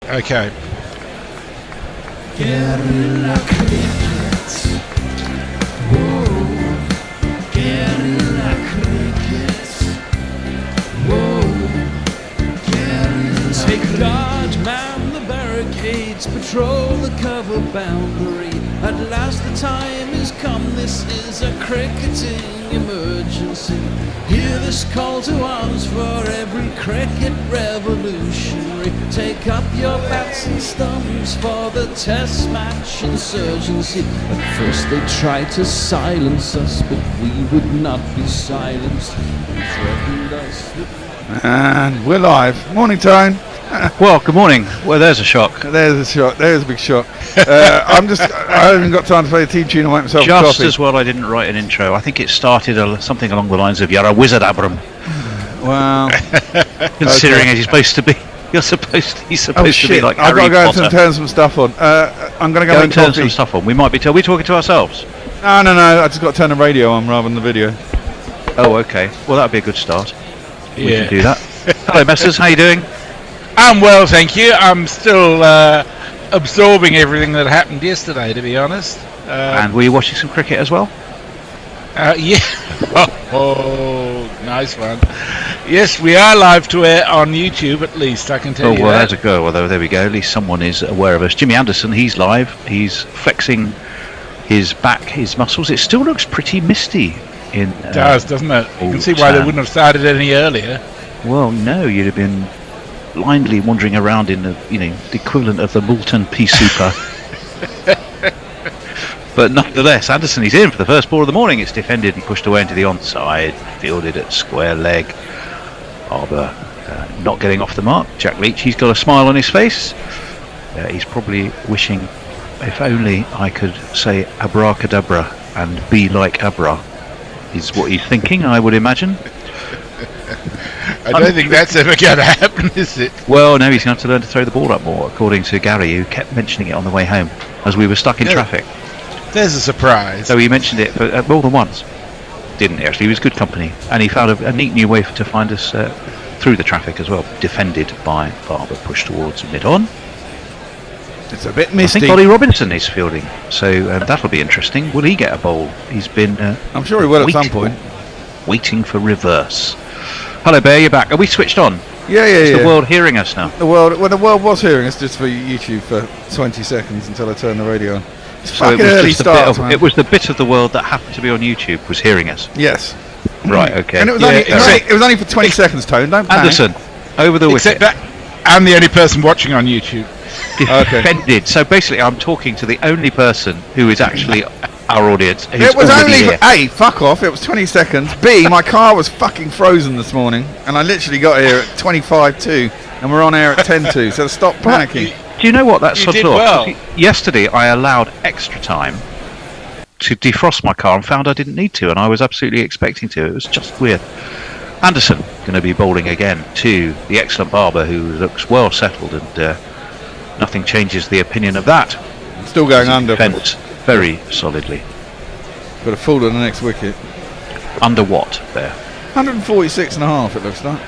Okay. Guerrilla cricket. Whoa. Guerrilla cricket. Whoa. Guerrilla. Take guard, man the barricades, patrol the cover boundary. At last the time has come, this is a cricketing emergency. Hear this call to arms for every cricket revolutionary. Take up your bats and stumps for the test match insurgency. At first they tried to silence us, but we would not be silenced. They threatened us with... And we're live. Morning, Tone. Well, good morning. Well, there's a shock. There's a shock. There's a big shock. I haven't got time to play the team tune and make myself a coffee. Just as well I didn't write an intro. I think it started something along the lines of "You're a wizard, Abram." Wow. Considering Okay. as he's supposed to be, he's supposed to be like I've got Harry to go Potter. and turn some stuff on. I'm going to Go make and turn coffee. some stuff on. We might be. Are we talking to ourselves? No. I just got to turn the radio on rather than the video. Oh, okay. Well, that'd be a good start. We Yeah. can do that. Hello, Messers. How you doing? I'm well, thank you. I'm still absorbing everything that happened yesterday, to be honest. And were you watching some cricket as well? Yeah. Oh, nice one. Yes, we are live to air on YouTube, at least, I can tell you well, that. there's a go. Well, there we go. At least someone is aware of us. Jimmy Anderson, he's live. He's flexing his back, his muscles. It still looks pretty misty in. It does, doesn't it? You can see why they wouldn't have started any earlier. Well, no, you'd have been blindly wandering around in the, the equivalent of the Multan pea super. But nonetheless, Anderson, he's in for the first ball of the morning. It's defended and pushed away into the onside, fielded at square leg. Barber not getting off the mark. Jack Leach, he's got a smile on his face. He's probably wishing, if only I could say abracadabra and be like Abra, is what he's thinking, I would imagine. I don't think that's ever going to happen, is it? Well, no, he's going to have to learn to throw the ball up more, according to Gary, who kept mentioning it on the way home as we were stuck in traffic. There's a surprise. So he mentioned it for, more than once. Didn't he, actually? He was good company. And he found a neat new way to find us through the traffic as well. Defended by Barber, pushed towards mid-on. It's a bit I misty. think Ollie Robinson is fielding, so that'll be interesting. Will he get a bowl? He's been... I'm sure he will at some point. Waiting for reverse. Hello, Bear, you're back. Are we switched on? Yeah. Is the world hearing us now? The world was hearing us just for YouTube for 20 seconds until I turned the radio on. It's So fucking early start, man. it was the bit of the world that happened to be on YouTube was hearing us. Yes. Right, okay. And it was, Yeah, it was only for 20 seconds, Tone. Don't panic. Anderson, over the wicket. Except that I'm the only person watching on YouTube. Okay. Defended. So basically, I'm talking to the only person who is actually our audience. Who's It was already only here. A, fuck off, it was 20 seconds. B, my car was fucking frozen this morning and I literally got here at 25:02 and we're on air at 10:02, so stop panicking. Do you know what? That's You sort did of well. Yesterday, I allowed extra time to defrost my car and found I didn't need to, and I was absolutely expecting to. It was just weird. Anderson going to be bowling again to the excellent Barber, who looks well settled, and nothing changes the opinion of that. Still going under. Defends very solidly. Got a fall on the next wicket. Under what there? 146 and a half it looks like.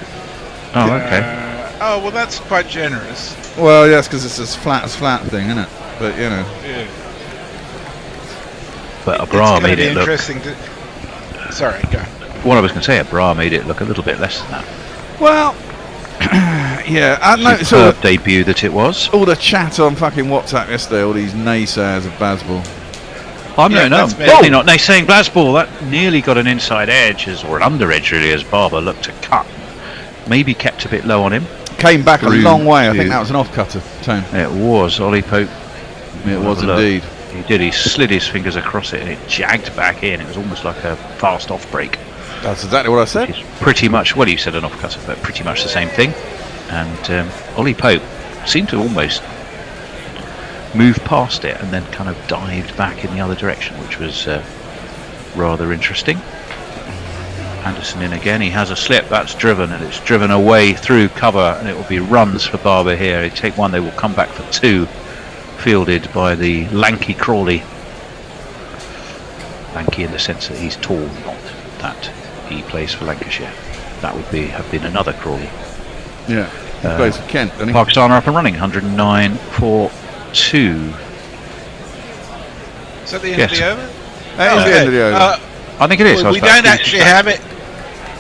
Oh, okay. Oh, well, that's quite generous. Well, yes, because it's as flat thing, isn't it? But, you know. Yeah. But It's Abra going to made be it look. interesting to... Sorry, go. What I was going to say, Abra made it look a little bit less than that. Well, yeah, I noticed all, Superb debut that it was. all the chat on fucking WhatsApp yesterday, all these naysayers of Bazball. I'm Yeah, no, that's me. definitely not. They saying Glasball that nearly got an inside edge or an under edge really as Barber looked to cut. Maybe kept a bit low on him. Came back a Through long way, I to- think that was an off-cutter, Tone. It was Ollie Pope. It was Have a look. indeed. He did. He slid his fingers across it and it jagged back in. It was almost like a fast off break. That's exactly what I said. Which is pretty much, well, you said an off cutter, but pretty much the same thing. And Ollie Pope seemed to almost move past it and then kind of dived back in the other direction, which was rather interesting. Anderson in again. He has a slip. That's driven, and it's driven away through cover, and it will be runs for Barber here. They take one. They will come back for two. Fielded by the lanky Crawley. Lanky in the sense that he's tall, not that he plays for Lancashire. That would have been another Crawley. Yeah. He plays for Kent, doesn't he? Pakistan are up and running, 109 for 2. Is that the end of Yes. the over? That is the end of the over. I think it is. I was We about don't to- actually have it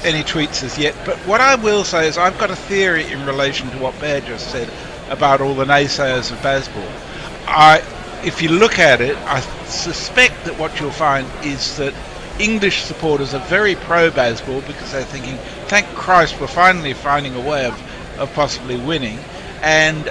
any tweets as yet, but what I will say is I've got a theory in relation to what Bear just said about all the naysayers of baseball. If you look at it, I suspect that what you'll find is that English supporters are very pro-baseball because they're thinking, thank Christ we're finally finding a way of possibly winning, and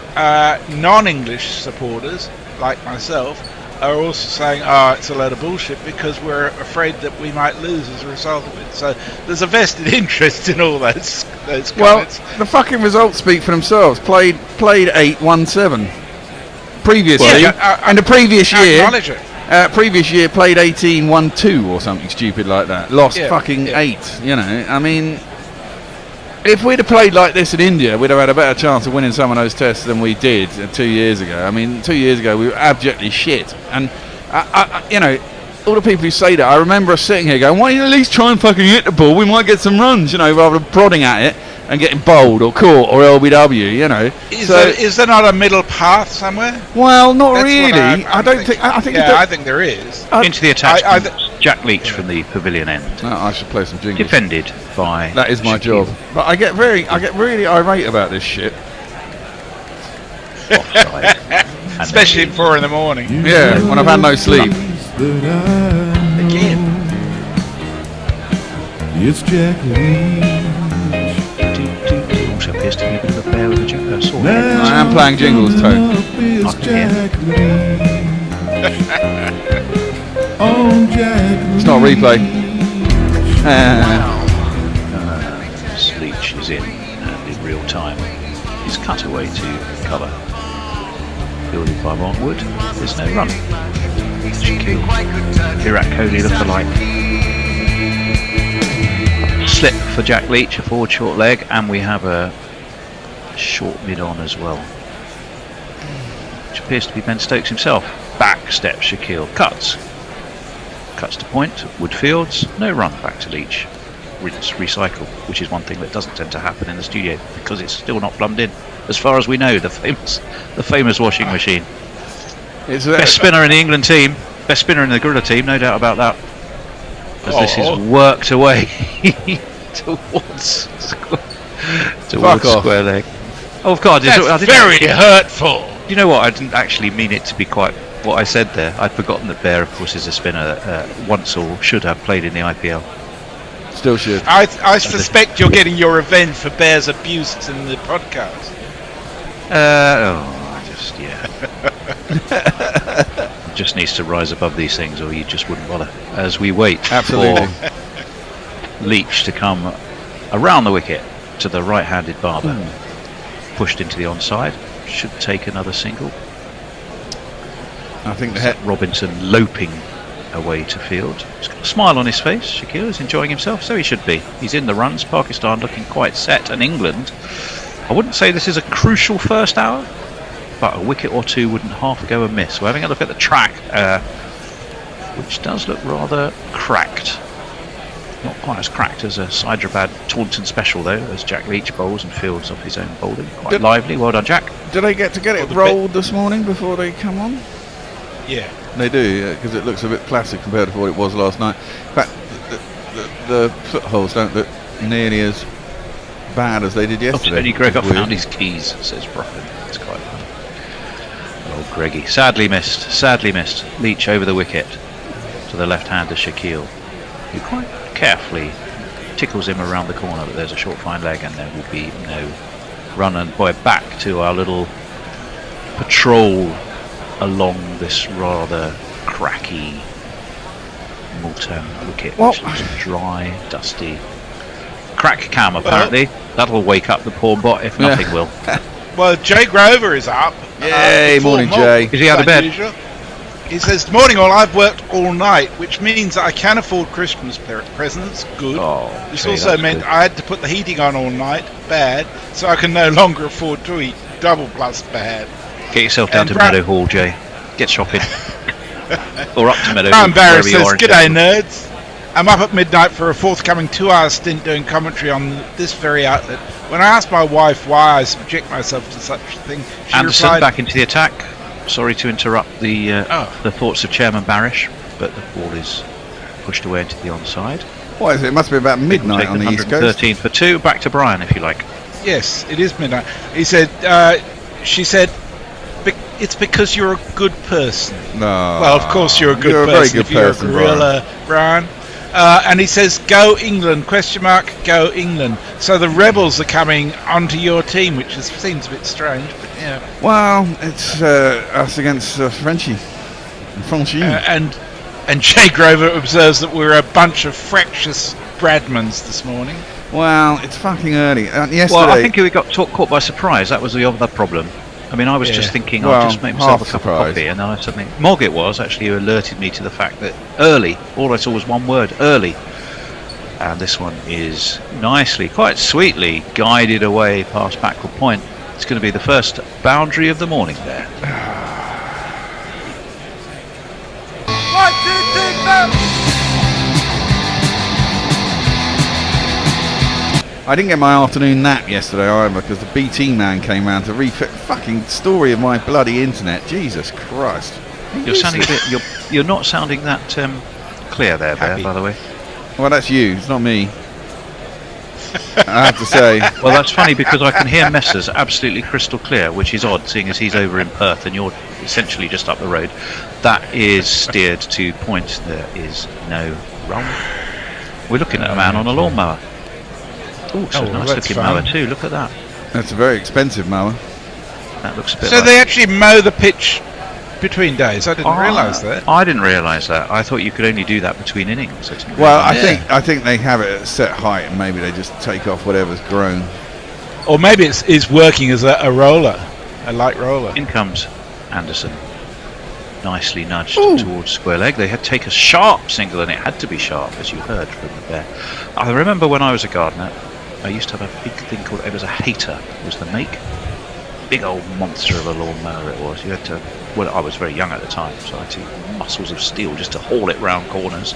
non-English supporters, like myself, are also saying, it's a load of bullshit because we're afraid that we might lose as a result of it. So there's a vested interest in all those comments. Well, the fucking results speak for themselves. Played 8, won 7. Previously, and the previous I year, acknowledge it. previous year played 18, won 2 or something stupid like that. Lost fucking 8. You know, I mean, if we'd have played like this in India, we'd have had a better chance of winning some of those tests than we did 2 years ago. I mean, 2 years ago we were abjectly shit, and you know, all the people who say that, I remember us sitting here going, why don't you at least try and fucking hit the ball? We might get some runs, you know, rather than prodding at it and getting bowled or caught or LBW, you know. Is there not a middle path somewhere? Well, not That's really. what I'm I don't thinking. think. I think. I think there is. Into the attachment, Jack Leach from the pavilion end. I should play some jingles. Defended by... That is my Shaquille. job. But I get really irate about this shit. Offside. And Especially then at 4 in the morning. Yeah, when I've had no sleep. Again. It's Jack Leach. He also appears to be a bit of a bear with a sword. I am playing jingles, Tone. It's I can hear. Jack Leach. On Jack It's not a replay. Leach is in, and in real time he's cut away to cover. Fielded by Ron Wood, there's no run. Shaquille, Virat Kohli look-alike. Slip for Jack Leach, a forward short leg, and we have a short mid-on as well, which appears to be Ben Stokes himself. Back step Shaquille, cuts to point, Woodfields, no run, back to Leach. Rinse, recycle, which is one thing that doesn't tend to happen in the studio because it's still not plumbed in, as far as we know. The famous washing machine. It's Best spinner in the England team, best spinner in the Gorilla team, no doubt about that. As this is worked away towards square leg. Oh God, That's very hurtful. You know what? I didn't actually mean it to be quite what I said there. I'd forgotten that Bear, of course, is a spinner that once or should have played in the IPL. Still should. I suspect you're getting your revenge for Bear's abuse in the podcast. Just needs to rise above these things, or you just wouldn't bother. As we wait Absolutely. for Leach to come around the wicket to the right-handed barber, pushed into the onside, should take another single. I think the head. Robinson loping away to field. He's got a smile on his face. Shaquille is enjoying himself, so he should be. He's in the runs. Pakistan looking quite set, and England, I wouldn't say this is a crucial first hour, but a wicket or two wouldn't half go amiss. We're having a look at the track, which does look rather cracked. Not quite as cracked as a Hyderabad Taunton special, though, as Jack Leach bowls and fields off his own bowling. Quite lively. Well done, Jack. Do they get it rolled this morning before they come on? Yeah. They do, because it looks a bit plastic compared to what it was last night. In fact, the footholes don't look nearly as bad as they did yesterday. Tony Gregor Weird. found his keys, says Brian. It's quite funny. Oh, Greggy. Sadly missed. Leach over the wicket to the left-hander Shaquille, who quite carefully tickles him around the corner, but there's a short fine leg and there will be no run. And boy, back to our little patrol along this rather cracky Multan wicket, which looks dry, dusty. Crack cam apparently. That'll wake up the poor bot if nothing will. Well, Jay Grover is up. Yay, morning, Jay. Is he out of bed? Usual. He says, morning all, I've worked all night, which means that I can afford Christmas presents. Good. Oh, this Jay, also that's meant good. I had to put the heating on all night. Bad. So I can no longer afford to eat. Double plus bad. Get yourself down And to Brad- Meadow Hall, Jay. Get shopping. Or up to Meadow Brian Hall. Barrett wherever you says, are in g'day Sheffield. nerds. I'm up at midnight for a forthcoming 2-hour stint doing commentary on this very outlet. When I asked my wife why I subject myself to such a thing, she Anderson replied, back into the attack. Sorry to interrupt the thoughts of Chairman Barish, but the ball is pushed away into the onside. What is it? It must be about midnight on the East Coast. 113 for 2. Back to Brian, if you like. yes, it is midnight. He said, she said, it's because you're a good person. No. Well, of course you're a good You're a person very good if you're person, a gorilla, Brian. And he says, go England, question mark, go England. So the rebels are coming onto your team, which seems a bit strange, but yeah. Well, it's us against Frenchie. Frenchie. And Jay Grover observes that we're a bunch of fractious Bradmans this morning. Well, it's fucking early. Yesterday. Well, I think we got caught by surprise. That was the other problem. I mean, I was just thinking, I'll just make myself a cup of coffee, and then I suddenly... Mog it was, actually, who alerted me to the fact that early, all I saw was one word, early. And this one is nicely, quite sweetly, guided away past backward point. It's going to be the first boundary of the morning there. 1, 2, 3, 4. I didn't get my afternoon nap yesterday either because the BT man came round to refit fucking story of my bloody internet. Jesus Christ! You're sounding a bit. You're not sounding that clear there, Bear, by the way. Well, that's you. It's not me. I have to say. Well, that's funny because I can hear Messrs absolutely crystal clear, which is odd, seeing as he's over in Perth and you're essentially just up the road. That is steered to point. There is no wrong. We're looking at a man on a lawnmower. Oh, it's a nice looking mower too. Look at that. That's a very expensive mower. That looks a bit. So like they actually mow the pitch between days. I didn't realise that. I didn't realise that. I thought you could only do that between innings. Well, I think they have it at a set height, and maybe they just take off whatever's grown. Or maybe it's working as a roller, a light roller. In comes Anderson. Nicely nudged towards square leg. They had to take a sharp single, and it had to be sharp, as you heard from the Bear. I remember when I was a gardener, I used to have a big thing called, it was a hater, was the make. Big old monster of a lawnmower it was. You had to, well, I was very young at the time, so I had to use muscles of steel just to haul it round corners.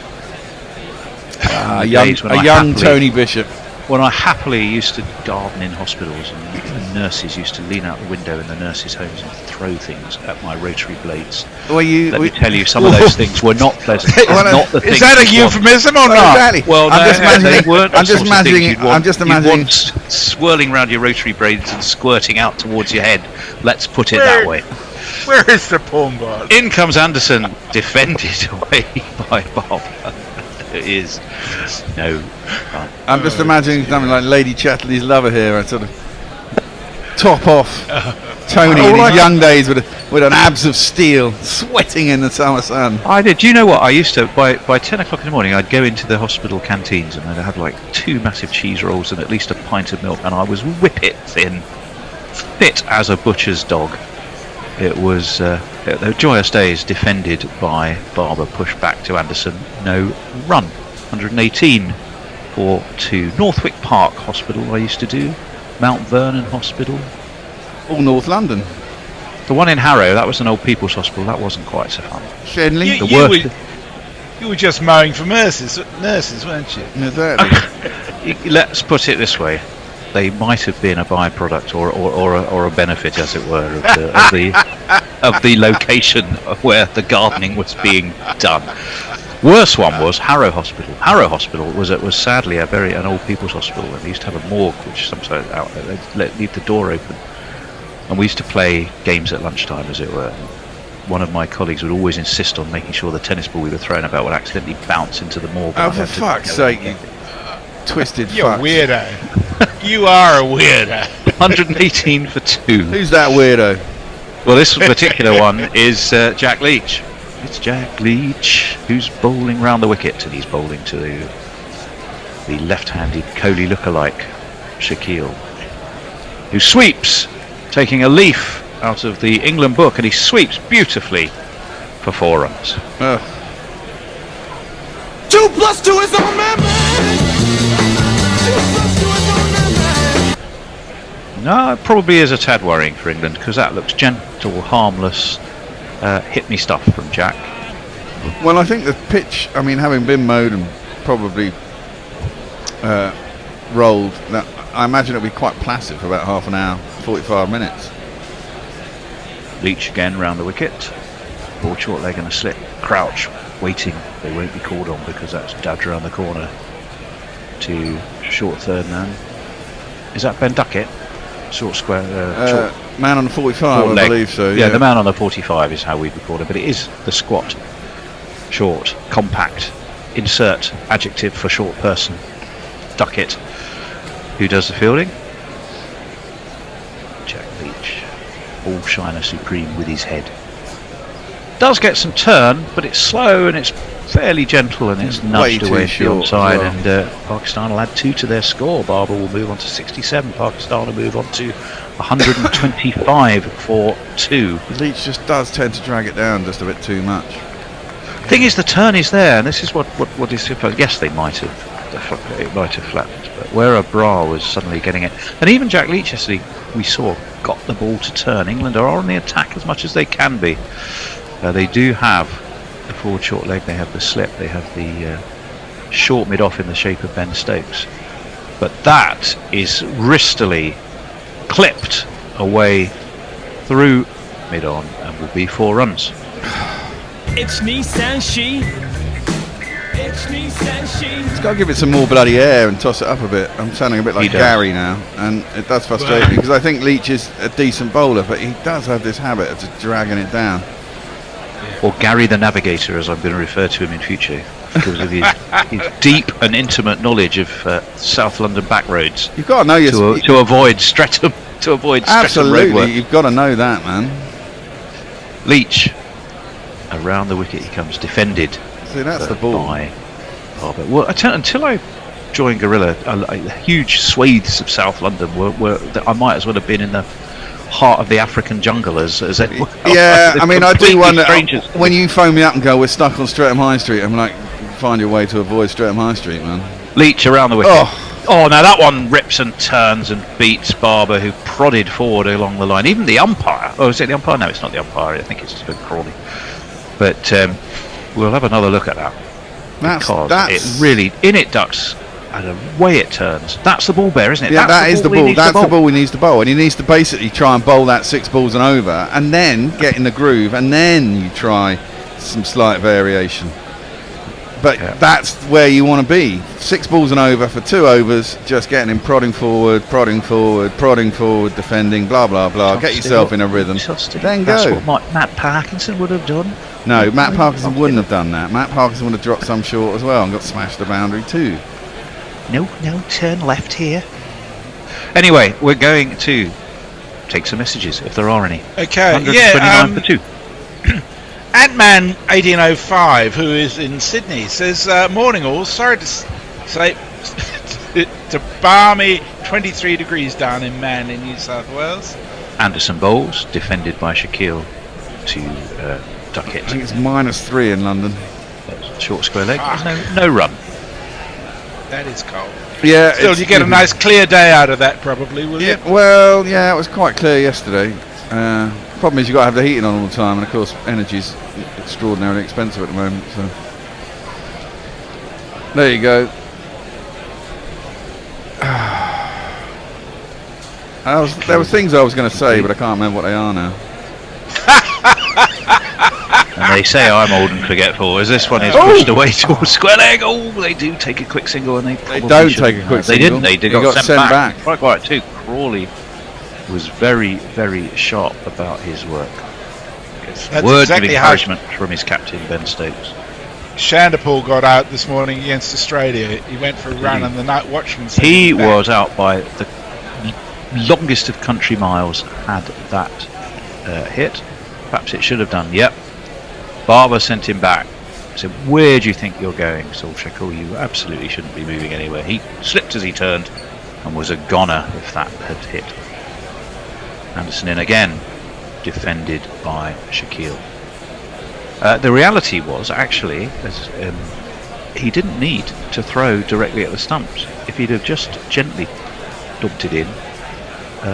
A young Tony Bishop. When I happily used to garden in hospitals, and nurses used to lean out the window in the nurses' homes and throw things at my rotary blades. Let me tell you, some of those things were not pleasant. Is that a euphemism or not? Exactly. Well, I'm just imagining. Swirling around your rotary blades and squirting out towards your head. Let's put it that way. Where is the porn bar? In comes Anderson, defended away by Bob. It is no fun. I'm just imagining something like Lady Chatterley's lover here, a sort of top off Tony in his young days with an abs of steel, sweating in the summer sun. I did. Do you know what? I used to, by 10 o'clock in the morning, I'd go into the hospital canteens and I'd have like 2 massive cheese rolls and at least a pint of milk, and I was whippet thin, fit as a butcher's dog. It was the joyous days, defended by Barber, pushed back to Anderson, no run. 118 for 2. Northwick Park Hospital I used to do, Mount Vernon Hospital. All North London. The one in Harrow, that was an old people's hospital, that wasn't quite so fun. Shenley. You were just mowing for nurses, weren't you? Exactly. Let's put it this way. They might have been a byproduct or a benefit, as it were, of the location of where the gardening was being done. Worst one was Harrow Hospital. Harrow Hospital was sadly an old people's hospital, and they used to have a morgue, which sometimes they'd leave the door open, and we used to play games at lunchtime, as it were. One of my colleagues would always insist on making sure the tennis ball we were throwing about would accidentally bounce into the morgue. Oh, for fuck's sake, you twisted fuck. You're a weirdo. You are a weirdo. 118 for 2. Who's that weirdo? Well, this particular one is Jack Leach. It's Jack Leach who's bowling round the wicket, and he's bowling to the left-handed Kohli lookalike Shaquille, who sweeps, taking a leaf out of the England book, and he sweeps beautifully for 4 runs. 2 + 2 is on man. No, it probably is a tad worrying for England, because that looks gentle, harmless, hit me stuff from Jack. Well, I think the pitch, I mean, having been mowed and probably rolled. Now, I imagine it'll be quite placid for about half an hour, 45 minutes. Leach again round the wicket. Ball short leg and a slip. Crouch waiting. They won't be called on because that's dabbed around the corner to short third man. Is that Ben Duckett? Short square. Short Man on the 45, I leg. believe so. Yeah, the man on the 45 is how we record it, but it is the squat. Short, compact. Insert adjective for short person. Duckett. Who does the fielding? Jack Leach. All shiner supreme with his head. Does get some turn, but it's slow and it's fairly gentle and it's nudged away to the onside, well. And Pakistan will add 2 to their score. Barber will move on to 67. Pakistan will move on to 125 for 2. Leach just does tend to drag it down just a bit too much. Thing is, the turn is there, and this is what is. Yes, they might have. It might have flattened, but where Bra was suddenly getting it, and even Jack Leach yesterday we saw got the ball to turn. England are on the attack as much as they can be. They do have the forward short leg, they have the slip, they have the short mid off in the shape of Ben Stokes, but that is wristily clipped away through mid on and will be 4 runs. It's Nissan She. It's Nissan She. He's got to give it some more bloody air and toss it up a bit. I'm sounding a bit like Gary now, and it does frustrate me because I think Leach is a decent bowler, but he does have this habit of just dragging it down. Or Gary the Navigator, as I'm going to refer to him in future, because of his deep and intimate knowledge of South London back roads. You've got to know your to avoid Streatham. To avoid Streatham absolutely, roadwork. you've got to know that, man. Leach around the wicket he comes, defended. See, that's the ball. By Barber. Well, until I joined Gorilla, huge swathes of South London were that I might as well have been in the heart of the African jungle as it were. Yeah, I mean, I do wonder strangers. when you phone me up and go, we're stuck on Streatham High Street. I'm like, find your way to avoid Streatham High Street, man. Leach around the wicket. Oh, now that one rips and turns and beats Barber, who prodded forward along the line. Even the umpire. Oh, is it the umpire? No, it's not the umpire. I think it's just been Crawley. But we'll have another look at that. Because it really, in it ducks, and away it turns. That's the ball bear, isn't it? Yeah, that is the ball. That's the ball he needs to bowl. And he needs to basically try and bowl that 6 balls and over, and then get in the groove, and then you try some slight variation. But that's where you want to be. 6 balls and over for 2 overs, just getting him prodding forward, defending, blah, blah, blah. Get yourself in a rhythm. Then go. That's what Matt Parkinson would have done. No, Matt Parkinson wouldn't have done that. Matt Parkinson would have dropped some short as well and got smashed the boundary too. No, turn left here. Anyway, we're going to take some messages, if there are any. Okay, 129 for 2. Ant-Man 1805, who is in Sydney, says, morning all, sorry to say to balmy 23 degrees down in Man in New South Wales. Anderson bowls, defended by Shaquille to Duckett. I think it's -3 in London. Short square leg, no run. That is cold. Yeah. Still, you get a nice clear day out of that probably, will you? Well, yeah, it was quite clear yesterday. Problem is you've got to have the heating on all the time, and of course energy's extraordinarily expensive at the moment, so there you go. There were things I was going to say, but I can't remember what they are now. And they say I'm old and forgetful, as this one is pushed away towards square leg. Oh, they do take a quick single, and they don't take a quick single. They got sent back. Quite too. Crawley was very, very sharp about his work. Word of encouragement from his captain, Ben Stokes. Shandapur got out this morning against Australia. He went for a run, and the night watchman said he was out by the longest of country miles. Had that hit, perhaps it should have done. Yep. Barber sent him back. Said, "Where do you think you're going, Solskjaer? You absolutely shouldn't be moving anywhere." He slipped as he turned, and was a goner if that had hit. Anderson in again, defended by Shaquille. The reality was actually, he didn't need to throw directly at the stumps. If he'd have just gently dumped it in,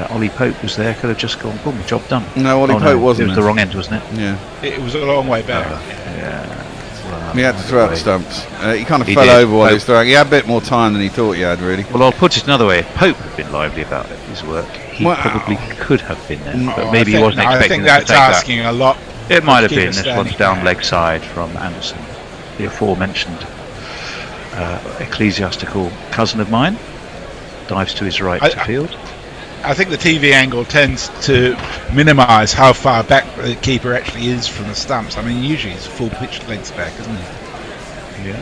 Ollie Pope was there, could have just gone, boom, job done. No, Ollie Pope wasn't. It was the wrong end, wasn't it? Yeah. it was a long way back. He had to throw out the stumps. He kind of He fell did. over while he was Pope. throwing. He had a bit more time than he thought he had, really. Well, I'll put it another way. If Pope had been lively about his work, he Well, probably could have been there, but Oh, maybe he wasn't I expecting think them to that's take that. asking a lot. It might have Keep been. it This standing. one's down leg side from Anderson, the aforementioned ecclesiastical cousin of mine. Dives to his right to field. I think the TV angle tends to minimise how far back the keeper actually is from the stumps. I mean, usually he's full pitch lengths back, isn't he? Yeah.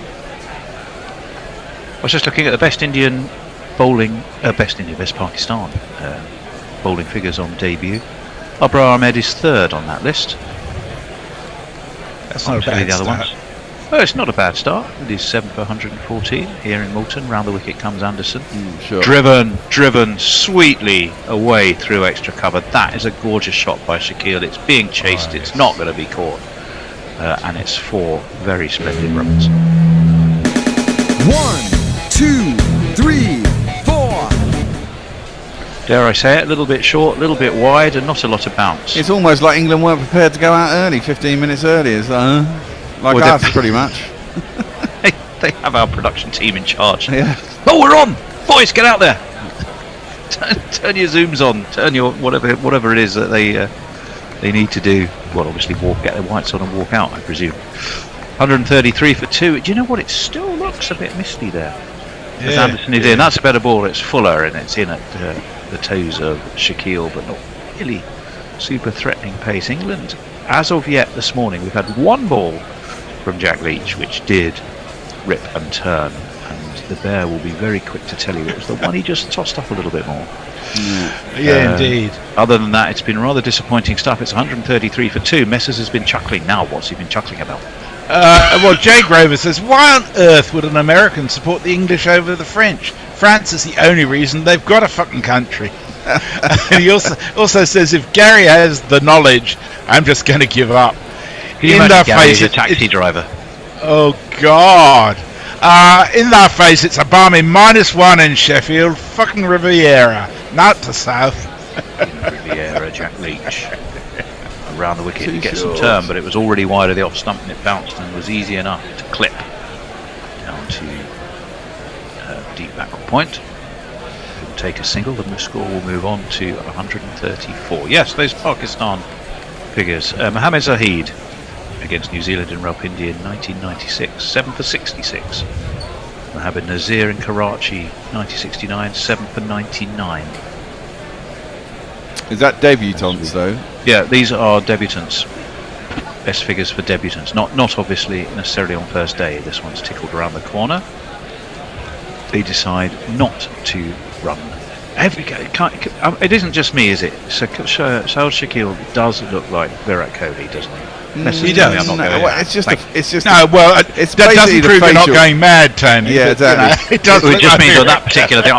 I was just looking at the best Indian bowling, best Pakistan bowling figures on debut. Abrar Ahmed is third on that list. That's not a Obviously bad the other start. ones. Well, it's not a bad start. It is 7 for 114 here in Multan. Round the wicket comes Anderson. Sure. Driven sweetly away through extra cover. That is a gorgeous shot by Shakil. It's being chased. Oh, It's yes. not going to be caught. And it's 4 very splendid runs. 1, 2, 3, 4. Dare I say it, a little bit short, a little bit wide, and not a lot of bounce. It's almost like England weren't prepared to go out early, 15 minutes early. It's like Well, us, pretty much. They have our production team in charge. Yeah. Oh, we're on! Boys, get out there! turn your zooms on, turn your whatever it is that they need to do. Well, obviously get their whites on and walk out, I presume. 133 for 2. Do you know what? It still looks a bit misty there. As Anderson is in, that's a better ball. It's fuller and it's in at the toes of Shakil, but not really super threatening pace. England, as of yet this morning, we've had one ball from Jack Leach, which did rip and turn, and the bear will be very quick to tell you it was the one he just tossed up a little bit more. Yeah, indeed. Other than that, it's been rather disappointing stuff. It's 133 for 2. Messers has been chuckling. Now, what's he been chuckling about? Well, Jay Grover says, why on earth would an American support the English over the French? France is the only reason they've got a fucking country. And he also says, if Gary has the knowledge, I'm just going to give up. Can you imagine Gary's a taxi driver? Oh, God. In that face, it's a balmy -1 in Sheffield. Fucking Riviera. Not to south. Riviera, Jack Leach. Around the wicket Too to get some short. turn, but it was already wide of the off stump and it bounced and was easy enough to clip down to deep backward point. It will take a single and the score will move on to 134. Yes, those Pakistan figures. Mohammed Zahid against New Zealand in Rawalpindi in 1996, 7 for 66. Mohammed Nazir in Karachi 1969, 7 for 99. Is that debutantes, though? Yeah, these are debutants. Best figures for debutants. Not obviously necessarily on first day. This one's tickled around the corner. They decide not to run. It isn't just me, is it? So Saud Shakil does look like Virat Kohli, doesn't he? He does. I'm not No, going well, there. it's just Thank it's just No, well, it's that basically doesn't the prove you're not facial- going mad, Tony. Yeah, but, you know, exactly. it does It look just like means on Virat. that particular thing.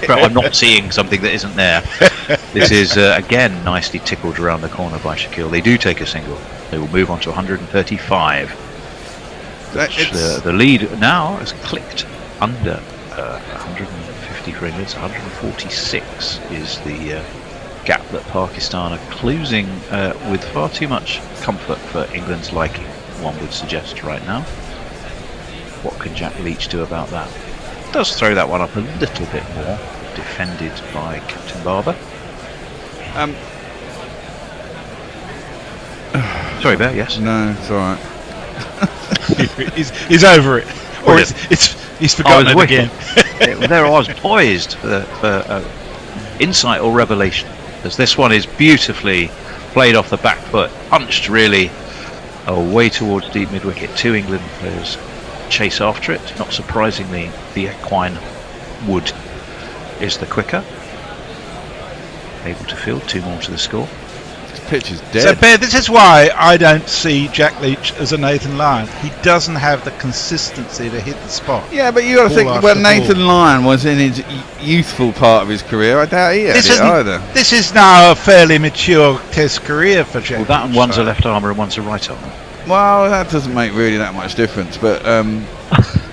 Okay, I'm not seeing something that isn't there. This is again nicely tickled around the corner by Shakil. They do take a single. They will move on to 135. it's- The lead now has clicked under 150 for England. 146 is the gap that Pakistan are closing with far too much comfort for England's liking, one would suggest right now. What can Jack Leach do about that? Does throw that one up a little bit more, defended by Captain Barber. Sorry, Bear, yes? No, it's all right. he's over it. Or Brilliant. he's forgotten it again. There I was poised for insight or revelation, as this one is beautifully played off the back foot, punched really away towards deep mid wicket. 2 England players chase after it. Not surprisingly, the equine wood is the quicker. Able to field 2 more to the score. This pitch is So, dead. Bear, this is why I don't see Jack Leach as a Nathan Lyon. He doesn't have the consistency to hit the spot. Yeah, but you got to Ball think after when Nathan ball. Lyon was in his youthful part of his career, I doubt he had This it isn't- either. This is now a fairly mature Test career for Jack Well, that Leach, and one's so- a left armer and one's a right armer. Well, that doesn't make really that much difference, but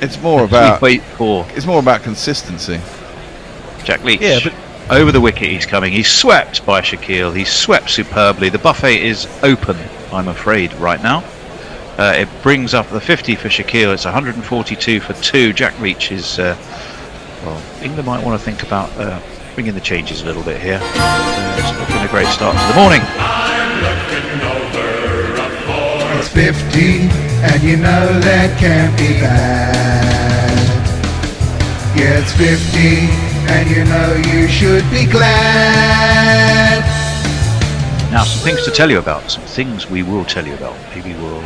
it's more about We wait for it's more about consistency. Jack Leach. Yeah, but- over the wicket he's coming. He's swept by Shakil. He's swept superbly. The buffet is open, I'm afraid, right now. It brings up the 50 for Shaquille. It's 142 for 2. Jack Leach is, well, England might want to think about bringing the changes a little bit here. It's not been a great start to the morning. It's 50, and you know that can't be bad. Yeah, it's 50, and you know you should be glad. Now, some things to tell you about. Some things we will tell you about. Maybe we'll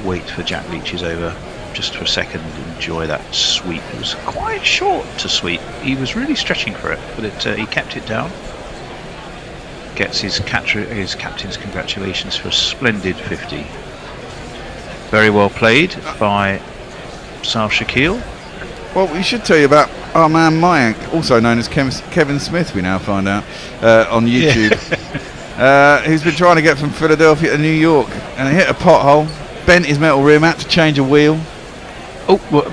wait for Jack Leach's over just for a second and enjoy that sweep. It was quite short to sweep. He was really stretching for it, but he kept it down. Gets his captain's congratulations for a splendid 50. Very well played by South Shaquille. Well, we should tell you about our man Mayank, also known as Kevin Smith, we now find out, on YouTube. Who's been trying to get from Philadelphia to New York, and he hit a pothole, bent his metal rim out to change a wheel. Oh, well,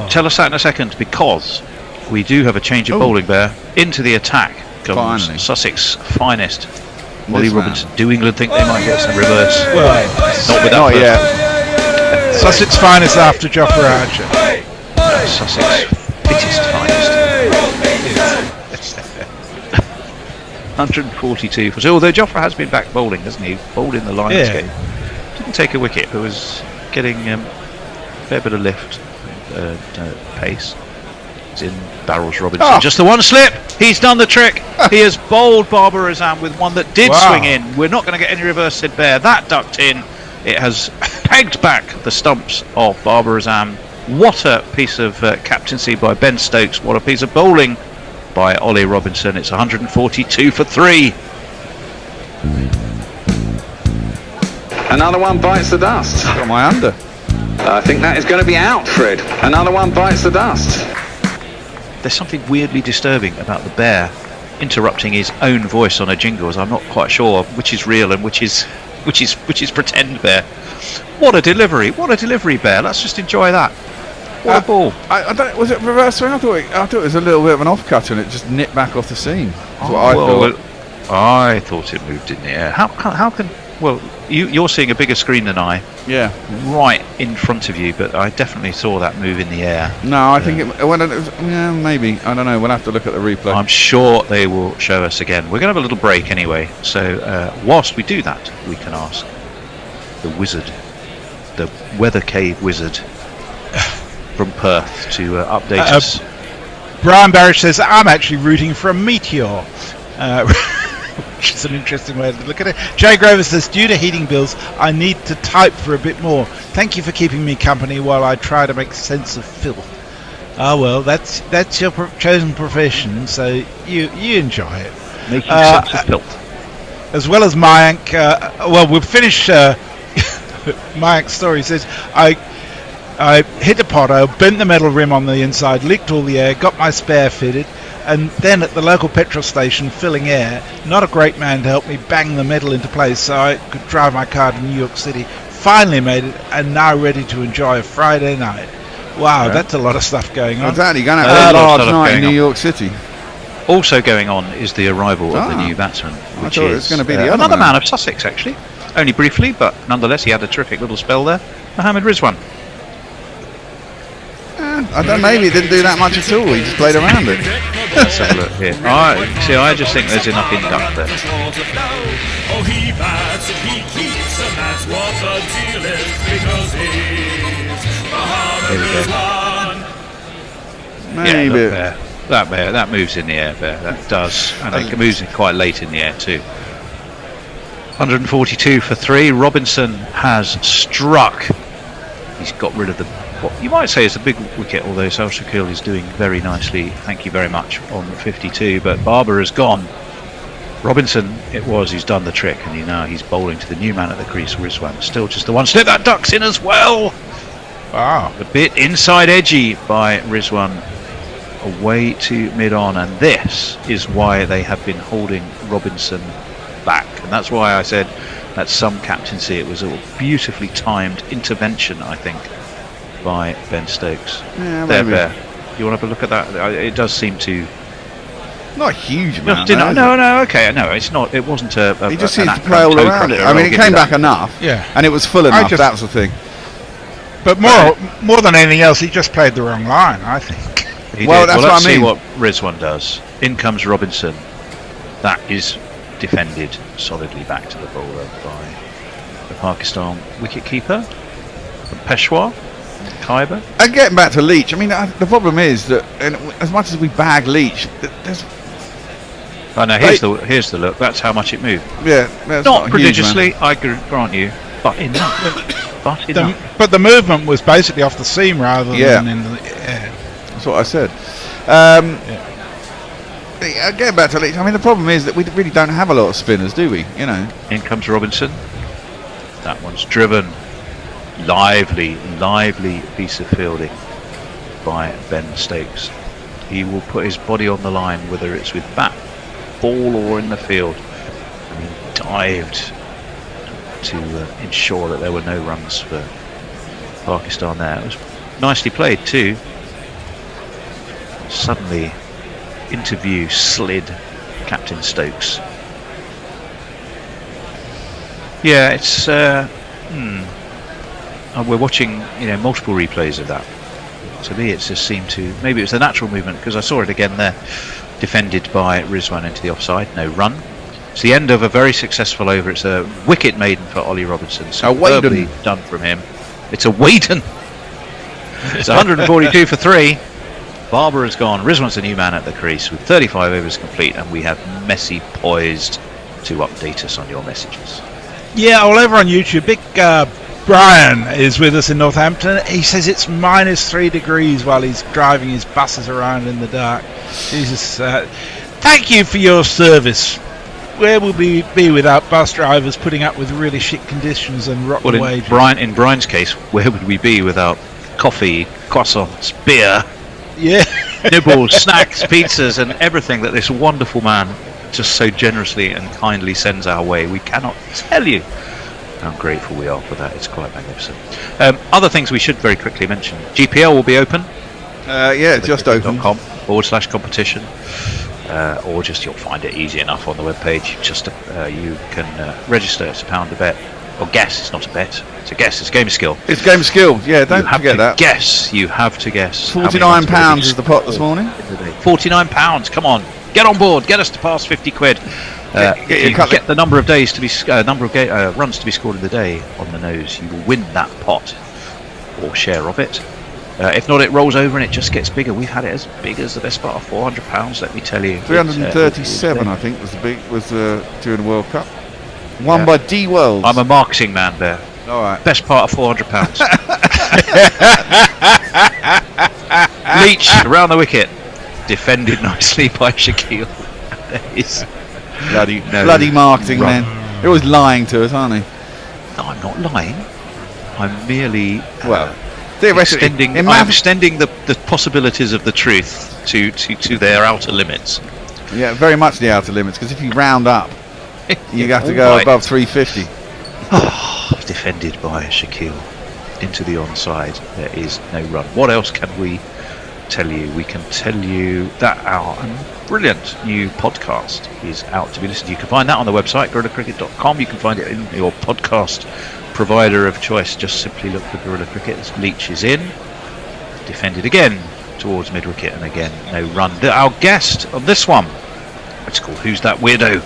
tell us that in a second, because we do have a change of bowling there. Into the attack comes Finally. Sussex finest, Ollie Robinson. Do England think they might get some reverse? Well, Not with that Not person. yet. Sussex finest after Jofra Archer. Sussex fittest finest. 142 for 2. Although Jofra has been back bowling, hasn't he? Bowled in the Lions game. Didn't take a wicket, but was getting a fair bit of lift and pace. It's in barrels Robinson. Just the one slip. He's done the trick. He has bowled Barbara Azam with one that did swing in. We're not going to get any reverse, said Bear. That ducked in. It has pegged back the stumps of Barbara Azam. What a piece of captaincy by Ben Stokes. What a piece of bowling by Ollie Robinson. It's 142 for 3. Another one bites the dust. Got my under. I think that is going to be out, Fred. Another one bites the dust. There's something weirdly disturbing about the Bear interrupting his own voice on a jingle, as I'm not quite sure which is real and which is pretend Bear. What a delivery! What a delivery, Bear. Let's just enjoy that. What a ball! I don't. Was it reverse swing? I thought it was a little bit of an off cut and it just nipped back off the seam. That's what I thought. I thought it moved in the air. How can? Well, you're seeing a bigger screen than I. Yeah. Right in front of you, but I definitely saw that move in the air. No, I think it was, yeah, maybe. I don't know. We'll have to look at the replay. I'm sure they will show us again. We're going to have a little break anyway. So whilst we do that, we can ask the wizard, the weather cave wizard from Perth to update us. Brian Barish says, I'm actually rooting for a meteor. Which is an interesting way to look at it. Jay Grover says, due to heating bills, I need to type for a bit more. Thank you for keeping me company while I try to make sense of filth. Oh well, that's your chosen profession, so you enjoy it. Making sense of filth. As well as Mayank, well, we'll finish Mayank's story. He says, I hit a pothole, bent the metal rim on the inside, leaked all the air, got my spare fitted, and then at the local petrol station filling air, not a great man to help me bang the metal into place so I could drive my car to New York City. Finally made it, and now ready to enjoy a Friday night. Wow, that's a lot of stuff going on. Exactly, going to have a large night in New York City. Also going on is the arrival of the new batsman, which I thought is it was going to be the another man man of Sussex, actually. Only briefly, but nonetheless, he had a terrific little spell there. Mohammed Rizwan. I don't know, maybe he didn't do that much at all. He just played around it. Let's have a look here. I just think there's enough induct there. Oh, he bats and he keeps, and that's what the deal is, because he's Muhammad Rizwan. Maybe. Yeah, that moves in the air there. That does, and it moves in quite late in the air too. 142 for 3. Robinson has struck. He's got rid of the, what you might say is a big wicket, although South Shaquille is doing very nicely, thank you very much, on 52, but Barber has gone. Robinson, he's done the trick, and now he's bowling to the new man at the crease, Rizwan. Still just the one slip, that ducks in as well. Wow. A bit inside edgy by Rizwan, away to mid-on, and this is why they have been holding Robinson back, and that's why I said that's some captaincy. It was a beautifully timed intervention, I think, by Ben Stokes. Yeah, There. maybe. You want to have a look at that? It does seem to Not a huge No, amount. though, is no, okay, no, it's not. It wasn't a. it? He just an seems to Akram play all toe around it. crusher, I mean, I'll it give came you back that. enough, Yeah. and it was full enough. That was the thing. But more than anything else, he just played the wrong line, I think. He Well, did. that's what Let's I mean. see what Rizwan does. In comes Robinson. That is defended solidly back to the bowler by the Pakistan wicketkeeper from Peshawar, Khyber. And getting back to Leach, I mean, the problem is that as much as we bag Leach, there's Oh no, here's the look. That's how much it moved. that's Not a huge prodigiously, I grant you, but enough. But enough. But the movement was basically off the seam rather Yeah. than in the air. That's what I said. Getting back to Leach, I mean, the problem is that we really don't have a lot of spinners, do we? You know. In comes Robinson. That one's driven. Lively piece of fielding by Ben Stokes. He will put his body on the line, whether it's with bat, ball, or in the field. And he dived to ensure that there were no runs for Pakistan there. It was nicely played too. Suddenly, into view slid Captain Stokes. Yeah, it's. We're watching, multiple replays of that. To me, it just seemed to. Maybe it was the natural movement because I saw it again there, defended by Rizwan into the offside. No run. It's the end of a very successful over. It's a wicket maiden for Ollie Robinson. Superbly done from him. It's a Waden. It's 142 for 3. Barber has gone. Rizwan's a new man at the crease with 35 overs complete, and we have Messi poised to update us on your messages. Yeah, all over on YouTube. Big Brian is with us in Northampton. He says it's -3 degrees while he's driving his buses around in the dark. Jesus, thank you for your service. Where would we be without bus drivers putting up with really shit conditions and rotten wages? In Brian's case, where would we be without coffee, croissants, beer, nibbles, snacks, pizzas, and everything that this wonderful man just so generously and kindly sends our way? We cannot tell you how grateful we are for that. It's quite magnificent. Other things we should very quickly mention. GPL will be open. Just open. .com/competition. Or just you'll find it easy enough on the webpage. Just you can register. It's £1 a bet. Or guess. It's not a bet. It's a guess. It's a game of skill. It's game of skill. Yeah, don't forget that. You have to guess. £49 is the pot this morning. £49. Come on, get on board. Get us to past 50 quid. If you get the number of days to be runs to be scored in the day on the nose, you will win that pot or share of it. If not, it rolls over and it just gets bigger. We've had it as big as the best part of £400. Let me tell you. 337, I think, was during the World Cup. Won by D World. I'm a marketing man there. All right. Best part of £400. Leach around the wicket, defended nicely by Shaquille. There is bloody marketing man. They're always lying to us, aren't they? No, I'm not lying. I'm merely theoretically extending the possibilities of the truth to their outer limits. Yeah, very much the outer limits. Because if you round up, you have to go above 350. Defended by Shaquille into the onside. There is no run. What else can we tell you? We can tell you that our brilliant new podcast is out to be listened to. You can find that on the website gorillacricket.com. You can find it in your podcast provider of choice. Just simply look for Gorilla Cricket. Leach is in, defended again towards mid wicket, and again no run. Our guest on this one, it's called Who's That Weirdo?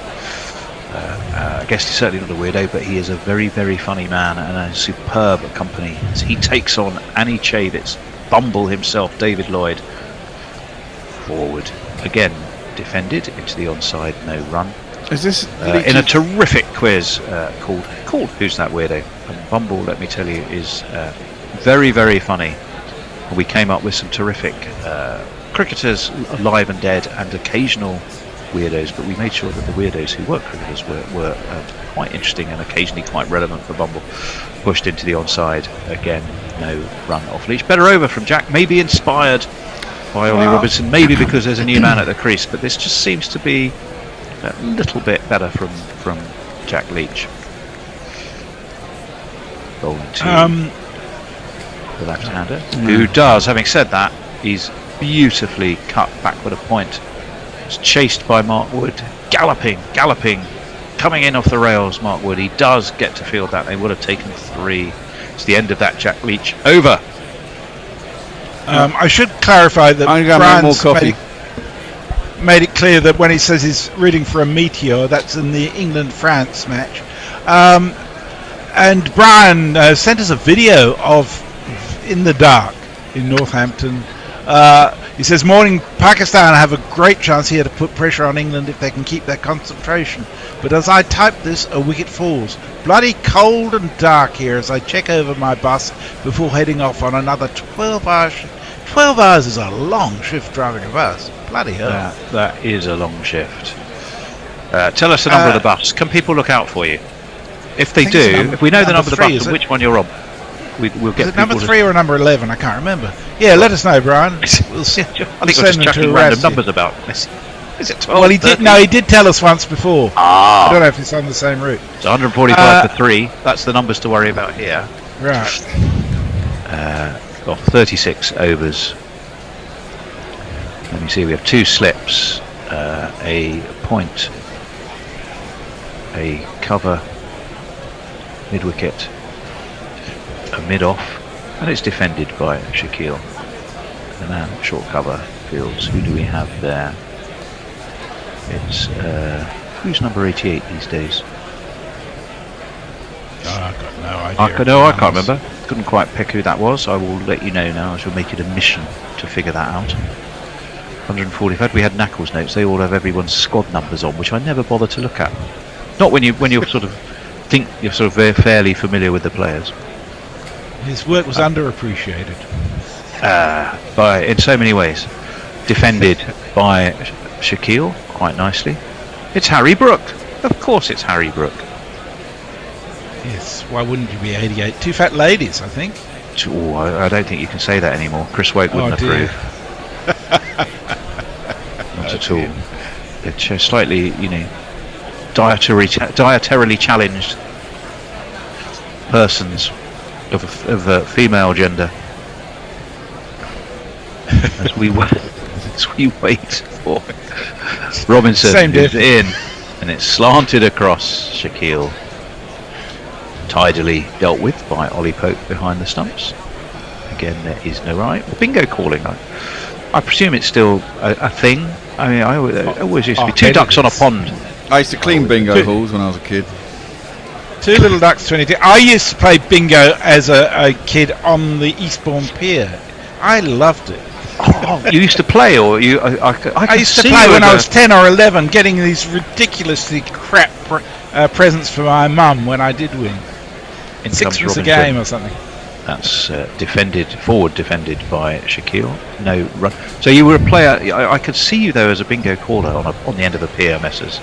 I guess he's certainly not a weirdo, but he is a very, very funny man and a superb company as he takes on Annie Chavitz, Bumble himself, David Lloyd. Forward again, defended into the onside, no run. Is this in a terrific quiz called Who's That Weirdo? And Bumble, let me tell you, is very, very funny. And we came up with some terrific cricketers, live and dead, and occasional weirdos, but we made sure that the weirdos who were cricketers were quite interesting and occasionally quite relevant for Bumble. Pushed into the onside again, no run off Leach. Better over from Jack, maybe inspired by Ollie Robinson, maybe because there's a new man at the crease, but this just seems to be a little bit better from Jack Leach. Bowling to the left-hander, who does, having said that, he's beautifully cut backward a point It's chased by Mark Wood. Galloping. Coming in off the rails, Mark Wood. He does get to field that. They would have taken 3. It's the end of that Jack Leach. Over. I should clarify that I'm going to make more coffee. Made it clear that when he says he's rooting for a meteor, that's in the England-France match. And Brian sent us a video of In the Dark in Northampton. He says, morning, Pakistan have a great chance here to put pressure on England if they can keep their concentration. But as I type this, a wicket falls. Bloody cold and dark here as I check over my bus before heading off on another 12-hour shift. 12 hours is a long shift driving a bus. Bloody hell. That is a long shift. Tell us the number of the bus. Can people look out for you? If they do, if we know the number of the bus and which one you're on, we'll get is it number 3 or number 11? I can't remember. Yeah, let us know, Brian. We'll see. I think you're just chucking random numbers about. Is it 12? Well, he did. No, he did tell us once before. I don't know if it's on the same route. So 145 for 3. That's the numbers to worry about here. Right. 36 overs. Let me see. We have 2 slips, a point, a cover, mid wicket, a mid off, and it's defended by Shaquille. The man short cover fields. Who do we have there? It's who's number 88 these days? I've got no idea. I can't remember. Couldn't quite pick who that was. I will let you know now. I shall make it a mission to figure that out. 145. We had Knackles notes. They all have everyone's squad numbers on, which I never bother to look at. Not when you sort of think you're sort of very fairly familiar with the players. His work was underappreciated. In so many ways. Defended by Shaquille quite nicely. It's Harry Brook. Of course, it's Harry Brook. Yes, why wouldn't you be 88? 2 fat ladies, I think. Oh, I don't think you can say that anymore. Chris Woke wouldn't approve. Not at all. It's slightly, dietarily challenged persons of female gender. As we wait for Robinson is in, and it's slanted across Shaquille. Tidily dealt with by Ollie Pope behind the stumps. Again, there is no right. Bingo calling. I presume it's still a thing. I mean, I always used to be 2 ducks on a pond. I used to clean bingo halls when I was a kid. 2 little ducks, 22. I used to play bingo as a kid on the Eastbourne Pier. I loved it. Oh, you used to play, or you? I used to play when I was 10 or 11, getting these ridiculously crap presents for my mum when I did win. In £6 a game or something. That's forward defended by Shaquille. No run. So you were a player. I could see you though as a bingo caller on the end of the pier, Messrs.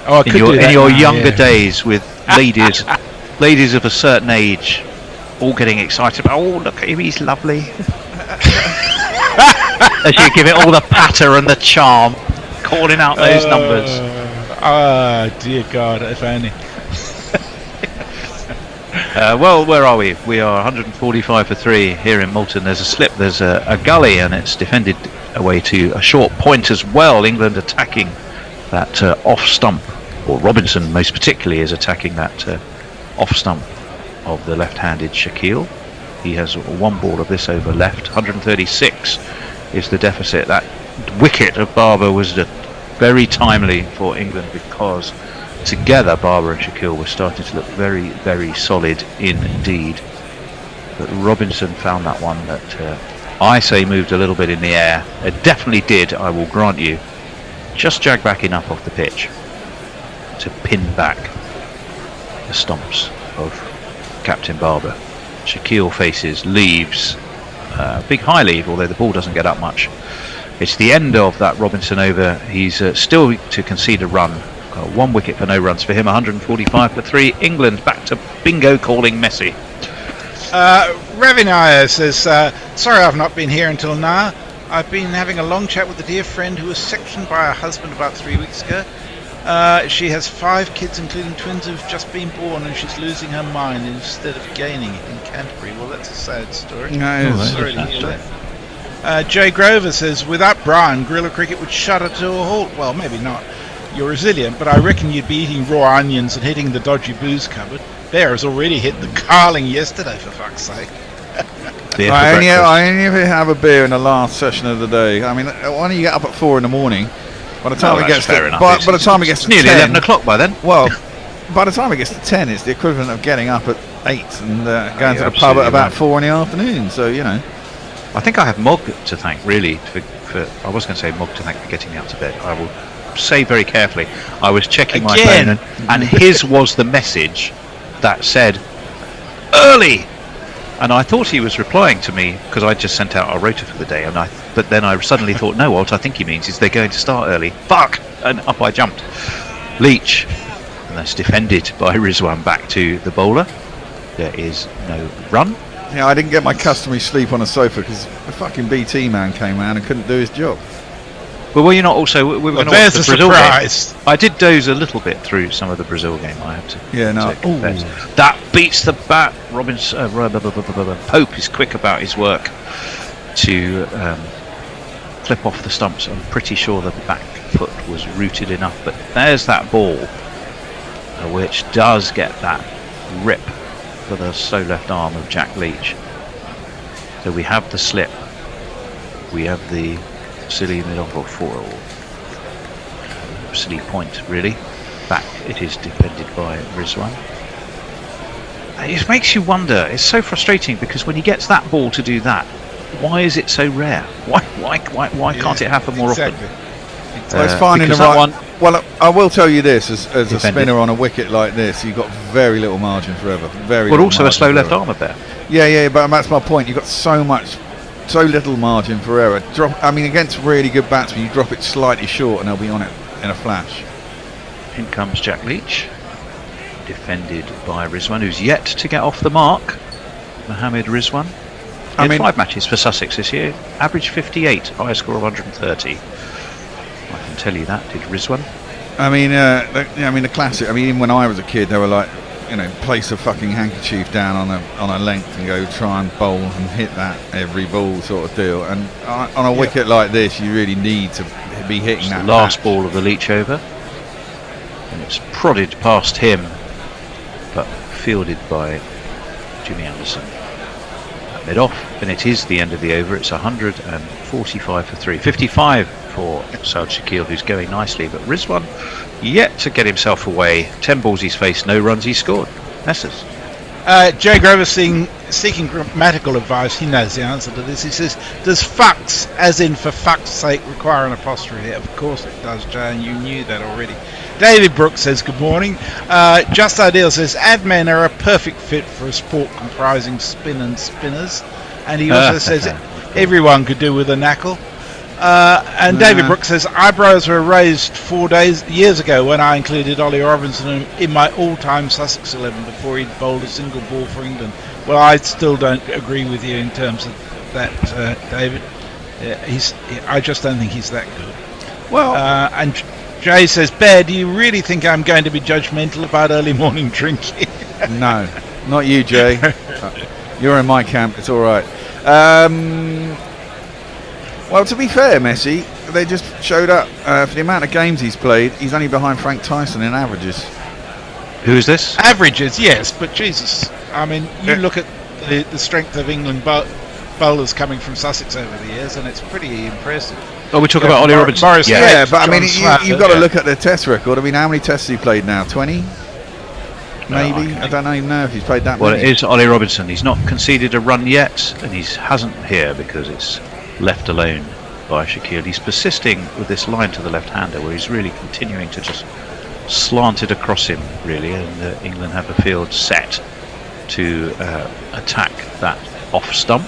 Oh, I could do that in your now, younger days with ladies of a certain age, all getting excited about. Oh, look at him, he's lovely. As you give it all the patter and the charm, calling out those numbers. Oh dear God, if only. Well, where are we? We are 145 for 3 here in Multan. There's a slip, there's a gully, and it's defended away to a short point as well. England attacking that off stump, or Robinson most particularly is attacking that off stump of the left-handed Shaquille. He has 1 ball of this over left. 136 is the deficit. That wicket of Barber was very timely for England, because together Barber and Shaquille were starting to look very, very solid indeed. But Robinson found that one that I say moved a little bit in the air. It definitely did, I will grant you. Just jagged back enough off the pitch to pin back the stumps of Captain Barber. Shaquille faces, leaves, big high leave, although the ball doesn't get up much. It's the end of that Robinson over. He's still to concede a run. 1 wicket for no runs for him. 145 for 3. England back to bingo calling Messi. Revinaya says, sorry I've not been here until now. I've been having a long chat with a dear friend who was sectioned by her husband about 3 weeks ago. She has 5 kids, including twins who've just been born, and she's losing her mind instead of gaining it in Canterbury. Well, that's a sad story. No, sorry to hear that. Jay Grover says, without Brian, guerrilla cricket would shudder to a halt. Well, maybe not. You're resilient, but I reckon you'd be eating raw onions and hitting the dodgy booze cupboard. Bear has already hit the Carling yesterday, for fuck's sake. I only ever have a beer in the last session of the day. I mean, why don't you get up at 4 in the morning? By the time it gets to, by the time it gets to nearly 10, 11 o'clock by then. Well, by the time it gets to 10, it's the equivalent of getting up at 8 and going to the pub at about 4 in the afternoon. So, you know. I think I have Mog to thank, really. For I was going to say Mog to thank for getting me out to bed. I will say very carefully, I was checking my phone and his was the message that said, early! And I thought he was replying to me because I just sent out our rota for the day, but then I suddenly thought, no, what I think he means is they're going to start early. Fuck! And up I jumped. Leach, and that's defended by Rizwan back to the bowler. There is no run. Yeah, I didn't get my customary sleep on a sofa because the fucking BT man came around and couldn't do his job. Well, were you not also? We were going to watch the Brazil surprise. game. I did doze a little bit through some of the Brazil game. I have to. Yeah, no. That beats the bat. Robinson Pope is quick about his work to clip off the stumps. I'm pretty sure the back foot was rooted enough, but there's that ball, which does get that rip for the slow left arm of Jack Leach. So we have the slip. We have the silly mid-off or foil. Silly point, really. Back, it is defended by Rizwan. It makes you wonder. It's so frustrating because when he gets that ball to do that, why is it so rare? Why can't it happen more often? Well, it's finding the right one. Well, I will tell you this: as a spinner on a wicket like this, you've got very little margin forever. But also a slow left armour there. Yeah, but that's my point. You've got so little margin for error. Against really good batsmen, you drop it slightly short and they'll be on it in a flash. In comes Jack Leach, defended by Rizwan, who's yet to get off the mark. Mohammed Rizwan. He had 5 matches for Sussex this year, average 58, high score of 130. I can tell you that, did Rizwan. The classic. Even when I was a kid, they were like, place a fucking handkerchief down on a length and go try and bowl and hit that every ball sort of deal. And on a wicket like this, you really need to be hitting that. The last ball of the Leach over, and it's prodded past him, but fielded by Jimmy Anderson. Mid off, and it is the end of the over. It's 145 for 3, 55 for Saud Shakil, who's going nicely, but Rizwan yet to get himself away. 10 balls he's faced, no runs he's scored. Messers. Jay Grover seeking grammatical advice. He knows the answer to this. He says, does fucks, as in for fuck's sake, require an apostrophe? Of course it does, Jay, and you knew that already. David Brooks says, good morning. Just Ideal says, ad men are a perfect fit for a sport comprising spin and spinners. And he also says, everyone could do with a knackle. And David Brooks says, eyebrows were raised 4 years ago when I included Ollie Robinson in my all-time Sussex 11 before he'd bowled a single ball for England. Well, I still don't agree with you in terms of that, David. I just don't think he's that good. Well, and Jay says, Bear, do you really think I'm going to be judgmental about early morning drinking? No, not you, Jay. You're in my camp. It's all right. Well, to be fair, Messi, they just showed up. For the amount of games he's played, he's only behind Frank Tyson in averages. Who is this? Averages, yes, but Jesus. You look at the strength of England bowlers coming from Sussex over the years, and it's pretty impressive. Oh, we talk about Ollie Robinson. Morris, yeah, but you've got to look at the test record. How many tests has he played now? 20? Maybe? I don't even know if he's played that many. Well, it is Ollie Robinson. He's not conceded a run yet, and he hasn't here because it's left alone by Shakil. He's persisting with this line to the left-hander where he's really continuing to just slant it across him, really, and England have the field set to attack that off stump.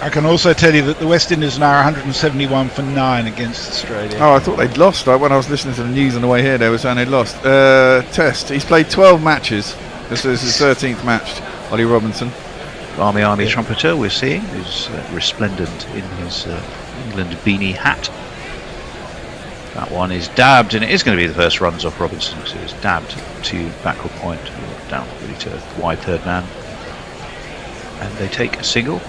I can also tell you that the West Indies are now 171 for 9 against Australia. Oh, I thought they'd lost. When I was listening to the news on the way here, they were saying they'd lost. Test. He's played 12 matches. This is his 13th match, Ollie Robinson. Army trumpeter we're seeing, who's resplendent in his England beanie hat. That one is dabbed, and it is going to be the first runs off Robinson, so it's dabbed to backward point, down really to wide third man. And they take a single.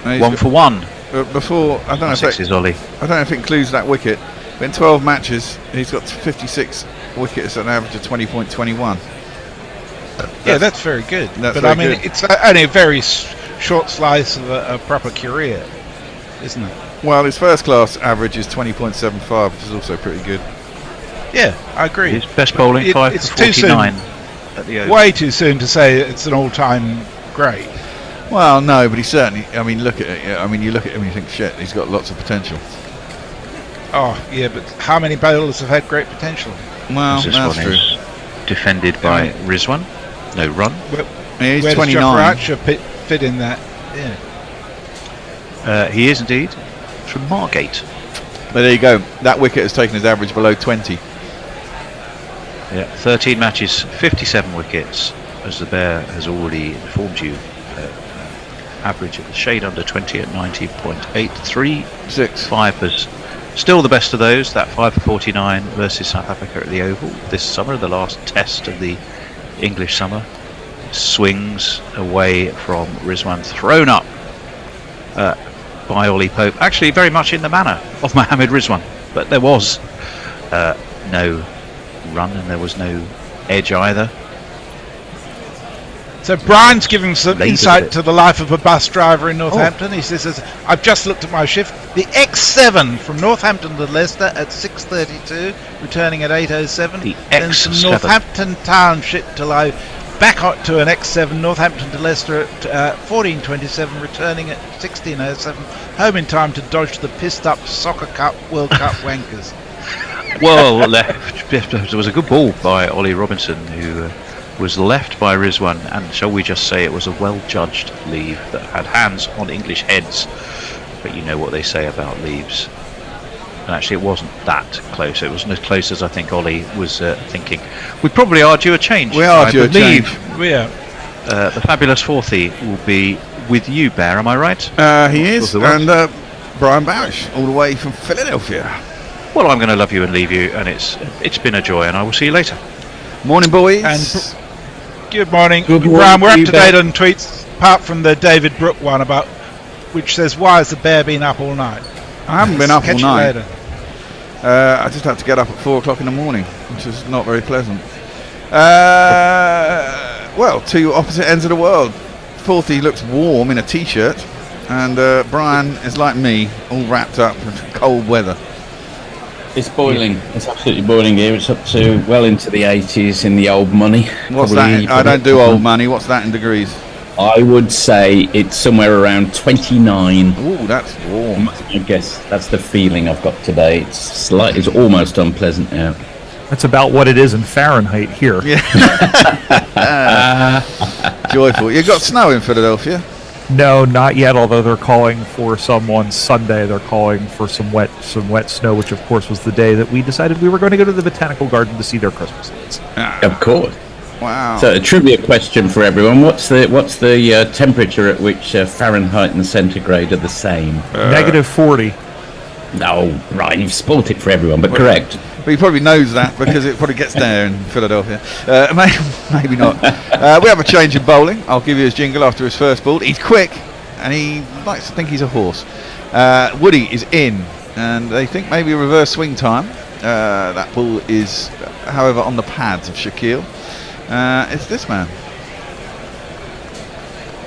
1 for 1. before, I don't know if Six is Ollie. I don't know if it includes that wicket. But in 12 matches, he's got 56 wickets at an average of 20.21. Yeah, that's very good. That's But very I mean, good. it's only a very short slice of a proper career, isn't it? Well, his first class average is 20.75, which is also pretty good. Yeah, I agree. His best bowling, 5 it's for too soon. 49 at the Oval. Way too soon to say it's an all-time great. Well, no, but he certainly. I mean, look at it. Yeah, I mean, you look at him and you think, shit, he's got lots of potential. Oh, yeah, but how many bowlers have had great potential? Well, This that's one true. is defended by Rizwan. No run. He's Where does 29. Jofra Archer fit in that? Yeah. He is indeed from Margate. But there you go. That wicket has taken his average below 20. Yeah, 13 matches, 57 wickets, as the Bear has already informed you. Average of a shade under 20 at 90.83. 6. 5 was still the best of those. That 5 for 49 versus South Africa at the Oval this summer, the last test of the English summer. Swings away from Rizwan, thrown up by Ollie Pope. Actually, very much in the manner of Mohammed Rizwan, but there was no run and there was no edge either. So Brian's giving some Later insight bit. to the life of a bus driver in Northampton. He says, I've just looked at my shift. The X7 from Northampton to Leicester at 6:32, returning at 8:07. The Then from X7. Northampton Township to back up to an X7, Northampton to Leicester at 14:27, returning at 16:07. Home in time to dodge the pissed-up Soccer Cup World Cup wankers. Well, there was a good ball by Ollie Robinson, who was left by Rizwan, and shall we just say it was a well-judged leave that had hands on English heads. But you know what they say about leaves. And actually it wasn't that close. It wasn't as close as I think Ollie was thinking. We probably are due a change. We are I due a believe, change. Yeah. The fabulous Fourthie will be with you, Bear, am I right? He is. Who else? And Brian Barish, all the way from Philadelphia. Well, I'm going to love you and leave you, and it's been a joy, and I will see you later. Morning, boys. And good morning. Good morning Brian, we're to up you, to date Ben. on tweets, apart from the David Brooke one about which says, why has the Bear been up all night? I haven't been up Catch all you night. later. I just had to get up at 4 o'clock in the morning, which is not very pleasant. Well, two opposite ends of the world. Fourthie looks warm in a t-shirt, and Brian is like me, all wrapped up in cold weather. It's boiling. It's absolutely boiling here. It's up to well into the 80s in the old money. What's Probably- that? I don't do old money. What's that in degrees? I would say it's somewhere around 29. Ooh, that's warm. I guess that's the feeling I've got today. It's almost unpleasant now. That's about what it is in Fahrenheit here. Joyful. You got snow in Philadelphia? No, not yet. Although they're calling for some on Sunday. They're calling for some wet snow, which of course was the day that we decided we were going to go to the Botanical Garden to see their Christmas lights. Of course. Wow. So a trivia question for everyone: What's the temperature at which Fahrenheit and centigrade are the same? Negative 40. No, right. You've spoilt it for everyone, but correct. But he probably knows that because it probably gets there in Philadelphia. Maybe not. We have a change in bowling. I'll give you his jingle after his first ball. He's quick and he likes to think he's a horse. Woody is in and they think maybe reverse swing time. That ball is, however, on the pads of Shaquille. It's this man.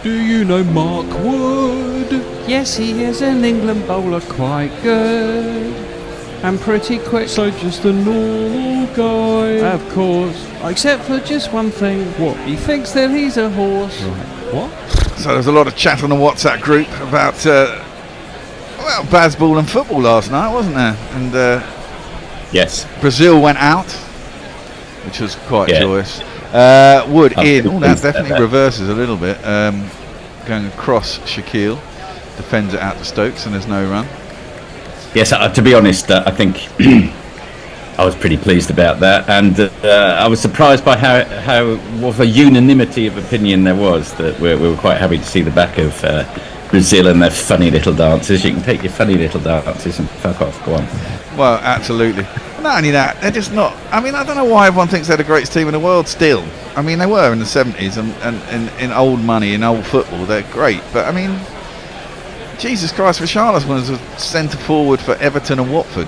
Do you know Mark Wood? Yes, he is an England bowler, quite good and pretty quick. So just a normal guy. Of course, except for just one thing. What? He thinks that he's a horse. What? So there's a lot of chat on the WhatsApp group about baseball and football last night, wasn't there? And Yes. Brazil went out, which was quite Yeah. joyous. Wood I'm in. pretty Oh, that pleased about definitely that. reverses a little bit. Going across Shaquille, defends it out to Stokes, and there's no run. Yes, to be honest, I think I was pretty pleased about that, and I was surprised by how of a unanimity of opinion there was that we were quite happy to see the back of Brazil and their funny little dances. You can take your funny little dances and fuck off. Go on. Well, absolutely. Not only that, they're just not. I mean, I don't know why everyone thinks they're the greatest team in the world still. I mean, they were in the 70s and in old money, in old football, they're great. But I mean, Jesus Christ, Richarlison was a centre forward for Everton and Watford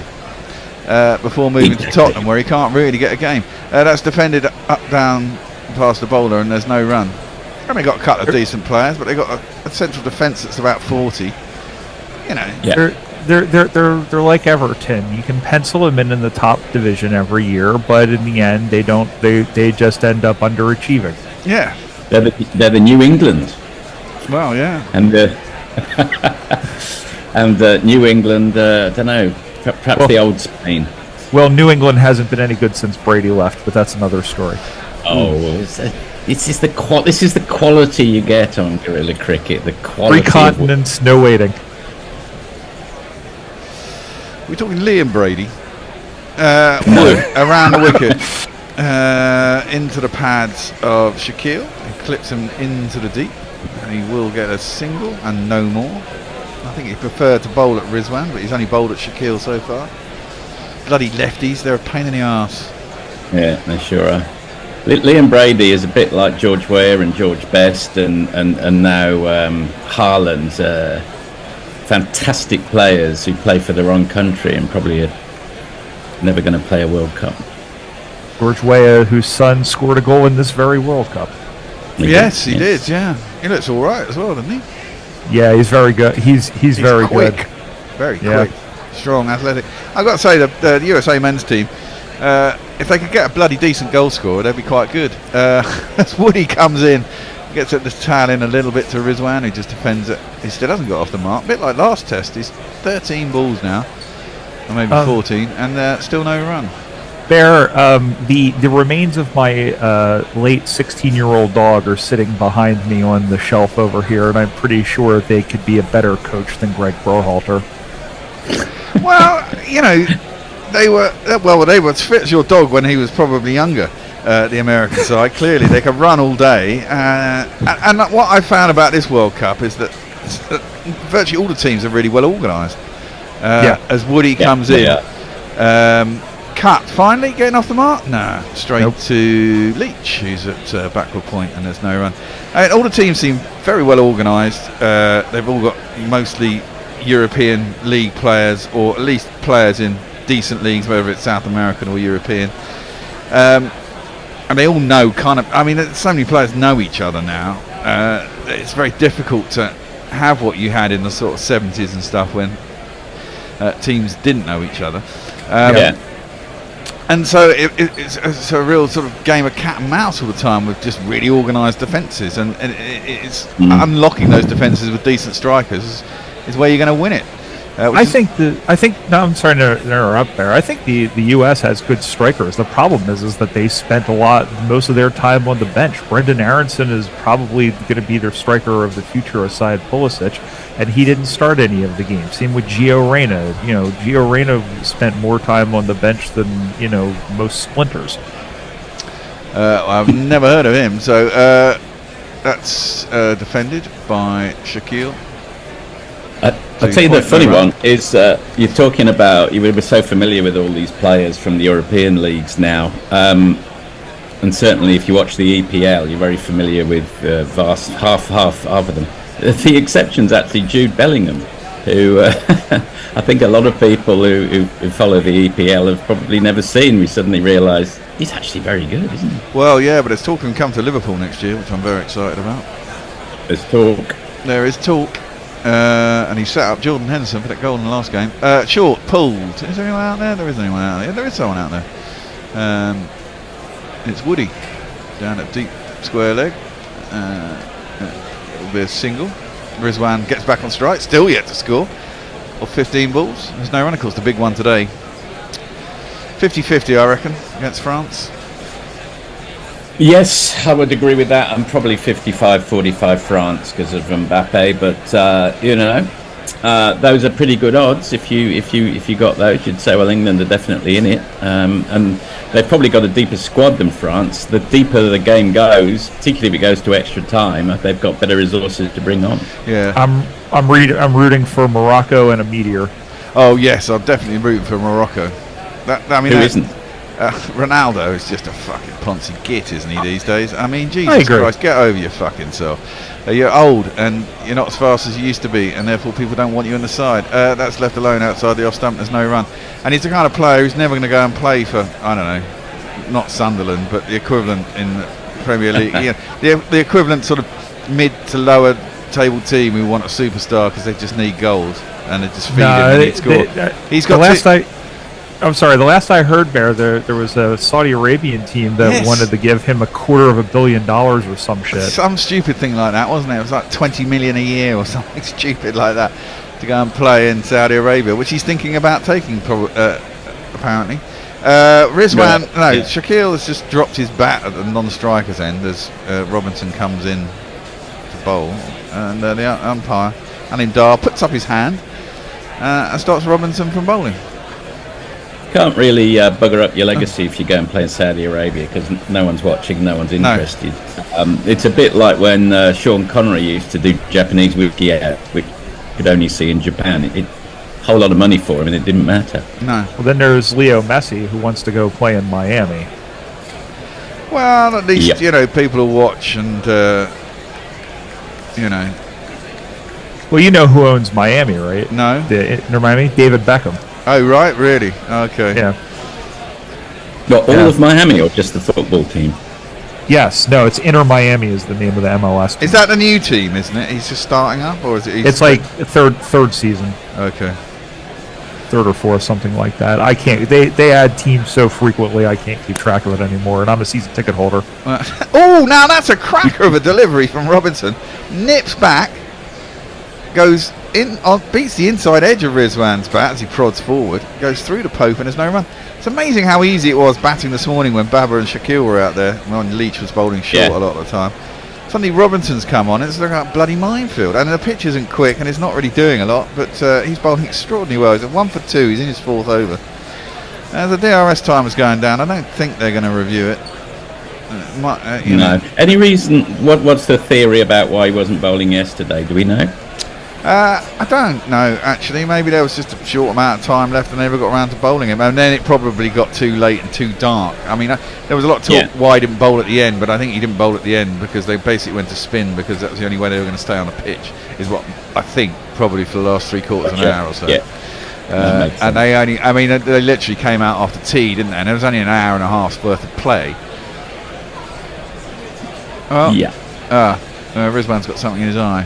before moving to Tottenham, where he can't really get a game. That's defended up, down, past the bowler, and there's no run. Only got a couple of decent players, but they got a central defence that's about 40. You know, they're like Everton. You can pencil them in the top division every year, but in the end, they don't. They just end up underachieving. Yeah, they're the New England. Well, yeah, and New England. Don't know. Perhaps the old Spain. Well, New England hasn't been any good since Brady left, but that's another story. Oh, this is the quality you get on guerrilla cricket. The quality. 3 continents, no waiting. We're talking Liam Brady. Around the wicket, into the pads of Shaquille. He clips him into the deep, and he will get a single and no more. I think he preferred to bowl at Rizwan, but he's only bowled at Shaquille so far. Bloody lefties, they're a pain in the arse. Yeah, they sure are. Liam Brady is a bit like George Weah and George Best and now Haaland's fantastic players who play for their own country and probably are never going to play a World Cup. George Weah, whose son scored a goal in this very World Cup. Yes, he did, yeah. He looks all right as well, doesn't he? Yeah, he's very good. He's very quick. good. Very quick. Strong, athletic. I've got to say, the USA men's team, if they could get a bloody decent goal scorer, they'd be quite good. As Woody comes in, gets at the tail in a little bit to Rizwan, who just defends it. He still hasn't got off the mark. A bit like last test. He's 13 balls now, or maybe 14, and still no run. Bear, the remains of my late 16-year-old dog are sitting behind me on the shelf over here, and I'm pretty sure they could be a better coach than Greg Berhalter. Well, you know, they were fit as your dog when he was probably younger. The American side, clearly they can run all day, and what I found about this World Cup is that virtually all the teams are really well organised. As Woody comes in, cut finally getting off the mark. No, straight to Leach, who's at backward point, and there's no run. All the teams seem very well organised. They've all got mostly European league players, or at least players in decent leagues, whether it's South American or European. And they all know so many players know each other now. It's very difficult to have what you had in the sort of 70s and stuff when teams didn't know each other. And so it's a real sort of game of cat and mouse all the time with just really organised defences, and it's unlocking those defences with decent strikers is where you're going to win it. I'm sorry to interrupt there. I think the U.S. has good strikers. The problem is that they spent most of their time on the bench. Brendan Aronson is probably going to be their striker of the future aside Pulisic, and he didn't start any of the games. Same with Gio Reyna. Gio Reyna spent more time on the bench than most splinters. I've never heard of him. So that's defended by Shaquille. I'll tell you the funny one is you're talking about, you were so familiar with all these players from the European leagues now, and certainly if you watch the EPL you're very familiar with vast half of them. The exception's actually Jude Bellingham, who I think a lot of people who follow the EPL have probably never seen. We suddenly realise he's actually very good, isn't he? Well, yeah, but there's talk of him come to Liverpool next year, which I'm very excited about. There's talk. There is talk. And he set up Jordan Henderson for that goal in the last game. Short, pulled. Is there anyone out there? There isn't anyone out there. There is someone out there. It's Woody down at deep square leg. It'll be a single. Rizwan gets back on strike. Still yet to score. Of 15 balls. There's no run, of course. The big one today. 50-50, I reckon, against France. Yes, I would agree with that. I'm probably 55-45 France because of Mbappe, but those are pretty good odds. If you got those, you'd say, well, England are definitely in it, and they've probably got a deeper squad than France. The deeper the game goes, particularly if it goes to extra time, they've got better resources to bring on. Yeah, I'm rooting for Morocco and a meteor. Oh yes, I'm definitely rooting for Morocco. Who isn't? Ronaldo is just a fucking poncy git, isn't he, these days? I mean, I Jesus agree. Christ, get over your fucking self. You're old and you're not as fast as you used to be, and therefore people don't want you on the side. That's left alone outside the off stump. There's no run, and he's the kind of player who's never going to go and play for, I don't know, not Sunderland, but the equivalent in the Premier League. The equivalent sort of mid to lower table team who want a superstar because they just need goals and they just feed him and he score. He's got the last I heard, Bear, there was a Saudi Arabian team that wanted to give him $250 million or some shit. Some stupid thing like that, wasn't it? It was like 20 million a year or something stupid like that to go and play in Saudi Arabia, which he's thinking about taking, apparently. Rizwan, Shaquille has just dropped his bat at the non-striker's end as Robinson comes in to bowl, and the umpire, Alim Dar, puts up his hand and stops Robinson from bowling. Can't really bugger up your legacy if you go and play in Saudi Arabia because no one's watching, no one's interested. It's a bit like when Sean Connery used to do Japanese wiki out, which you could only see in Japan. A whole lot of money for him and it didn't matter. No. Well, then there's Leo Messi who wants to go play in Miami. Well, at least, people will watch and, Well, you know who owns Miami, right? No. Inter Miami? David Beckham. Oh, right, really? Okay. Yeah. Not all of Miami or just the football team? Yes. No, it's Inter Miami is the name of the MLS team. Is that the new team, isn't it? He's just starting up, or is it? It's like third season. Okay. Third or fourth, something like that. I can't. They add teams so frequently, I can't keep track of it anymore. And I'm a season ticket holder. Oh, now that's a cracker of a delivery from Robinson. Nips back, goes in, beats the inside edge of Rizwan's bat as he prods forward, goes through the Pope, and there's no run. It's amazing how easy it was batting this morning when Baba and Shaquille were out there. When Leach was bowling short a lot of the time. Suddenly Robinson's come on, it's like a bloody minefield, and the pitch isn't quick and it's not really doing a lot, but he's bowling extraordinarily well. He's at 1 for 2, he's in his 4th over. As the DRS time is going down, I don't think they're going to review it. No. Any reason? What's the theory about why he wasn't bowling yesterday? Do we know? I don't know, actually. Maybe there was just a short amount of time left and they never got around to bowling him, and then it probably got too late and too dark. I mean, there was a lot of talk why he didn't bowl at the end, but I think he didn't bowl at the end because they basically went to spin because that was the only way they were going to stay on the pitch, is what I think, probably for the last 3/4 of an hour or so. And they literally came out after tea, didn't they? And there was only an hour and a half's worth of play. Well, Rizwan's got something in his eye.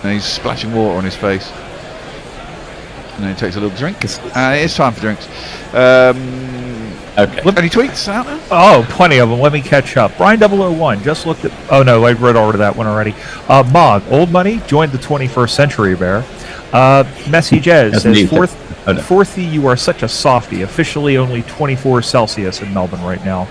And he's splashing water on his face. And then he takes a little drink. It's time for drinks. Okay. Any tweets out there? Oh, plenty of them. Let me catch up. Brian 001 just looked at... Oh, no, I read over that one already. Mog, Old Money, joined the 21st Century Bear. Messy Jez says, Fourthy, you are such a softie. Officially only 24 Celsius in Melbourne right now.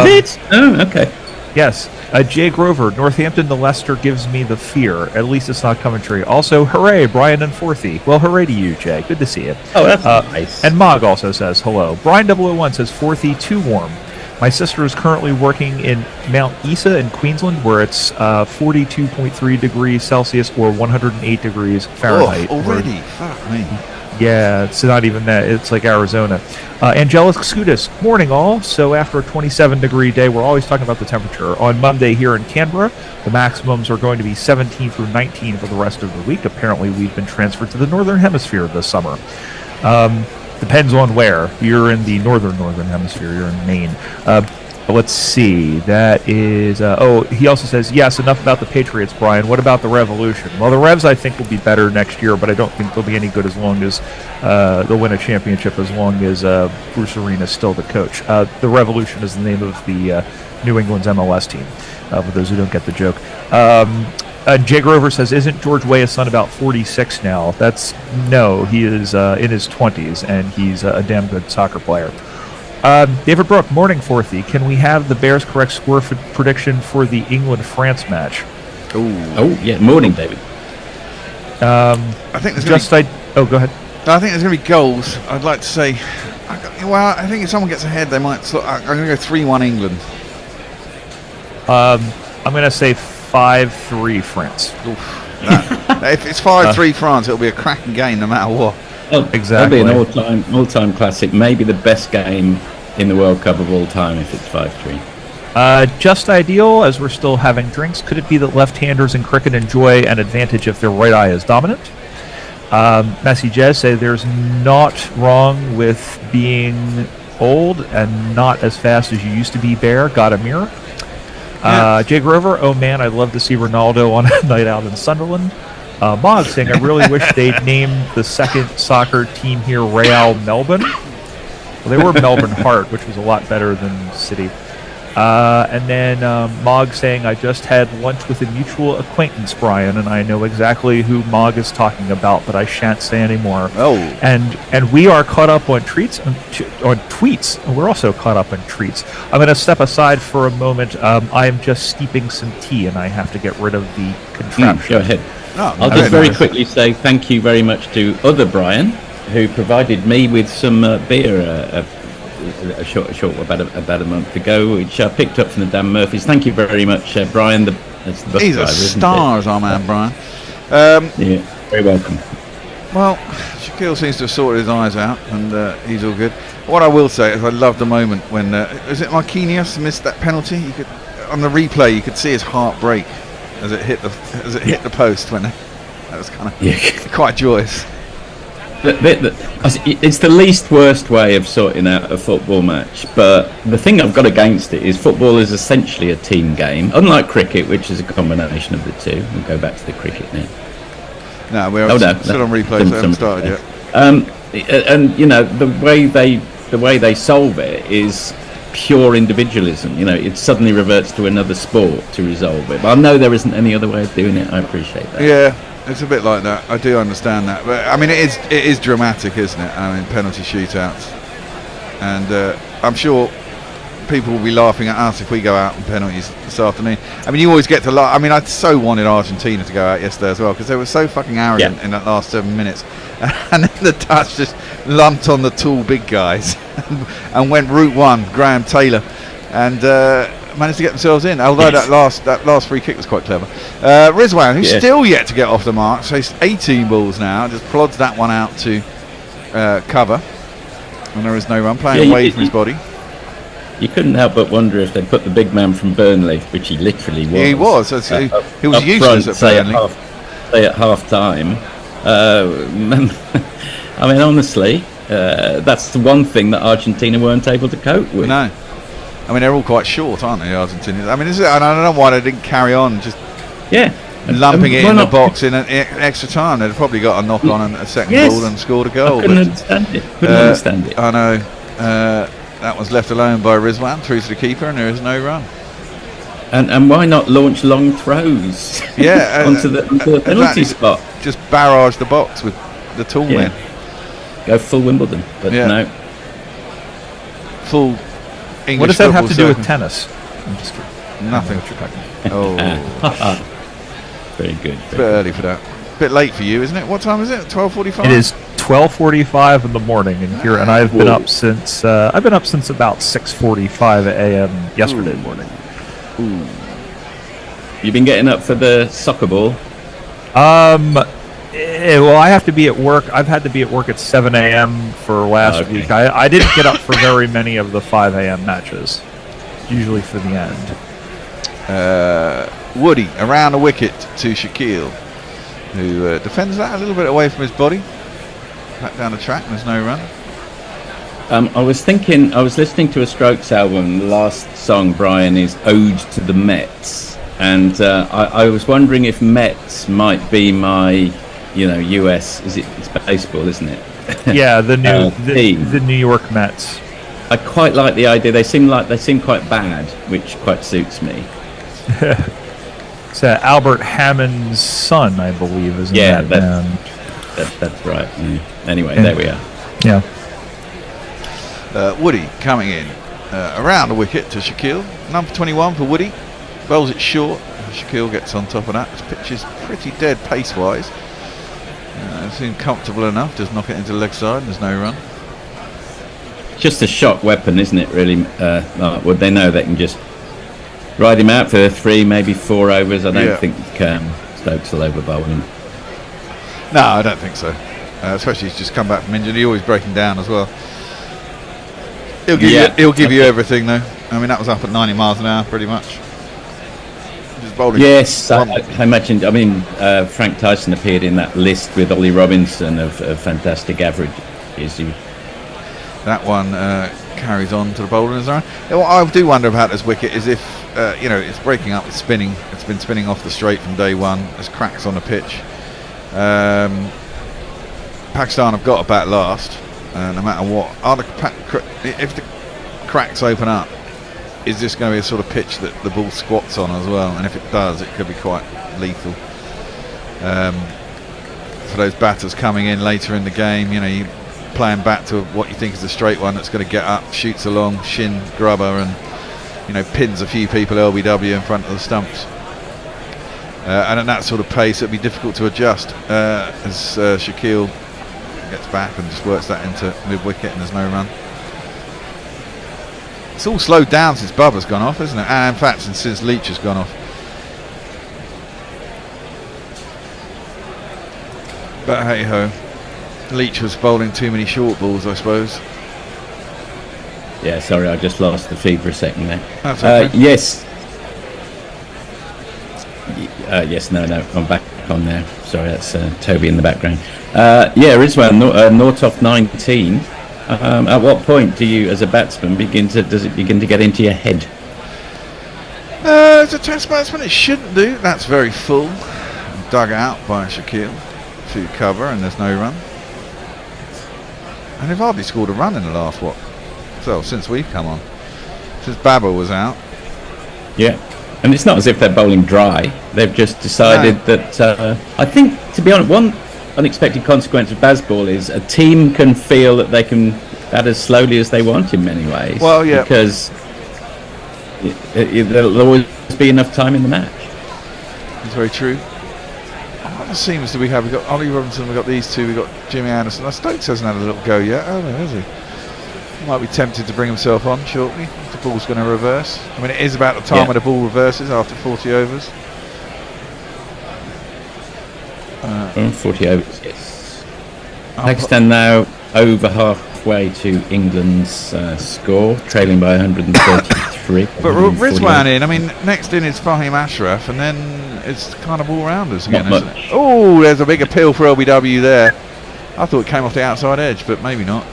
Is it? Oh, okay. Yes. Jay Grover, Northampton to Leicester gives me the fear. At least it's not Coventry. Also, hooray, Brian and Fourthy. Well, hooray to you, Jay. Good to see you. Oh, that's nice. And Mog also says hello. Brian 001 says Fourthy too warm. My sister is currently working in Mount Isa in Queensland, where it's 42.3 degrees Celsius or 108 degrees Fahrenheit. Oh, already? Fuck me. Yeah, it's not even that. It's like Arizona. Angelic Scudis, morning all. So after a 27-degree day, we're always talking about the temperature. On Monday here in Canberra, the maximums are going to be 17 through 19 for the rest of the week. Apparently, we've been transferred to the Northern Hemisphere this summer. Depends on where. You're in the Northern Hemisphere. You're in Maine. Let's see. That is... he also says, yes, enough about the Patriots, Brian. What about the Revolution? Well, the Revs, I think, will be better next year, but I don't think they'll be any good as long as they'll win a championship as long as Bruce Arena is still the coach. The Revolution is the name of the New England's MLS team, for those who don't get the joke. Jay Grover says, isn't George Way a son about 46 now? No, he is in his 20s, and he's a damn good soccer player. David Brook, morning, Fourthy. Can we have the Bears' correct score prediction for the England-France match? Oh, yeah. Morning, David. I think there's go ahead. I think there's going to be goals. I'd like to say... I think if someone gets ahead, they might... I'm going to go 3-1 England. I'm going to say 5-3 France. If it's 5-3 France, it'll be a cracking game no matter what. Exactly. That'll be an all-time classic. Maybe the best game in the World Cup of all time if it's 5-3. Just ideal, as we're still having drinks. Could it be that left-handers in cricket enjoy an advantage if their right eye is dominant? Messi Jez say there's not wrong with being old and not as fast as you used to be, Bear. Got a mirror. Jay Grover, oh man, I'd love to see Ronaldo on a night out in Sunderland. Mog saying, I really wish they'd name the second soccer team here Real Melbourne. Well, they were Melbourne Heart, which was a lot better than City. And then Mog saying, I just had lunch with a mutual acquaintance, Brian, and I know exactly who Mog is talking about, but I shan't say anymore. Oh. And we are caught up on tweets, and we're also caught up on treats. I'm going to step aside for a moment. I am just steeping some tea, and I have to get rid of the contraption. Go ahead. Oh, I'll just very quickly say thank you very much to other Brian, who provided me with some beer a short about a month ago, which I picked up from the Dan Murphys. Thank you very much, Brian. That's the bus He's driver, a isn't star, it? our man, Brian. Yeah, very welcome. Well, Shaquille seems to have sorted his eyes out, and he's all good. What I will say is I loved the moment when is it Marquinhos missed that penalty? You could, on the replay, you could see his heart break as it hit the post when that was kind of quite joyous. It's the least worst way of sorting out a football match, but the thing I've got against it is football is essentially a team game, unlike cricket, which is a combination of the two. We'll go back to the cricket now. No, we're still on replay, so I haven't started yet. And you know the way they solve it is pure individualism. You know, it suddenly reverts to another sport to resolve it. But I know there isn't any other way of doing it. I appreciate that. Yeah. It's a bit like that. I do understand that, but I mean, it is dramatic, isn't it? I mean, penalty shootouts, and I'm sure people will be laughing at us if we go out in penalties this afternoon. I mean, you always get to laugh. I mean, I so wanted Argentina to go out yesterday as well because they were so fucking arrogant in that last 7 minutes, and then the touch just lumped on the tall big guys and went route one, Graham Taylor, and managed to get themselves in. Although that last free kick was quite clever. Rizwan, who's still yet to get off the mark, so he's 18 balls now, just plods that one out to cover, and there is no run, playing away from his body. You couldn't help but wonder if they put the big man from Burnley, which he literally was. He was. He was useless at Burnley. Say at half time. I mean, honestly, that's the one thing that Argentina weren't able to cope with. No. I mean, they're all quite short, aren't they, Argentinians? I mean, I don't know why they didn't carry on, just lumping it in the box in an extra time. They'd probably got a knock on and a second ball and scored a goal. I couldn't understand it. I know. That was left alone by Rizwan through to the keeper, and there is no run. And why not launch long throws? Onto the penalty spot. Just barrage the box with the tall men. Go full Wimbledon, but no. Full English. What does that have to do with tennis? I'm just kidding. Nothing. Oh. Very good. It's a bit early for that. A bit late for you, isn't it? What time is it? 12:45. It is 12:45 in the morning, and I've been up since about 6:45 a.m. yesterday morning. Ooh. You've been getting up for the soccer ball? Well, I have to be at work. I've had to be at work at 7 a.m. for last week. I didn't get up for very many of the 5 a.m. matches, usually for the end. Woody around the wicket to Shaquille, who defends that a little bit away from his body. Back down the track, and there's no run. I was listening to a Strokes album. The last song, Brian, is Ode to the Mets. And I was wondering if Mets might be my, US. It's baseball, isn't it? Yeah, the New York Mets. I quite like the idea. They seem quite bad, which quite suits me. It's Albert Hammond's son, I believe, isn't that band? That's right. Yeah. Anyway, there we are. Yeah. Woody coming in around the wicket to Shaquille. Number 21 for Woody. Bowls it short. Shaquille gets on top of that. This pitch is pretty dead pace-wise. It seemed comfortable enough. Just knock it into the leg side and there's no run. Just a shock weapon, isn't it, really? Would they know they can just ride him out for 3, maybe 4 overs? I don't think Stokes will overbowl him. No, I don't think so. especially he's just come back from injury. He's always breaking down as well. He'll give you everything though. I mean, that was up at 90 miles an hour pretty much. Just bowling. Yes, I imagine. I mean, Frank Tyson appeared in that list with Ollie Robinson of fantastic averages. That one carries on to the bowling as well. What I do wonder about this wicket is if it's breaking up, it's spinning. It's been spinning off the straight from day one. There's cracks on the pitch. Pakistan have got a bat last, no matter what. If the cracks open up, is this going to be a sort of pitch that the ball squats on as well? And if it does, it could be quite lethal. For those batters coming in later in the game, you playing back to what you think is the straight one that's going to get up, shoots along, shin grubber, and pins a few people LBW in front of the stumps. And at that sort of pace, it'll be difficult to adjust as Shaquille gets back and just works that into mid-wicket, and there's no run. It's all slowed down since Bubba's gone off, isn't it? And in fact, since Leach has gone off. But hey ho, Leach was bowling too many short balls, I suppose. Yeah, sorry, I just lost the feed for a second there. That's okay. Yes. Yes, no, I'm back on there. Sorry, that's Toby in the background. Rizwan, naught off 19. At what point do you, as a batsman, does it begin to get into your head? As a test batsman, it shouldn't do. That's very full. Dug out by Shaquille to cover, and there's no run. And they've hardly scored a run in the last, since we've come on. Since Babber was out. Yeah. And it's not as if they're bowling dry. They've just decided that... I think, to be honest, one unexpected consequence of Bazball is a team can feel that they can bat as slowly as they want in many ways. Well, yeah. Because there'll always be enough time in the match. It's very true. What other seams do we have? We've got Ollie Robinson, we've got these two, we've got Jimmy Anderson. Stokes hasn't had a little go yet, has he? Might be tempted to bring himself on shortly if the ball's going to reverse. I mean, it is about the time when the ball reverses after 40 overs. 40 overs, yes. Pakistan now over halfway to England's score, trailing by 133. But Rizwan in, I mean, next in is Fahim Ashraf, and then it's kind of all rounders again, isn't it? Oh, there's a big appeal for LBW there. I thought it came off the outside edge, but maybe not.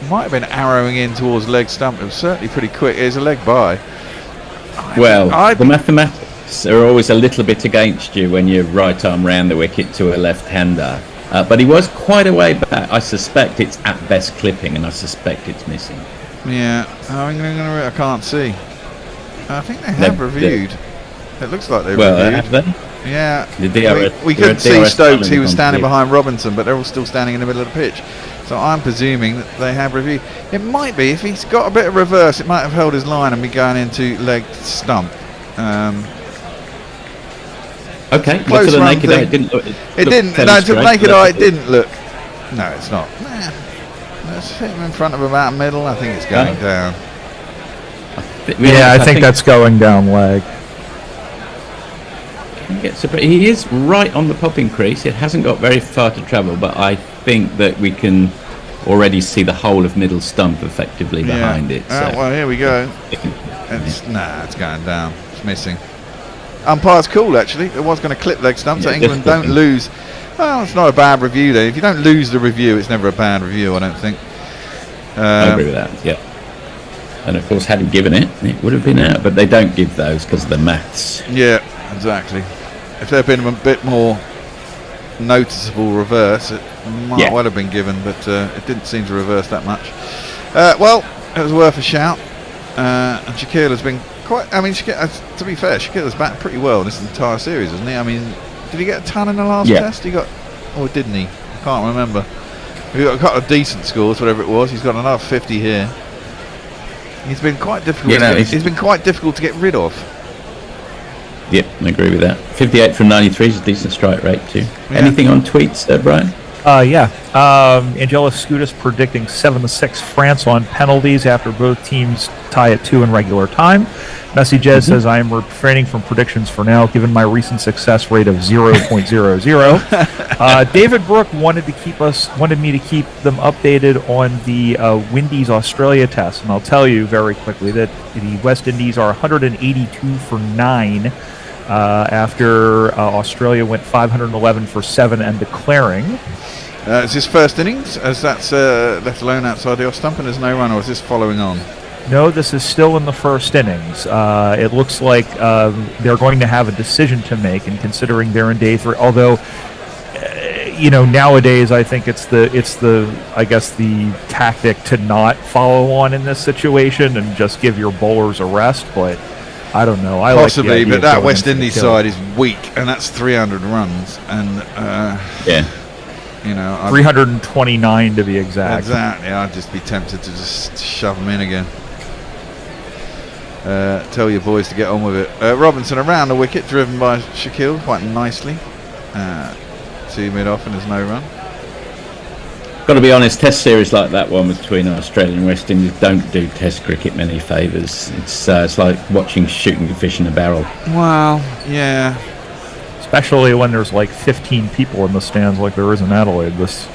Might have been arrowing in towards leg stump. It was certainly pretty quick. It was a leg by. The mathematics are always a little bit against you when you right arm round the wicket to a left-hander. But he was quite a way back. I suspect it's at best clipping, and I suspect it's missing. Yeah, I can't see. I think they have reviewed. It looks like they've reviewed. Have they? Yeah. We couldn't see Stokes. He was standing behind Robinson, but they're all still standing in the middle of the pitch. So I'm presuming that they have reviewed. It might be, if he's got a bit of reverse, it might have held his line and be going into leg stump. Okay, but to the naked eye, it didn't look. It didn't. No, to the naked eye, it didn't look. No, it's not. Let's hit him in front of about middle. I think it's going down. I think that's going down leg. He is right on the popping crease. It hasn't got very far to travel, but I think that we can already see the whole of middle stump effectively behind it. So. Well, here we go. It's going down. It's missing. Umpire's cool, actually. It was going to clip leg stump, so England don't lose. Well, it's not a bad review, then. If you don't lose the review, it's never a bad review, I don't think. I agree with that, yeah. And of course, had he given it, it would have been out. But they don't give those because of the maths. Yeah, exactly. If there had been a bit more noticeable reverse, it might well have been given, but it didn't seem to reverse that much. Well, it was worth a shout. And Shaquille has been quite... I mean, to be fair, Shaquille has batted pretty well this entire series, hasn't he? I mean, did he get a ton in the last test? He got... Or didn't he? I can't remember. He got a couple of decent scores, whatever it was. He's got another 50 here. He's been quite difficult. He's been quite difficult to get rid of. Yep, I agree with that. 58 from 93 is a decent strike rate too. Yeah. Anything on tweets there, Brian? Angelos Skoudas predicting 7-6 France on penalties after both teams tie at 2 in regular time. Messi Jez says, I am refraining from predictions for now, given my recent success rate of 0.00. David Brooke wanted me to keep them updated on the Windies Australia test, and I'll tell you very quickly that the West Indies are 182 for 9 after Australia went 511 for 7 and declaring. Is this first innings, as that's left alone outside the off stump, and there's no run, or is this following on? No, this is still in the first innings. It looks like they're going to have a decision to make, and considering they're in day 3, although nowadays I think it's the tactic to not follow on in this situation and just give your bowlers a rest, but I don't know. Possibly, but that West Indies side is weak, and that's 300 runs, and 329 to be exact. Exactly. I'd just be tempted to just shove them in again. Tell your boys to get on with it. Robinson around the wicket, driven by Shaquille quite nicely. 2 mid-off and there's no run. Got to be honest, test series like that one between Australia and West Indies don't do test cricket many favours. It's like watching shooting a fish in a barrel. Well, yeah. Especially when there's like 15 people in the stands like there is in Adelaide for this.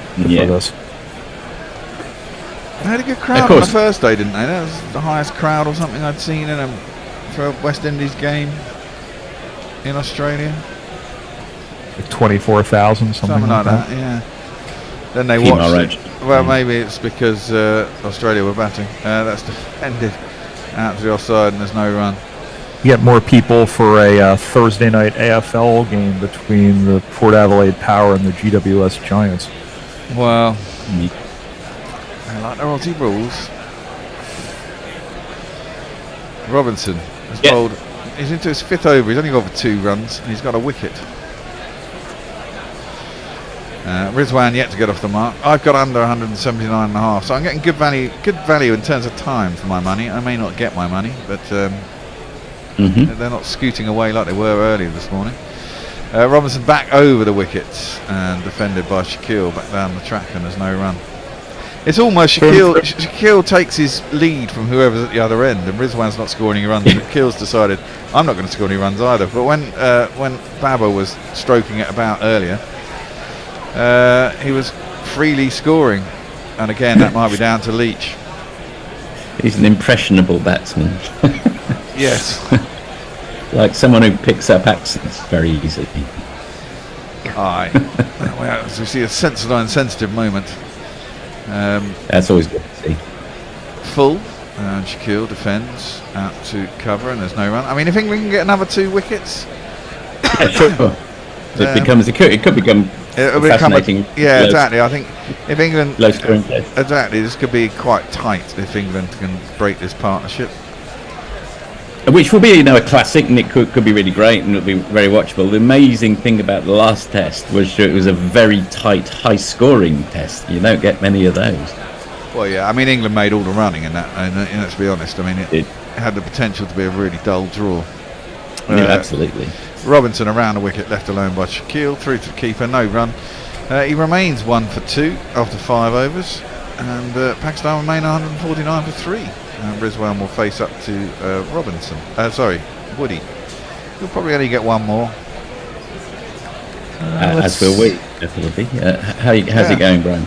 They had a good crowd on the first day, didn't they? That was the highest crowd or something I'd seen in for a West Indies game in Australia. Like 24,000, something like that. Yeah. Then they watched it. Well, maybe it's because Australia were batting. That's defended out to the offside and there's no run. You get more people for a Thursday night AFL game between the Port Adelaide Power and the GWS Giants. Well, they like their Aussie rules. Robinson has bowled. He's into his 5th over. He's only got for 2 runs and he's got a wicket. Rizwan yet to get off the mark. I've got under 179.5, so I'm getting good value in terms of time for my money. I may not get my money, but they're not scooting away like they were earlier this morning. Robinson back over the wickets and defended by Shaquille back down the track, and there's no run. It's almost Shaquille takes his lead from whoever's at the other end, and Rizwan's not scoring any runs. Shaquille's decided I'm not going to score any runs either. But when Baba was stroking it about earlier, he was freely scoring, and again that might be down to Leach. He's an impressionable batsman. Yes. Like someone who picks up accents very easily. Aye. Well, as we see a sensitive moment. That's always good to see. Full, and Shaquille defends out to cover, and there's no run. I mean, if England can get another 2 wickets, it could become fascinating. Exactly. I think if England, low scoring play. Exactly, this could be quite tight if England can break this partnership. Which will be, a classic, and it could be really great, and it'll be very watchable. The amazing thing about the last test was it was a very tight, high-scoring test. You don't get many of those. Well, yeah, I mean, England made all the running in that, and let's be honest, I mean, it had the potential to be a really dull draw. Absolutely. Robinson around the wicket, left alone by Shaquille, through to the keeper, no run. He remains 1 for 2 after 5 overs, and Pakistan remain 149 for 3. Rizwan will face up to Robinson. Woody. He'll probably only get 1 more. As will we, definitely. How's it going, Brian?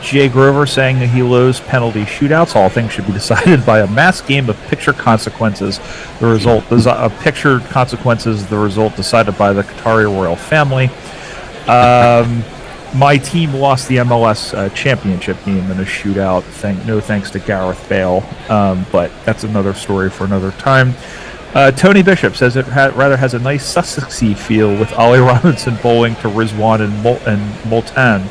Jay Grover saying that he loves penalty shootouts. All things should be decided by a mass game of picture consequences. The result decided by the Qatari royal family. My team lost the MLS championship game in a shootout. No thanks to Gareth Bale, but that's another story for another time. Tony Bishop says it rather has a nice Sussexy feel with Ollie Robinson bowling to Rizwan and Multan.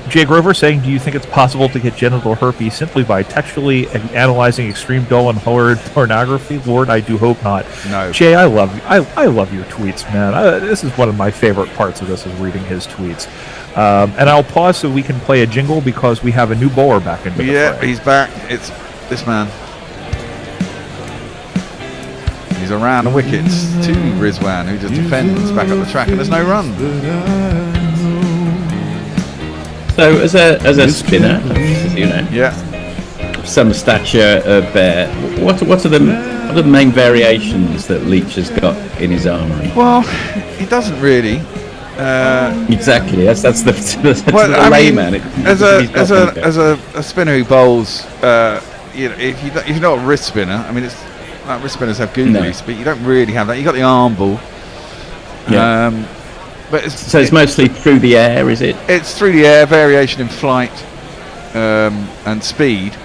Jay Grover saying, do you think it's possible to get genital herpes simply by textually analyzing extreme dull and horrid pornography? Lord, I do hope not. No. Jay, I love your tweets, man. This is one of my favorite parts of this, is reading his tweets. And I'll pause so we can play a jingle because we have a new bowler back in the fray. He's back. It's this man. He's around the wickets to Rizwan, who just defends back up the track, and there's no run. So as a spinner, you know, Yeah. some stature, what are the main variations that Leach has got in his armoury? Well, he doesn't really. Exactly. That's the Well, I mean, layman. as a spinner who bowls, you know, if you're not a wrist spinner, I mean, it's like wrist spinners have googlies, but you don't really have that. You got the arm ball. Yeah. But it's mostly through the air, is it? It's through the air, variation in flight and speed.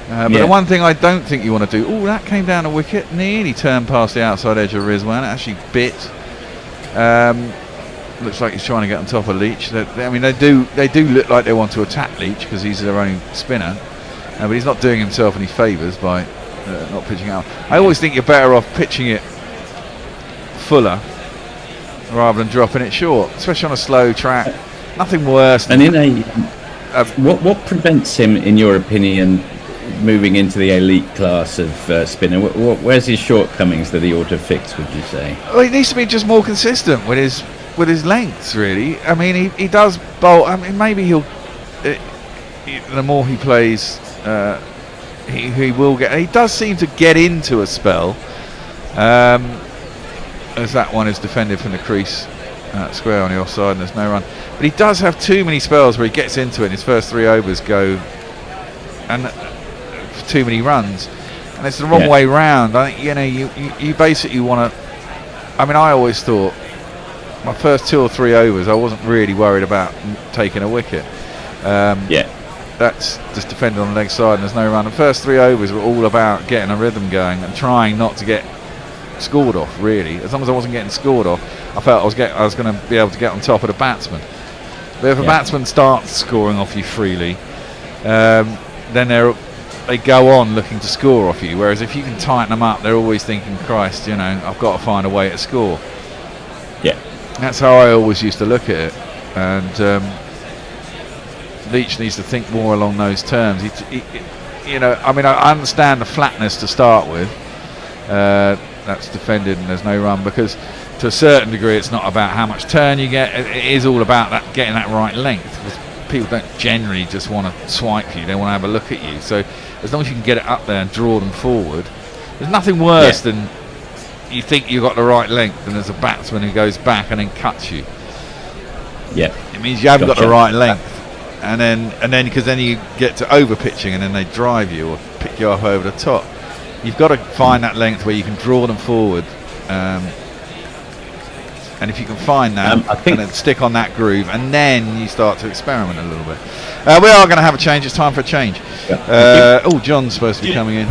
But the one thing I don't think you want to do. Oh, that came down a wicket, nearly turned past the outside edge of Rizwan. It actually bit. Looks like he's trying to get on top of Leach. I mean, they do look like they want to attack Leach because he's their only spinner, but he's not doing himself any favours by not pitching out. I always think you're better off pitching it fuller rather than dropping it short, especially on a slow track. Nothing worse. And what prevents him, in your opinion, moving into the elite class of spinner? Where's his shortcomings that he ought to fix, would you say? Well, he needs to be just more consistent with his lengths, really. I mean, he does bowl. I mean, maybe the more he plays, he will get. He does seem to get into a spell. As that one is defended from the crease, square on the offside, and there's no run. But he does have too many spells where he gets into it and his first 3 overs go and too many runs, and it's the wrong way round. I think, you know, you basically want to. I mean, I always thought my first 2 or 3 overs I wasn't really worried about taking a wicket. That's just defended on the leg side and there's no run. The first 3 overs were all about getting a rhythm going and trying not to get scored off, really. As long as I wasn't getting scored off, I felt I was going to be able to get on top of the batsman. But if a batsman starts scoring off you freely, then they go on looking to score off you. Whereas if you can tighten them up, they're always thinking, Christ, you know, I've got to find a way to score. Yeah. That's how I always used to look at it. And Leach needs to think more along those terms. He, you know, I mean, I understand the flatness to start with. That's defended and there's no run, because to a certain degree it's not about how much turn you get. It is all about that, getting that right length, because people don't generally just want to swipe you, they want to have a look at you. So as long as you can get it up there and draw them forward, there's nothing worse than you think you've got the right length and there's a batsman who goes back and then cuts you. Yeah, it means you haven't got the right length, and then because then you get to over pitching and then they drive you or pick you up over the top. You've got to find that length where you can draw them forward, and if you can find that, and then stick on that groove, and then you start to experiment a little bit. We are going to have a change. It's time for a change. John's supposed to be coming in.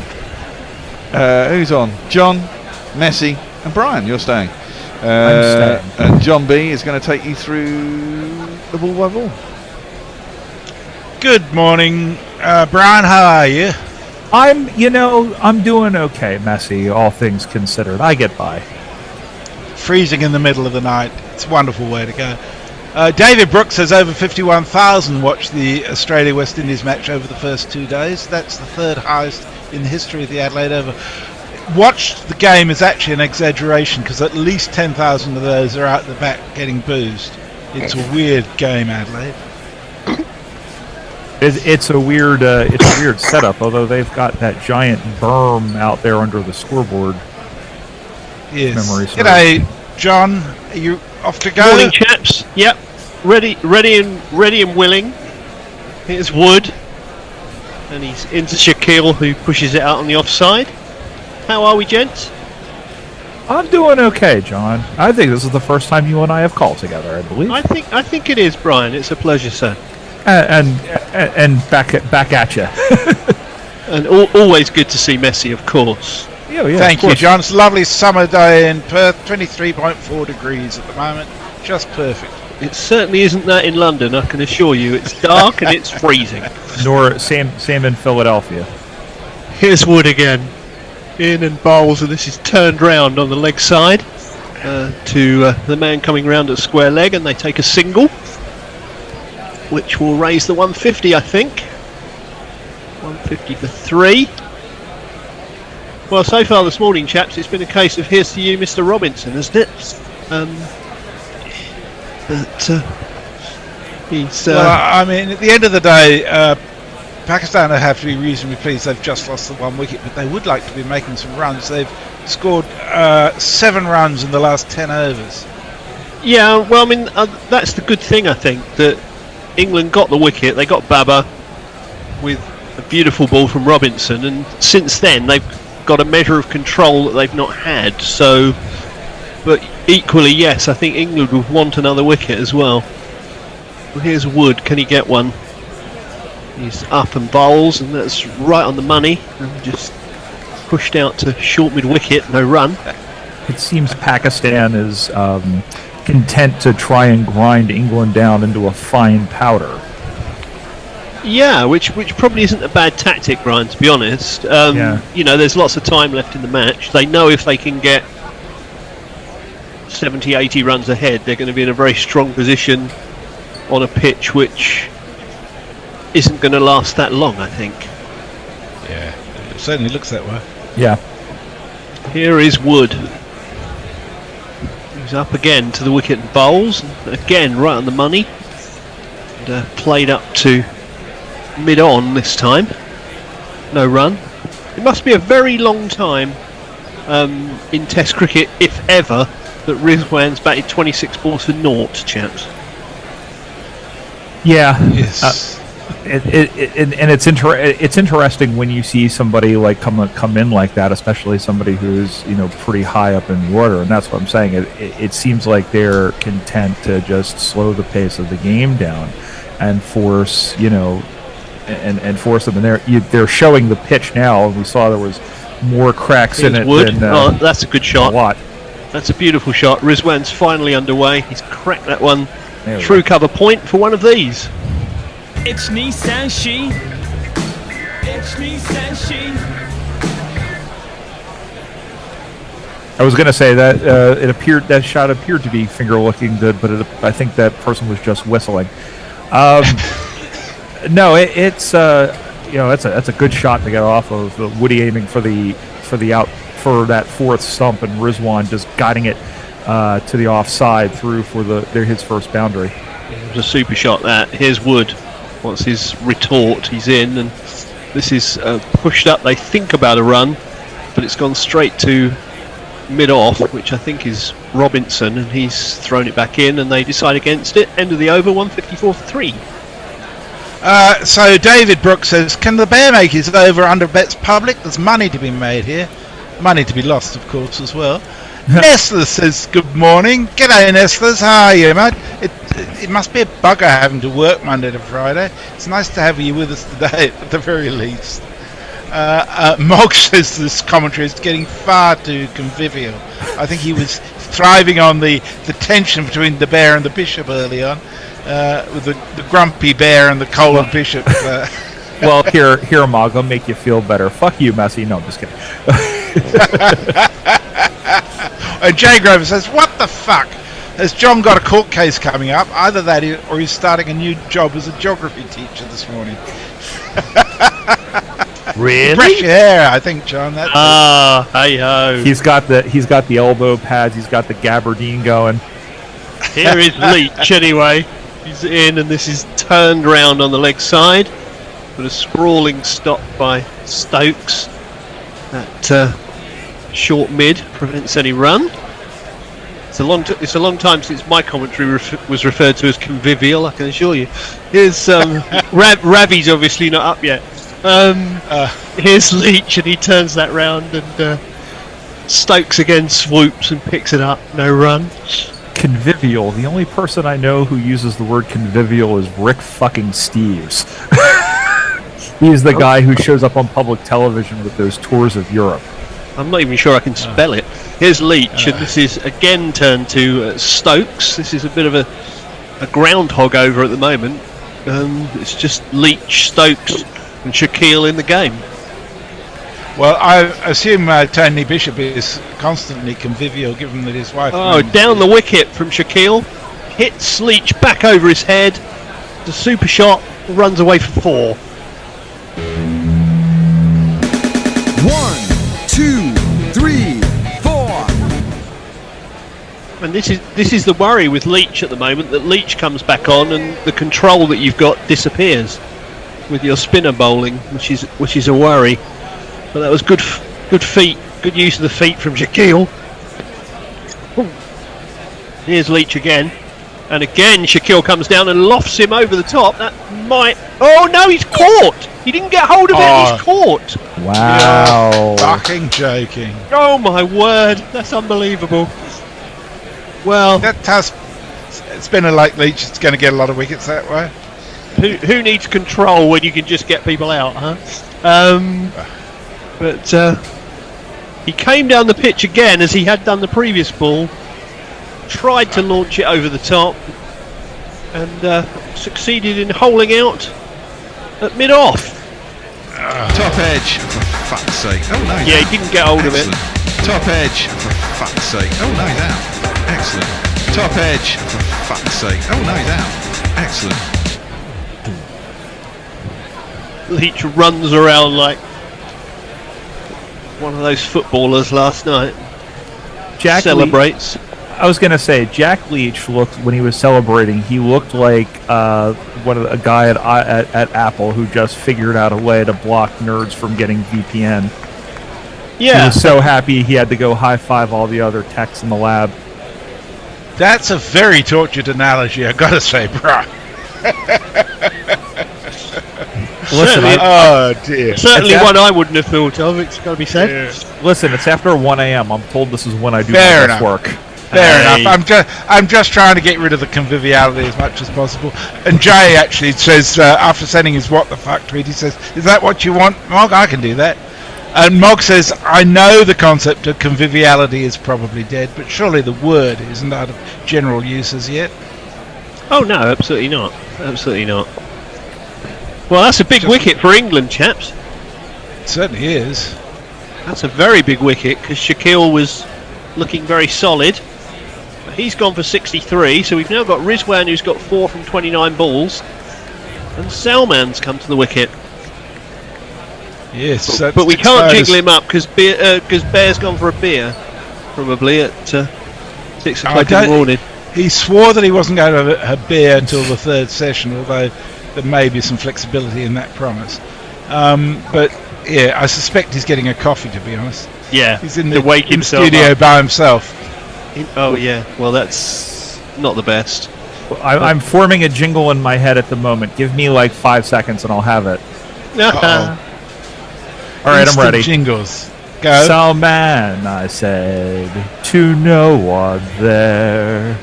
Who's on? John, Messi, and Brian. You're staying. I'm staying. And John B is going to take you through the ball by ball. Good morning, Brian. How are you? I'm doing okay, Messi, all things considered. I get by. Freezing in the middle of the night. It's a wonderful way to go. David Brooks has over 51,000 watched the Australia-West Indies match over the first 2 days. That's the 3rd highest in the history of the Adelaide Oval. Watched the game is actually an exaggeration, because at least 10,000 of those are out the back getting boozed. It's a weird game, Adelaide. It's a weird setup. Although they've got that giant berm out there under the scoreboard. Yes. G'day, John. Are you off to go? Morning, chaps. Yep. Ready and willing. Here's Wood, and he's into Shaquille, who pushes it out on the offside. How are we, gents? I'm doing okay, John. I think this is the first time you and I have called together, I believe. I think it is, Brian. It's a pleasure, sir. And back at you. And always good to see Messi, of course. Yeah, thank you, John. It's a lovely summer day in Perth, 23.4 degrees at the moment. Just perfect. It certainly isn't that in London, I can assure you. It's dark and it's freezing. Nor same in Philadelphia. Here's Wood again. In and bowls, and this is turned round on the leg side to the man coming round at square leg, and they take a single, which will raise the 150, I think. 150 for 3. Well, so far this morning, chaps, it's been a case of here's to you, Mr. Robinson, hasn't it? He's Well, I mean, at the end of the day, Pakistan have to be reasonably pleased they've just lost the 1 wicket, but they would like to be making some runs. They've scored 7 runs in the last 10 overs. yeah. Well, I mean, that's the good thing. I think that England got the wicket. They got Baba with a beautiful ball from Robinson, and since then they've got a measure of control that they've not had. So, but equally, yes, I think England would want another wicket as well. Well, here's Wood. Can he get one? He's up and bowls, and that's right on the money. And just pushed out to short mid-wicket, no run. It seems Pakistan is content to try and grind England down into a fine powder. Yeah, which probably isn't a bad tactic, Brian, to be honest. Yeah. You know, there's lots of time left in the match. They know if they can get 70, 80 runs ahead, they're going to be in a very strong position on a pitch which isn't going to last that long, I think. Yeah, it certainly looks that way. Yeah. Here is Wood. He's up again to the wicket and bowls. Again, right on the money. And, played up to mid-on this time. No run. It must be a very long time in Test cricket, if ever, that Rizwan's batted 26 balls for naught, chaps. Yeah. Yes. And it's interesting when you see somebody like come in like that, especially somebody who's pretty high up in the order, and that's what I'm saying. It seems like they're content to just slow the pace of the game down and force and force them. And they're showing the pitch now, and we saw there was more cracks in it. Wood. Than, That's a good shot. A lot. That's a beautiful shot. Rizwan's finally underway. He's cracked that one There we through go. cover point for one of these. It's me, Sanshi. It's me, Sanshi. I was going to say that that shot appeared to be finger looking good, but I think that person was just whistling. No, it's a good shot to get off of. Woody aiming for that fourth stump, and Rizwan just guiding it to the offside through for his first boundary. It was a super shot. That here's Wood. Wants his retort. He's in, and this is pushed up. They think about a run, but it's gone straight to mid-off, which I think is Robinson, and he's thrown it back in, and they decide against it. End of the over, 154 for 3. So David Brooks says, can the bear make his over under bets public? There's money to be made here. Money to be lost, of course, as well. Nestlers says, good morning. G'day, Nestlers. How are you, mate? It must be a bugger having to work Monday to Friday. It's nice to have you with us today, at the very least. Mog says this commentary is getting far too convivial. I think he was thriving on the tension between the bear and the bishop early on, with the grumpy bear and the cold bishop. Well, here, Mog, I'll make you feel better. Fuck you, Messi. No, I'm just kidding. And Jay Grover says, what the fuck? Has John got a court case coming up? Either that or he's starting a new job as a geography teacher this morning. Really? Brush your hair, I think, John. Hey ho. He's got the elbow pads. He's got the gabardine going. Here is Leach anyway. He's in, and this is turned round on the leg side. But a sprawling stop by Stokes. That short mid prevents any run. It's a long time since my commentary was referred to as convivial, I can assure you. Here's Ravi's obviously not up yet. Here's Leach, and he turns that round, and Stokes again swoops and picks it up. No run. Convivial. The only person I know who uses the word convivial is Rick fucking Steves. He's the guy who shows up on public television with those tours of Europe. I'm not even sure I can spell it. Here's Leach, and this is again turned to Stokes. This is a bit of a groundhog over at the moment. It's just Leach, Stokes, and Shaquille in the game. Well, I assume Tony Bishop is constantly convivial, given that his wife... Oh, down the wicket from Shaquille. Hits Leach back over his head. The super shot, runs away for 4. 1, 2, 3, 4. And this is the worry with Leach at the moment, that Leach comes back on and the control that you've got disappears with your spinner bowling, which is a worry. But that was good feet, good use of the feet from Shaquille. Here's Leach again, and again Shaquille comes down and lofts him over the top. That might. Oh no, he's caught. He didn't get hold of it. He's caught. Wow. Fucking joking. Oh my word, that's unbelievable. Well, spinner like Leach is going to get a lot of wickets that way. Who needs control when you can just get people out, huh? But he came down the pitch again as he had done the previous ball, tried to launch it over the top, and succeeded in holing out at mid-off. Top edge, for fuck's sake. Oh no, he didn't get hold of it. Top edge, for fuck's sake. Oh no, he's out. Excellent. Top edge, for fuck's sake. Oh no, he's out. Excellent. Leach runs around like one of those footballers last night. Jack celebrates. I was going to say, Jack Leach looked, when he was celebrating, he looked like a guy at Apple who just figured out a way to block nerds from getting VPN. Yeah. He was so happy he had to go high-five all the other techs in the lab. That's a very tortured analogy, I gotta say, bro. Listen, oh dear. Certainly one I wouldn't have thought of, it's got to be said. Yeah. Listen, it's after 1 a.m. I'm told this is when I do Fair my enough. best work. Fair enough. I'm just trying to get rid of the conviviality as much as possible. And Jay actually says, after sending his what the fuck tweet, he says, "Is that what you want, Mog? I can do that." And Mog says, "I know the concept of conviviality is probably dead, but surely the word isn't out of general use as yet." Oh no, absolutely not. Absolutely not. Well, that's a big wicket for England, chaps. It certainly is. That's a very big wicket, because Shaquille was looking very solid. He's gone for 63, so we've now got Rizwan, who's got 4 from 29 balls, and Salman's come to the wicket. Yes, but we can't jiggle him up because Bear's gone for a beer, probably at 6 o'clock in the morning. He swore that he wasn't going to have a beer until the third session, although there may be some flexibility in that promise. But yeah, I suspect he's getting a coffee, to be honest. Yeah, he's in to wake in himself studio up. by himself. Oh yeah, well that's not the best. I'm forming a jingle in my head at the moment. Give me like 5 seconds and I'll have it. All right, I'm ready. Jingles. Go. Salman, I said, to no one there.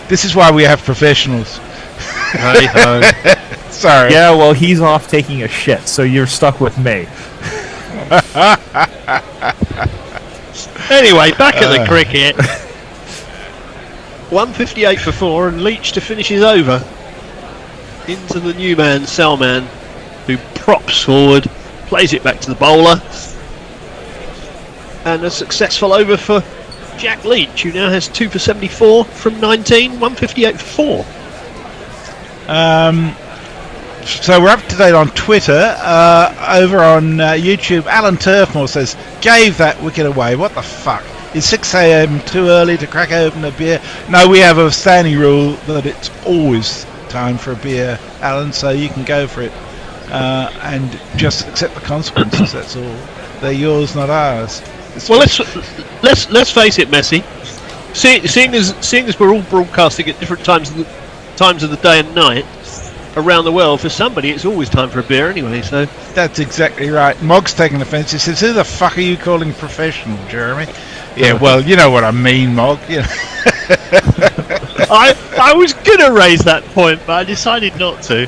This is why we have professionals. Sorry. Yeah, well, he's off taking a shit, so you're stuck with me. Anyway, back at the cricket. 158 for 4, and Leach to finish his over. Into the new man, Salman, who props forward, plays it back to the bowler. And a successful over for Jack Leach, who now has 2 for 74 from 19, 158 for 4. So we're up to date on Twitter. Over on YouTube, Alan Turfmore says, "Gave that wicket away. What the fuck? Is 6 a.m. too early to crack open a beer?" No, we have a standing rule that it's always time for a beer, Alan, so you can go for it. And just accept the consequences, that's all. They're yours, not ours. Well, let's face it, Messi. Seeing as we're all broadcasting at different times of the day and night around the world, for somebody it's always time for a beer anyway. So that's exactly right. Mog's taking offence. He says, "Who the fuck are you calling professional, Jeremy?" Yeah, well, you know what I mean, Mog. You know. I was gonna raise that point, but I decided not to.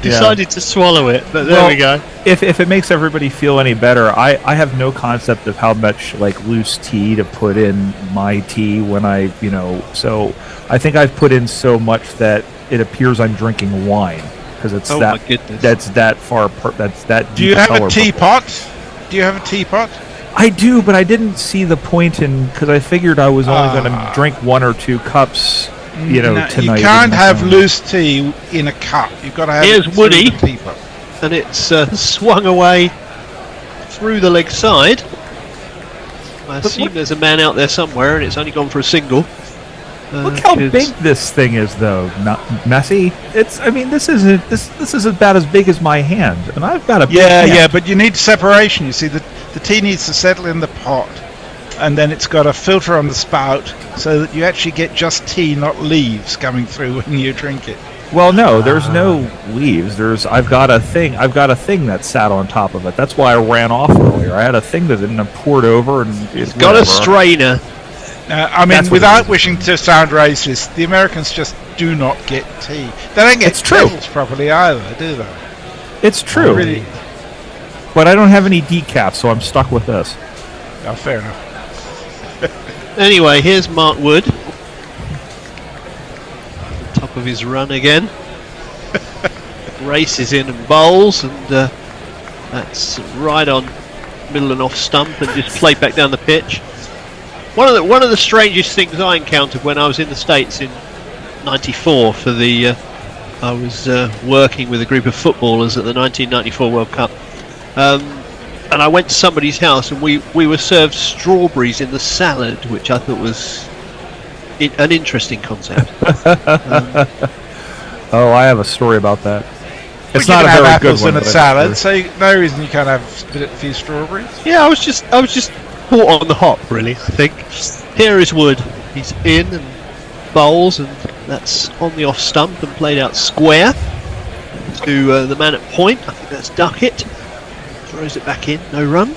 Decided to swallow it, but there we go. If it makes everybody feel any better, I have no concept of how much like loose tea to put in my tea when so I think I've put in so much that it appears I'm drinking wine because it's my goodness. that's that far that's that. Do you have a teapot? Do you have a teapot? I do, but I didn't see the point in because I figured I was only going to drink 1 or 2 cups. Tonight. You can't have loose tea in a cup. You've got to have Here's it through Woody. the teapot. And it's swung away through the leg side. I assume there's a man out there somewhere, and it's only gone for a single. Look how big this thing is, though. Not messy. It's. I mean, this isn't. This is about as big as my hand, and I've got a. Big hand. Yeah, but you need separation. You see, the tea needs to settle in the pot, and then it's got a filter on the spout, so that you actually get just tea, not leaves, coming through when you drink it. Well, no, there's no leaves. I've got a thing that sat on top of it. That's why I ran off earlier. I had a thing that didn't poured over, and it's got a strainer. I mean, without wishing to sound racist, the Americans just do not get tea. They don't get kettles properly either, do they? It's true. Really. But I don't have any decaf, so I'm stuck with this. Oh, fair enough. Anyway, here's Mark Wood. Top of his run again. Races in and bowls, and that's right on middle and off stump, and just played back down the pitch. One of the strangest things I encountered when I was in the States in '94 for the I was working with a group of footballers at the 1994 World Cup, and I went to somebody's house, and we were served strawberries in the salad, which I thought was an interesting concept. Oh, I have a story about that. It's not a very good one in a salad, so no reason you can't have a few strawberries. Yeah, I was just caught on the hop, really. I think. Here is Wood. He's in and bowls, and that's on the off stump and played out square to the man at point. I think that's Duckett. Throws it back in. No run.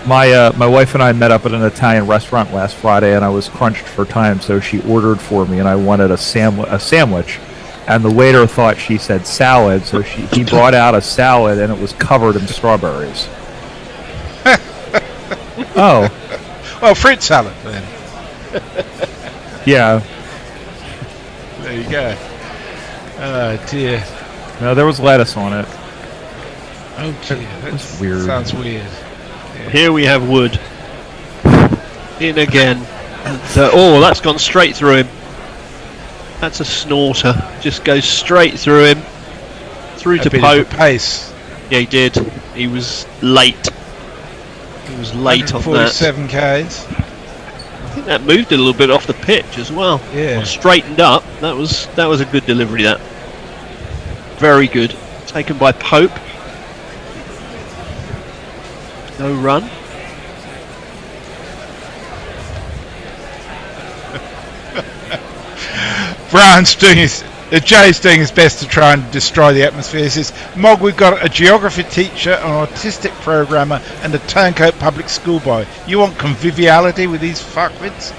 My wife and I met up at an Italian restaurant last Friday, and I was crunched for time, so she ordered for me, and I wanted a sandwich. And the waiter thought she said salad, so he brought out a salad, and it was covered in strawberries. Oh. Well, fruit salad then. Yeah. There you go. Oh dear. No, there was lettuce on it. Oh dear. That's weird. Sounds weird. Yeah. Here we have Wood. In again. And, that's gone straight through him. That's a snorter. Just goes straight through him. Through to Pope. Pace. Yeah, he did. He was late. He was late on that. 47 Ks. I think that moved a little bit off the pitch as well. Yeah. Or straightened up. That was a good delivery. That. Very good. Taken by Pope. No run. Brian's Jay's doing his best to try and destroy the atmosphere. He says, Mog, we've got a geography teacher, an autistic programmer, and a turncoat public school boy. You want conviviality with these fuckwits?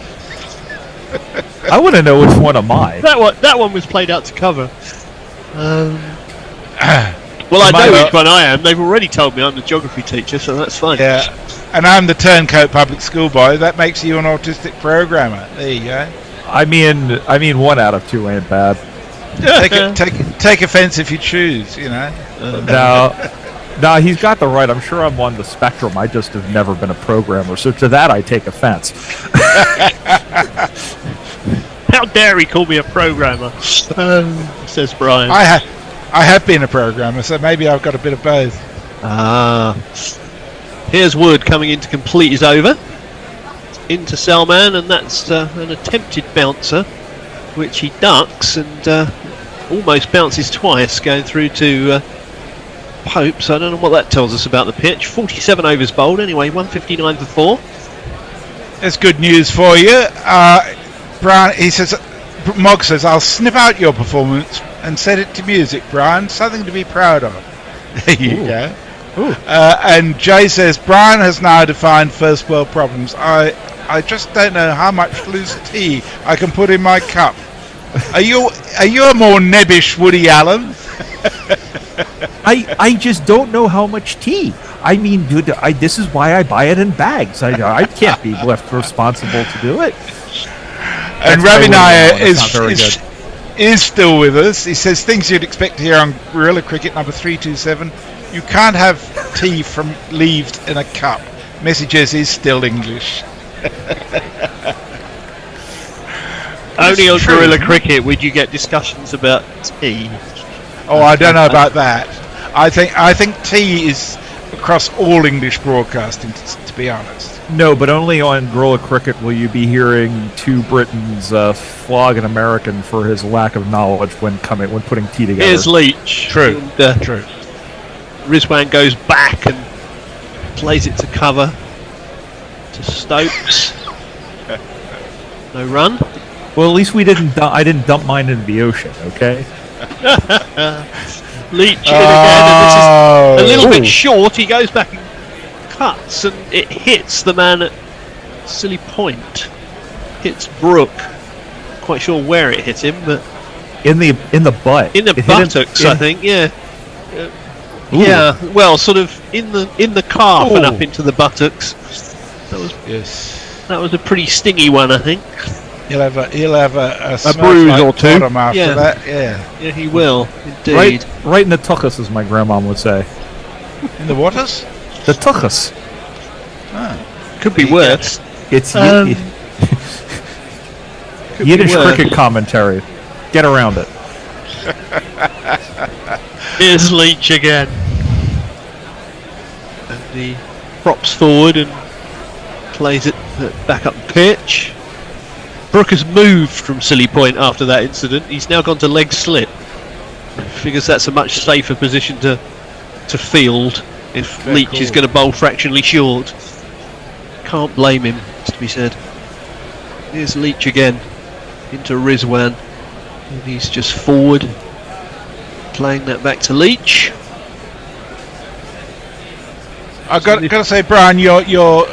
I want to know which one am I. That one was played out to cover. Well, I know which one I am. They've already told me I'm the geography teacher, so that's fine. Yeah, and I'm the turncoat public school boy. That makes you an autistic programmer. There you go. I mean, 1 out of 2 ain't bad. Take offense if you choose, you know. No, he's got the right. I'm sure I'm on the spectrum. I just have never been a programmer, so to that I take offense. How dare he call me a programmer? Says Brian. I have been a programmer, so maybe I've got a bit of both. Here's Wood coming in to complete his over. Into Selman, and that's an attempted bouncer, which he ducks and almost bounces twice, going through to Pope. So I don't know what that tells us about the pitch. 47 overs bowled, anyway, 159 for 4. That's good news for you. Brian, Mog says, I'll snip out your performance and set it to music, Brian. Something to be proud of. There you go. And Jay says, Brian has now defined first world problems. I just don't know how much loose tea I can put in my cup. Are you a more nebbish Woody Allen? I just don't know how much tea. I mean, dude, this is why I buy it in bags. I can't be left responsible to do it. And Ravi Nair is still with us. He says things you'd expect to hear on Guerrilla Cricket number 327. You can't have tea from leaves in a cup. Messages is still English. Only on Guerrilla Cricket would you get discussions about tea. Oh, I don't know about that. I think tea is across all English broadcasting, to be honest. No, but only on Gorilla Cricket will you be hearing two Britons flog an American for his lack of knowledge when putting tea together. Here's Leach. True. And, True. Rizwan goes back and plays it to cover to Stokes. No run. Well, at least I didn't dump mine into the ocean. Okay. Leach in again, and this is a little bit Ooh. short. He goes back and cuts, and it hits the man at Silly Point. Hits Brook. Quite sure where it hit him, but In the butt. in the It hit him buttocks, I think. Yeah. Yeah. Well, sort of in the calf and up into the buttocks. That was a pretty stingy one, I think. He'll have a bruise like or two. bottom after Yeah. that. Yeah. Yeah, he will indeed. Right in the tuchus, as my grandma would say. In the waters. The tuchus. Could be worse. It's Could be Yiddish worse. cricket commentary. Get around it. Here's Leach again. And he props forward and plays it back up the pitch. Brook has moved from Silly Point after that incident. He's now gone to leg slip. Figures that's a much safer position to field if Leach is going to bowl fractionally short. Can't blame him, to be said. Here's Leach again into Rizwan. And he's just forward, playing that back to Leach. I've got to say, Brian, your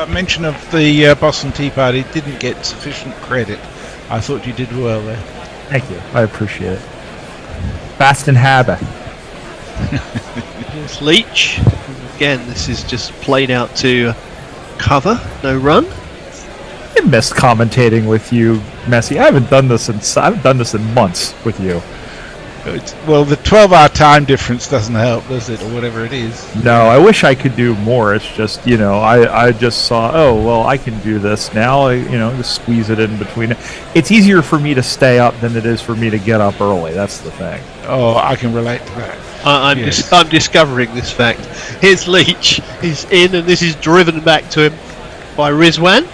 mention of the Boston Tea Party didn't get sufficient credit. I thought you did well there. Thank you. I appreciate it. Fast and habit. Here's Leach. Again, this is just played out to cover, no run. I missed commentating with you, Messi. I haven't done this in months with you. Well, the 12-hour time difference doesn't help, does it, or whatever it is? No, I wish I could do more. It's just, I just saw, I can do this now. Just squeeze it in between. It's easier for me to stay up than it is for me to get up early. That's the thing. Oh, I can relate to that. I'm discovering this fact. Here's Leach. He's in, and this is driven back to him by Rizwan.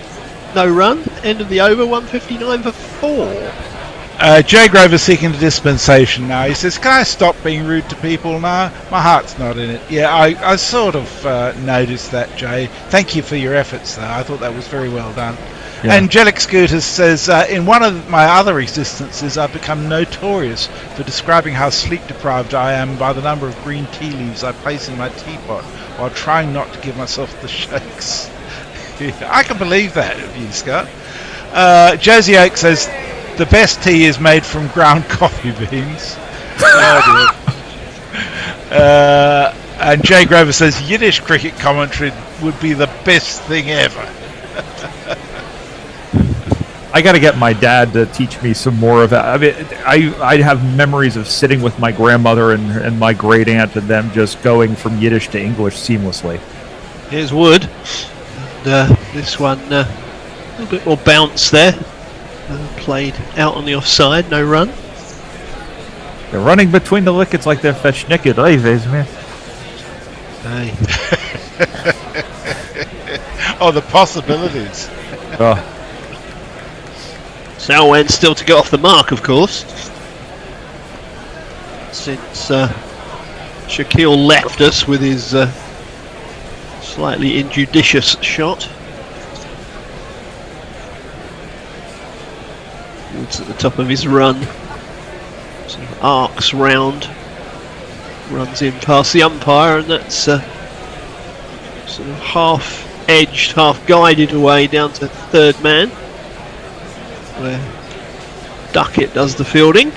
No run. End of the over. 159 for 4. Jay Grover's seeking a dispensation now. He says, "Can I stop being rude to people now? My heart's not in it." Yeah, I sort of noticed that, Jay. Thank you for your efforts, though. I thought that was very well done. Yeah. Angelic Scooters says, "In one of my other existences, I've become notorious for describing how sleep-deprived I am by the number of green tea leaves I place in my teapot while trying not to give myself the shakes." I can believe that of you, Scott. Josie Oak says, "The best tea is made from ground coffee beans." Oh, dear. And Jay Grover says, "Yiddish cricket commentary would be the best thing ever." I got to get my dad to teach me some more of that. I mean, I have memories of sitting with my grandmother and my great aunt and them just going from Yiddish to English seamlessly. Here's Wood. And, this one, a little bit more bounce there. Played out on the offside, no run. They're running between the wickets like they're verschnicket leves, man. Hey. Oh, the possibilities. Oh, Salwan still to get off the mark, of course. Since Shaquille left us with his slightly injudicious shot. It's at the top of his run. Sort of arcs round. Runs in past the umpire, and that's sort of half edged, half guided away down to third man, where Duckett does the fielding.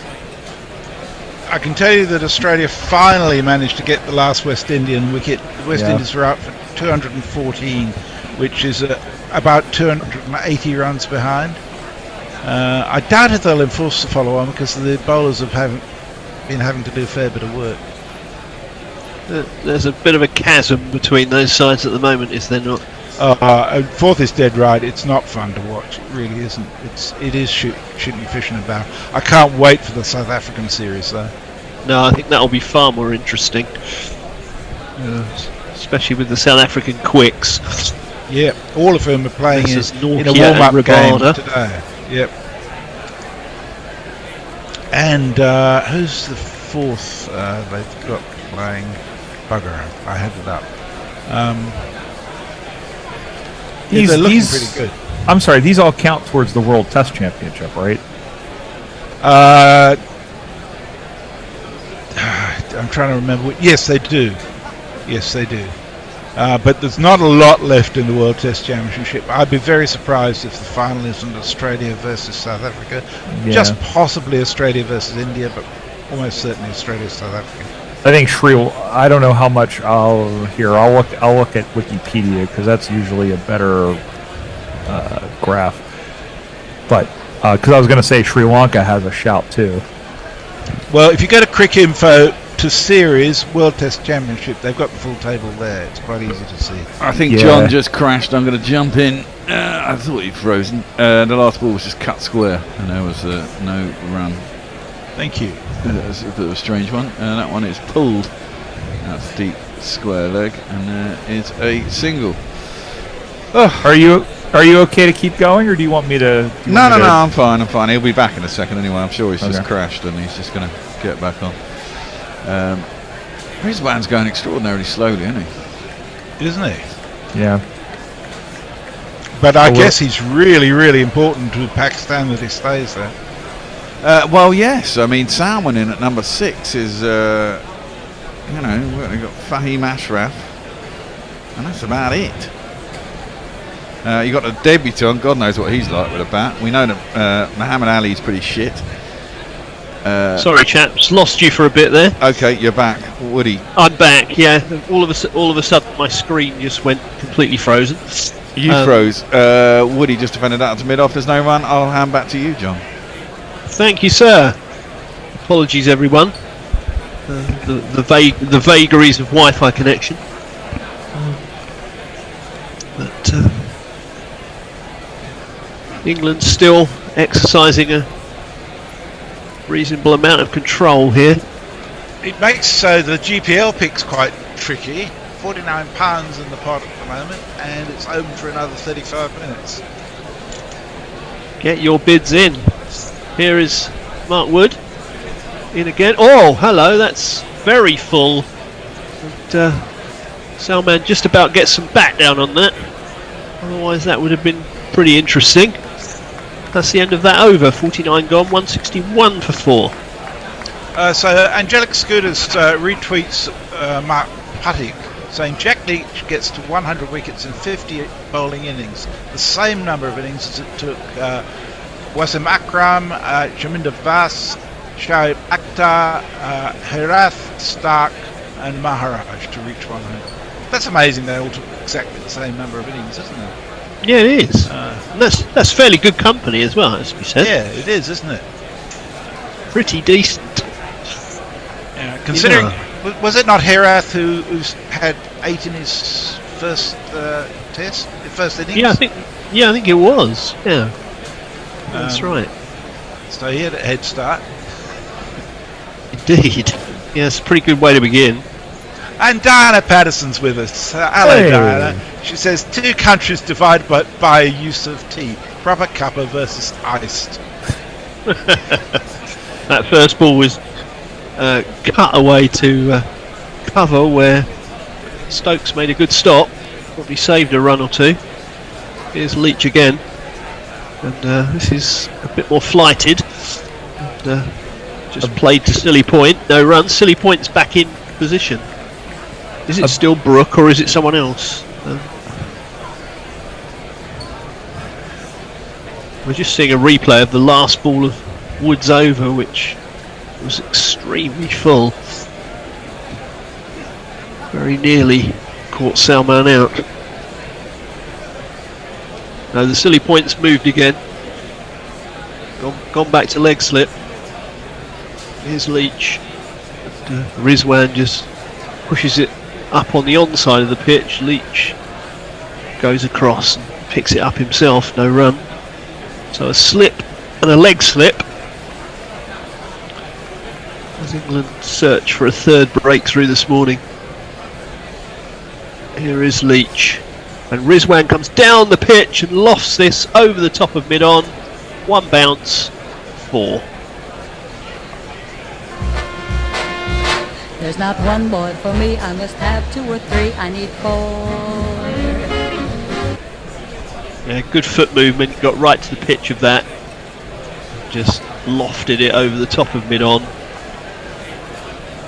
I can tell you that Australia finally managed to get the last West Indian wicket. The West Indies were out for 214, which is about 280 runs behind. I doubt if they'll enforce the follow-on because the bowlers have been having to do a fair bit of work. There's a bit of a chasm between those sides at the moment, is there not? Fourth is dead right. It's not fun to watch. It really isn't. It is shooting fish in a barrel. I can't wait for the South African series though. No, I think that'll be far more interesting. Especially with the South African quicks. Yep, all of whom are playing in This is a Norkia warm-up and game Rabada. today. Yep. And who's the fourth they've got playing? Bugger, I had it up. Yeah, they're looking pretty good. I'm sorry, these all count towards the World Test Championship, right? I'm trying to remember. Yes, they do. Yes, they do. But there's not a lot left in the World Test Championship. I'd be very surprised if the final isn't Australia versus South Africa. Yeah. Just possibly Australia versus India, but almost certainly Australia South Africa. I think I don't know how much I'll look at Wikipedia because that's usually a better graph. But because I was going to say Sri Lanka has a shout too. Well, if you go to Cricinfo to Series World Test Championship, they've got the full table there. It's quite easy to see. I think John just crashed. I'm going to jump in. I thought he'd frozen. The last ball was just cut square, and there was no run. Thank you. That's a bit of a strange one. That one is pulled. That's deep square leg, and it's a single. Oh, are you okay to keep going, or do you want me to? No, I'm fine. He'll be back in a second anyway. I'm sure he's just crashed, and he's just going to get back on. Rizwan's going extraordinarily slowly, isn't he? Isn't he? Yeah. But I guess he's really, really important to Pakistan that he stays there. Well, yes. I mean, Salman in at number 6 is, we've got Fahim Ashraf, and that's about it. You got a debutant. God knows what he's like with a bat. We know that Muhammad Ali's pretty shit. Sorry, chaps, lost you for a bit there. Okay, you're back, Woody. I'm back. Yeah, all of a sudden, my screen just went completely frozen. You froze. Woody just defended out to mid-off. There's no run. I'll hand back to you, John. Thank you, sir. Apologies, everyone. The vagaries of Wi-Fi connection. But England still exercising a reasonable amount of control here. It makes the GPL pick's quite tricky. £49 in the pot at the moment, and it's open for another 35 minutes. Get your bids in. Here is Mark Wood in again. Oh, hello, that's very full. And Salman just about gets some bat down on that. Otherwise that would have been pretty interesting. That's the end of that over. 49 gone, 161 for 4. So Angelic Scooters retweets Mark Puttick saying Jack Leach gets to 100 wickets in 50 bowling innings, the same number of innings as it took Wasim Akram, Jaminda Vas, Shoaib Akhtar, Herath, Stark and Maharaj to reach 100. That's amazing. They all took exactly the same number of innings, isn't it? Yeah, it is. And that's fairly good company as well, has to be said. Yeah, it is, isn't it? Pretty decent. Yeah, considering, was it not Herath who's had 8 in his first first innings? Yeah, I think it was. Yeah, that's right. So he had a head start. Indeed. Yeah, it's a pretty good way to begin. And Diana Patterson's with us. Hello, Diana. She says 2 countries divided by use of tea. Proper cuppa versus iced. That first ball was cut away to cover where Stokes made a good stop. Probably saved a run or two. Here's Leach again. And this is a bit more flighted. And, just played to Silly Point. No run. Silly Point's back in position. Is it still Brook or is it someone else? We're just seeing a replay of the last ball of Woods over, which was extremely full. Very nearly caught Salman out. No, the Silly Point's moved again. Gone back to leg slip. Here's Leach. And, Rizwan just pushes it up on the onside of the pitch. Leach goes across and picks it up himself. No run. So a slip and a leg slip as England search for a third breakthrough this morning. Here is Leach. And Rizwan comes down the pitch and lofts this over the top of mid-on. 1 bounce, 4. There's not one board for me, I must have 2 or 3, I need 4. Yeah, good foot movement, got right to the pitch of that. Just lofted it over the top of mid-on.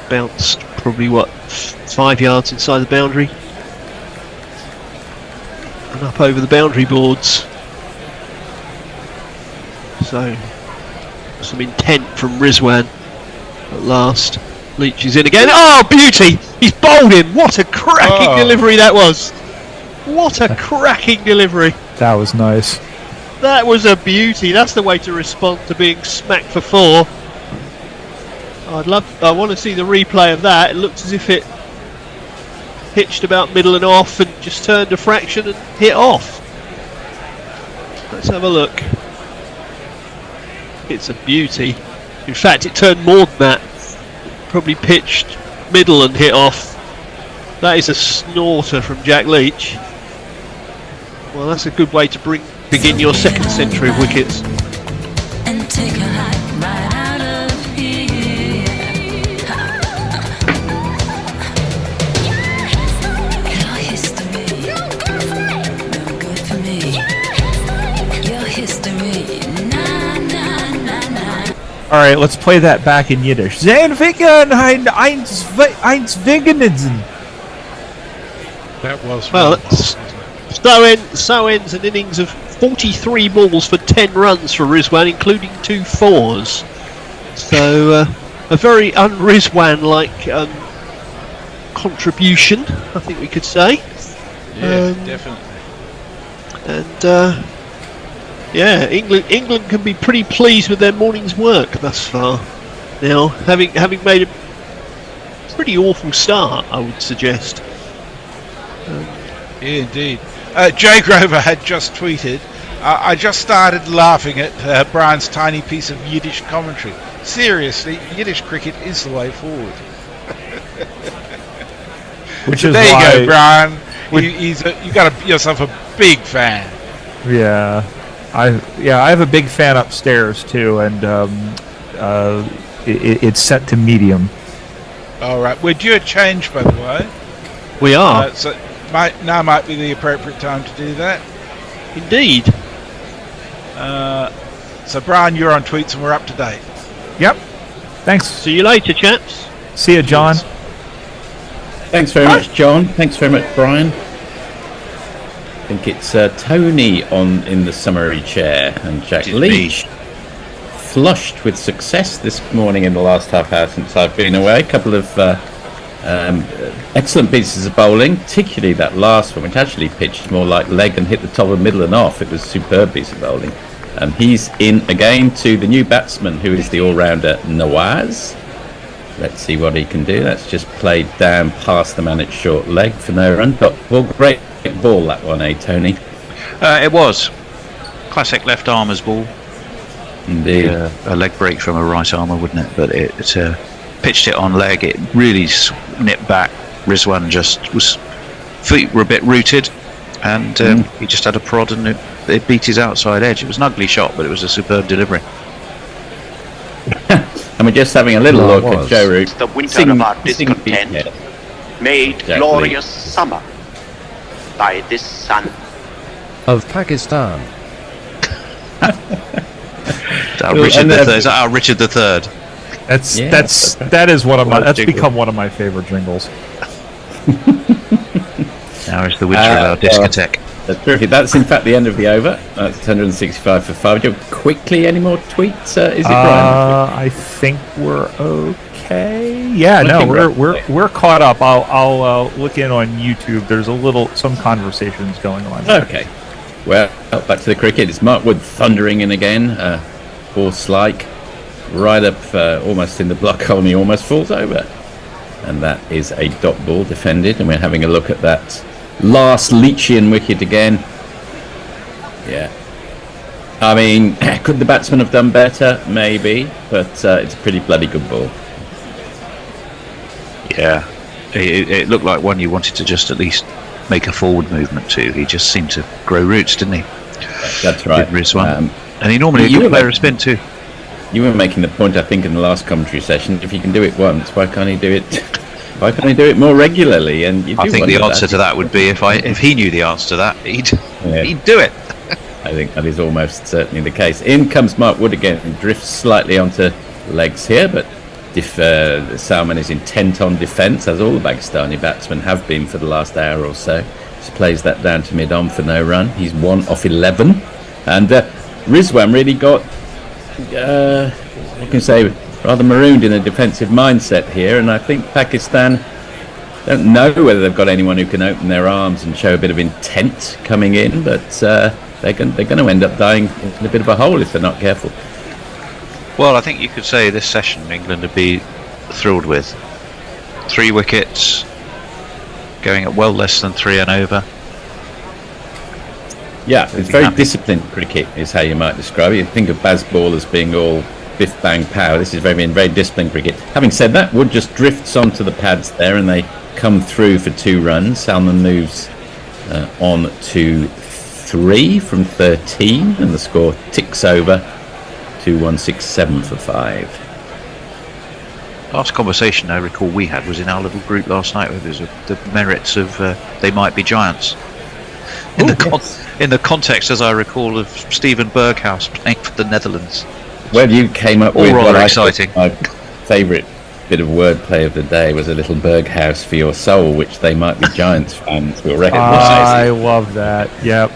Bounced probably, 5 yards inside the boundary. And up over the boundary boards. So, some intent from Rizwan at last. Leach is in again. Oh, beauty! He's bowled him! What a cracking delivery that was! What a cracking delivery! That was nice. That was a beauty. That's the way to respond to being smacked for 4. I want to see the replay of that. It looks as if it hitched about middle and off and just turned a fraction and hit off. Let's have a look. It's a beauty. In fact, it turned more than that. Probably pitched middle and hit off. That is a snorter from Jack Leach. Well, that's a good way to begin your second century of wickets. And take a hike right out of here. Your history, no good for me. Your history, nah, nah, nah, nah. All right, let's play that back in Yiddish. Sein Ficken, eins Wigenidsen. That was Well, fantastic, so ends an innings of 43 balls for 10 runs for Rizwan, including 2 fours. So a very un-Rizwan-like contribution, I think we could say. Yeah, definitely. And yeah, England can be pretty pleased with their morning's work thus far. Now, having made a pretty awful start, I would suggest. Yeah, indeed. Jay Grover had just tweeted, I just started laughing at Brian's tiny piece of Yiddish commentary. Seriously, Yiddish cricket is the way forward. Which so is there you why, go, Brian. You got yourself a big fan. Yeah, I have a big fan upstairs too, and it's set to medium. All right, we're due a change, by the way. We are. So now might be the appropriate time to do that. Indeed. So Brian, you're on tweets and we're up to date. Yep. Thanks. See you later, chaps. See you, John. Thanks very much, John. Thanks very much, Brian. I think it's Tony in the summary chair and Jack Leach flushed with success this morning in the last half hour since I've been away. A couple of excellent pieces of bowling, particularly that last one, which actually pitched more like leg and hit the top of middle and off. It was a superb piece of bowling. He's in again to the new batsman, who is the all-rounder Nawaz. Let's see what he can do. That's just played down past the man at short leg for no run. But well, great ball that one, Tony? It was. Classic left armer's ball. Indeed. A leg break from a right armer, wouldn't it? But it pitched it on leg. It really nipped back. Rizwan was feet were a bit rooted, and he just had a prod and it beat his outside edge. It was an ugly shot, but it was a superb delivery. And we're just having a little look at Joe Root. The winter of our discontent made glorious summer by this sun of Pakistan. Is that our Richard III? That is one of my. That's become one of my favorite jingles. Now is the winter of our discotheque. That's terrific. That's in fact the end of the over. That's 165 for 5. Do you have quickly any more tweets? Is it Brian? I think we're okay. Yeah, no, we're caught up. I'll look in on YouTube. There's some conversations going on. Okay. Well, back to the cricket. It's Mark Wood thundering in again. Horse-like, right up almost in the block hole, and he almost falls over. And that is a dot ball defended, and we're having a look at that last Leachian wicket again. Yeah. I mean, could the batsman have done better? Maybe, but it's a pretty bloody good ball. Yeah. It looked like one you wanted to just at least make a forward movement to. He just seemed to grow roots, didn't he? That's right. Rizwan. And he normally a good player of spin too. You were making the point, I think, in the last commentary session. If he can do it once, why can't he do it? Why can't he do it more regularly? And I think the answer to that would be if he knew the answer to that, he'd do it. I think that is almost certainly the case. In comes Mark Wood again and drifts slightly onto legs here, but if Salman is intent on defence, as all the Pakistani batsmen have been for the last hour or so, just plays that down to mid-on for no run. He's 1 off 11, and Rizwan really got, I can say, rather marooned in a defensive mindset here, and I think Pakistan don't know whether they've got anyone who can open their arms and show a bit of intent coming in, but they're going to end up dying in a bit of a hole if they're not careful. Well, I think you could say this session England would be thrilled with. 3 wickets, going at well less than 3 and over. Yeah, it's very disciplined cricket is how you might describe it. You think of Bazball as being all biff bang pow. This is very disciplined cricket. Having said that, Wood just drifts onto the pads there and they come through for 2 runs. Salman moves on to 3 from 13 and the score ticks over to 167 for 5. Last conversation I recall we had was in our little group last night, where there was the merits of they might be giants. In the context, as I recall, of Steven Berghuis playing for the Netherlands. Well, you came up with rather exciting. My favourite bit of wordplay of the day was a little Berghuis for your soul, which they might be Giants fans will recognise. I love that. Yep.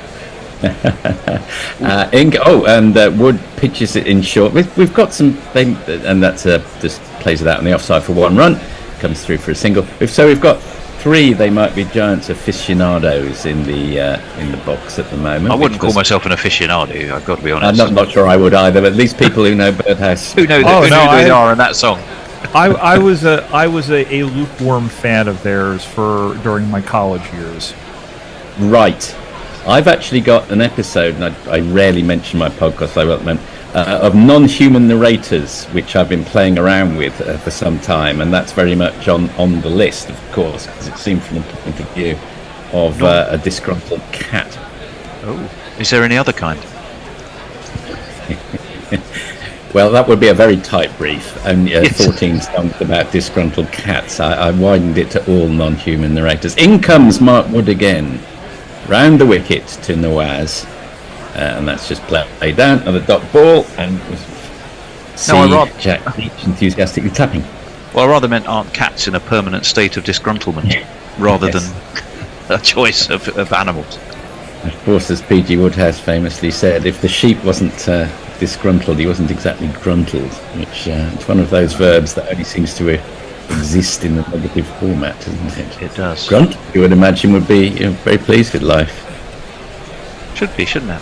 Wood pitches it in short. We've got some, and that's just plays it out on the offside for 1 run. Comes through for a single. So we've got 3. They might be Giants aficionados in the box at the moment. I wouldn't call myself an aficionado. I've got to be honest. I'm not sure I would either. But at least people who know Birdhouse, who know who they are in that song. I was a lukewarm fan of theirs during my college years. Right. I've actually got an episode, and I rarely mention my podcast, of non-human narrators, which I've been playing around with for some time, and that's very much on the list, of course, because it seemed from the point of view of a disgruntled cat. Oh, is there any other kind? Well, that would be a very tight brief, and 14 songs about disgruntled cats. I widened it to all non-human narrators. In comes Mark Wood again. Round the wicket to Nawaz, and that's just played down. Another dot ball, and Jack Leach enthusiastically tapping. Well, I rather meant aren't cats in a permanent state of disgruntlement, rather than a choice of animals. Of course, as P.G. Woodhouse famously said, if the sheep wasn't disgruntled, he wasn't exactly gruntled, which it's one of those verbs that only seems to exist in the negative format, doesn't it? It does. Grunt, you would imagine, would be very pleased with life. Should be, shouldn't it?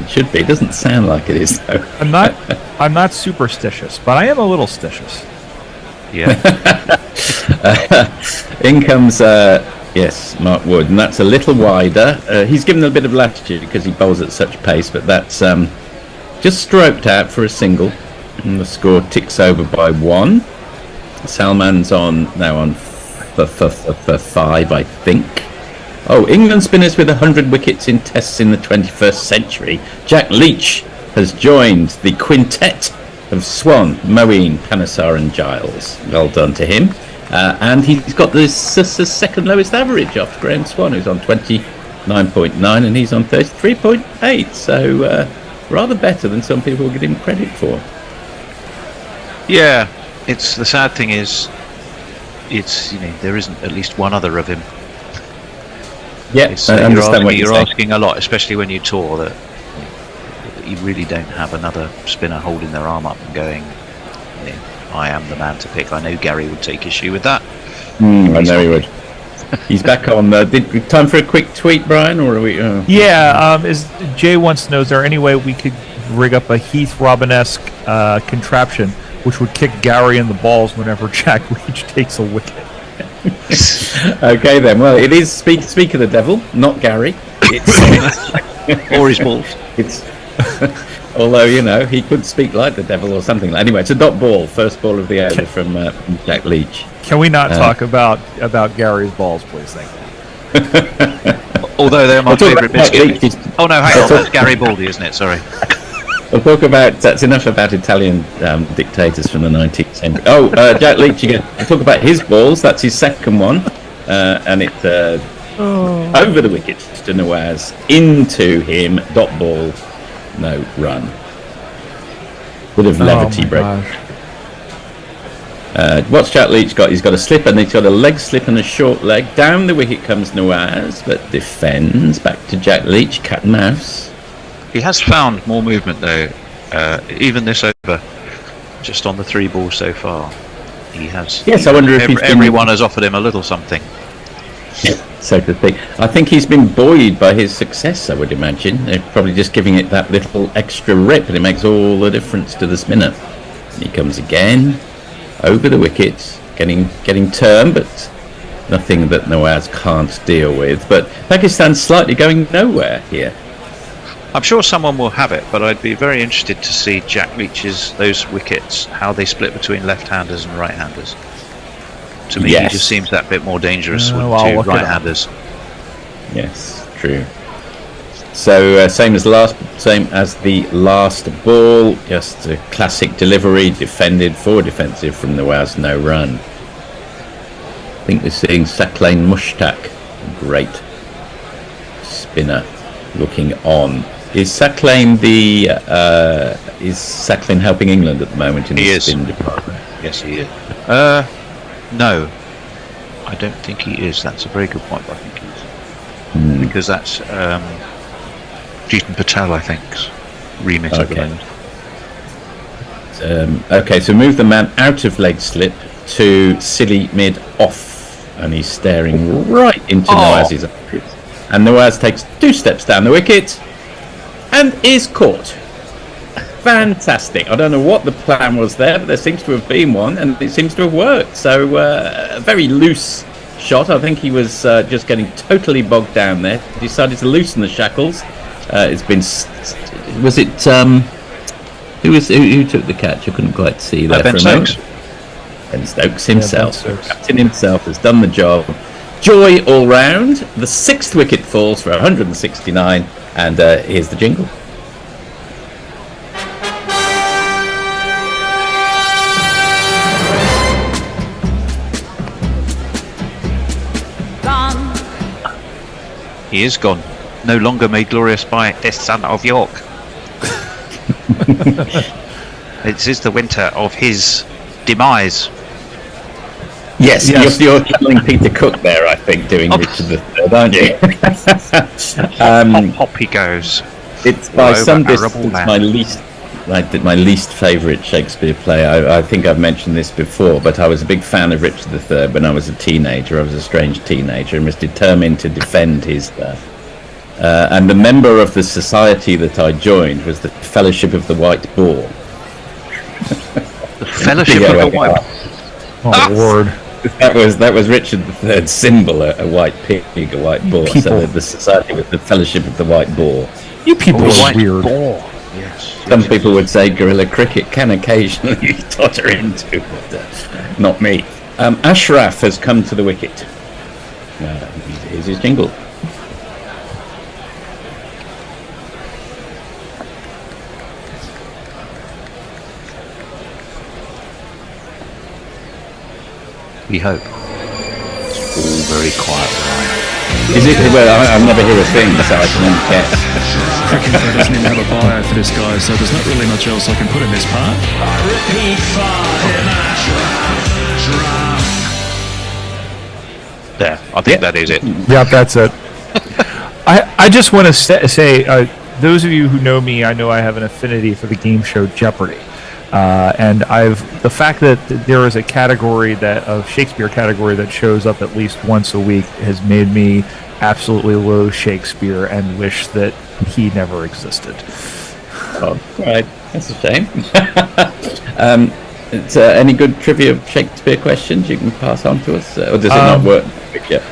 It should be. It doesn't sound like it is, though. I'm not superstitious, but I am a little stitious. Yeah. In comes Mark Wood, and that's a little wider. He's given a bit of latitude because he bowls at such pace, but that's just stroked out for a single, and the score ticks over by 1. Salman's now on for 5, I think. Oh, England spinners with 100 wickets in tests in the 21st century. Jack Leach has joined the quintet of Swan, Moeen, Panesar and Giles. Well done to him. And he's got the second lowest average after Graham Swan, who's on 29.9 and he's on 33.8. So rather better than some people give him credit for. Yeah. It's the sad thing is, there isn't at least one other of him. Yeah, I understand what you're asking a lot, especially when you tour, that you really don't have another spinner holding their arm up and going, I am the man to pick. I know Gary would take issue with that. I know he would. He's back on. Time for a quick tweet, Brian, or are we? Yeah, as Jay wants to know, is there any way we could rig up a Heath Robin-esque contraption which would kick Gary in the balls whenever Jack Leach takes a wicket? Okay then. Well, it is speak of the devil, not Gary. It's or his balls. Although, you know, he could speak like the devil or something. Anyway, it's a dot ball. First ball of the over from Jack Leach. Can we not talk about Gary's balls, please? Thank you. Although they're my favourite biscuit. Oh no, hang on, that's Gary Baldy, isn't it? Sorry. We'll talk about, that's enough about Italian dictators from the 19th century. Oh, Jack Leach again. We'll talk about his balls. That's his second one. And it's over the wicket to Nawaz, into him, dot ball, no run. Bit of levity break. What's Jack Leach got? He's got a slip, and he's got a leg slip and a short leg. Down the wicket comes Nawaz, but defends. Back to Jack Leach, cat and mouse. He has found more movement though, even this over, just on the 3 balls so far. He has. Yes, I wonder if everyone has offered him a little something. So to speak. I think he's been buoyed by his success, I would imagine. They're probably just giving it that little extra rip, and it makes all the difference to the spinner. And he comes again, over the wicket, getting turned, but nothing that Nawaz can't deal with. But Pakistan's slightly going nowhere here. I'm sure someone will have it, but I'd be very interested to see Jack Leach's, those wickets, how they split between left-handers and right-handers. To me, he just seems that bit more dangerous with 2 right-handers. Yes, true. So same as the last ball, just a classic delivery, defended, forward defensive from Nawaz, no run. I think we're seeing Saqlain Mushtaq, great spinner, looking on. Is Saqlain helping England at the moment in the spin department? Yes, he is. No, I don't think he is. That's a very good point. I think he is because that's Jeetan Patel, I think's remit at the moment. Okay, so move the man out of leg slip to silly mid off, and he's staring right into Nawaz's eyes. And Nawaz takes 2 steps down the wicket and is caught. Fantastic. I don't know what the plan was there, but there seems to have been one, and it seems to have worked. So a very loose shot. I think he was just getting totally bogged down there. Decided to loosen the shackles. It's been. Was it? Who took the catch? I couldn't quite see there. Ben Stokes. Ben Stokes himself. Captain himself has done the job. Joy all round. The 6th wicket falls for 169, and here's the jingle. He is gone. No longer made glorious by this son of York. It is the winter of his demise. Yes. You're telling Peter Cook there, I think, doing Richard III, aren't you? Hop he goes. It's by some distance my least favourite Shakespeare play. I think I've mentioned this before, but I was a big fan of Richard III when I was a teenager. I was a strange teenager and was determined to defend his... and the member of the society that I joined was the Fellowship of the White Boar. The Fellowship of the White Boar? Oh, Lord. That was Richard III's symbol, a white pig, a white boar. So the society was the Fellowship of the White Boar. You people are weird. Boar. Yes. Some people would say guerrilla cricket can occasionally totter into, but not me. Ashraf has come to the wicket. Here's his jingle. We hope. It's all very quiet. Is it? Well, I never hear a thing, so I can only guess. Cricket doesn't even have a bio for this guy, so there's not really much else I can put in this part. I repeat for him, Ashraf. There, I think that is it. Yeah, that's it. I just want to say, those of you who know me, I know I have an affinity for the game show Jeopardy. And the fact that there is a category a Shakespeare category that shows up at least once a week has made me absolutely loathe Shakespeare and wish that he never existed. Oh, right, that's a shame. Any good trivia Shakespeare questions you can pass on to us, or does it not work yet?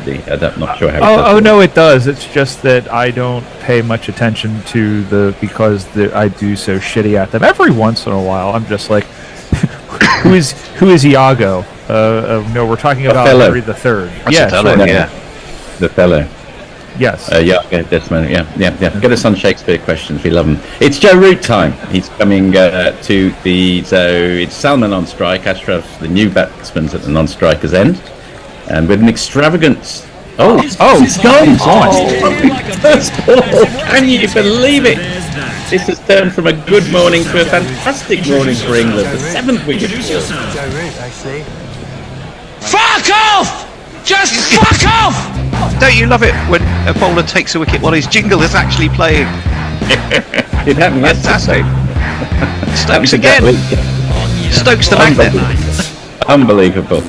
I'm not sure how. It does no, it does. It's just that I don't pay much attention to because I do so shitty at them. Every once in a while, I'm just like, who is Iago? No, we're talking about Henry the Third. Yeah, sure. The fellow. Yes. Get us on Shakespeare questions. We love them. It's Joe Root time. He's coming to the. So it's Salman on strike. Ashraf, the new batsman's at the non-striker's end, and with an extravagant. He's gone! First ball. Can you believe it? This has turned from a good morning to a fantastic morning for England. The 7th wicket. Joe Root, actually. Fuck off! Just fuck off! Don't you love it when a bowler takes a wicket while his jingle is actually playing? It happened yesterday. Stokes again. Stokes the magnet. Unbelievable.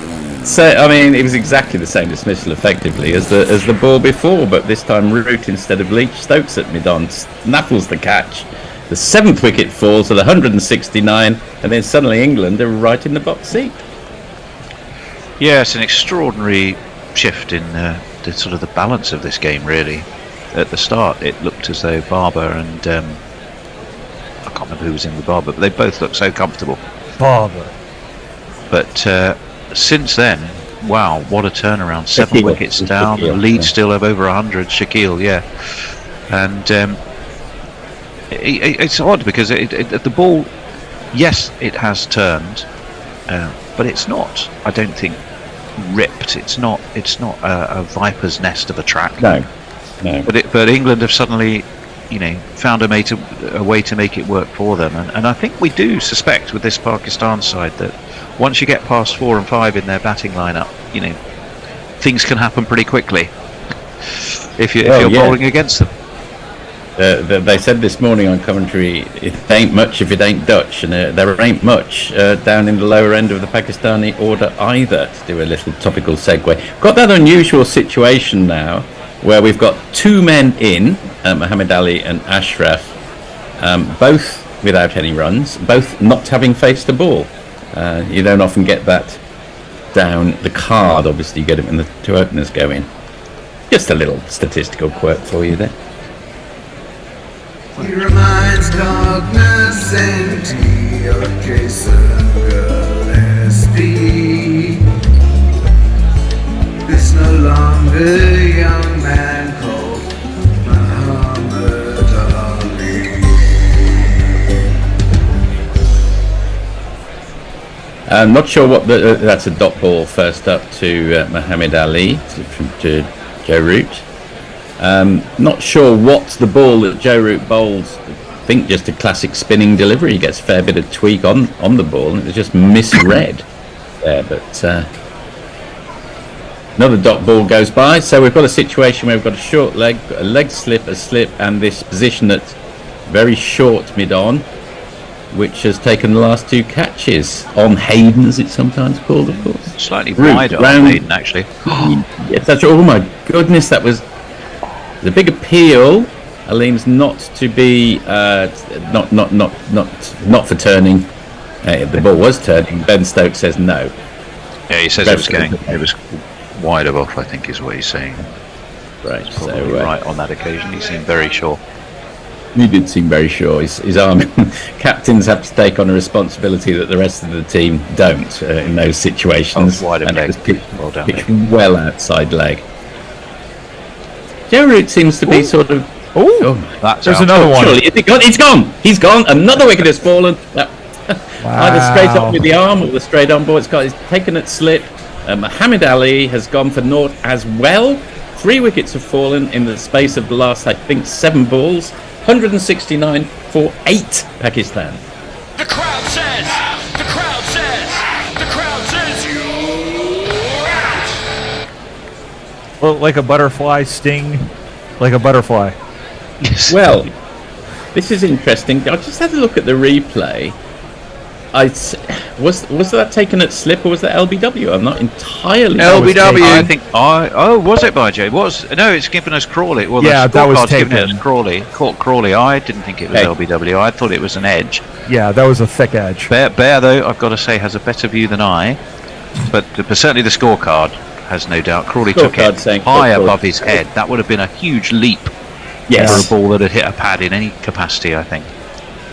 So, I mean, it was exactly the same dismissal, effectively, as the ball before, but this time Root instead of Leach. Stokes at mid-on snaffles the catch. The 7th wicket falls at 169, and then suddenly England are right in the box seat. Yeah, it's an extraordinary shift in the sort of the balance of this game, really. At the start, it looked as though Barber and I can't remember who was in with Barber, but they both looked so comfortable. Barber. But since then, wow, what a turnaround! 7 wickets down, Shaquille, lead still of over 100. Shaquille, yeah, and it's odd because the ball, yes, it has turned, but it's not. I don't think ripped. It's not a viper's nest of a track. No. But England have suddenly, found a way to make it work for them, and I think we do suspect with this Pakistan side that once you get past 4 and 5 in their batting lineup, things can happen pretty quickly if you're bowling against them. They said this morning on commentary, it ain't much if it ain't Dutch, and there ain't much down in the lower end of the Pakistani order either, to do a little topical segue. Got that unusual situation now where we've got 2 men in, Muhammad Ali and Ashraf, both without any runs, both not having faced the ball. You don't often get that down the card. Obviously you get it when the 2 openers go in. Just a little statistical quirk for you there. He reminds cognoscenti of Jason Gillespie. This no longer young man called Muhammad Ali. I'm not sure what that's a dot ball first up to Muhammad Ali to Joe Root. Not sure what the ball that Joe Root bowls. I think just a classic spinning delivery. He gets a fair bit of tweak on the ball, and it was just misread there. But another dot ball goes by. So we've got a situation where we've got a short leg, a leg slip, a slip, and this position that's very short mid-on, which has taken the last 2 catches on Hayden, as it's sometimes called, of course. Slightly wider on Hayden, actually. Yes, that's. Oh my goodness, that was. The big appeal, Aleem's not to be not for turning. The ball was turning. Ben Stokes says no. Yeah, he says it was wide of off, I think is what he's saying. Right, so right on that occasion, he seemed very sure. He did seem very sure. His arm captains have to take on a responsibility that the rest of the team don't in those situations. Wide of leg. Well done, pitched well outside leg. Joe Root seems to be sort of. There's another one. Surely, it's gone. He's gone. Another wicket has fallen. Either straight on with the arm or the straight on ball. It's taken at slip. Muhammad Ali has gone for naught as well. 3 wickets have fallen in the space of the last, I think, 7 balls. 169 for 8 Pakistan. The crowd says, you're out. Well, like a butterfly sting, like a butterfly. Well, this is interesting. I just had a look at the replay. was that taken at slip or was that LBW? I'm not entirely. LBW. I think. Was it by Jay? No, it's given us Crawley. Well, yeah, the that was scorecard's taken. given us Crawley. Caught Crawley. I didn't think it was LBW. I thought it was an edge. Yeah, that was a thick edge. Bear, though, I've got to say, has a better view than I. But certainly the scorecard has no doubt. Crawley took it high above his head. That would have been a huge leap for a ball that had hit a pad in any capacity, I think.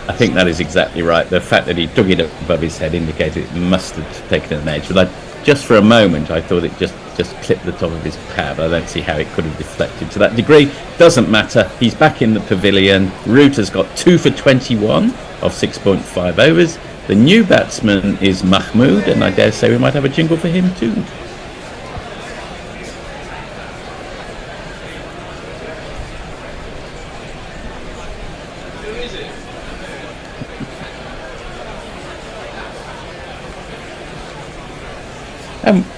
I think that is exactly right. The fact that he dug it up above his head indicated it must have taken an edge. But just for a moment, I thought it just clipped the top of his pad. I don't see how it could have deflected to that degree. Doesn't matter. He's back in the pavilion. Root has got 2 for 21 of 6.5 overs. The new batsman is Mahmood, and I dare say we might have a jingle for him too.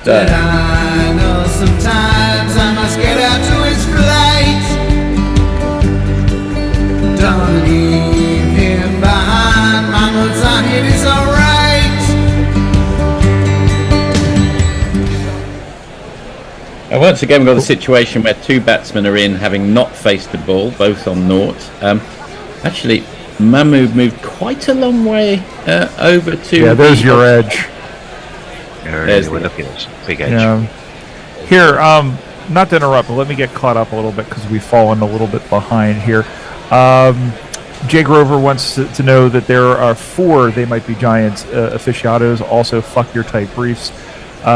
But I know sometimes I must get out to his flight. Don't leave him behind. My Multan hit is alright. And once again, we've got a situation where two batsmen are in, having not faced the ball, both on naught. Actually, Mahmood moved quite a long way over to. Yeah, there's your edge. We're looking at this big edge. Yeah. Here, not to interrupt, but let me get caught up a little bit because we've fallen a little bit behind here. Jay Grover wants to know that there are 4 They Might Be Giants aficionados. Also, fuck your tight briefs.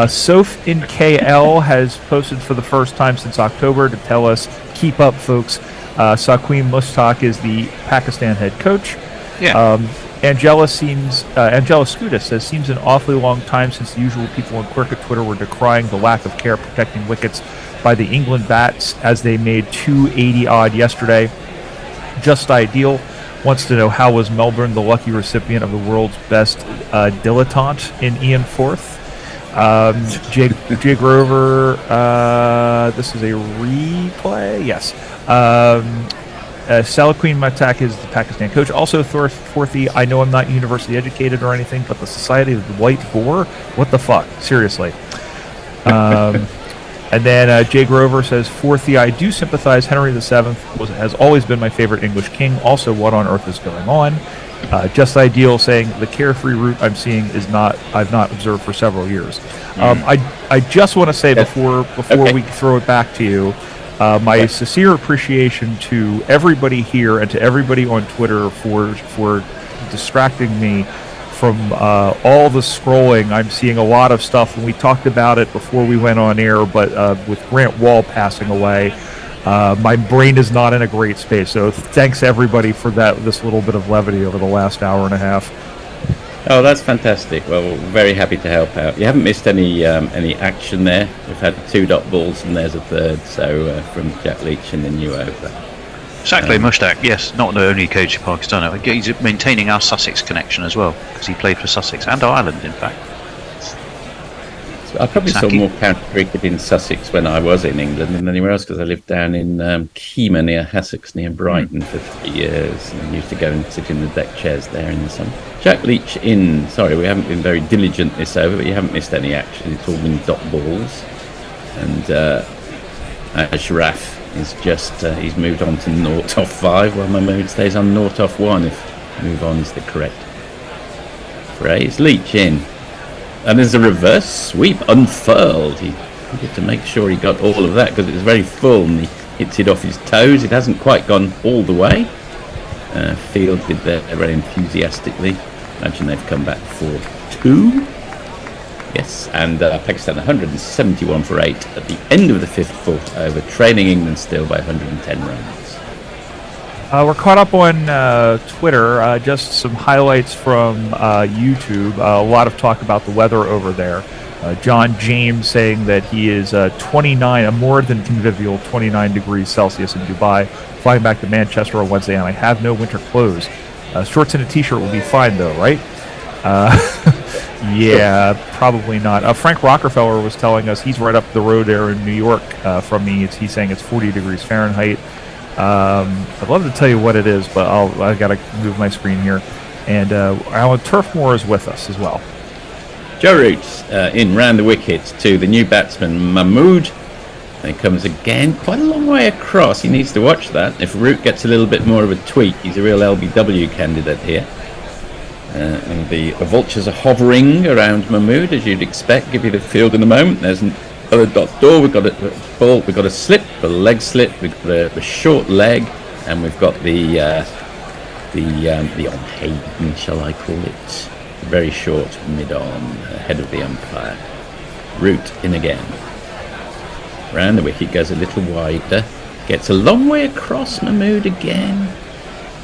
Soph in KL has posted for the first time since October to tell us, keep up, folks. Saqim Mushtaq is the Pakistan head coach. Yeah. Angela Skudis says, seems an awfully long time since the usual people on Cricket Twitter were decrying the lack of care protecting wickets by the England bats as they made 280-odd yesterday. Just ideal. Wants to know, how was Melbourne the lucky recipient of the world's best dilettante in Ian Forth? Jay Grover, this is a replay? Yes. Salaqueen Matak is the Pakistan coach. Also, Forthy, I know I'm not university educated or anything, but the Society of the White Boar? What the fuck? Seriously. And then Jay Grover says, Forthy, I do sympathize. Henry VII has always been my favorite English king. Also, what on earth is going on? Just Ideal saying, the carefree route I'm seeing I've not observed for several years. I just want to say before we throw it back to you, my sincere appreciation to everybody here and to everybody on Twitter for distracting me from all the scrolling. I'm seeing a lot of stuff, and we talked about it before we went on air, but with Grant Wall passing away, my brain is not in a great space. So thanks everybody for this little bit of levity over the last hour and a half. Oh, that's fantastic. Well, we're very happy to help out. You haven't missed any action there. We've had 2 dot balls and there's a third, so from Jack Leach in the new over. Exactly, Mushtaq, yes, not the only coach of Pakistan. He's maintaining our Sussex connection as well, because he played for Sussex and Ireland, in fact. I probably saw more county cricket in Sussex when I was in England than anywhere else, because I lived down in Kemah near Hassocks, near Brighton for 3 years, and used to go and sit in the deck chairs there in the summer. Jack Leach in. Sorry, we haven't been very diligent this over, but you haven't missed any action. It's all been dot balls. And Ashraf is just, he's moved on to 0 off 5, while Mahmood stays on 0 off 1, if move on is the correct phrase. Leach in. And there's a reverse sweep unfurled. He needed to make sure he got all of that because it was very full and he hits it off his toes. It hasn't quite gone all the way. Fielded there very enthusiastically. Imagine they've come back for 2. Yes, and Pakistan 171 for 8 at the end of the 5th full over, trailing England still by 110 runs. We're caught up on Twitter. Just some highlights from YouTube. A lot of talk about the weather over there. John James saying that he is 29, a more than convivial 29 degrees Celsius in Dubai. Flying back to Manchester on Wednesday, and I have no winter clothes. Shorts and a t-shirt will be fine, though, right? Yeah, probably not. Frank Rockefeller was telling us he's right up the road there in New York from me. He's saying it's 40 degrees Fahrenheit. I'd love to tell you what it is, but I got to move my screen here. And Alan Turfmore is with us as well. Joe Root in round the wicket to the new batsman Mahmood. And he comes again quite a long way across. He needs to watch that. If Root gets a little bit more of a tweak, he's a real LBW candidate here. And the vultures are hovering around Mahmood, as you'd expect. Give you the field in a moment. There's another dot door. We've got a ball. We've got a slip, a leg slip. We've got a short leg, and we've got the on-hayden, shall I call it? Very short mid-on, ahead of the umpire. Root in again. Round the wicket, goes a little wider. Gets a long way across. Mahmood again.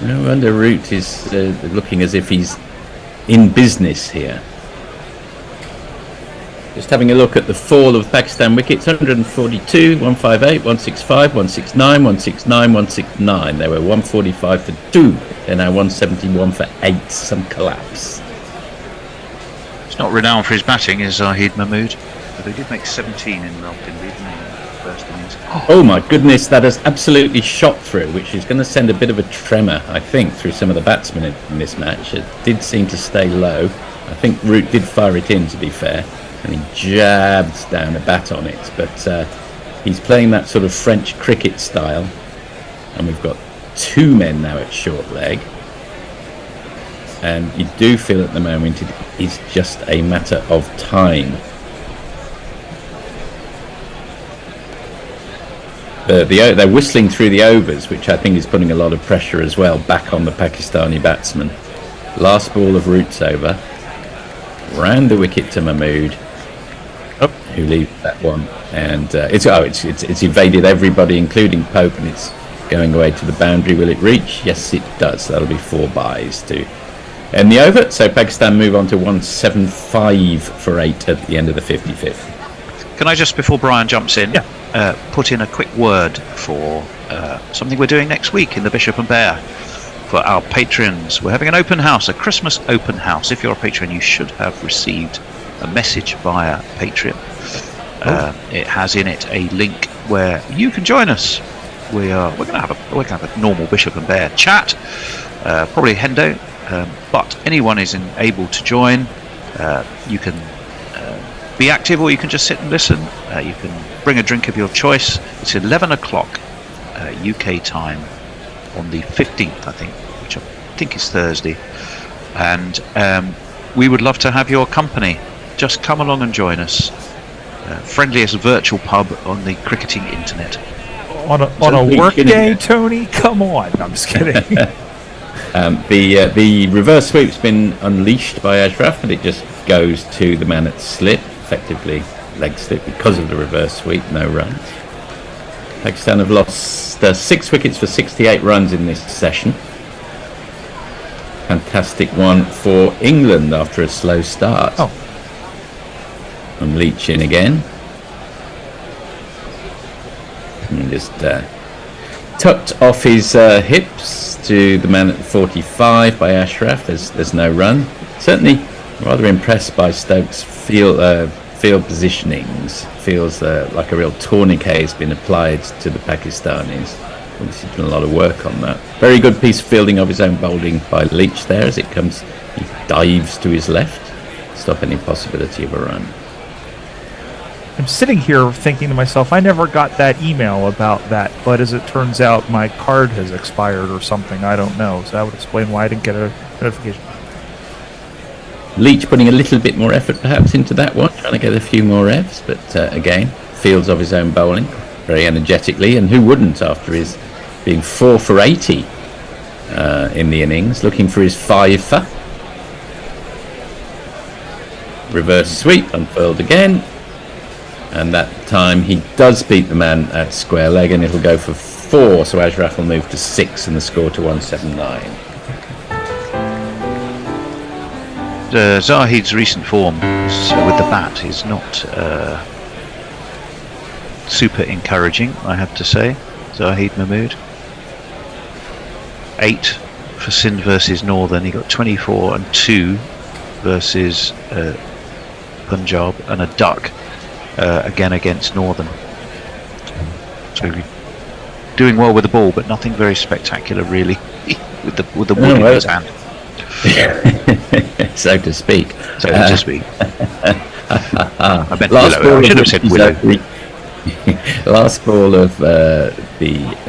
No wonder Root is looking as if he's in business here. Just having a look at the fall of Pakistan wickets. 142, 158, 165, 169, 169, 169. They were 145 for 2. They're now 171 for 8. Some collapse. It's not renowned for his batting, is Zahid Mahmood. But he did make 17 in Multan, didn't he? First innings. Oh my goodness, that has absolutely shot through, which is going to send a bit of a tremor, I think, through some of the batsmen in this match. It did seem to stay low. I think Root did fire it in, to be fair, and he jabbed down a bat on it. But he's playing that sort of French cricket style, and we've got 2 men now at short leg. And you do feel at the moment it is just a matter of time. They're whistling through the overs, which I think is putting a lot of pressure as well back on the Pakistani batsman. Last ball of Root's over. Round the wicket to Mahmood, who leaves that one, and it's evaded everybody, including Pope, and it's going away to the boundary. Will it reach? Yes, it does. That'll be 4 byes to end the over. So Pakistan move on to 175 for 8 at the end of the 55th. Can I just, before Brian jumps in, put in a quick word for something we're doing next week in the Bishop and Bear for our patrons. We're having an open house, a Christmas open house. If you're a patron, you should have received a message via Patreon. It has in it a link where you can join us. We're going to have a normal Bishop and Bear chat, probably Hendo, but anyone is able to join. You can be active, or you can just sit and listen. You can bring a drink of your choice. It's 11 o'clock UK time on the 15th, I think, which I think is Thursday. And we would love to have your company. Just come along and join us. Friendliest virtual pub on the cricketing internet. On a work day, Tony? Come on. I'm just kidding. The reverse sweep's been unleashed by Ashraf, but it just goes to the man at slip, effectively leg slip because of the reverse sweep. No runs. Pakistan have lost 6 wickets for 68 runs in this session. Fantastic one for England after a slow start. From Leach in again. And just tucked off his hips to the man at 45 by Ashraf. There's no run. Certainly rather impressed by Stokes' field positionings. Feels like a real tourniquet has been applied to the Pakistanis. Obviously done a lot of work on that. Very good piece of fielding of his own bowling by Leach there as it comes. He dives to his left. Stop any possibility of a run. I'm sitting here thinking to myself, I never got that email about that, but as it turns out, my card has expired or something. I don't know. So that would explain why I didn't get a notification. Leach putting a little bit more effort perhaps into that one, trying to get a few more revs, but again, fields of his own bowling very energetically, and who wouldn't after his being 4 for 80 in the innings, looking for his 5-fer. Reverse sweep, unfurled again, and that time he does beat the man at square leg, and it'll go for 4, so Ashraf will move to 6 and the score to 179. Zahid's recent form with the bat is not super encouraging, I have to say. Zahid Mahmood, 8 for Sindh versus Northern. He got 24 and 2 versus Punjab, and a duck again against Northern. So doing well with the ball, but nothing very spectacular really with the wood in his hand. So to speak. So to speak. I meant Last willow. ball I should have of said Leach's willow. over. Last ball of the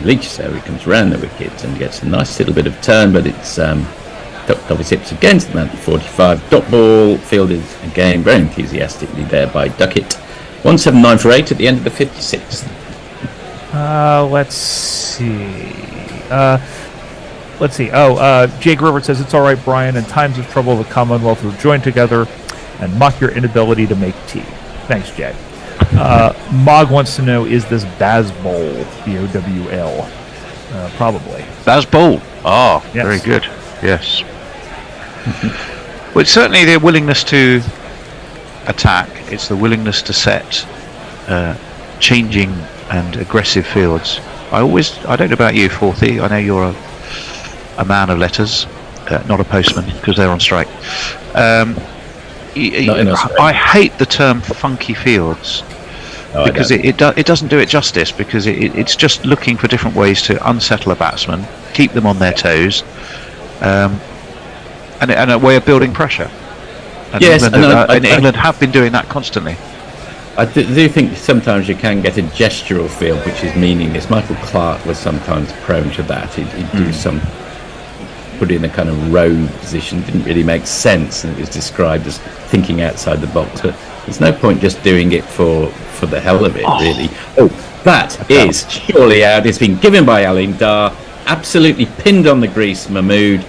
Leach's over. He comes round the wicket and gets a nice little bit of turn, but it's tucked off his hips against the man at 45. Dot ball fielded again very enthusiastically there by Duckett. 179 for 8 at the end of the 56th. Let's see. Jake Rivert says, it's all right, Brian. In times of trouble, the Commonwealth will join together and mock your inability to make tea. Thanks, Jake. Mog wants to know, is this Bazbol? B-O-W-L. Probably. Bazbol. Ah, Yes. very good. Yes. Well, it's certainly their willingness to attack. It's the willingness to set changing and aggressive fields. I don't know about you, Forthy. I know you're a man of letters, not a postman, because they're on strike. I hate the term funky fields because it doesn't do it justice, because it's just looking for different ways to unsettle a batsman, keep them on their toes, and a way of building pressure. And Yes, England have been doing that constantly. I do think sometimes you can get a gestural field which is meaningless. Michael Clarke was sometimes prone to that. He'd do some, put in a kind of row position, didn't really make sense, and it was described as thinking outside the box. But there's no point just doing it for the hell of it, really. Oh, that is surely out. It's been given by Alim Dar, absolutely pinned on the grease, Mahmood.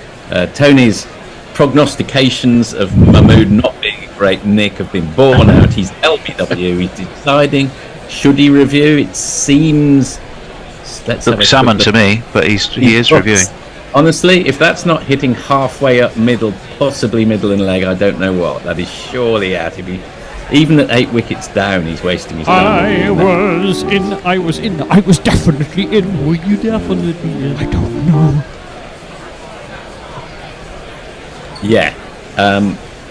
Tony's prognostications of Mahmood not being a great nick have been borne out. He's LBW. He's deciding, should he review? It seems. Looks salmon to me, but he is reviewing. Honestly, if that's not hitting halfway up middle, possibly middle and leg, I don't know what. That is surely out. Even at 8 wickets down, he's wasting his time. I was definitely in. Were you definitely in? I don't know. Yeah.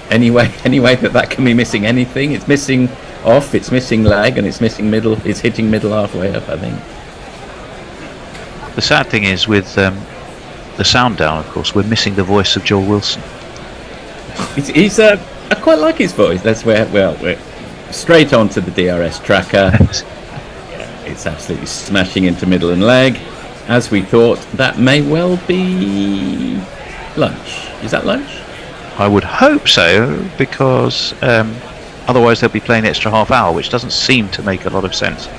Anyway, that can be missing anything. It's missing off, it's missing leg, and it's missing middle. It's hitting middle halfway up, I think. The sad thing is with the sound down, of course, we're missing the voice of Joel Wilson. He's I quite like his voice. That's we're straight on to the DRS tracker. It's absolutely smashing into middle and leg. As we thought, that may well be lunch. Is that lunch? I would hope so, because otherwise they'll be playing the extra half hour, which doesn't seem to make a lot of sense.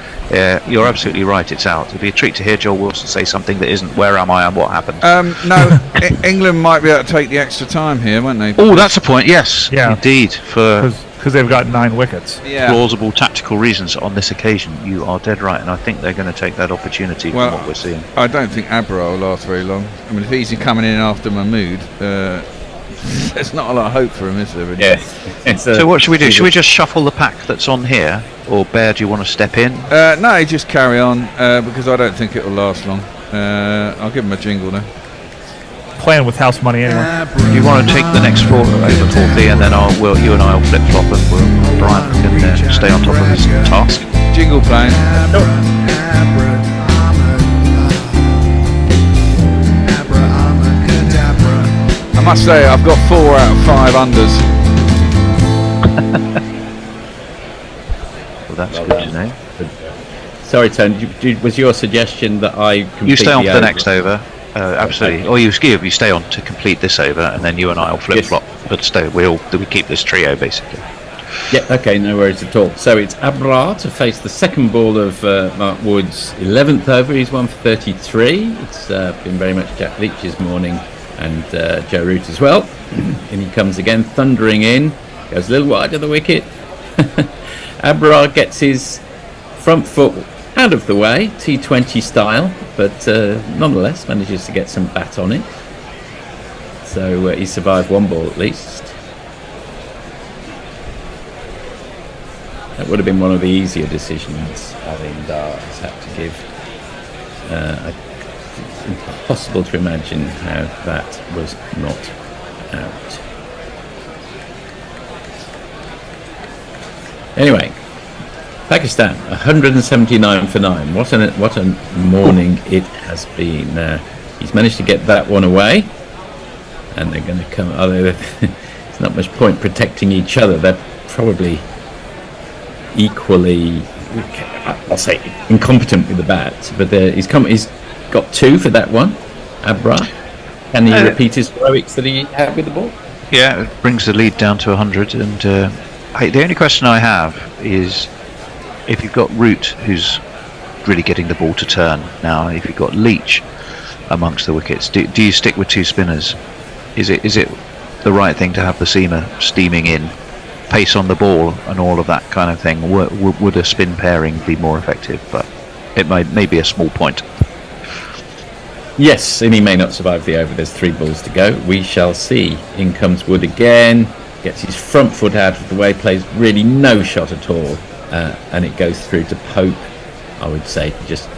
You're absolutely right, it's out. It'd be a treat to hear Joel Wilson say something that isn't "where am I and what happened." No, England might be able to take the extra time here, won't they? Oh, that's a point. Yes, Yeah. indeed. For Because they've got 9 wickets. Yeah. plausible tactical reasons on this occasion, you are dead right, and I think they're going to take that opportunity from what we're seeing. I don't think Abra will last very long. I mean, if he's coming in after Mahmood, there's not a lot of hope for him, is there? Really? Yeah. So what should we do? Should we just shuffle the pack that's on here, or Bear, do you want to step in? No, just carry on, because I don't think it will last long. I'll give him a jingle now. Playing with house money anyway. Do you want to take the next floor over, Forthy, and then you and I will flip flop, and Brian can stay on top of his task. Jingle playing. I must say, I've got 4 out of 5 unders. Well, that's good to know. Sorry, Tony. Was your suggestion that I complete You stay on for the over? next over. Absolutely. Or you stay on to complete this over, and then you and I will flip flop. But we keep this trio basically. Yeah, okay, no worries at all. So it's Abra to face the second ball of Mark Wood's 11th over. He's 1 for 33. It's been very much Jack Leach's morning, and Joe Root as well. And he comes again, thundering in. Goes a little wide of the wicket. Abra gets his front foot out of the way, T20 style, but nonetheless manages to get some bat on it. So he survived 1 ball at least. That would have been one of the easier decisions Alim Dar has had to give. It's impossible to imagine how that was not out. Anyway, Pakistan 179 for 9. What a morning it has been. He's managed to get that one away. and they're going to come. Although there's not much point protecting each other, they're probably equally, I'll say, incompetent with the bats. But he's got 2 for that one. Abra, can he repeat his heroics that he had with the ball? Yeah, it brings the lead down to 100. And the only question I have is if you've got Root, who's really getting the ball to turn now, if you've got Leach amongst the wickets, do you stick with 2 spinners? Is it the right thing to have the seamer steaming in, pace on the ball and all of that kind of thing? Would a spin pairing be more effective? But it may be a small point. Yes, and he may not survive the over. There's 3 balls to go. We shall see. In comes Wood again. Gets his front foot out of the way. Plays really no shot at all. And it goes through to Pope. I would say just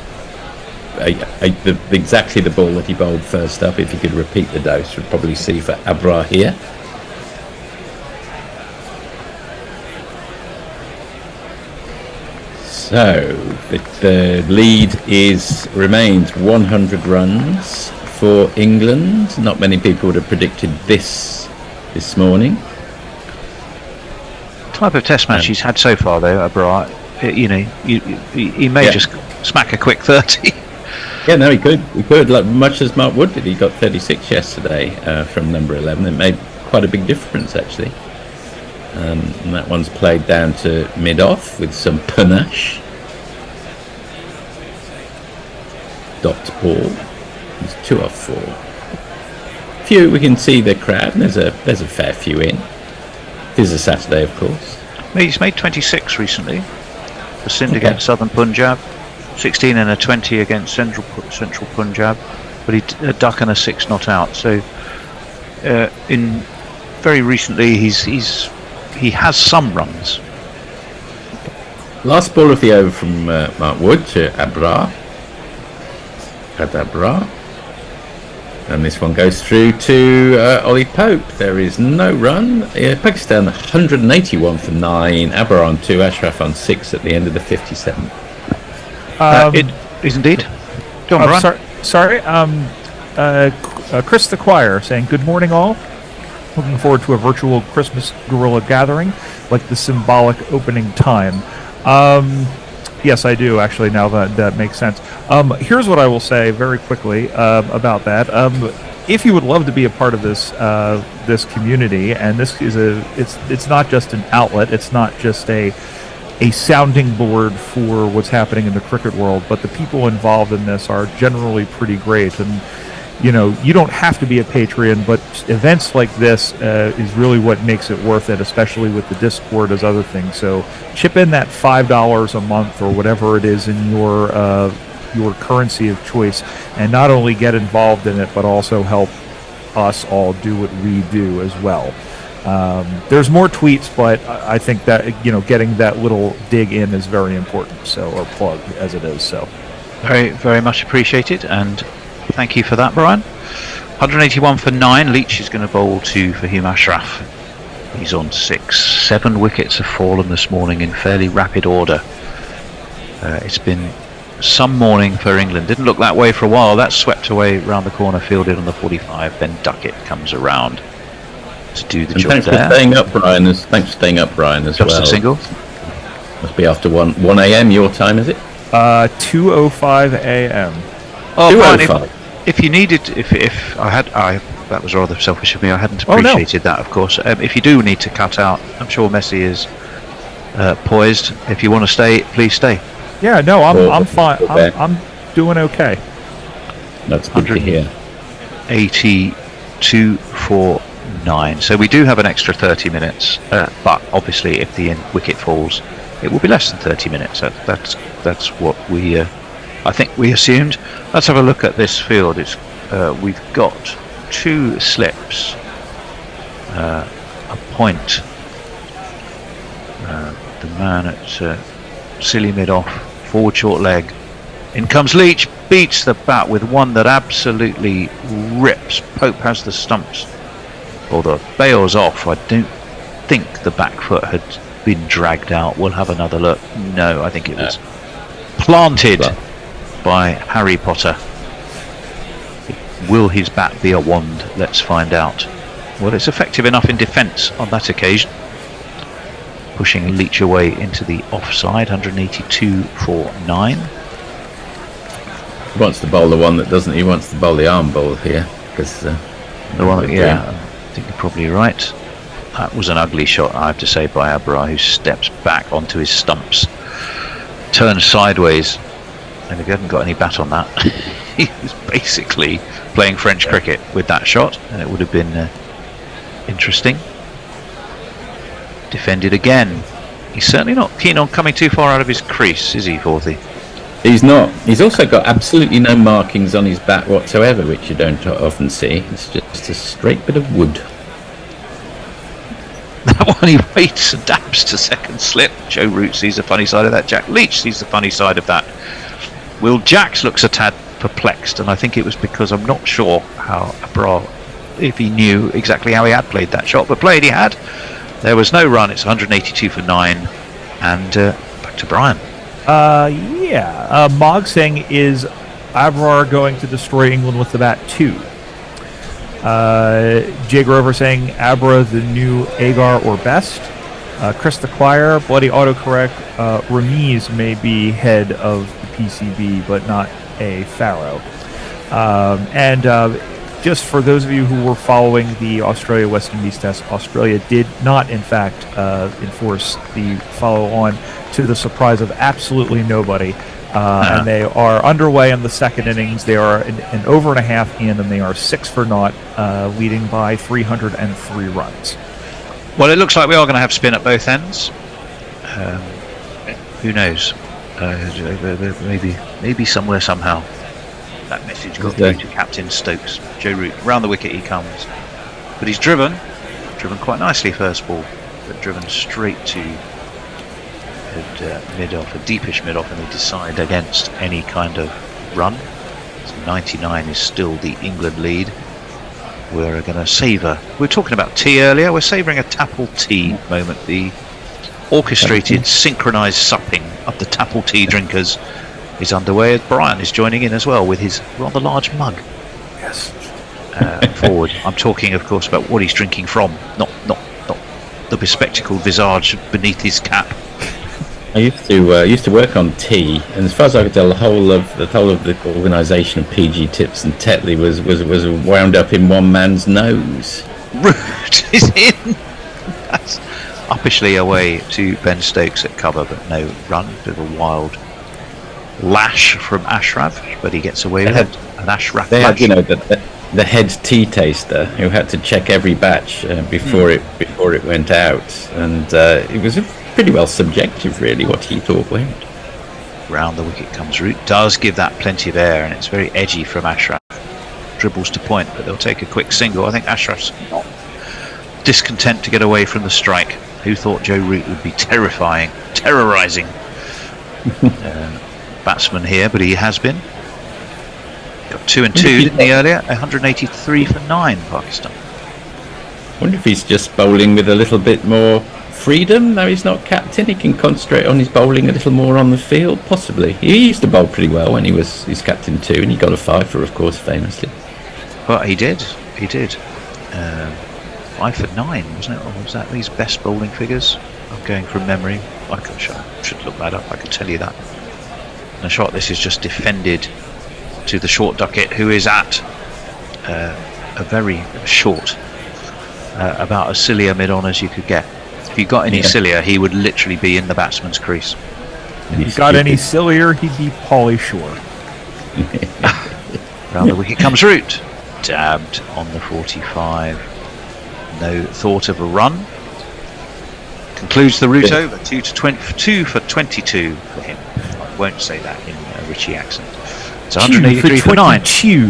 exactly the ball that he bowled first up. If he could repeat the dose, we'd probably see for Abra here. So the lead remains 100 runs for England. Not many people would have predicted this morning. Type of test match he's had so far, though, Abra, he may just smack a quick 30. Yeah, no, he could, like much as Mark Wood did. He got 36 yesterday from number 11. It made quite a big difference, actually. And that one's played down to mid-off with some panache. Dot ball. It's 2 off 4. Few, we can see the crowd, and there's a fair few in. It is a Saturday, of course. He's made 26 recently. For Sindh against Southern Punjab, 16 and a 20 against Central Punjab, but a duck and a 6 not out. So, in very recently, he has some runs. Last ball of the over from Mark Wood to Abra. Abra. And this one goes through to Ollie Pope. There is no run. Pakistan 181 for 9. Abra on 2, Ashraf on 6 at the end of the 57. It is indeed. Go on, Brian. Sorry. Chris the Choir saying, "Good morning, all. Looking forward to a virtual Christmas guerrilla gathering, like the symbolic opening time." Yes, I do, actually, now that makes sense. Here's what I will say very quickly about that. If you would love to be a part of this community, and this is it's not just an outlet, it's not just a sounding board for what's happening in the cricket world, but the people involved in this are generally pretty great. And you don't have to be a Patreon, but events like this is really what makes it worth it, especially with the Discord as other things. So chip in that $5 a month or whatever it is in your currency of choice, and not only get involved in it, but also help us all do what we do as well. There's more tweets, but I think that getting that little dig in is very important. So, or plug as it is. So, very, very much appreciated, and thank you for that, Brian. 181 for 9. Leach is going to bowl 2 for Hugh Ashraf. He's on 6. 7 wickets have fallen this morning in fairly rapid order. It's been some morning for England. Didn't look that way for a while. That's swept away round the corner, fielded on the 45. Then Duckett comes around to do the job thanks there. For staying up, Brian. Thanks for staying up, Brian, as Just well. a single. Must be after 1 a.m. your time, is it? 2:05 a.m. Oh, Brian, if you needed, if that was rather selfish of me. I hadn't appreciated that, of course. If you do need to cut out, I'm sure Messi is poised. If you want to stay, please stay. Yeah, no, I'm fine. I'm doing okay. That's good to hear. 82 for 9. So we do have an extra 30 minutes, but obviously if the wicket falls, it will be less than 30 minutes. That's what we I think we assumed. Let's have a look at this field. We've got 2 slips, a point. The man at silly mid-off, forward short leg. In comes Leach, beats the bat with one that absolutely rips. Pope has the stumps, or the bail's off. I don't think the back foot had been dragged out. We'll have another look. No, I think it was planted by Harry Potter. Will his bat be a wand? Let's find out. Well, it's effective enough in defence on that occasion. Pushing Leach away into the offside, 182 for 9. He wants to bowl the one that doesn't. He wants to bowl the arm ball here because the one that, yeah, I think you're probably right. That was an ugly shot, I have to say, by Abra, who steps back onto his stumps, turns sideways, and if he hadn't got any bat on that, he was basically playing French cricket with that shot, and it would have been interesting. Defended again. He's certainly not keen on coming too far out of his crease, is he, Forthy? he's not. He's also got absolutely no markings on his bat whatsoever, which you don't often see. It's just a straight bit of wood. That one, he waits and dabs to second slip. Joe Root sees the funny side of that. Jack Leach sees the funny side of that. Will Jacks looks a tad perplexed, and I think it was because I'm not sure how Abra, if he knew exactly how he had played that shot, but played he had. There was no run. It's 182 for 9, and back to Brian. Mog saying, is Abrar going to destroy England with the bat too? Jay Grover saying Abra the new Agar or best. Chris the Choir, bloody autocorrect. Ramiz may be head of the PCB, but not a Pharaoh. Just for those of you who were following the Australia-West Indies test, Australia did not, in fact, enforce the follow-on, to the surprise of absolutely nobody. And they are underway in the second innings. They are an over and a half in, and they are 6 for naught, leading by 303 runs. Well, it looks like we are going to have spin at both ends. Who knows? Maybe somewhere, somehow. That message got through to Captain Stokes. Joe Root, round the wicket he comes. But he's driven quite nicely first ball, but driven straight to mid-off, a deepish mid-off, and they decide against any kind of run. So 99 is still the England lead. We're going to savour. We were talking about tea earlier. We're savouring a Tapple tea moment. The orchestrated, synchronised supping of the Tapple tea drinkers is underway, as Brian is joining in as well with his rather large mug. Yes. Forward. I'm talking, of course, about what he's drinking from, not the bespectacled visage beneath his cap. I used to work on tea, and as far as I could tell, the whole of the organisation of PG Tips and Tetley was wound up in one man's nose. Root is in. That's uppishly away to Ben Stokes at cover, but no run. Bit of a wild lash from Ashraf, but he gets away with it. An Ashraf they lash. had, the head tea taster who had to check every batch before it went out, and it was pretty well subjective, really, what he thought went. Round the wicket comes Root. Does give that plenty of air, and it's very edgy from Ashraf. Dribbles to point, but they'll take a quick single. I think Ashraf's not discontent to get away from the strike. Who thought Joe Root would be terrorising batsman here, but he has been. Got 2 and 2, didn't he, earlier? 183 for 9, Pakistan. I wonder if he's just bowling with a little bit more freedom. Now he's not captain, he can concentrate on his bowling a little more on the field, possibly. He used to bowl pretty well when he's captain too, and he got a 5-for, of course, famously. Well, he did. 5 for 9, wasn't it? Or was that these best bowling figures? I'm going from memory. I should look that up, I can tell you that. And a shot, this is just defended to the short ducket, who is at a very short, about as silly a mid-on as you could get. If you got any sillier, he would literally be in the batsman's crease. If he got any sillier, he'd be Pauly Shore. Round the wicket comes Root. Dabbed on the 45. No thought of a run. Concludes the Root over. 2 for 22 for him. I won't say that in a Richie accent. It's 183 for 9.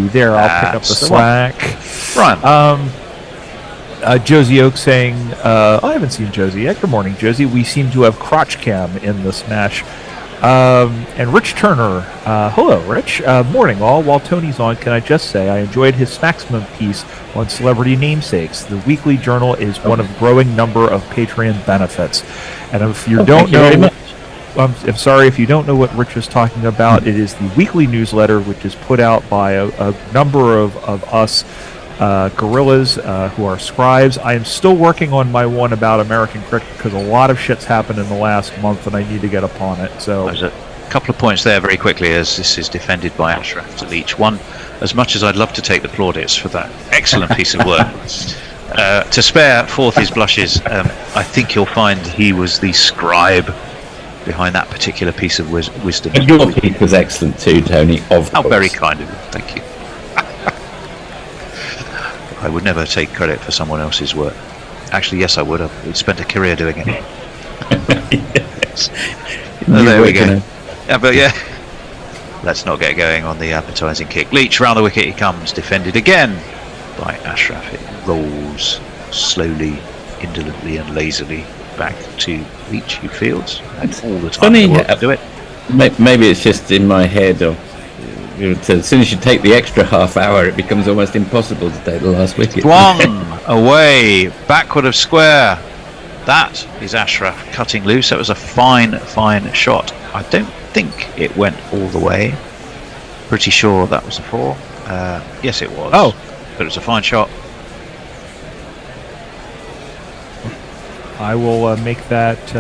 There, I'll pick up the slack. Brian. Josie Oak saying, I haven't seen Josie yet. Good morning, Josie. We seem to have crotch cam in this match. And Rich Turner, hello, Rich. Morning, all. While Tony's on, can I just say I enjoyed his Smacksman piece on celebrity namesakes. The weekly journal is one of growing number of Patreon benefits. And if you don't know, I'm sorry if you don't know what Rich was talking about. It is the weekly newsletter, which is put out by a number of us gorillas who are scribes. I am still working on my one about American cricket because a lot of shit's happened in the last month, and I need to get upon it. So there's a couple of points there very quickly as this is defended by Ashraf to Leach. One, as much as I'd love to take the plaudits for that excellent piece of work, to spare forth his blushes, I think you'll find he was the scribe behind that particular piece of wisdom. And your piece was excellent too, Tony. Of How course. very kind of you. Thank you. I would never take credit for someone else's work. Actually, yes, I would. I've spent a career doing it. There we go. Yeah, but yeah. Let's not get going on the advertising kick. Leach round the wicket he comes, defended again by Ashraf. It rolls slowly, indolently and lazily back to Leach, who fields all the time in the world to do it. Maybe it's just in my head, or as soon as you take the extra half hour, it becomes almost impossible to take the last wicket. Swung away, backward of square. That is Ashraf cutting loose. That was a fine shot. I don't think it went all the way. Pretty sure that was a 4. Yes, it was. Oh, but it was a fine shot. I will make that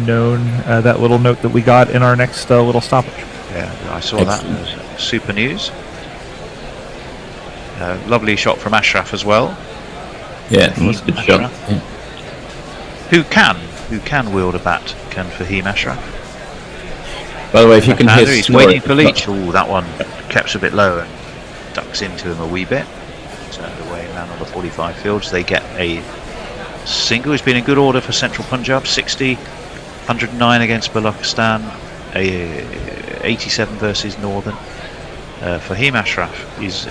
known. That little note that we got in our next little stoppage. Yeah, I saw that. It was super news. Lovely shot from Ashraf as well. Yeah, it was a good shot. Yeah. Who can wield a bat? Can Fahim Ashraf? By the way, if you can hear he's snoring, waiting for Leach. Oh, that one kept a bit low and ducks into him a wee bit. Turned away, man on the 45 fields. They get a single. He's been in good order for Central Punjab. 60, 109 against Balochistan, 87 versus Northern. Fahim Ashraf is,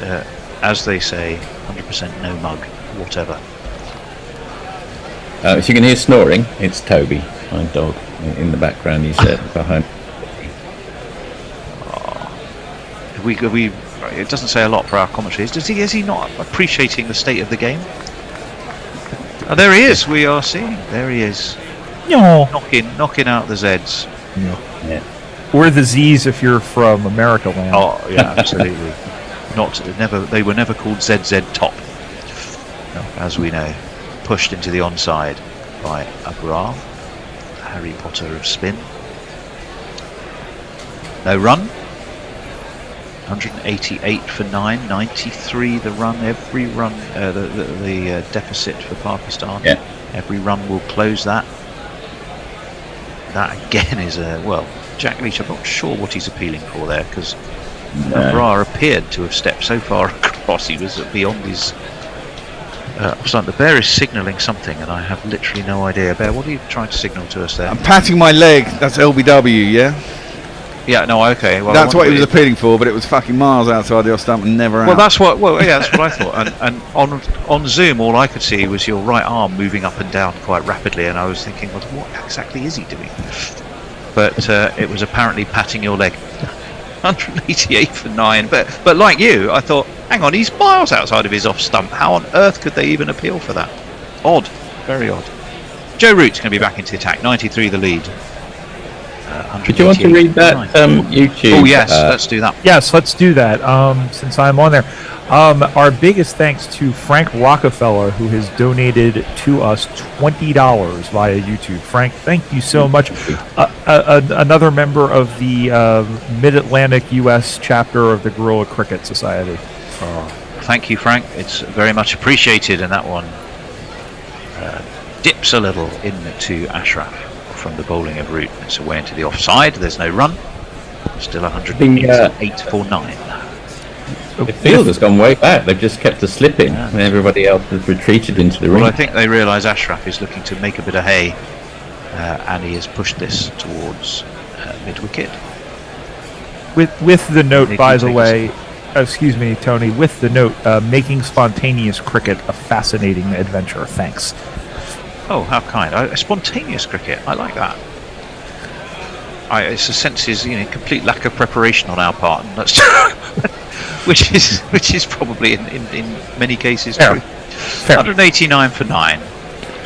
as they say, 100% no mug, whatever. if you can hear snoring, it's Toby, my dog, in the background. He's behind. It doesn't say a lot for our commentaries. Is he not appreciating the state of the game? Oh, there he is. We are seeing. There he is. No. Knocking out the Zs. Yeah. Or the Zs if you're from America land. Oh yeah, absolutely. They were never called ZZ top, as we know. Pushed into the onside by Abrar, Harry Potter of spin. No run. 188 for 9, 93 the run. Every run, the deficit for Pakistan. Yeah. Every run will close that. That again is Jack Leach. I'm not sure what he's appealing for there, because Abrar appeared to have stepped so far across. He was beyond his. The bear is signalling something, and I have literally no idea. Bear, what are you trying to signal to us there? I'm patting my leg. That's LBW, yeah? Yeah, no, okay. Well, that's what he was appealing for, but it was fucking miles outside the off stump and never out. Well, that's what I thought. And on Zoom, all I could see was your right arm moving up and down quite rapidly, and I was thinking, well, what exactly is he doing? But it was apparently patting your leg. 188 for 9. But like you, I thought, hang on, he's miles outside of his off stump. How on earth could they even appeal for that? Odd, very odd. Joe Root's going to be back into the attack. 93 the lead. Did you want to read that YouTube? Oh yes, let's do that. Yes, let's do that. Since I'm on there, our biggest thanks to Frank Rockefeller, who has donated to us $20 via YouTube. Frank, thank you so much. Another member of the Mid-Atlantic U.S. chapter of the Gorilla Cricket Society. Thank you, Frank. It's very much appreciated, and that one dips a little into Ashraf from the bowling of Root. It's away into the offside. There's no run. Still 108 for 9. The field has gone way back. They've just kept us slipping, and everybody else has retreated into the ring. Well, I think they realise Ashraf is looking to make a bit of hay, and he has pushed this towards mid-wicket. With the note, by the way, excuse me, Tony, with the note, making spontaneous cricket a fascinating adventure. Thanks. Oh, how kind! Spontaneous cricket. I like that. It's a sense is complete lack of preparation on our part, and that's which is probably in many cases true. 189 for 9.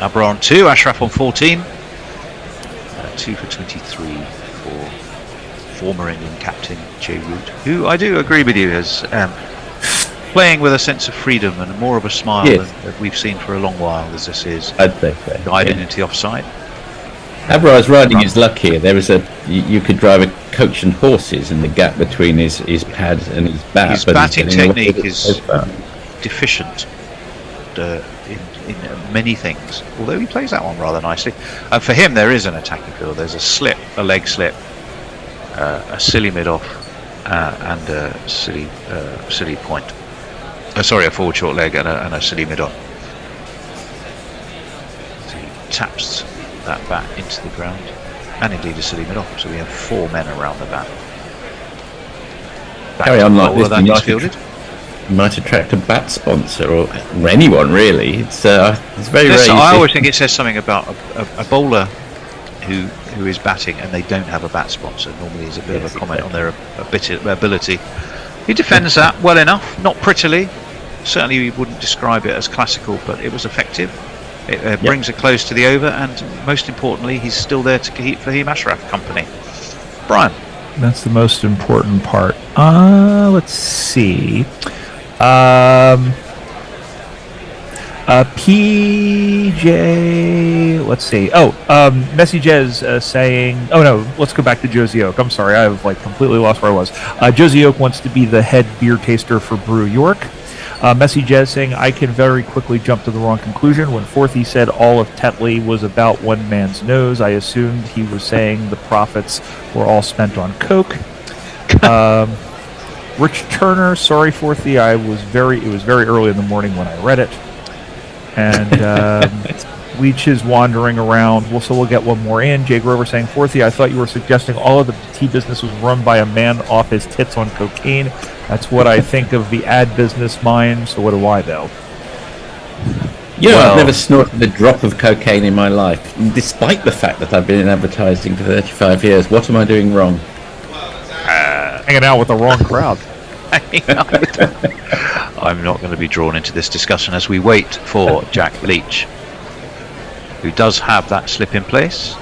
Abrar on 2, Ashraf on 14. 2 for 23 for for former England captain Jay Root, who I do agree with you is playing with a sense of freedom and more of a smile than we've seen for a long while, as this is guided into the offside. Abra's riding his luck here. There is you could drive a coach and horses in the gap between his pad and his bat. His batting technique is deficient in many things, although he plays that one rather nicely. And for him, there is an attacking field. There's a slip, a leg slip, a silly mid-off, and a silly point. Sorry, a forward short leg and a silly mid-off. So he taps that bat into the ground, and indeed a silly mid-off. So we have 4 men around the bat. Carry on like this. You might attract a bat sponsor or anyone really. It's very rare. I always think it says something about a bowler who is batting and they don't have a bat sponsor. Normally, is a bit of a comment on their ability. He defends that well enough, not prettily. Certainly, we wouldn't describe it as classical, but it was effective. It brings it close to the over, and most importantly, he's still there to keep Fahim Ashraf company. Brian. That's the most important part. Let's see. PJ, let's see. Messy Jez saying, oh no, let's go back to Josie Oak. I'm sorry, I've completely lost where I was. Josie Oak wants to be the head beer taster for Brew York. Messy Jez saying, I can very quickly jump to the wrong conclusion. When Forthy said all of Tetley was about one man's nose, I assumed he was saying the profits were all spent on coke. Rich Turner, sorry Forthy, it was very early in the morning when I read it. And Leach is wandering around. So we'll get one more in. Jay Grover saying, Forthy, I thought you were suggesting all of the tea business was run by a man off his tits on cocaine. That's what I think of the ad business mind. So what do I, though? I've never snorted a drop of cocaine in my life, despite the fact that I've been in advertising for 35 years. What am I doing wrong? Hanging out with the wrong crowd. I'm not going to be drawn into this discussion as we wait for Jack Leach, who does have that slip in place.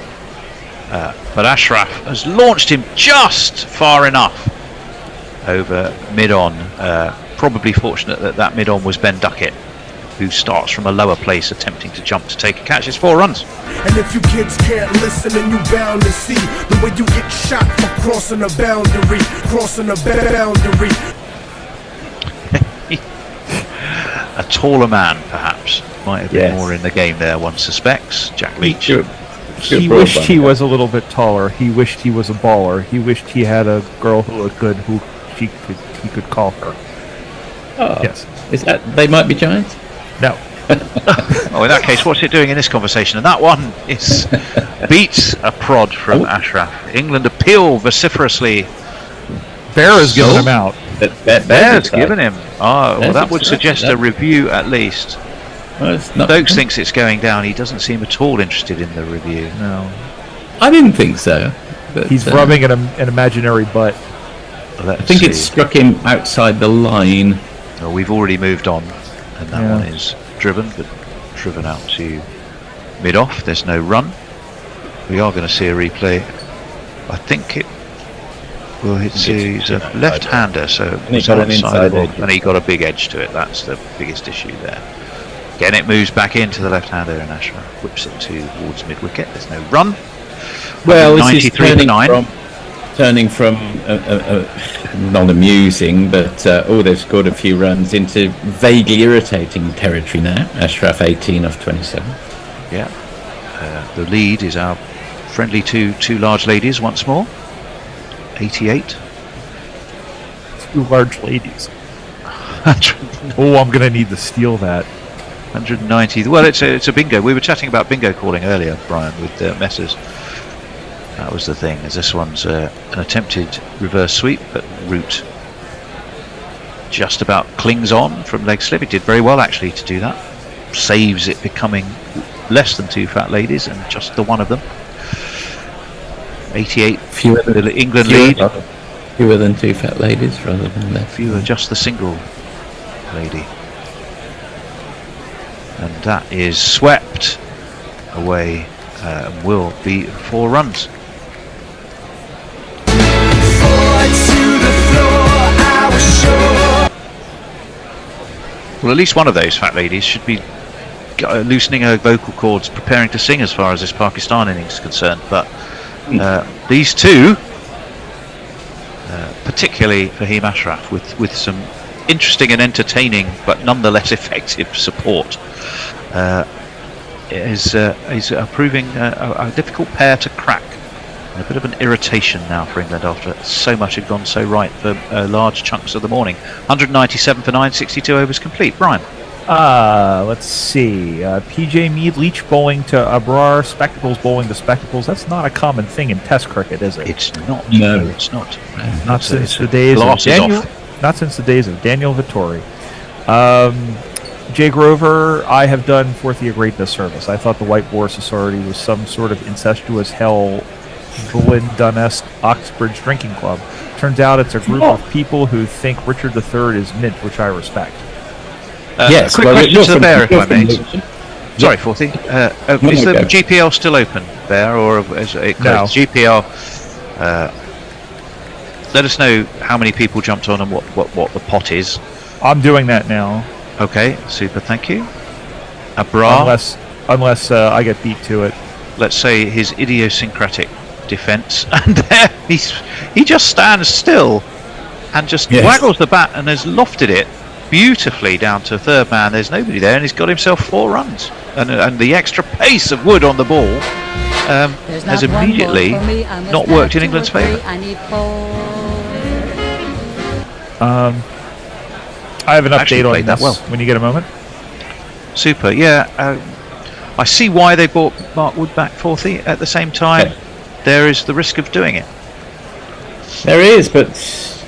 But Ashraf has launched him just far enough over mid-on. Probably fortunate that mid-on was Ben Duckett, who starts from a lower place attempting to jump to take a catch. It's 4 runs. And if you kids can't listen, then you bound to see the way you get shot for crossing a boundary. A taller man, perhaps, might have been more in the game there, one suspects. Jack Leach. He wished he was a little bit taller. He wished he was a baller. He wished he had a girl who looked good, who he could call her. Oh, yes. Is that they might be giants? No. Oh, in that case, what's it doing in this conversation? And that one beats a prod from Ashraf. England appeal vociferously. Bear has given him out. Bear's given him. Well, that would suggest a review at least. Well, Stokes thinks it's going down. He doesn't seem at all interested in the review. No. I didn't think so. But, he's rubbing an imaginary butt. I think it struck him outside the line. Well, we've already moved on, and that one is driven out to mid-off. There's no run. We are going to see a replay. I think it. Well, he's a left-hander, so he got an inside edge, and he got a big edge to it. That's the biggest issue there. Again, it moves back into the left-hander, and Ashraf whips it towards mid-wicket. There's no run. Well, this is turning from not amusing, but they've scored a few runs into vaguely irritating territory now. Ashraf 18 off 27. Yeah. The lead is our friendly two large ladies once more. 88. 2 large ladies. Oh, I'm going to need to steal that. 190. Well, it's a bingo. We were chatting about bingo calling earlier, Brian, with Messers. That was the thing. As this one's an attempted reverse sweep, but Root just about clings on from leg slip. He did very well actually to do that. Saves it becoming less than 2 fat ladies and just the one of them. 88. The England lead. Fewer than 2 fat ladies rather than less. Fewer, just the single lady. And that is swept away and will be 4 runs. Well, at least one of those fat ladies should be loosening her vocal cords, preparing to sing as far as this Pakistan innings is concerned. But these two, particularly Fahim Ashraf, with some interesting and entertaining but nonetheless effective support, is proving a difficult pair to crack. A bit of an irritation now for England after so much had gone so right for large chunks of the morning. 197 for 9, 62 overs complete. Brian. Let's see. PJ Mead, Leach bowling to Abrar, Spectacles bowling to Spectacles. That's not a common thing in Test cricket, is it? It's not. No, it's not. Not since the days of Daniel. Not since the days of Daniel Vittori. Jay Grover, I have done Forthia a great disservice. I thought the White Boar Society was some sort of incestuous hell, Glyndon-esque Oxbridge drinking club. Turns out it's a group of people who think Richard III is mint, which I respect. Yes. Quick question to the Bear, if I may. Sorry, Forthie. Is the GPL still open, Bear, or is it closed? No. GPL. Let us know how many people jumped on and what the pot is. I'm doing that now. Okay, super. Thank you. Abrar. Unless I get beat to it. Let's say his idiosyncratic defence, and there he just stands still and just waggles the bat and has lofted it beautifully down to third man. There's nobody there, and he's got himself 4 runs. And the extra pace of Wood on the ball has immediately not worked in England's favour. I have an update on that when you get a moment. Super, yeah. I see why they brought Mark Wood back 4th. At the same time, there is the risk of doing it. There is, but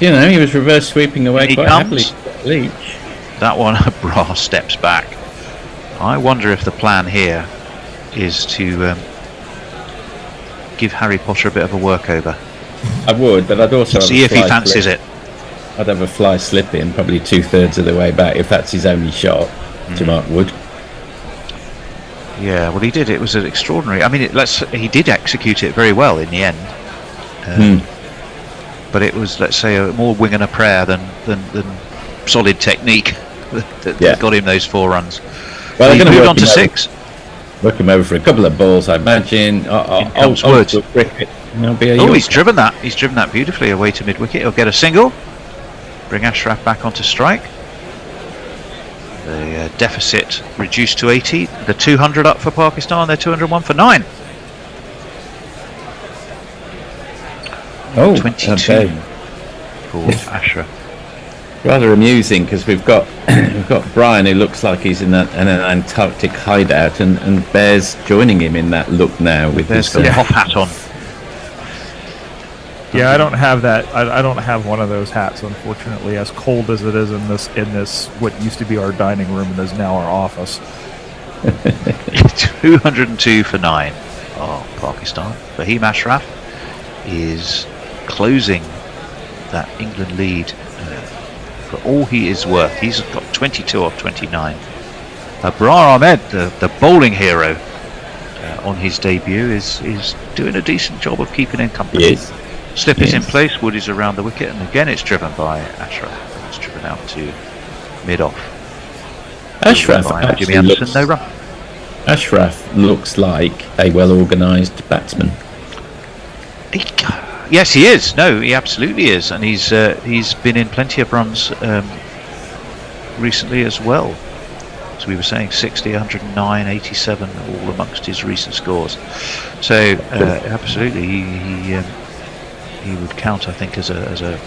you know, he was reverse sweeping away quite happily. Leach. That one, Bra steps back. I wonder if the plan here is to give Harry Potter a bit of a workover. I would, but I'd also see if he fancies it. I'd have a fly slip in, probably 2/3 of the way back, if that's his only shot to Mark Wood. Yeah, well, he did. It was an extraordinary. I mean, he did execute it very well in the end. But it was, let's say, a more wing and a prayer than solid technique that got him those 4 runs. Well, he moved on to 6. Work him over for a couple of balls, I imagine. Wood. He's driven that. He's driven that beautifully away to mid-wicket. He'll get a single. Bring Ashraf back onto strike. The deficit reduced to 80. The 200 up for Pakistan. They're 201 for 9. 22 for Ashraf. Rather amusing, because we've got Brian, who looks like he's in an Antarctic hideout, and Bear's joining him in that look now with his top hat on. Yeah, I don't have that. I don't have one of those hats, unfortunately. As cold as it is in this what used to be our dining room and is now our office. 202 for 9. Oh, Pakistan. Fahim Ashraf is closing that England lead for all he is worth. He's got 22 off 29. Abrar Ahmed, the bowling hero, on his debut is doing a decent job of keeping in company. Yes. Slip is in place. Wood is around the wicket, and again it's driven by Ashraf. It's driven out to mid-off. Ashraf Jimmy Anderson, no run. Ashraf looks like a well-organised batsman. Yes, he is. No, he absolutely is, and he's been in plenty of runs recently as well. As we were saying, 60, 109, 87, all amongst his recent scores. So absolutely, he would count, I think, as a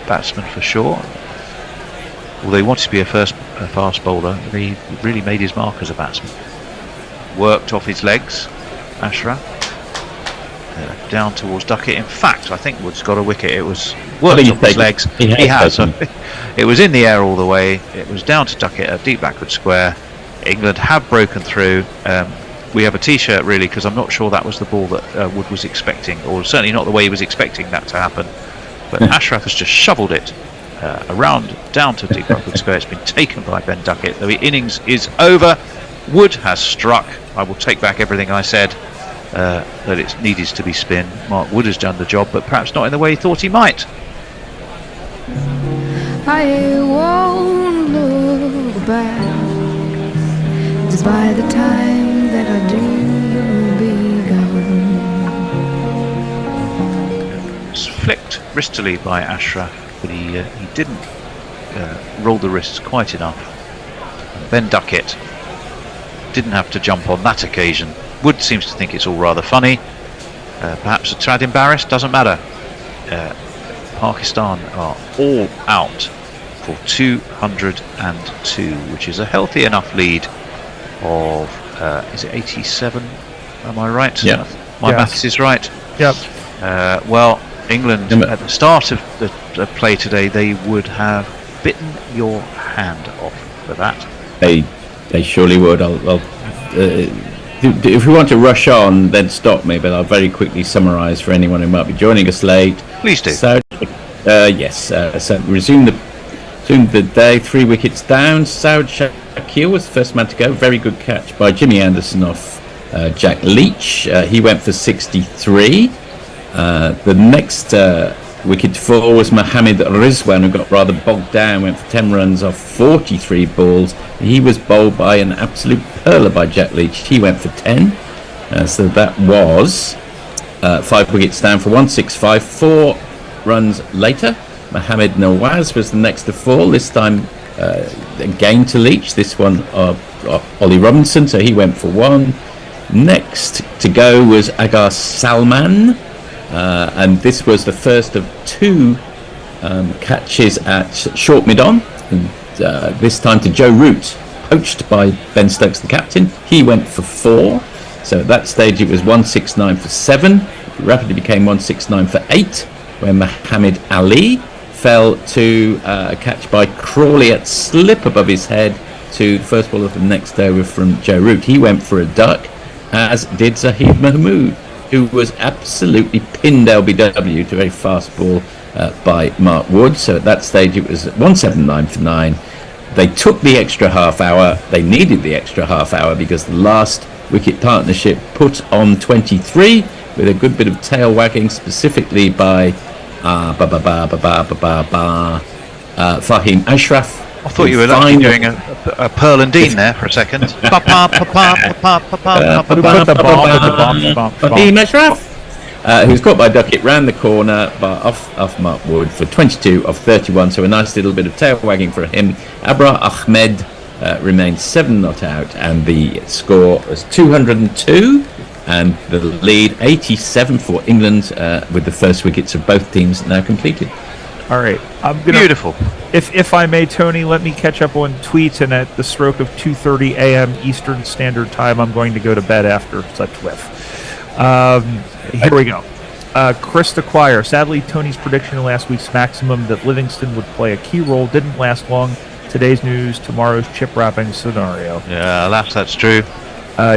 batsman for sure. Although he wanted to be a fast bowler, he really made his mark as a batsman. Worked off his legs, Ashraf. Down towards Duckett. In fact, I think Wood's got a wicket. It was worked off his legs. He has. It was in the air all the way. It was down to Duckett, a deep backward square. England have broken through. We have a T-shirt really, because I'm not sure that was the ball that Wood was expecting, or certainly not the way he was expecting that to happen. But Ashraf has just shoveled it around down to deep backward square. It's been taken by Ben Duckett. The innings is over. Wood has struck. I will take back everything I said. That it needed to be spin. Mark Wood has done the job, but perhaps not in the way he thought he might. I won't look back. 'Cause by the time that I do, you'll be gone. It's flicked wristily by Ashraf, but he didn't roll the wrists quite enough. Ben Duckett didn't have to jump on that occasion. Wood seems to think it's all rather funny. Perhaps a tad embarrassed, doesn't matter. Pakistan are all out for 202, which is a healthy enough lead of, is it 87? Am I right? Yeah. My maths is right. Yep. Well, England, at the start of the play today, they would have bitten your hand off for that. They surely would. If we want to rush on, then stop me, but I'll very quickly summarise for anyone who might be joining us late. Please do. So resume the day, 3 wickets down. Saud Shakir was the first man to go. Very good catch by Jimmy Anderson off Jack Leach. He went for 63. The next wicket to fall was Mohammed Rizwan, who got rather bogged down, went for 10 runs off 43 balls. He was bowled by an absolute perler by Jack Leach. He went for 10. So that was 5 wickets down for 165. 4 runs later, Mohammed Nawaz was the next to fall, this time again to Leach. This one Ollie Robinson, so he went for 1. Next to go was Agar Salman, and this was the first of 2 catches at short mid-on, and this time to Joe Root, poached by Ben Stokes, the captain. He went for 4. So at that stage it was 169 for 7. It rapidly became 169 for 8 when Muhammad Ali fell to a catch by Crawley at slip above his head to the first ball of the next over from Joe Root. He went for a duck, as did Zahid Mahmood, who was absolutely pinned LBW to a very fast ball by Mark Wood. So at that stage it was 179 for 9. They took the extra half hour. They needed the extra half hour because the last wicket partnership put on 23 with a good bit of tail wagging, specifically by Fahim Ashraf. I thought you were doing a Pearl and Dean there for a second. Fahim Ashraf, who's caught by Duckett, round the corner but off Mark Wood for 22 of 31, so a nice little bit of tail wagging for him. Abra Ahmed remained 7 not out, and the score was 202, and the lead 87 for England, with the first wickets of both teams now completed. All right, I'm gonna. Beautiful. If I may, Tony, let me catch up on tweets, and at the stroke of 2:30 a.m. Eastern Standard Time, I'm going to go to bed after such whiff. Here we go. Chris DeQuire. Sadly, Tony's prediction in last week's Maximum that Livingston would play a key role didn't last long. Today's news, tomorrow's chip wrapping scenario. Yeah, alas, that's true.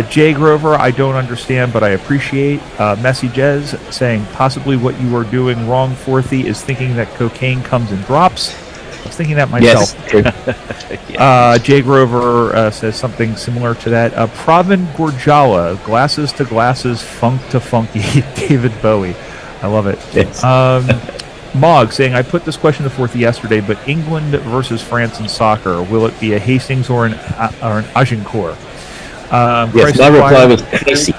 Jay Grover, I don't understand, but I appreciate. Messy Jez saying possibly what you are doing wrong, Forthy, is thinking that cocaine comes in drops. I was thinking that myself. Yes. Jay Grover says something similar to that. Pravin Gurjala, glasses to glasses, funk to funky, David Bowie. I love it. Yes. Mog saying, I put this question to Forthy yesterday, but England versus France in soccer, will it be a Hastings or an Agincourt? Yes, my reply was Casey.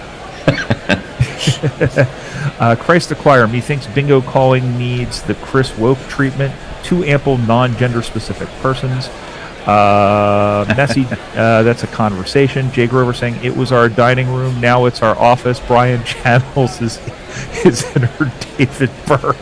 Christ Acquire, methinks bingo calling needs the Chris Woke treatment. 2 ample non-gender specific persons. Messy, that's a conversation. Jay Grover saying, it was our dining room, now it's our office. Brian Channels is in her David Burke.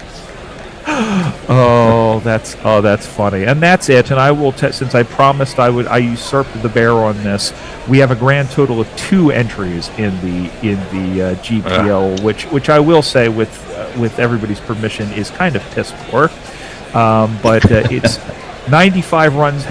that's funny, and that's it. And I will since I promised I usurped the bear on this. We have a grand total of 2 entries in the GPL, which I will say with everybody's permission is kind of piss poor. But it's 95 runs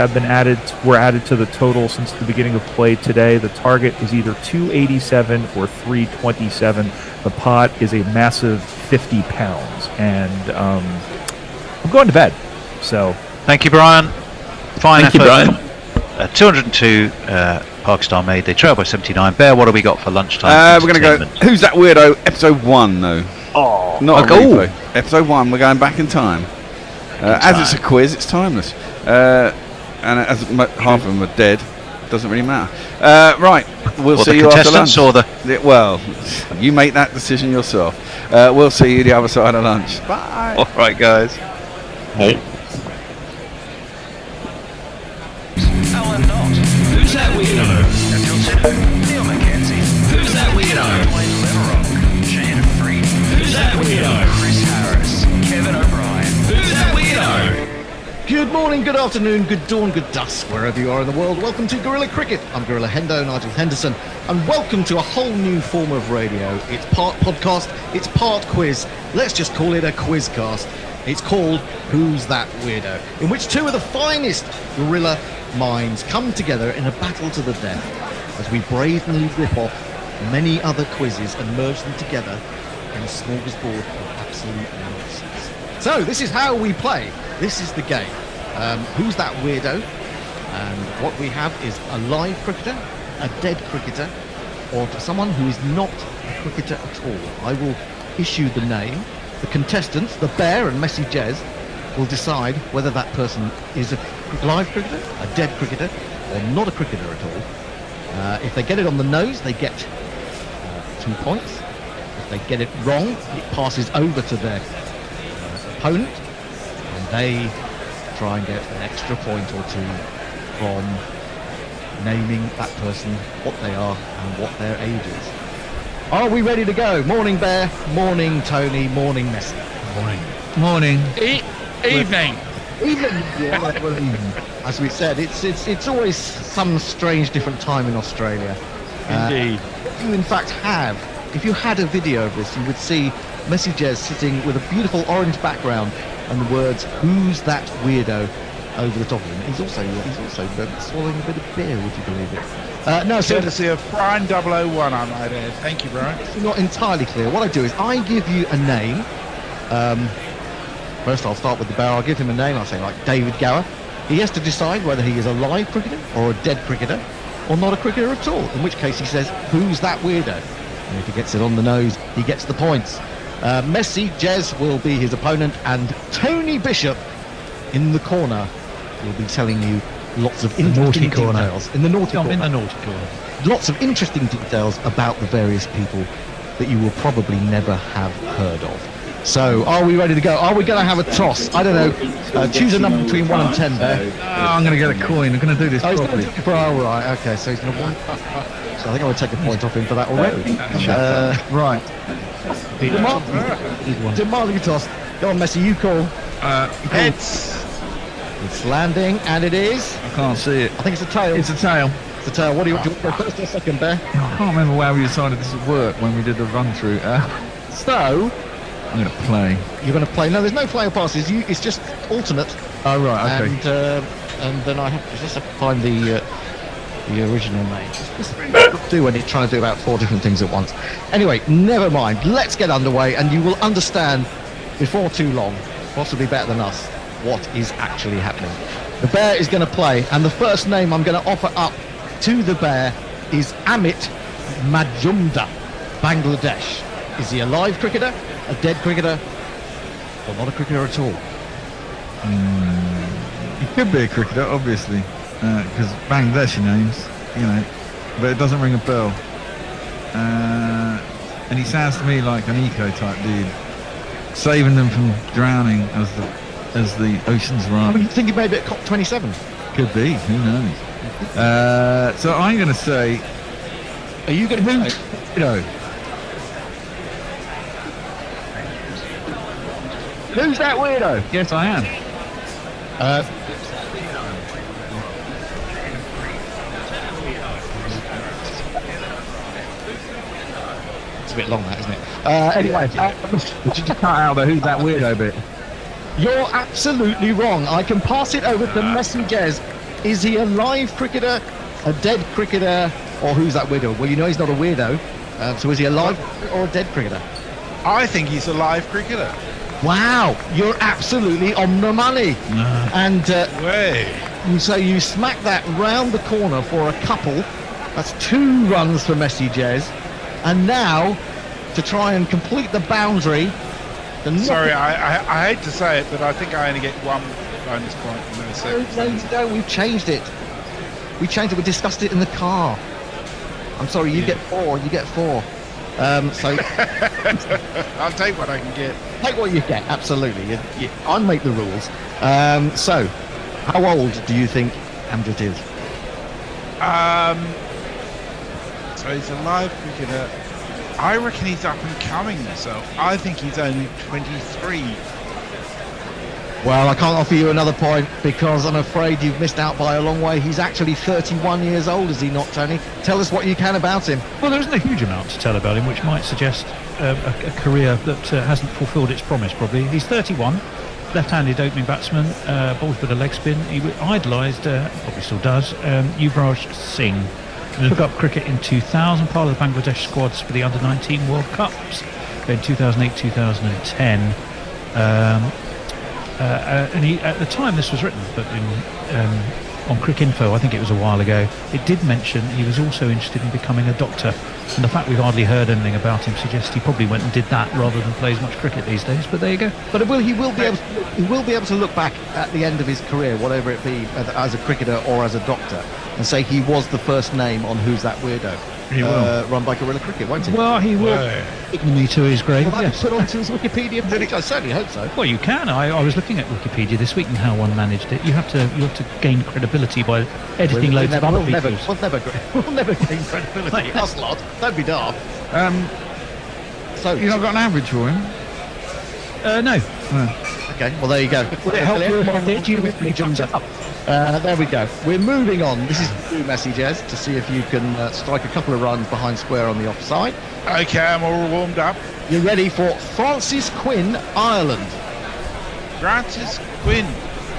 were added to the total since the beginning of play today. The target is either 287 or 327. The pot is a massive 50 pounds, and I'm going to bed. So thank you, Brian. Fine Thank you, Brian. 202 Pakistan made. They trail by 79. Bear, what have we got for lunchtime? We're going to go. Who's that weirdo? Episode 1, though. Oh, not a replay. Episode 1. We're going back in time. As it's a quiz, it's timeless. and half of them are dead. Doesn't really matter. Right, we'll see the you after lunch. contestants or the... Well, you make that decision yourself. We'll see you the other side of lunch. Bye. All right, guys. Hey. Alan Knott. Who's that weirdo? Until 2. Neil Mackenzie. Who's that weirdo? Dwayne Leverock. Shannon Freed. Who's that weirdo? Chris Harris. Kevin O'Brien. Who's that weirdo? Good morning, good afternoon, good dawn, good dusk, wherever you are in the world. Welcome to Gorilla Cricket. I'm Gorilla Hendo, Nigel Henderson, and welcome to a whole new form of radio. It's part podcast, it's part quiz. Let's just call it a quizcast. It's called Who's That Weirdo?, in which two of the finest gorilla minds come together in a battle to the death as we bravely rip off many other quizzes and merge them together in a smorgasbord of absolute nonsense. So this is how we play. This is the game. Who's that weirdo? And what we have is a live cricketer, a dead cricketer, or someone who is not a cricketer at all. I will issue the name. The contestants, the Bear and Messy Jez, will decide whether that person is a live cricketer, a dead cricketer, or not a cricketer at all. If they get it on the nose, they get 2 points. If they get it wrong, it passes over to their opponent, and they try and get an extra point or two from naming that person, what they are and what their age is. Are we ready to go? Morning Bear, morning Tony, morning Messi. Morning. Evening. Evening. Yeah, well, evening. As we said, it's always some strange different time in Australia. Indeed. If you in fact have, if you had a video of this, you would see Messy Jez sitting with a beautiful orange background and the words "Who's that weirdo?" over the top of him. He's also swallowing a bit of beer. Would you believe it? No, so courtesy of Brian 001, I might add. Thank you, Brian. It's not entirely clear. What I do is I give you a name. First, I'll start with the Bear. I'll give him a name. I'll say like David Gower. He has to decide whether he is a live cricketer or a dead cricketer, or not a cricketer at all. In which case, he says, "Who's that weirdo?" And if he gets it on the nose, he gets the points. Messy Jez will be his opponent, and Tony Bishop in the corner will be telling you lots of interesting details. In the naughty corner. In the naughty corner. Lots of interesting details about the various people that you will probably never have heard of. So, are we ready to go? Are we going to have a toss? I don't know. Choose a number between 1 and 10 there. I'm going to get a coin. I'm going to do this properly. Oh, right. Okay, so he's going to want. So I think I'm going to take a point off him for that already. Right. Demanding a toss. Go on, Messi, you call. Heads. It's landing, and it is. I can't see it. I think it's a tail. It's a tail. It's a tail. What do you want to go first or second, Bear? I can't remember how we decided this would work when we did the run through. So. I'm going to play. You're going to play? No, there's no play or passes. It's just alternate. Oh, right, okay. And then I have to just have to find the original name. Just do when you're trying to do about 4 different things at once. Anyway, never mind. Let's get underway, and you will understand before too long, possibly better than us, what is actually happening. The Bear is going to play, and the first name I'm going to offer up to the Bear is Amit Majumdar, Bangladesh. Is he a live cricketer, a dead cricketer, or not a cricketer at all? He could be a cricketer, obviously, because Bangladeshi names, but it doesn't ring a bell. And he sounds to me like an eco-type dude, saving them from drowning as the oceans I run. mean, you think he made it at COP27? Could be, who knows? So I'm going to say, are you going to Who's that weirdo? Yes, I am. It's a bit long, that, isn't it? Anyway, Did you cut out the "Who's that weirdo" bit? You're absolutely wrong. I can pass it over to Messy Jez. Is he a live cricketer, a dead cricketer, or who's that weirdo? Well, he's not a weirdo. So is he a live or a dead cricketer? I think he's a live cricketer. Wow, you're absolutely on the money. And so you smack that round the corner for a couple. That's 2 runs for Messy Jez. And now, to try and complete the boundary... Sorry, I hate to say it, but I think I only get one bonus point. No, we've changed it. We changed it. We discussed it in the car. I'm sorry, you get 4. You get 4. So I'll take what I can get. Take what you get. Absolutely. I make the rules. So, how old do you think Amjad is? So he's a live cricketer. I reckon he's up and coming myself. I think he's only 23. Well, I can't offer you another point because I'm afraid you've missed out by a long way. He's actually 31 years old, is he not, Tony? Tell us what you can about him. Well, there isn't a huge amount to tell about him, which might suggest a career that hasn't fulfilled its promise, probably. He's 31, left-handed opening batsman, bowls with a leg spin. He idolised, probably still does, Yuvraj Singh. Took up cricket in 2000, part of the Bangladesh squads for the Under-19 World Cups in 2008-2010. And he, at the time this was written, but on Cricinfo, I think it was a while ago, it did mention he was also interested in becoming a doctor. And the fact we've hardly heard anything about him suggests he probably went and did that rather than play as much cricket these days. But there you go. But he will be able to look back at the end of his career, whatever it be, as a cricketer or as a doctor, and say he was the first name on Who's That Weirdo? He will. Run by Guerrilla Cricket, won't he? Well, he will. Ignominy to his grave, Well, yes. put onto his Wikipedia page. I certainly hope so. Well, you can. I was looking at Wikipedia this week and how one managed it. You have to gain credibility by editing loads of other people's. We'll never gain credibility. Us lot. Don't be daft. So you not got an average for him? No. Okay, well there you go. Would it help you if you jumped up? There we go. We're moving on. This is too messy, Jez, to see if you can strike a couple of runs behind square on the offside. Okay, I'm all warmed up. You're ready for Francis Quinn, Ireland. Francis Quinn,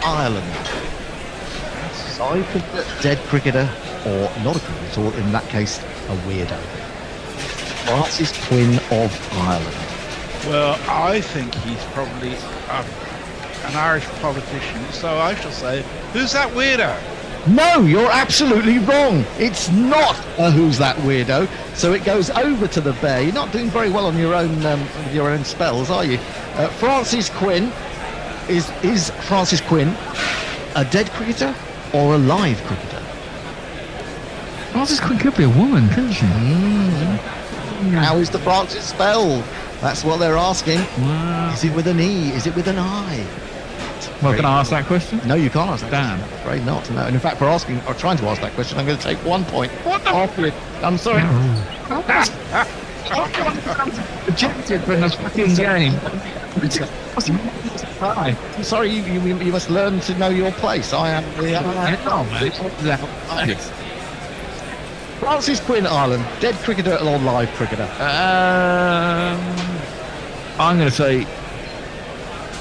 Ireland. Live cricketer, dead cricketer, or not a cricketer, or in that case, a weirdo. Francis Quinn of Ireland. Well, I think he's probably an Irish politician, so I shall say, who's that weirdo? No, you're absolutely wrong. It's not a Who's That Weirdo. So it goes over to the bear. You're not doing very well on your own spells, are you? Francis Quinn is Francis Quinn a dead cricketer or a live cricketer? Francis Quinn could be a woman, couldn't she? How is the Francis spelled? That's what they're asking. Wow. Is it with an E? Is it with an I? Well, can I ask that question? No, you can't ask that Damn. question. I'm afraid not. No. And in fact, for asking or trying to ask that question, I'm going to take 1 point. What the? I'm sorry. Rejected from this fucking game. I'm sorry, you must learn to know your place. I am the... Francis Quinn, Ireland. Dead cricketer or live cricketer? I'm going to say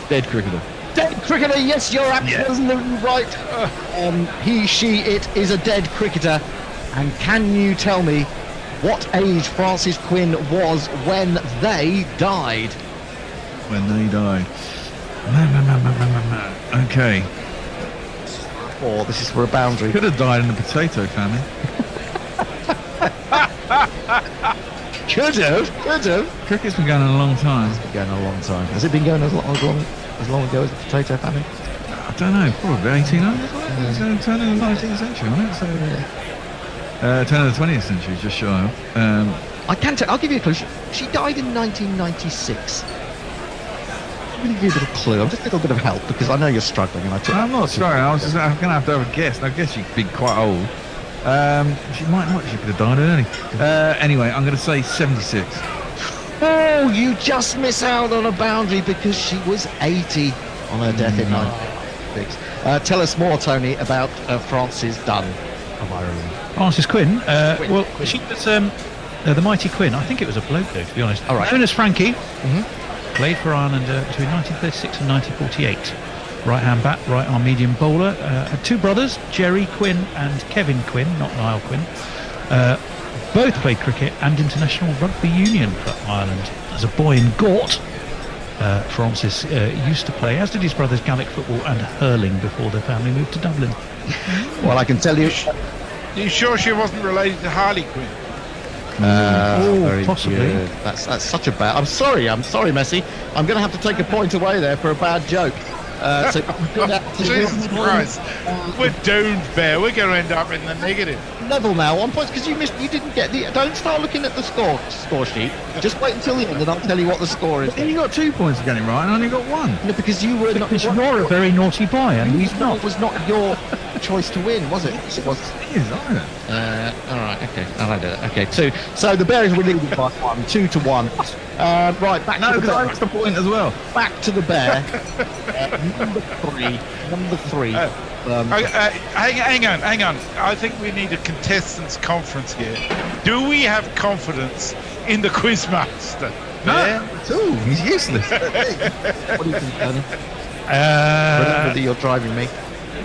dead cricketer. Dead cricketer, yes, you're absolutely right. He, she, it is a dead cricketer. And can you tell me what age Francis Quinn was when they died? When they died. Okay. Or this is for a boundary. Could have died in the potato famine. Could have. Cricket's been going on a long time. It's been going on a long time. Has it been going as long ago as the potato famine? I don't know, probably 1800s. It's going to turn in the 19th century, wasn't it? So, turn of the 20th century, just shy of. I can tell. I'll give you a clue. She died in 1996. I'm going to give you a little clue. I'm just a little bit of help because I know you're struggling, and I'm not struggling. I'm going to have to have a guess. I guess she'd be quite old. She might not. She could have died early. Anyway, I'm going to say 76. Oh, you just miss out on a boundary because she was 80 on her death in 1996. Tell us more, Tony, about Frances Dunn of Ireland. Francis Quinn. Well, she was the mighty Quinn. I think it was a bloke, though, to be honest. All right. Known as Frankie. Played for Ireland between 1936 and 1948. Right-hand bat, right-arm medium bowler. Had two brothers, Jerry Quinn and Kevin Quinn, not Niall Quinn. Both played cricket and international rugby union for Ireland. As a boy in Gort, Francis used to play, as did his brothers, Gaelic football and hurling before their family moved to Dublin. Well, I can tell you... Are you sure she wasn't related to Harley Quinn? Very possibly. good. That's such a bad... I'm sorry, Messi. I'm going to have to take a point away there for a bad joke. So Jesus Christ. We're doomed, Bear. We're going to end up in the negative. level now on points because you didn't get the. Don't start looking at the score sheet. Just wait until the end, and I'll tell you what the score is. But then you got 2 points for getting it right, and I only got 1. No, because you were not. Because you're a very naughty boy, and he's not. It was not your choice to win, was it? It was. It is, I know. All right. Okay. I did it. Okay. 2. So the Bears were leading by 1, 2-1. Right. Back to the Bear. I lost a point as well. Back to the Bear. Number 3. Hang on. I think we need a contestants conference here. Do we have confidence in the quizmaster? No, Yeah? at all. He's useless. What do you think, Tony? Remember that you're driving me.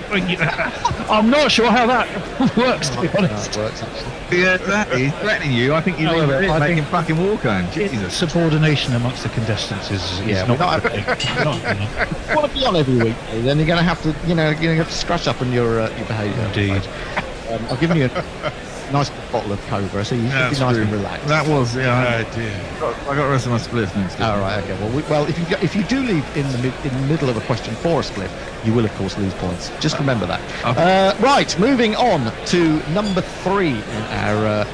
I'm not sure how that works, to be honest. It works, actually. Yeah, exactly. He's threatening you. I think you leave it. I think fucking walk home. Jesus. Subordination amongst the contestants is not. not want to be on every week, then you're going to have to, you're going to have to scratch up on your behaviour. Indeed. I've given you a nice bottle of Cobra, so you should be nice and relaxed. That was, yeah. Oh, dear. I got the rest of my splits next time. All right, okay. Well, if you do leave in the middle of a question for a split, you will of course lose points. Just remember that. Okay. Right, moving on to number 3 in our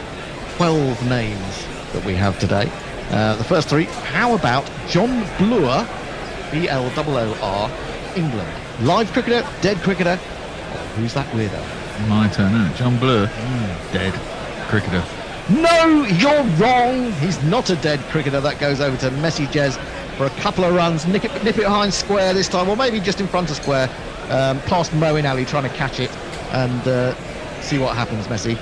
12 names that we have today. The first 3. How about John Bloor, B-L-O-O-R, England? Live cricketer, dead cricketer. Oh, who's that weirdo? My turn, isn't it? John Bloor, dead cricketer. No, you're wrong. He's not a dead cricketer. That goes over to Messi Jez for a couple of runs. Nip it behind square this time, or maybe just in front of square. Past Moeen Ali trying to catch it and see what happens, Messi.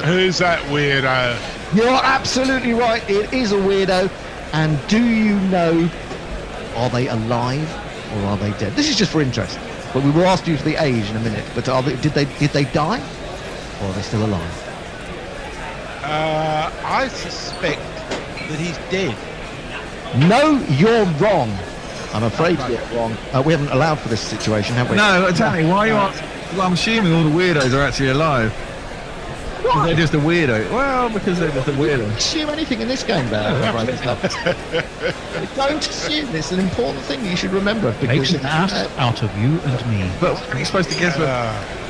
Who's that weirdo? You're absolutely right. It is a weirdo. And do you know, are they alive or are they dead? This is just for interest. But we will ask you for the age in a minute. But did they die, or are they still alive? I suspect that he's dead. No, you're wrong. I'm afraid you're wrong. We haven't allowed for this situation, have we? No, tell me, why are you asking? Well, I'm assuming all the weirdos are actually alive. Because they're just a weirdo. Well, because they're just a weirdo. Assume anything in this game, Bear. Don't assume. It's an important thing you should remember. Makes an ass out of you and me. But you're supposed to guess what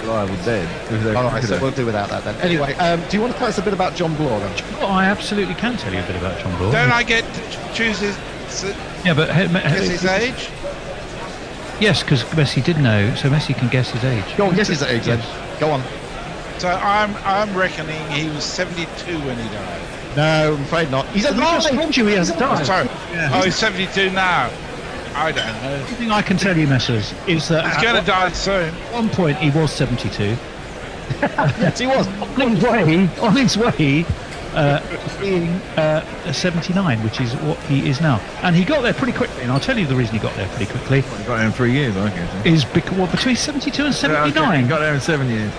alive or dead. All right, so we'll do without that then. Anyway, do you want to tell us a bit about John Bloor then? Well, I absolutely can tell you a bit about John Bloor. Don't I get to choose his guess his age? Yes, because Messi did know, so Messi can guess his age. Go on, guess his age then. Go on. So I'm reckoning he was 72 when he died. No, I'm afraid not. He's alive. I just told you he has died. Sorry. Yeah. Oh, he's 72 now. I don't know. The thing I can tell you, Messers, is that He's going to die soon. at one point he was 72. Yes, he was. On his way being 79, which is what he is now. And he got there pretty quickly, and I'll tell you the reason he got there pretty quickly. He got there in 3 years, I guess. Is because, between 72 and 79. He got there in 7 years.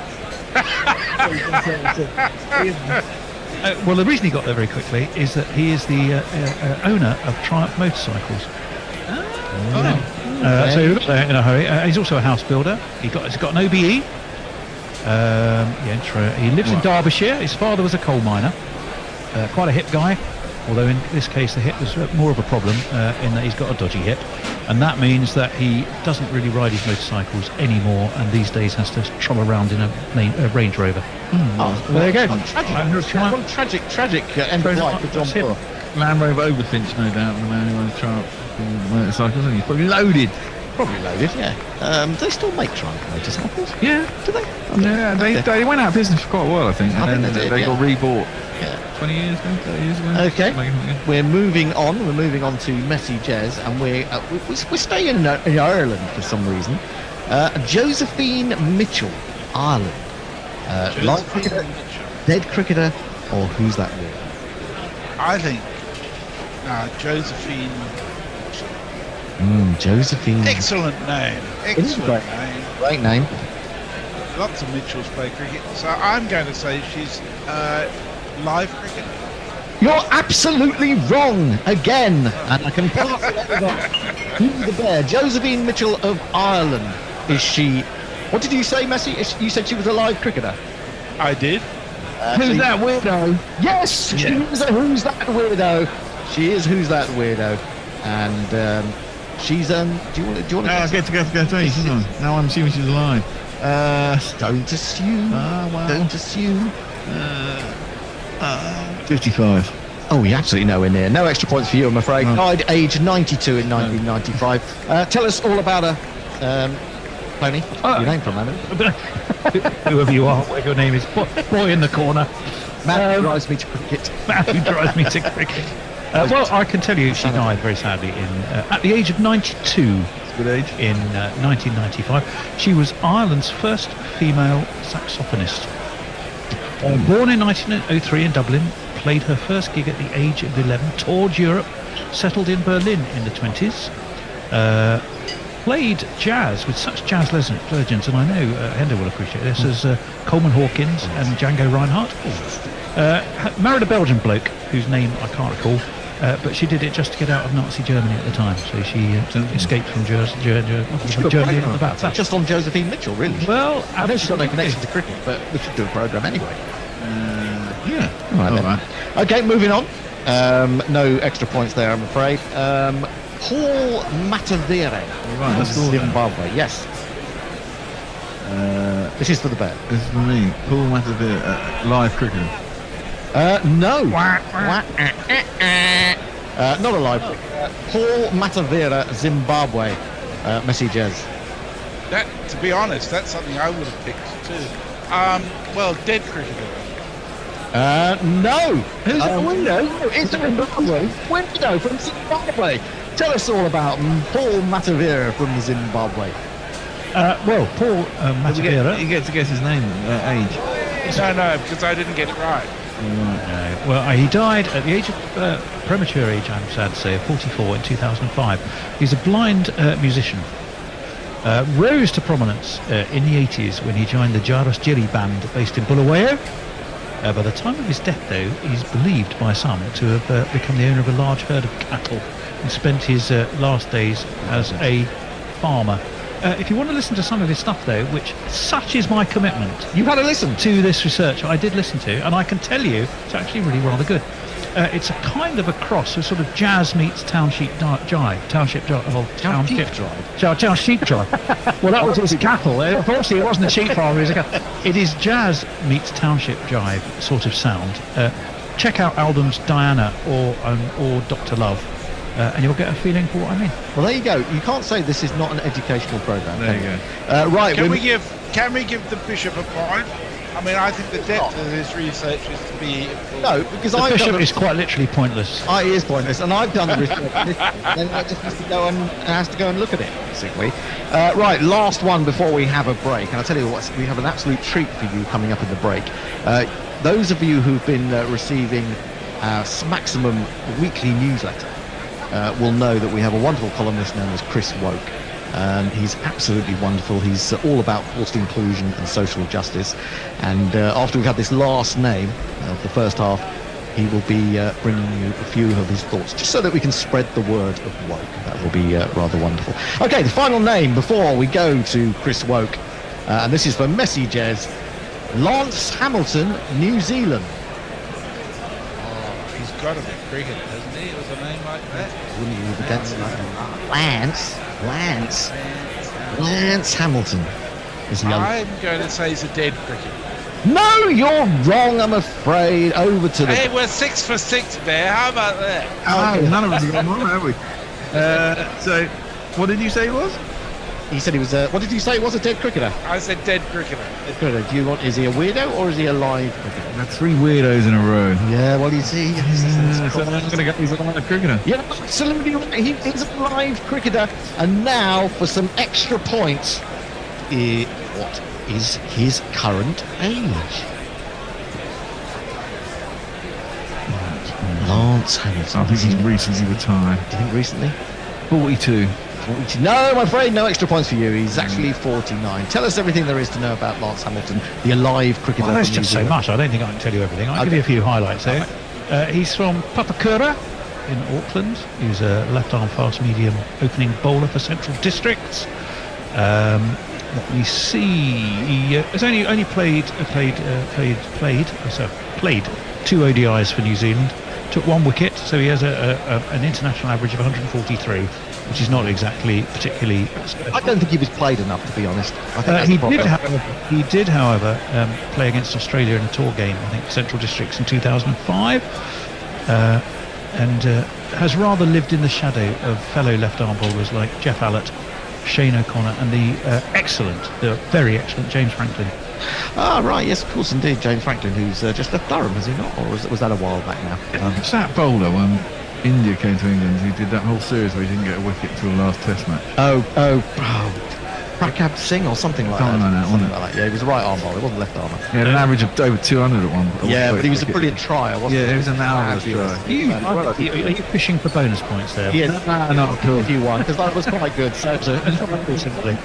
Well, the reason he got there very quickly is that he is the owner of Triumph Motorcycles. So he got there in a hurry. He's also a house builder. He's got an OBE. He lives in Derbyshire. His father was a coal miner. Quite a hip guy, although in this case the hip was more of a problem in that he's got a dodgy hip, and that means that he doesn't really ride his motorcycles anymore, and these days has to troll around in a Range Rover. There you go. Tragic end of life for John Bloor. Land Rover Overfinch, no doubt, the man who owns Triumph motorcycles, and he's probably loaded. Yeah. Do they still make Triumph motorcycles? Yeah. Do they? Yeah, they went out of business for quite a while, I think, and then they got rebought. Yeah. 20 years ago, 30 years ago. Okay. We're moving on. We're moving on to Messi Jez, and we're staying in Ireland for some reason. Josephine Mitchell, Ireland. Live cricketer, dead cricketer, or who's that with? I think Josephine. Josephine. Excellent name. Excellent name. Great name. Lots of Mitchells play cricket, so I'm going to say she's live cricket. You're absolutely wrong again, and I can pass it over to the Bear. Josephine Mitchell of Ireland. Is she? What did you say, Messi? You said she was a live cricketer. I did. Who's that weirdo? Yes, she is a Who's That Weirdo. She is Who's That Weirdo, and She's do you want to? No, I get to go. Now I'm assuming she's alive. Don't assume. Well. Don't assume. 55. Oh, you're absolutely nowhere near. No extra points for you, I'm afraid. Died age 92 in 1995. Tell us all about her, Tony. Your name for a moment. Whoever you are, whatever your name is, boy in the corner. Man who drives me to cricket. Man who drives me to cricket. Well, I can tell you, she died very sadly at the age of 92. Good age. In 1995, she was Ireland's first female saxophonist. Born in 1903 in Dublin, played her first gig at the age of 11, toured Europe, settled in Berlin in the 20s, played jazz with such jazz legends, and I know Hendo will appreciate this, as Coleman Hawkins and Django Reinhardt. Married a Belgian bloke whose name I can't recall, but she did it just to get out of Nazi Germany at the time, so she escaped from Germany about that. Just on Josephine Mitchell, really. Well, I know she's got no connection to cricket, but we should do a programme anyway. Yeah. All right. Okay, moving on. No extra points there, I'm afraid. Paul Matavere from Zimbabwe. Yes. This is for the bet. This is for me. Paul Matavere, live cricketer. No. Not a live cricketer. Paul Matavere, Zimbabwe. Messages. That, to be honest, that's something I would have picked too. Well, dead cricketer. No. Who's a window? It's a Zimbabwe. Window from Zimbabwe. Tell us all about Paul Matavere from Zimbabwe. Well, Paul Matavere. You get to guess his name, age. No, because I didn't get it right. Well, he died at the age of premature age, I'm sad to say, of 44 in 2005. He's a blind musician. Rose to prominence in the 80s when he joined the Jaros Jiri band based in Bulawayo. By the time of his death, though, he's believed by some to have become the owner of a large herd of cattle and spent his last days as a farmer. If you want to listen to some of his stuff, though, which such is my commitment, you've had a listen to this research. I did listen to, and I can tell you, it's actually really rather good. It's a kind of a cross, so sort of jazz meets township jive. Township jive. Well, that was his cattle. Unfortunately, it wasn't a sheep farmer. It was a cattle. It is jazz meets township jive sort of sound. Check out albums Diana or Dr. Love. And you'll get a feeling for what I mean. Well, there you go. You can't say this is not an educational programme. There you go. Right. Can we give the bishop a point? I mean, I think the depth of his research is to be. No, because the bishop is quite literally pointless. He is pointless, and I've done the research. Then I just has to go and look at it, basically. Right, last one before we have a break, and I'll tell you what, we have an absolute treat for you coming up in the break. Those of you who've been receiving our Maximum weekly newsletter will know that we have a wonderful columnist known as Chris Woke. He's absolutely wonderful. He's all about forced inclusion and social justice. And after we've had this last name of the first half, he will be bringing you a few of his thoughts, just so that we can spread the word of woke. That will be rather wonderful. Okay, the final name before we go to Chris Woke, and this is for Messi Jez, Lance Hamilton, New Zealand. He's got to be cricket, hasn't he? With a name like that. Wouldn't you have against Lance Hamilton. I'm going to say he's a dead cricketer. No, you're wrong, I'm afraid. Over to the... Hey, we're 6 for 6, Bear. How about that? Oh, none of us have gone wrong, have we? So, what did you say he was? He said he was what did you say? He was a dead cricketer? I said dead cricketer. Do you want? Is he a weirdo or is he a live cricketer? That's 3 weirdos in a row. Yeah, well, you see, so I'm going to go. He's a live cricketer. Yeah, absolutely. He is a live cricketer. And now for some extra points, what is his current age? Lance Hamilton. I think he's recently retired. Do you think recently? 42. No, I'm afraid no extra points for you. He's actually 49. Tell us everything there is to know about Lance Hamilton, the alive cricketer. Well, there's just so much. I don't think I can tell you everything. I'll give you a few highlights there. He's from Papakura in Auckland. He's a left-arm fast-medium opening bowler for Central Districts. What we see, he has only played 2 ODIs for New Zealand. Took 1 wicket, so he has an international average of 143. which is not exactly particularly. I don't think he was played enough, to be honest. I think that's He the problem. did, however, play against Australia in a tour game, I think Central Districts in 2005, and has rather lived in the shadow of fellow left-arm bowlers like Jeff Allott, Shane O'Connor, and the very excellent James Franklin. Ah, right, yes, of course, indeed, James Franklin, who's just left Durham, has he not? Or was that a while back now? It's that bowler when India came to England who did that whole series where he didn't get a wicket until the last Test match. Prakab Singh or something like Something that. like that. Yeah, he was a right arm bowler, he wasn't left armer. He had an average of over 200 at one point. Yeah, but he was a brilliant trier, wasn't he? Yeah, he was an marvellous try. Are you fishing for bonus points there? Yeah, not at all. if you won, because that was quite good. So, recently,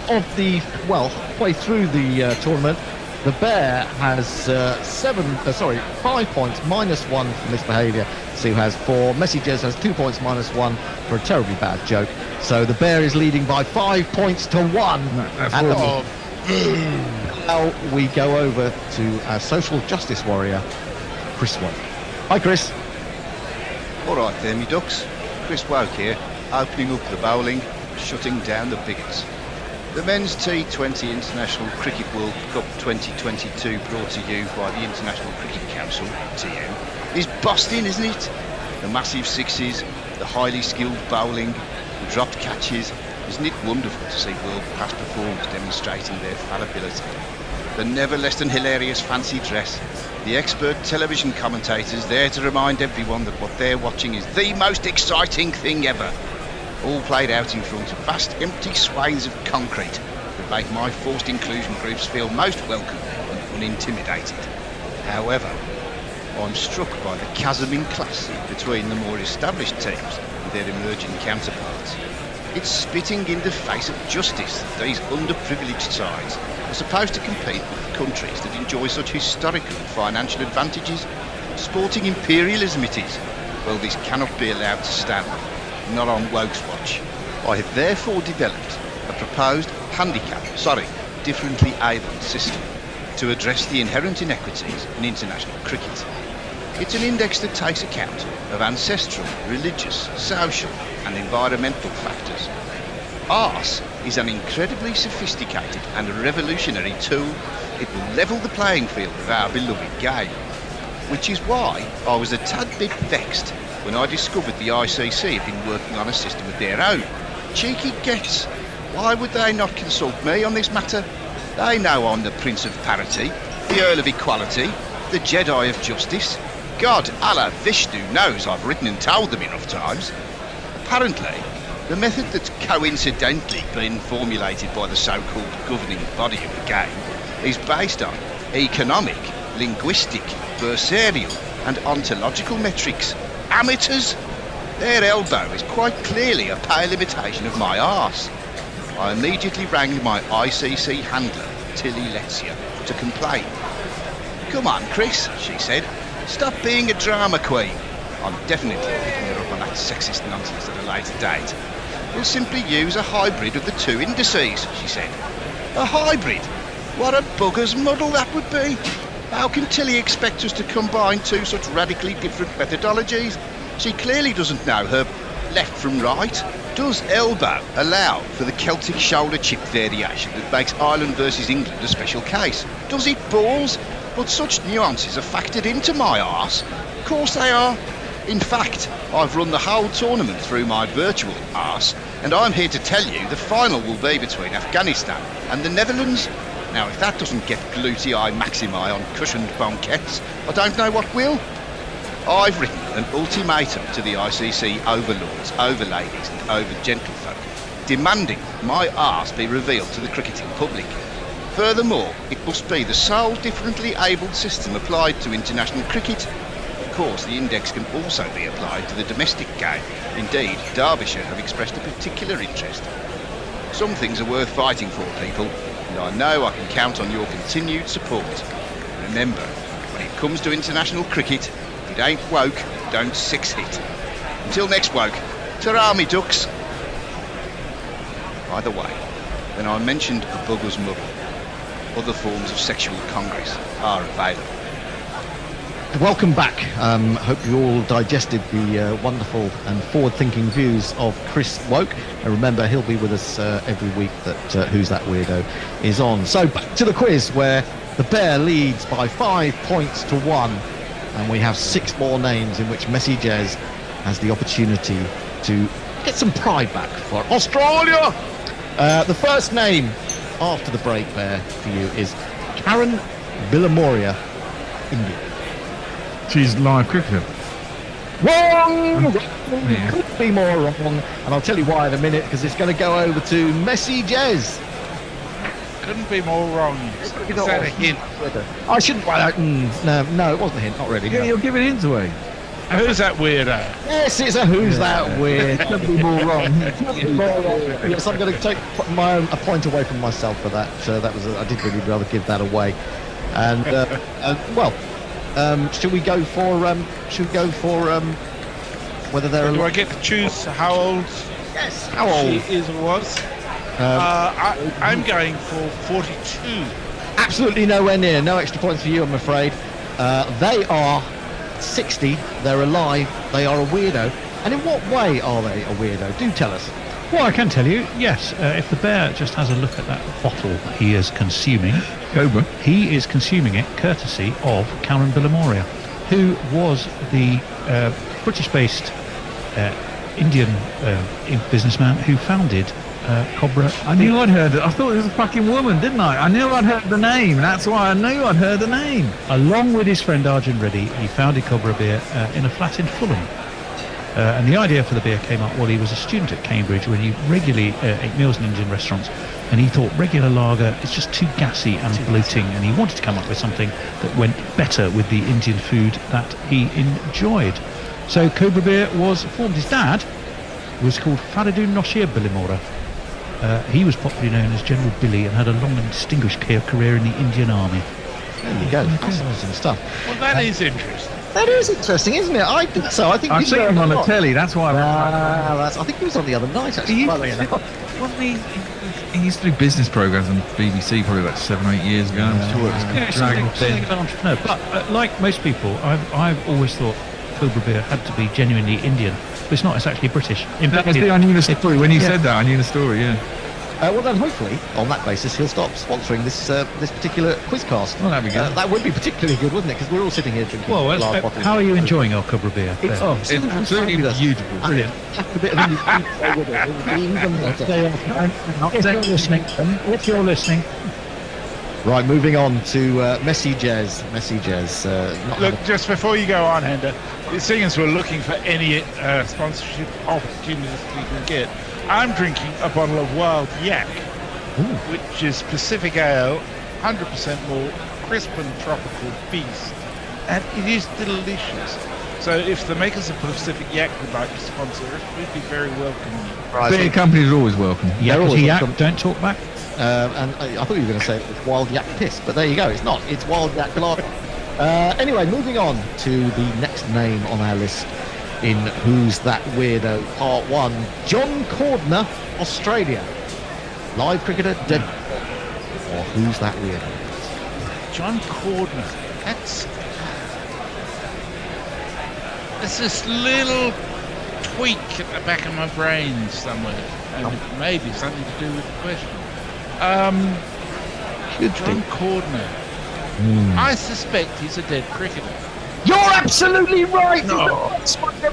of the halfway through the tournament, the Bear has 5 points -1 for misbehaviour. Sue has 4. Messages has 2 points -1 for a terribly bad joke. So the Bear is leading by 5 points to 1. Now we go over to our social justice warrior, Chris Woke. Hi, Chris. All right there, me ducks. Chris Woke here, opening up the bowling, shutting down the bigots. The Men's T20 International Cricket World Cup 2022, brought to you by the International Cricket Council, TM, is busting, isn't it? The massive sixes, the highly skilled bowling, the dropped catches. Isn't it wonderful to see world-class performers demonstrating their fallibility? The never less than hilarious fancy dress, the expert television commentators there to remind everyone that what they're watching is the most exciting thing ever. All played out in front of vast empty swathes of concrete that make my forced inclusion groups feel most welcome and unintimidated. However, I'm struck by the chasm in class between the more established teams and their emerging counterparts. It's spitting in the face of justice that these underprivileged sides are supposed to compete with countries that enjoy such historical and financial advantages. Sporting imperialism it is. Well, this cannot be allowed to stand. Not on Woke's watch. I have therefore developed a proposed differently abled system to address the inherent inequities in international cricket. It's an index that takes account of ancestral, religious, social and environmental factors. Ours is an incredibly sophisticated and revolutionary tool. It will level the playing field of our beloved game, which is why I was a tad bit vexed when I discovered the ICC had been working on a system of their own. Cheeky gets. Why would they not consult me on this matter? They know I'm the Prince of Parity, the Earl of Equality, the Jedi of Justice. God, Allah, Vishnu knows I've written and told them enough times. Apparently, the method that's coincidentally been formulated by the so-called governing body of the game is based on economic, linguistic, bursarial and ontological metrics. Amateurs! Their elbow is quite clearly a pale imitation of my arse. I immediately rang my ICC handler, Tilly Letsia, to complain. Come on, Chris, she said. Stop being a drama queen. I'm definitely picking her up on that sexist nonsense at a later date. We'll simply use a hybrid of the two indices, she said. A hybrid? What a bugger's muddle that would be. How can Tilly expect us to combine two such radically different methodologies? She clearly doesn't know her left from right. Does elbow allow for the Celtic shoulder chip variation that makes Ireland versus England a special case? Does it, balls? But such nuances are factored into my arse. Of course they are. In fact, I've run the whole tournament through my virtual arse, and I'm here to tell you the final will be between Afghanistan and the Netherlands. Now, if that doesn't get glutei maximi on cushioned banquettes, I don't know what will. I've written an ultimatum to the ICC overlords, overladies and over-gentlefolk, demanding my arse be revealed to the cricketing public. Furthermore, it must be the sole differently abled system applied to international cricket. Of course, the index can also be applied to the domestic game. Indeed, Derbyshire have expressed a particular interest. Some things are worth fighting for, people, and I know I can count on your continued support. Remember, when it comes to international cricket, if it ain't woke, don't six-hit. Until next woke, ta-ra me ducks. By the way, when I mentioned a bugger's muddle, other forms of sexual congress are available. welcome back. Hope you all digested the wonderful and forward-thinking views of Chris Woke. And remember, he'll be with us every week that Who's That Weirdo is on. So back to the quiz, where the Bear leads by 5 points to 1. And we have 6 more names in which Messi Jez has the opportunity to get some pride back for Australia. The first name after the break, Bear, for you is Karen Billamoria, India. She's live cricketer. Wrong! Could be more wrong. And I'll tell you why in a minute, because it's going to go over to Messi Jez. Couldn't be more wrong. Is that a hint? I shouldn't. No, it wasn't a hint. Not really. Yeah, you're giving hints away. Who's that weirdo? Yes, it's a Who's That Weird. Couldn't be more wrong. Yes, I'm going to take a point away from myself for that. That was. I did really rather give that away. And should we go for? Whether they're? Do I get to choose how old? Yes. How old she is or was? I'm going for 42. Absolutely nowhere near. No extra points for you, I'm afraid. They are 60. They're alive. They are a weirdo. And in what way are they a weirdo? Do tell us. Well, I can tell you, yes. If the Bear just has a look at that bottle he is consuming, Cobra, he is consuming it courtesy of Karen Billamoria, who was the British-based Indian businessman who founded Cobra. I knew I'd heard it. I thought it was a fucking woman, didn't I? I knew I'd heard the name. That's why I knew I'd heard the name. Along with his friend Arjun Reddy, he founded Cobra Beer in a flat in Fulham. And the idea for the beer came up while he was a student at Cambridge, when he regularly ate meals in Indian restaurants, and he thought regular lager is just too gassy and bloating, and he wanted to come up with something that went better with the Indian food that he enjoyed. So Cobra Beer was formed. His dad was called Faridun Noshir Billimora. He was popularly known as General Billy and had a long and distinguished career in the Indian Army. There you go. Fascinating stuff. Well, that is interesting. That is interesting, isn't it? I think so. I think I've seen him on the telly. That's why. I think he was on the other night. Actually, He used to do business programs on BBC probably about 7 or 8 years ago. I'm sure it's something of an entrepreneur. But like most people, I've always thought Cobra Beer had to be genuinely Indian. But it's not. It's actually British. I knew the story. When you said that, I knew the story. Yeah. Well, then hopefully, on that basis, he'll stop sponsoring this particular quizcast. Well, that'd be good. That would be particularly good, wouldn't it? Because we're all sitting here drinking. Well, how are you enjoying our Cobra Beer? It's absolutely beautiful. Brilliant. A bit of If you're listening. Right, moving on to Messi Jez. Look, just before you go on, Hender, seeing as we're looking for any sponsorship opportunities we can get, I'm drinking a bottle of Wild Yak, which is Pacific Ale, 100% more crisp and tropical beast, and it is delicious. So if the makers of Pacific Yak would like to sponsor us, we'd be very welcome. Beer companies are always welcome. Yak, don't talk back. And I thought you were going to say it was Wild Yak Piss, but there you go. It's not. It's Wild Yak Lager. Anyway, moving on to the next name on our list in Who's That Weirdo Part 1. John Cordner, Australia. Live cricketer, dead. Or Who's That Weirdo? John Cordner. There's this little tweak at the back of my brain somewhere, and maybe something to do with the question. John Cordner. I suspect he's a dead cricketer. You're absolutely right. No.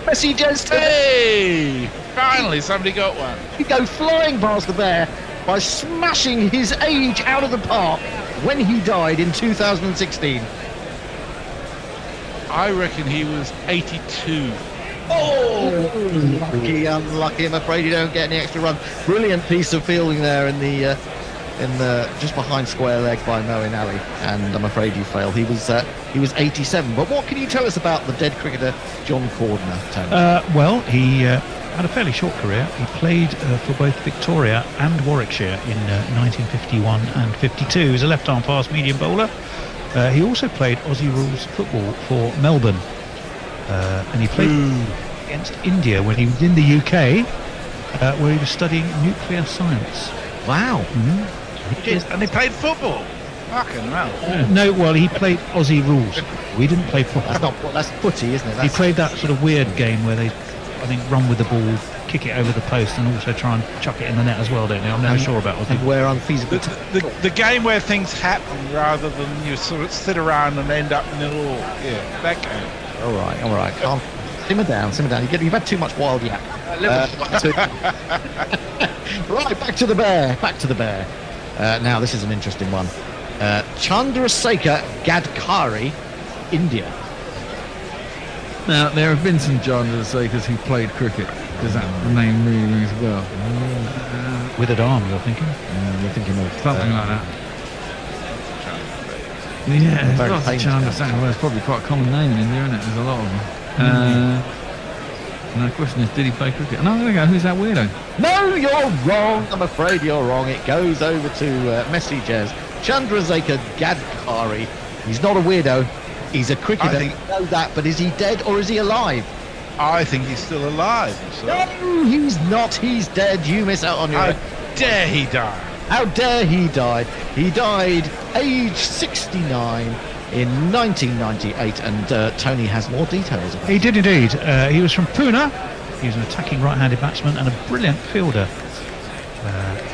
Messi Jez. Hey! Finally, somebody got one. You go flying past the Bear by smashing his age out of the park when he died in 2016. I reckon he was 82. Oh, lucky, unlucky. I'm afraid you don't get any extra run. Brilliant piece of fielding there in the just behind square leg by Moeen Ali, and I'm afraid you failed. He was 87. But what can you tell us about the dead cricketer John Cordner, Tony? Well, he had a fairly short career. He played for both Victoria and Warwickshire in 1951 and 52. He was a left-arm fast medium bowler. He also played Aussie rules football for Melbourne, and he played against India when he was in the UK, where he was studying nuclear science. Wow. And he played football. Fucking hell. No, well, he played Aussie rules. We didn't play proper. That's footy, isn't it? He played that sort of weird game where they, I think, run with the ball, kick it over the post, and also try and chuck it in the net as well, don't they? I'm never sure about Aussie. And where unfeasible. The game where things happen rather than you sort of sit around and end up nil all. Yeah, that game. All right. Calm. Simmer down. You've had too much wild yak. Right, back to the bear. Now, this is an interesting one. Chandrasekhar Gadkari, India. Now, there have been some Chandrasekhars who played cricket. Does that name really rings a bell? Withered arm, you're thinking? We're thinking of something like that. Yeah, there's lots of Chandrasekhar. Well, it's probably quite a common name in India, isn't it? There's a lot of them. And the question is, did he play cricket? No, there we go. Who's that weirdo? No, you're wrong. I'm afraid you're wrong. It goes over to messages. Chandrasekhar Gadkari. He's not a weirdo. He's a cricketer. You know that, but is he dead or is he alive? I think he's still alive. So. No, he's not. He's dead. You miss out on your... How dare he die? How dare he die? He died age 69 in 1998, and Tony has more details about it. He did indeed. He was from Pune. He was an attacking right-handed batsman and a brilliant fielder.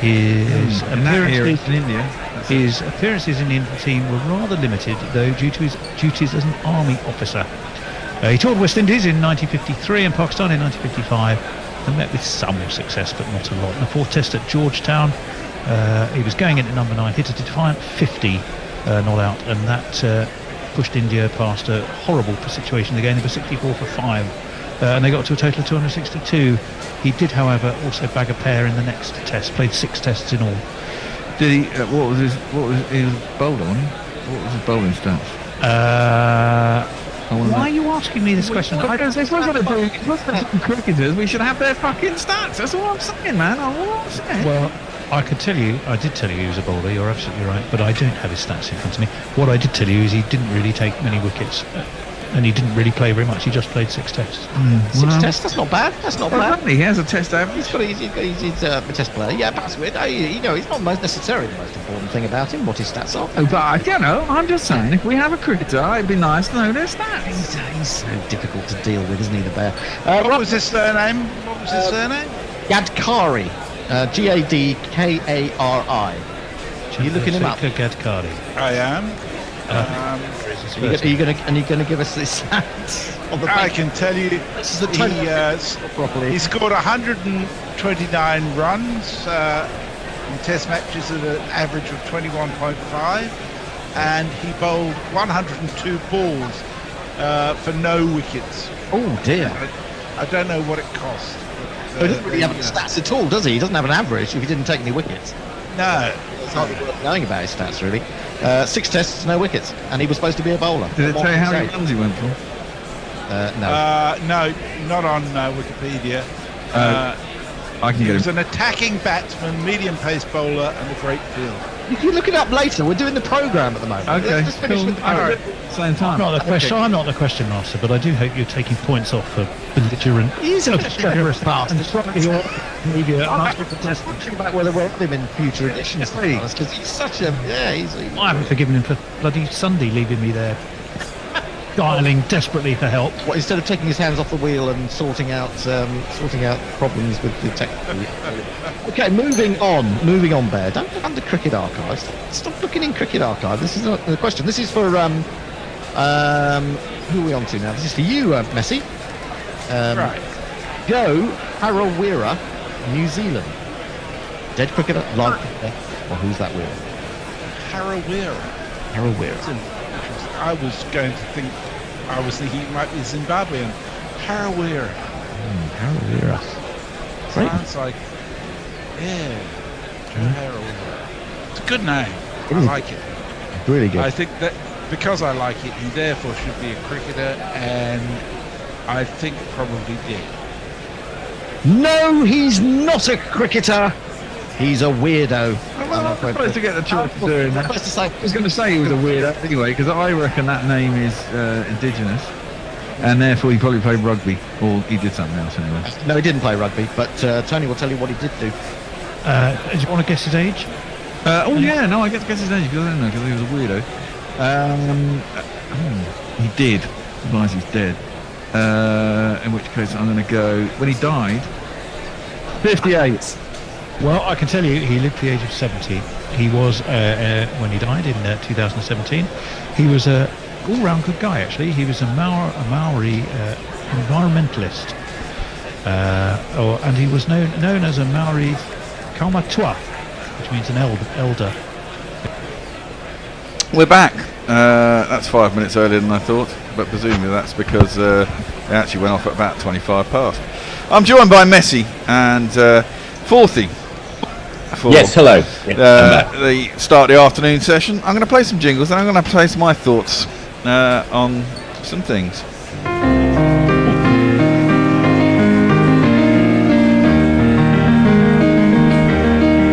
His appearances in the Indian team were rather limited, though, due to his duties as an army officer. He toured West Indies in 1953 and Pakistan in 1955 and met with some success, but not a lot. In the fourth test at Georgetown, he was going into number 9, hit a defiant 50 not out, and that pushed India past a horrible situation. They gained number 64 for 5, and they got to a total of 262. He did, however, also bag a pair in the next test. Played 6 tests in all. Did he? What was his bowler? Wasn't he? What was his bowling stats? Why are you asking me this question? Because if we're going to do cricketers, we should have their fucking stats. That's all I'm saying, man. Well, I did tell you he was a bowler, you're absolutely right, but I don't have his stats in front of me. What I did tell you is he didn't really take many wickets, and he didn't really play very much. He just played 6 tests. 6 tests? That's not bad. He has a test average. He's a test player. Yeah, that's weird. It's not necessarily the most important thing about him, what his stats are. Oh, but, I'm just saying, if we have a cricketer, it'd be nice to know their stats. He's so difficult to deal with, isn't he, the bear? What was his surname? Gadkari. Gadkari. Are you looking him up? Gadkari. I am. Are you going to give us the stats? I can tell you, he scored 129 runs in Test matches at an average of 21.5, and he bowled 102 balls for no wickets. Oh dear! I don't know what it cost. He doesn't really have any stats at all, does he? He doesn't have an average if he didn't take any wickets. No. It's hardly worth knowing about his stats, really. 6 tests, no wickets, and he was supposed to be a bowler. Did it tell you how many runs he went for? No. No, not on Wikipedia. I can get him. He was an attacking batsman, medium pace bowler, and a great field. You can look it up later. We're doing the programme at the moment. Okay, Let's finish with the programme. Same time. I'm not the question master, but I do hope you're taking points off for belligerent. He's a generous bastard. Media. I'm thinking about whether we'll have him in future editions, because he's such a... I haven't forgiven him for bloody Sunday leaving me there, dialing desperately for help. What, instead of taking his hands off the wheel and sorting out problems with the technical... Okay, moving on, Bear. Don't look under Cricket Archive. Stop looking in Cricket Archive. This is not the question. This is for who are we on to now? This is for you, Messi. Right. Joe Harawira, New Zealand. Dead cricketer, live cricketer. Or who's that weird? Harawira. I was thinking he might be Zimbabwean. Harawira. Harawira. Sounds like, Joe Harawira. It's a good name. I like it. Really good. I think that because I like it, he therefore should be a cricketer, and I think probably did. No, he's not a cricketer. He's a weirdo. I'm supposed to get the choice of doing that. I was going to say he was a weirdo anyway, because I reckon that name is indigenous, and therefore he probably played rugby, or he did something else anyway. No, he didn't play rugby, but Tony will tell you what he did do. Do you want to guess his age? No, I get to guess his age because I don't know, because he was a weirdo. He did. Otherwise he's dead. In which case I'm going to go, when he died, 58. Well, I can tell you, he lived to the age of 70. He was, when he died in 2017, he was a all-round good guy, actually. He was a Maori environmentalist. And he was known as a Maori kaumatua, which means an elder. We're back. That's 5 minutes earlier than I thought, but presumably that's because it actually went off at about 25 past. I'm joined by Messi and Forthy. Yes, hello. The start of the afternoon session. I'm going to play some jingles and I'm going to place my thoughts on some things.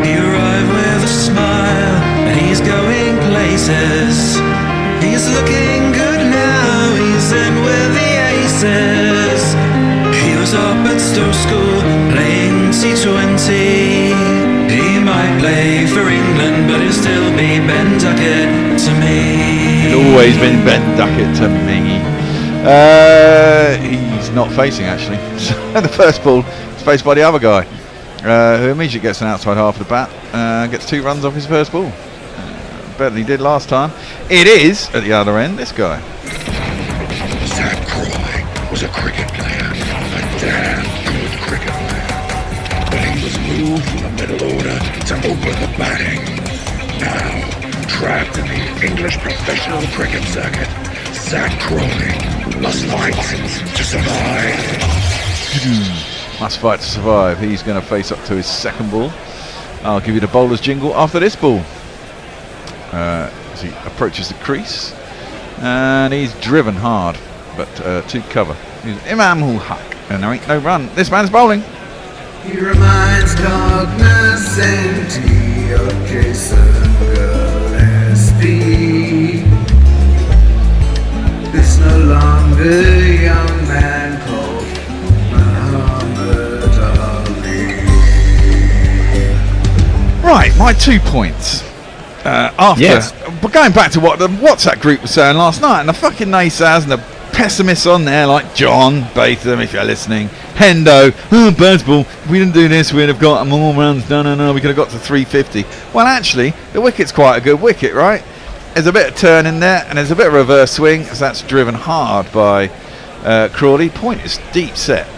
He arrived with a smile and he's going places. He's looking good now, he's in with the aces. He was up at Stowe School playing T20. He might play for England, but he'll still be Ben Duckett to me. It's always been Ben Duckett to me. He's not facing, actually. So the first ball is faced by the other guy, who immediately gets an outside half of the bat, gets 2 runs off his first ball. Better than he did last time. It is, at the other end, this guy. Zach Croy was a cricket player, a damn good cricket player. But he was moved from the middle order to open the batting. Now, trapped in the English professional cricket circuit, Zach Croy must fight to survive. Must fight to survive. He's going to face up to his second ball. I'll give you the bowler's jingle after this ball. As he approaches the crease, and he's driven hard, but to cover. He's Imam ul Haq, and there ain't no run. This man's bowling. He reminds cognoscenti of Jason Gillespie. This no longer young man called Muhammad Ali. Right, my 2 points. But going back to what the WhatsApp group was saying last night, and the fucking naysayers and the pessimists on there, like John Batham, if you're listening, Hendo, baseball, if we didn't do this, we'd have got more runs. No, we could have got to 350. Well, actually, the wicket's quite a good wicket, right? There's a bit of turn in there, and there's a bit of reverse swing, as that's driven hard by Crawley. Point is deep set,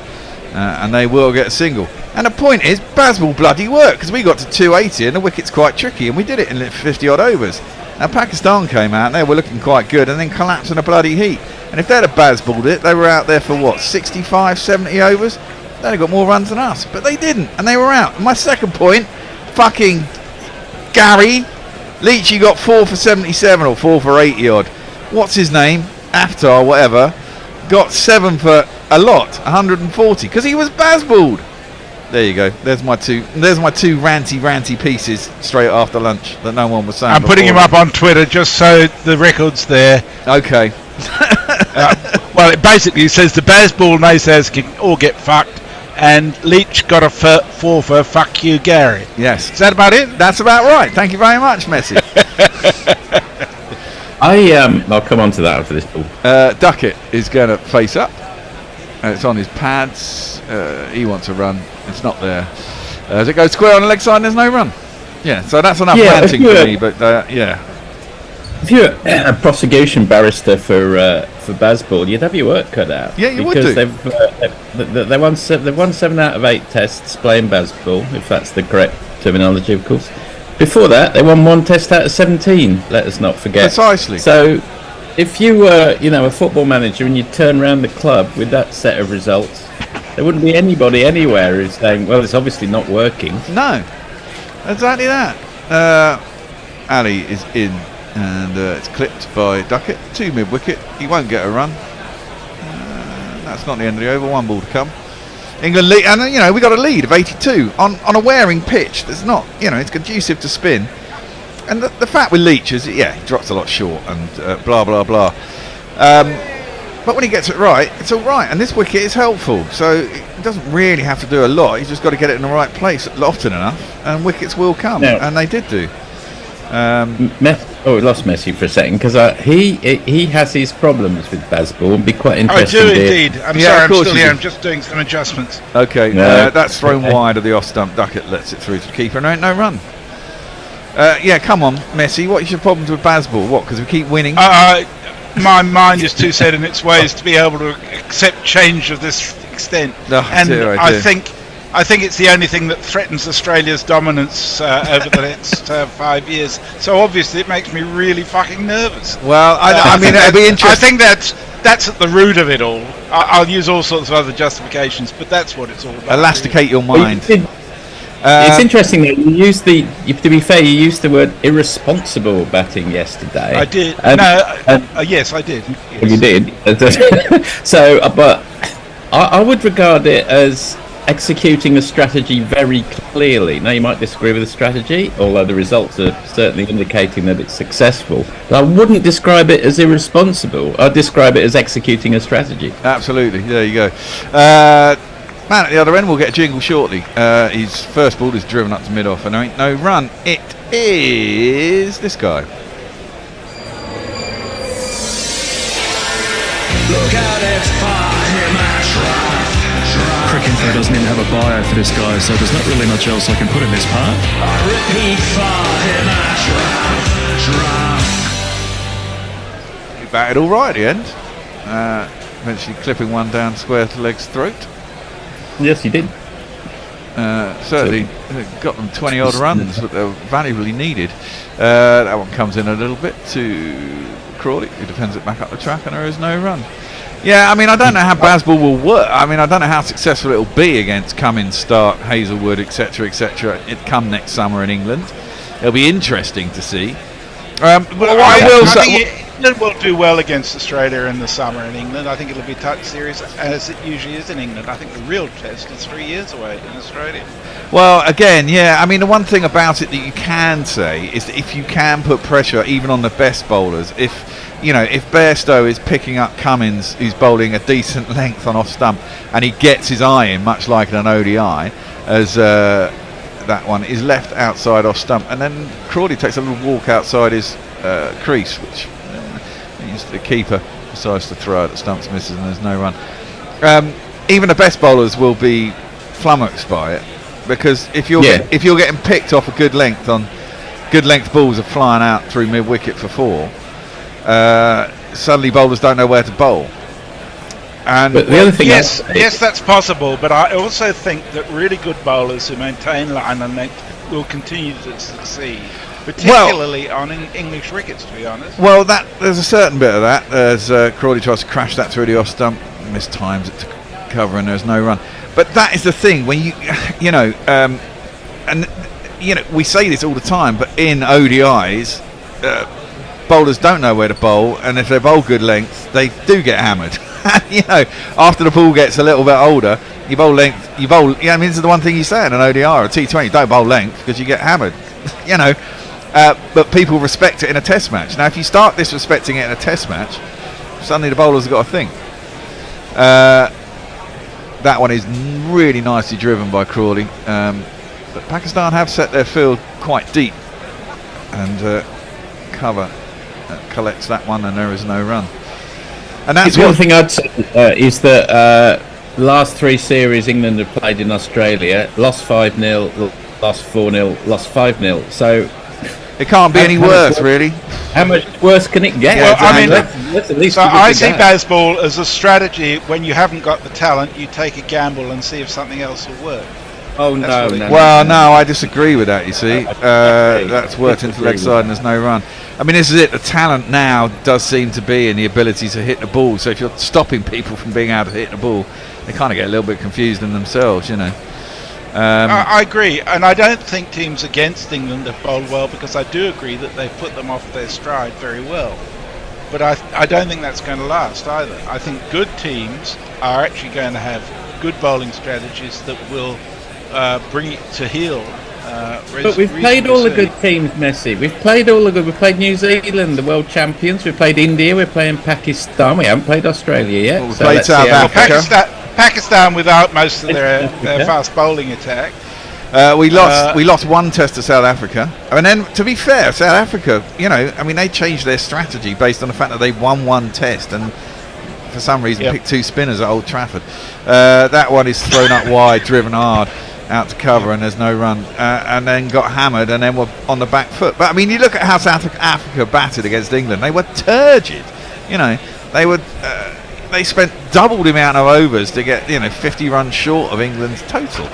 and they will get a single. And the point is, baseball bloody work, because we got to 280 and the wicket's quite tricky, and we did it in 50 odd overs. Now Pakistan came out and they were looking quite good and then collapsed in a bloody heat. And if they'd have baseballed it, they were out there for what, 65, 70 overs? They'd have got more runs than us, but they didn't, and they were out. And my second point, fucking Gary Leachy got 4 for 77 or 4 for 80 odd. What's his name? Aftar, whatever. Got 7 for a lot, 140, because he was baseballed. There you go. There's my two ranty pieces straight after lunch that no one was saying. I'm putting him up on Twitter just so the record's there. Okay. Well, it basically says the baseball naysayers can all get fucked, and Leach got a 4 for fuck you, Gary. Yes. Is that about it? That's about right. Thank you very much, Messi. I'll come on to that after this ball. Duckett is going to face up. It's on his pads. He wants a run. It's not there. As it goes square on the leg side, there's no run. Yeah, so that's enough ranting for me. But yeah, if you're a prosecution barrister for baseball, you'd have your work cut out. Yeah, you would do. Because they've won 7 out of 8 tests playing baseball, if that's the correct terminology, of course. Before that, they won 1 test out of 17. Let us not forget. Precisely. So, if you were, a football manager and you turn around the club with that set of results, there wouldn't be anybody anywhere who's saying, well, it's obviously not working. No, exactly that. Ali is in, and it's clipped by Duckett. 2 mid-wicket. He won't get a run. That's not the end of the over. 1 ball to come. England lead, and we got a lead of 82 on a wearing pitch. That's not, it's conducive to spin. And the fact with Leach is, he drops a lot short and blah blah blah. But when he gets it right, it's all right. And this wicket is helpful, so he doesn't really have to do a lot. He's just got to get it in the right place often enough, and wickets will come. Now, and they did do. We lost Messi for a second because he has his problems with Bazball and be quite I interesting. do indeed. I'm sorry, I'm still here. do. I'm just doing some adjustments. Okay, No. that's thrown wide of the off stump. Duckett lets it through to the keeper and no run. Yeah, come on, Messi. What is your problems with Bazball? What? Because we keep winning. My mind is too set in its ways to be able to accept change of this extent, and I think it's the only thing that threatens Australia's dominance over the next 5 years. So obviously, it makes me really fucking nervous. Well, I mean, it'll be interesting. I think that's at the root of it all. I'll use all sorts of other justifications, but that's what it's all about. Elasticate your mind. It's interesting that you used to be fair, you used the word irresponsible batting yesterday. I did. Yes, I did. Yes. You did. So, but I would regard it as executing a strategy very clearly. Now, you might disagree with the strategy, although the results are certainly indicating that it's successful. But I wouldn't describe it as irresponsible. I'd describe it as executing a strategy. Absolutely. There you go. Man at the other end will get a jingle shortly. His first ball is driven up to mid-off and there ain't no run. It is this guy. Look out, it's far him Cricinfo doesn't even have a bio for this guy, so there's not really much else I can put in this part. I repeat, far him He batted all right at the end. Eventually clipping one down square to leg's throat. Yes, he did. Certainly got them 20 odd runs, but they're valuably needed. That one comes in a little bit to Crawley, who defends it back up the track, and there is no run. Yeah, I mean, I don't know how Bazball will work. I mean, I don't know how successful it will be against Cummins, Stark, Hazelwood, etc., etc. It come next summer in England. It'll be interesting to see. But I will say, England will do well against Australia in the summer in England. I think it'll be a touch series, as it usually is in England. I think the real test is 3 years away in Australia. well, again, yeah, I mean, the one thing about it that you can say is that if you can put pressure even on the best bowlers, if Bairstow is picking up Cummins, who's bowling a decent length on off stump, and he gets his eye in, much like an ODI, as that one is left outside off stump, and then Crawley takes a little walk outside his crease, which means the keeper decides to throw at the stumps, misses, and there's no run. Even the best bowlers will be flummoxed by it, because if you're getting picked off a good length balls are flying out through mid wicket for 4. Suddenly bowlers don't know where to bowl. And but the other thing, yes, that's possible. But I also think that really good bowlers who maintain line and length will continue to succeed, particularly on English wickets. To be honest. Well, there's a certain bit of that. As Crawley tries to crash that through the off stump, mistimes it to cover, and there's no run. But that is the thing when we say this all the time, but in ODIs. Bowlers don't know where to bowl, and if they bowl good length, they do get hammered. After the ball gets a little bit older, you bowl length. Yeah, I mean, this is the one thing you say in an ODI or a T20: don't bowl length because you get hammered. But people respect it in a Test match. Now, if you start disrespecting it in a Test match, suddenly the bowlers have got to think. That one is really nicely driven by Crawley, but Pakistan have set their field quite deep, and cover collects that one, and there is no run. And that's one thing I'd say is that last 3 series England have played in Australia, lost 5-0, lost 4-0, lost 5-0. So it can't be any worse, really. How much worse can it get? Well, I mean, let's at least I see Bazball as a strategy. When you haven't got the talent, you take a gamble and see if something else will work. Oh no! No, I disagree with that. You see, that's worked into leg side, and there's no run. I mean, this is it. The talent now does seem to be in the ability to hit the ball. So if you're stopping people from being able to hit the ball, they kind of get a little bit confused in themselves, I agree, and I don't think teams against England have bowled well, because I do agree that they've put them off their stride very well. But I don't think that's going to last either. I think good teams are actually going to have good bowling strategies that will bring it to heel. But we've played all the good teams, Messi. We've played all the good. We've played New Zealand, the world champions. We've played India. We're playing Pakistan. We haven't played Australia yet. Well, we played South Africa. Pakistan without most of their fast bowling attack. We lost one test to South Africa, and then to be fair, South Africa, they changed their strategy based on the fact that they won one test and for some reason picked two spinners at Old Trafford. That one is thrown up wide, driven hard out to cover, and there's no run, and then got hammered, and then were on the back foot. But I mean, you look at how South Africa batted against England; they were turgid. They spent double the amount of overs to get 50 runs short of England's total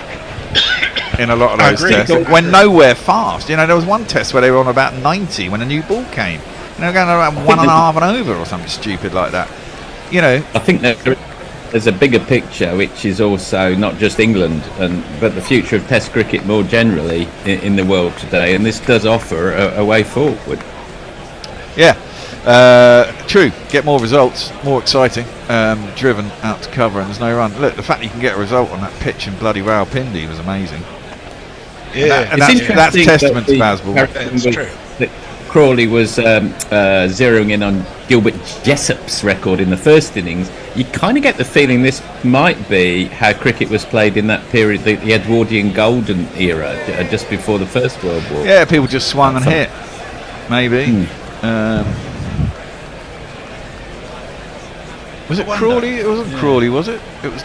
in a lot of those tests. Went nowhere fast. There was one test where they were on about 90 when a new ball came. Going around 1.5 and over or something stupid like that. I think there's a bigger picture, which is also not just England, but the future of Test cricket more generally in the world today, and this does offer a way forward. Yeah, true. Get more results, more exciting. Driven out to cover, and there's no run. Look, the fact that you can get a result on that pitch in bloody Rawalpindi was amazing. Yeah, and that's testament to Bazball. It's true. Crawley was zeroing in on Gilbert Jessop's record in the first innings. You kind of get the feeling this might be how cricket was played in that period, the Edwardian golden era, just before the First World War. Yeah, people just swung and hit. Maybe. Was it Crawley? It wasn't Crawley, was it? It was.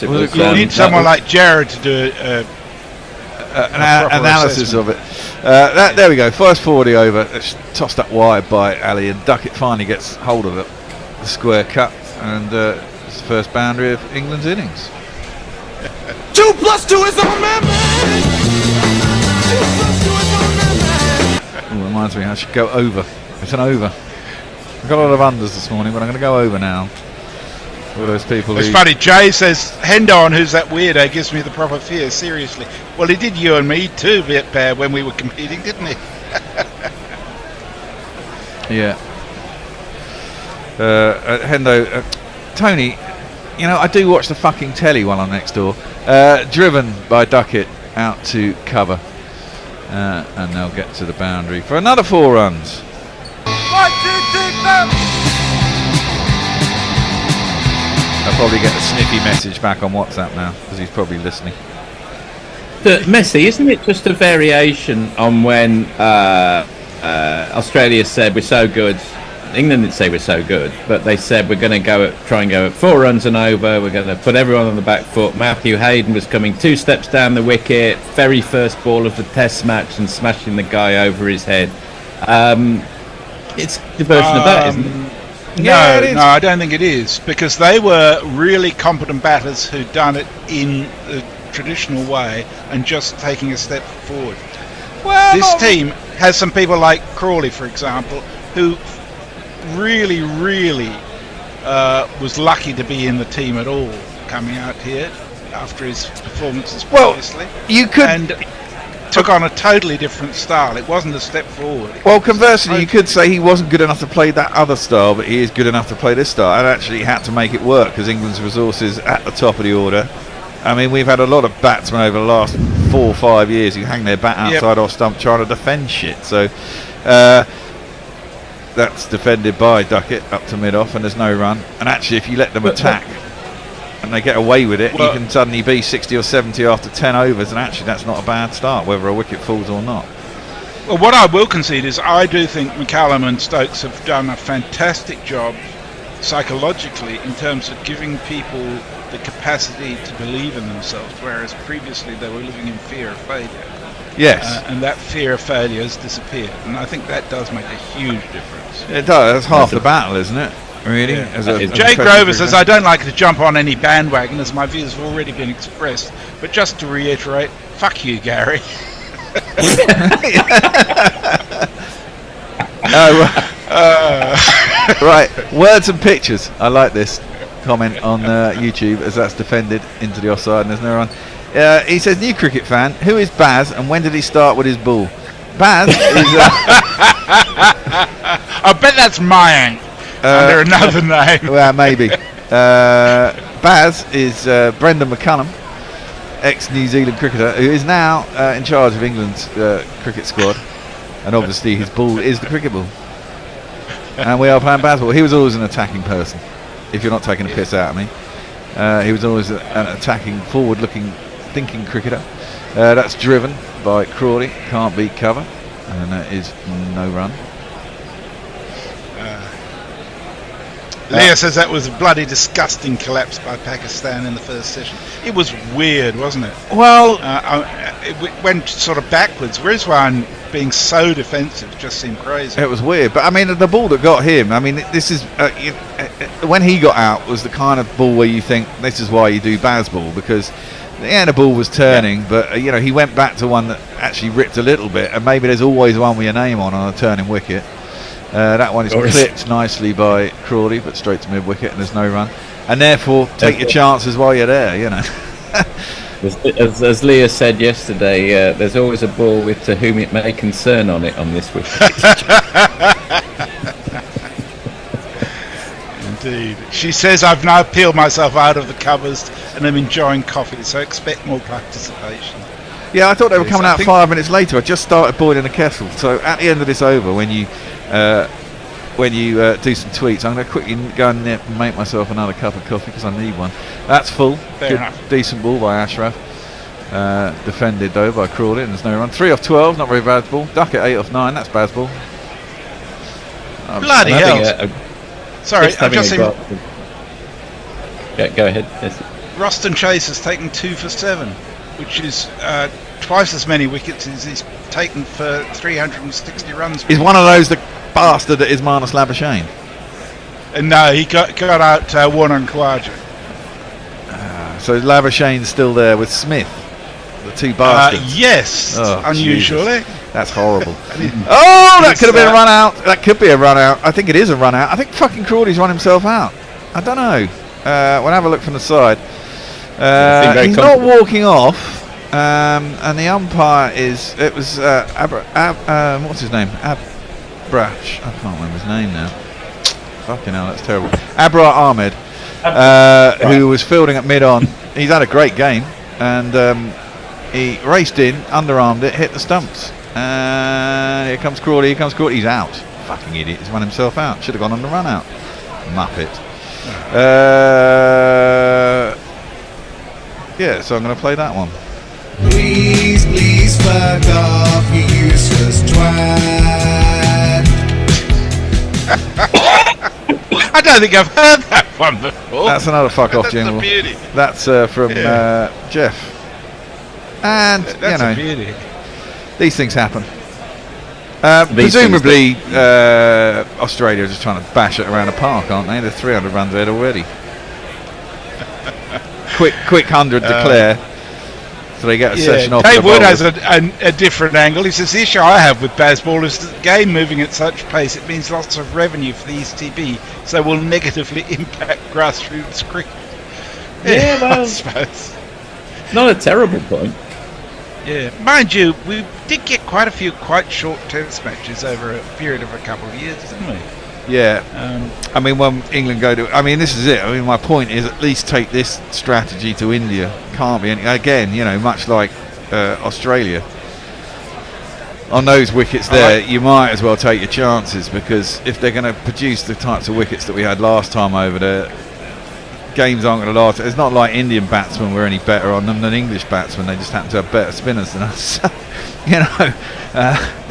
You need someone like Jared to do an analysis of it. There we go. First 40 over. It's tossed up wide by Ali, and Duckett finally gets hold of it. The square cut, and it's the first boundary of England's innings. 2 + 2 is on man. Reminds me, I should go over. It's an over. I've got a lot of unders this morning, but I'm going to go over now. All those people. It's funny. Jay says Hendon, who's that weirdo, gives me the proper fear. Seriously. Well, he did you and me too, Bear, when we were competing, didn't he? Yeah. Hendo, Tony, I do watch the fucking telly while I'm next door. Driven by Duckett out to cover, and they'll get to the boundary for another 4 runs. 1, 2, 3, 4. I'll probably get a sniffy message back on WhatsApp now because he's probably listening. Messi, isn't it just a variation on when Australia said we're so good? England didn't say we're so good, but they said we're going to try and go at 4 runs and over. We're going to put everyone on the back foot. Matthew Hayden was coming 2 steps down the wicket, very first ball of the Test match, and smashing the guy over his head. It's the version of that, isn't it? No, I don't think it is, because they were really competent batters who'd done it in the traditional way and just taking a step forward. This team has some people like Crawley, for example, who really was lucky to be in the team at all coming out here after his performances previously. And took on a totally different style. It wasn't a step forward. Well, conversely, you could say he wasn't good enough to play that other style, but he is good enough to play this style, and actually had to make it work because England's resources at the top of the order. I mean, we've had a lot of batsmen over the last 4 or 5 years who hang their bat outside our stump trying to defend shit. So that's defended by Duckett up to mid-off, and there's no run. And actually, if you let them attack and they get away with it, you can suddenly be 60 or 70 after 10 overs, and actually that's not a bad start, whether a wicket falls or not. Well, what I will concede is I do think McCallum and Stokes have done a fantastic job psychologically in terms of giving people the capacity to believe in themselves, whereas previously they were living in fear of failure. Yes. And that fear of failure has disappeared, and I think that does make a huge difference. It does. That's half the battle, isn't it? Really? Yeah. Jay Grover says, I don't like to jump on any bandwagon as my views have already been expressed, but just to reiterate, fuck you, Gary. Right, words and pictures. I like this comment on YouTube as that's defended into the offside and there's no run. He says, new cricket fan, who is Baz and when did he start with his ball? Baz is... I bet that's Mayank. Under another name. Well, maybe. Baz is Brendan McCullum, ex-New Zealand cricketer, who is now in charge of England's cricket squad. And obviously his ball is the cricket ball. And we are playing Bazball. He was always an attacking person, if you're not taking a piss out of me. He was always an attacking, forward-looking thinking cricketer. That's driven by Crawley, can't beat cover, and that is no run. Leah says that was a bloody disgusting collapse by Pakistan in the first session. It was weird, wasn't it? Well, it went sort of backwards. Rizwan being so defensive just seemed crazy. It was weird, but I mean, the ball that got him, I mean, this is when he got out was the kind of ball where you think this is why you do Bazball, because the ball was turning, but he went back to one that actually ripped a little bit, and maybe there's always one with your name on a turning wicket. That one is clipped nicely by Crawley, but straight to mid-wicket, and there's no run. And therefore, take your chances while you're there, As Leah said yesterday, there's always a ball with "to whom it may concern" on it on this wicket. Indeed. She says, I've now peeled myself out of the covers and I'm enjoying coffee, so expect more participation. Yeah, I thought they were coming out 5 minutes later. I just started boiling the kettle. So at the end of this over, when you do some tweets, I'm going to quickly go and make myself another cup of coffee because I need one. That's full. Fair enough. Decent ball by Ashraf. Defended though by Crawley, and there's no run. 3 off 12, not very bad ball. Duckett 8 off 9, that's bad ball. Bloody hell. Sorry, I've just seen... Go ahead. Yes. Roston Chase has taken 2 for 7, which is twice as many wickets as he's taken for 360 runs. He's one of those, the bastard that is Marnus Labuschagne. And no, he got out Warner and Khawaja. So Labuschagne's still there with Smith, the two bastards. Yes, unusually. Jesus. That's horrible. That could have been a run out. That could be a run out. I think it is a run out. I think fucking Crawley's run himself out. I don't know. We'll have a look from the side. He's not walking off. And the umpire what's his name? Abrash. I can't remember his name now. Fucking hell, that's terrible. Abrar Ahmed, who was fielding at mid-on. He's had a great game, and he raced in, underarmed it, hit the stumps. And here comes Crawley, he's out. Fucking idiot, he's run himself out. Should have gone on the run out. Muppet. So I'm going to play that one. Please fuck off, you useless twat. I don't think I've heard that one before. That's another fuck off jingle. That's from Jeff. And that's a beauty. These things happen. Presumably Australia are just trying to bash it around the park, aren't they? They're 300 runs ahead already. quick 100 declare. So they get a session off. Dave Wood has a different angle. He says the issue I have with Bazball is the game moving at such pace, it means lots of revenue for the ECB, so will negatively impact grassroots cricket. Yeah, well, I suppose. Not a terrible point. Yeah, mind you, we did get quite a few quite short test matches over a period of a couple of years, didn't we? Yeah. I mean, when England go to... I mean, this is it. I mean, my point is at least take this strategy to India. Can't be any... Again, much like Australia. On those wickets there, you might as well take your chances, because if they're going to produce the types of wickets that we had last time over there, games aren't going to last. It's not like Indian batsmen were any better on them than English batsmen. They just happen to have better spinners than us. The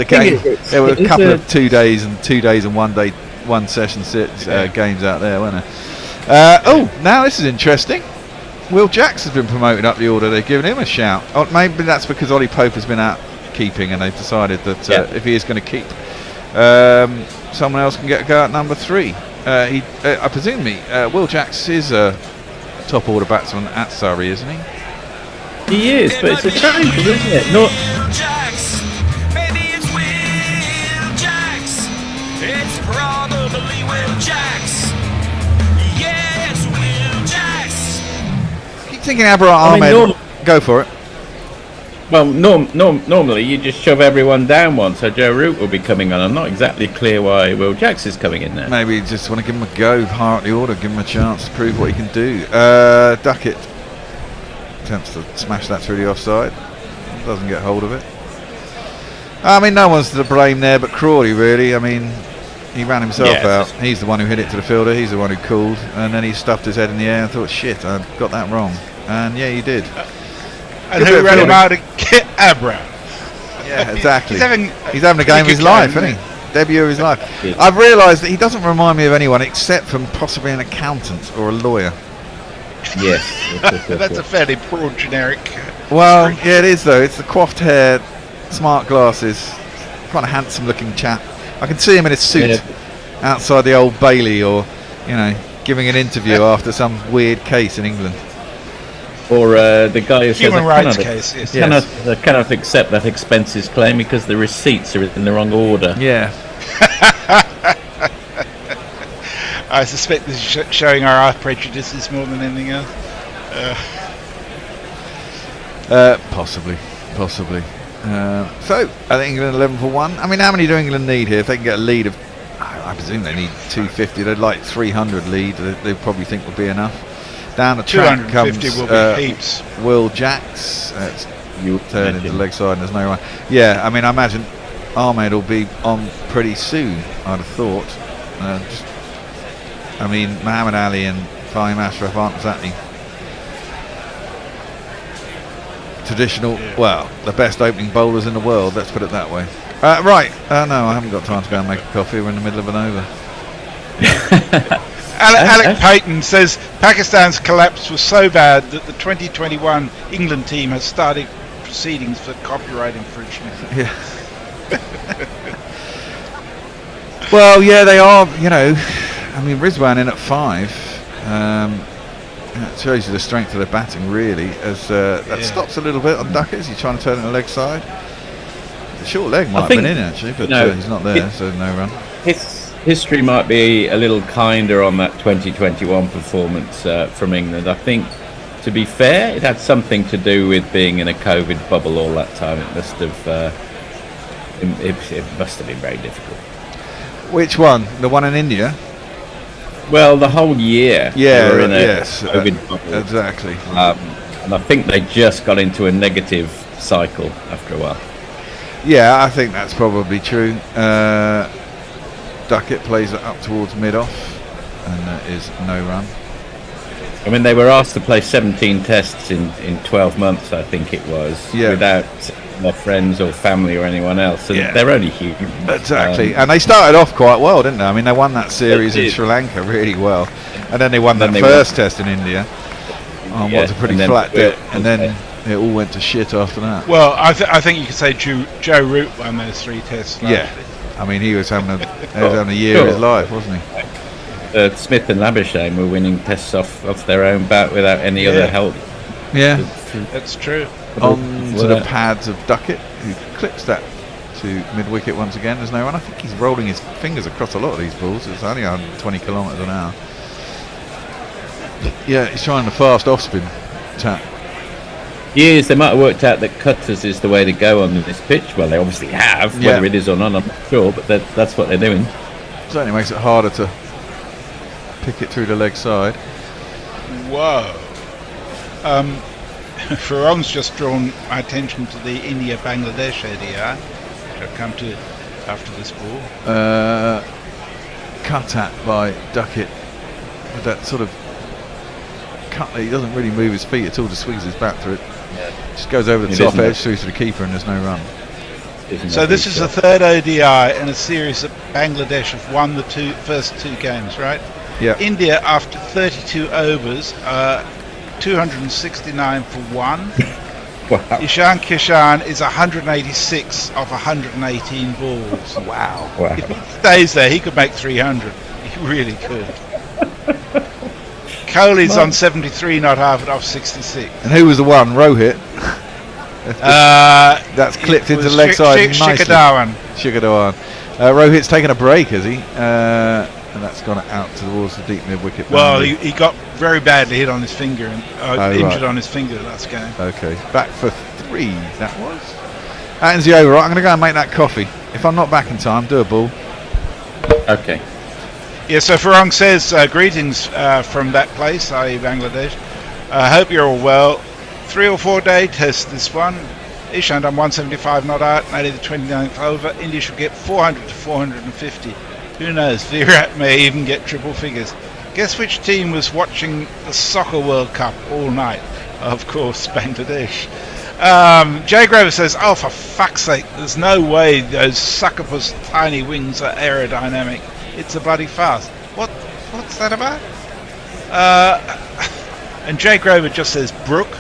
game... There were a couple of 2 days and 1 day... one session games out there, weren't there? Now this is interesting. Will Jacks has been promoted up the order. They've given him a shout. Maybe that's because Ollie Pope has been out keeping, and they've decided that if he is going to keep, someone else can get a go at number 3. I presume Will Jacks is a top order batsman at Surrey, isn't he? He is, but it's a challenge, isn't it? Not. It's probably Will Jacks. Yeah, it's Will Jacks. Keep thinking Abrar Ahmed. Go for it. Well, normally you just shove everyone down one, so Joe Root will be coming on. I'm not exactly clear why Will Jacks is coming in there. Maybe you just want to give him a go, higher up the order, give him a chance to prove what he can do. Duckett attempts to smash that through the offside. Doesn't get hold of it. I mean, no one's to blame there but Crawley, really. I mean, he ran himself out. He's the one who hit it to the fielder. He's the one who called. And then he stuffed his head in the air and thought, shit, I got that wrong. And yeah, he did. And who ran him out to get Abra? Yeah, exactly. He's having a game of his life, isn't he? Debut of his life. I've realised that he doesn't remind me of anyone except from possibly an accountant or a lawyer. Yes. That's a fairly broad generic. Well, yeah, it is though. It's the coiffed hair, smart glasses, quite a handsome-looking chap. I can see him in his suit outside the Old Bailey, or giving an interview after some weird case in England. Or the guy who says Human rights case. Yes. cannot accept that expenses claim because the receipts are in the wrong order. Yeah. I suspect this is showing our prejudices more than anything else. Possibly. So, I think England 11 for 1. I mean, how many do England need here? If they can get a lead of, I presume they need 250. They'd like 300 lead. They probably think will be enough. Down the track comes will be heaps. Will Jacks. You turn into the leg side and there's no run. Yeah, I mean, I imagine Ahmed will be on pretty soon, I'd have thought. Muhammad Ali and Fahim Ashraf aren't exactly traditional, well, the best opening bowlers in the world, let's put it that way. Right, no, I haven't got time to go and make a coffee. We're in the middle of an over. Alec Payton says Pakistan's collapse was so bad that the 2021 England team has started proceedings for copyright infringement. Yeah. Well, yeah, they are, Rizwan in at 5. That shows you the strength of their batting, really, as that stops a little bit on Duckett. He's trying to turn it to the leg side. The short leg might have been in, actually, but he's not there, so no run. History might be a little kinder on that 2021 performance from England. I think, to be fair, it had something to do with being in a COVID bubble all that time. It must have been very difficult. Which one? The one in India? Well, the whole year. Yeah, they were in a yes, COVID bubble. exactly. And I think they just got into a negative cycle after a while. Yeah, I think that's probably true. Duckett plays it up towards mid-off, and that is no run. I mean, they were asked to play 17 tests in 12 months, I think it was, without their friends or family or anyone else, and they're only human. Exactly, and they started off quite well, didn't they? I mean, they won that series in Sri Lanka really well, and then they won that first test in India on what's a pretty flat dip, and then it all went to shit after that. Well, I think you could say Joe Root won those 3 tests. Yeah, I mean, he was having a year of his life, wasn't he? Smith and Labuschagne were winning tests off their own bat without any other help. Yeah, that's true. On to the pads of Duckett, who clips that to mid-wicket once again. There's no run. I think he's rolling his fingers across a lot of these balls. It's only 120 kilometres an hour. Yeah, he's trying the fast off-spin tap. Yes, they might have worked out that cutters is the way to go on this pitch. Well, they obviously have. Whether it is or not, I'm not sure, but that's what they're doing. Certainly makes it harder to pick it through the leg side. Whoa. Farron's just drawn my attention to the India-Bangladesh ODI, which I'll come to after this ball. Cut at by Duckett with that sort of cut that he doesn't really move his feet at all, just swings his bat through it. Just goes over the top edge through to the keeper, and there's no run. So this is the 3rd ODI in a series that Bangladesh have won the first 2 games, right? Yeah. India, after 32 overs, 269 for 1. Wow. Ishan Kishan is 186 off 118 balls. Wow. If he stays there, he could make 300. He really could. Kohli's on 73 not half it off 66. And who was the one? Rohit? That's clipped into the leg side nicely. Shikhar Dhawan. Rohit's taken a break, has he? And that's gone out towards the deep mid-wicket. Well, he got very badly hit on his finger and injured on his finger last game. Okay, back for 3, that was. That ends the over. Right, I'm going to go and make that coffee. If I'm not back in time, do a ball. Okay. Yeah, so Farong says, greetings from that place, i.e. Bangladesh. I hope you're all well. 3 or 4 day test this one. Ishant on 175 not out, nearly the 29th over. India should get 400 to 450. Who knows, Virat may even get triple figures. Guess which team was watching the Soccer World Cup all night? Of course, Bangladesh. Jay Grover says, "Oh, for fuck's sake! There's no way those succubus tiny wings are aerodynamic. It's a bloody farce." What's that about? And Jay Grover just says, "Brooke."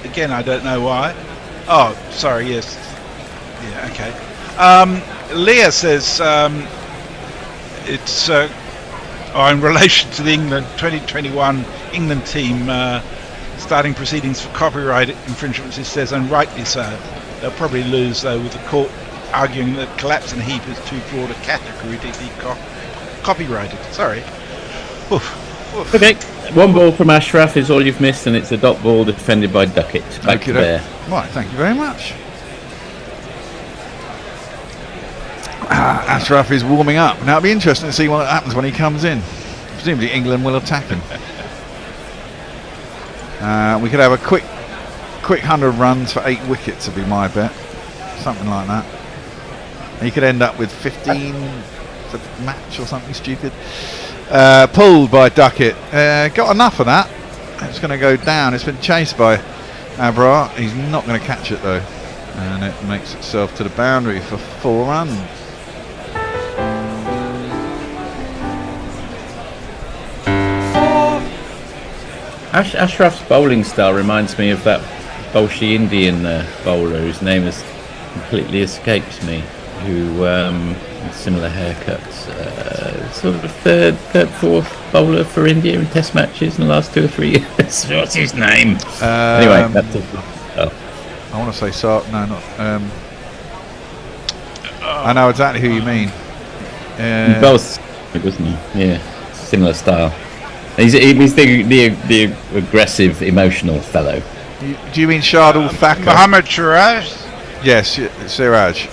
Again, I don't know why. Oh, sorry. Yes. Yeah. Okay. Leah says it's in relation to the England 2021 England team. Starting proceedings for copyright infringements, he says, and rightly so. They'll probably lose, though, with the court arguing that collapse and heap is too broad a category to be copyrighted. Sorry. Oof. Oof. Okay, one ball from Ashraf is all you've missed, and it's a dot ball defended by Duckett. Back to there. Right, thank you very much. Ashraf is warming up. Now it'll be interesting to see what happens when he comes in. Presumably England will attack him. We could have a quick 100 runs for 8 wickets would be my bet. Something like that. He could end up with 15 for the match or something stupid. Pulled by Duckett. Got enough of that. It's going to go down. It's been chased by Abra. He's not going to catch it though. And it makes itself to the boundary for 4 runs. Ashraf's bowling style reminds me of that Bolshi Indian bowler whose name has completely escaped me, who with similar haircuts, sort of third, fourth bowler for India in Test matches in the last 2 or 3 years. What's his name? Anyway, that's I want to say Sark. No, not. I know exactly who you mean. Both, wasn't he? Yeah, similar style. He's the aggressive, emotional fellow. Do you mean Shardul Thacker? Mohammad Siraj? Yes, Siraj.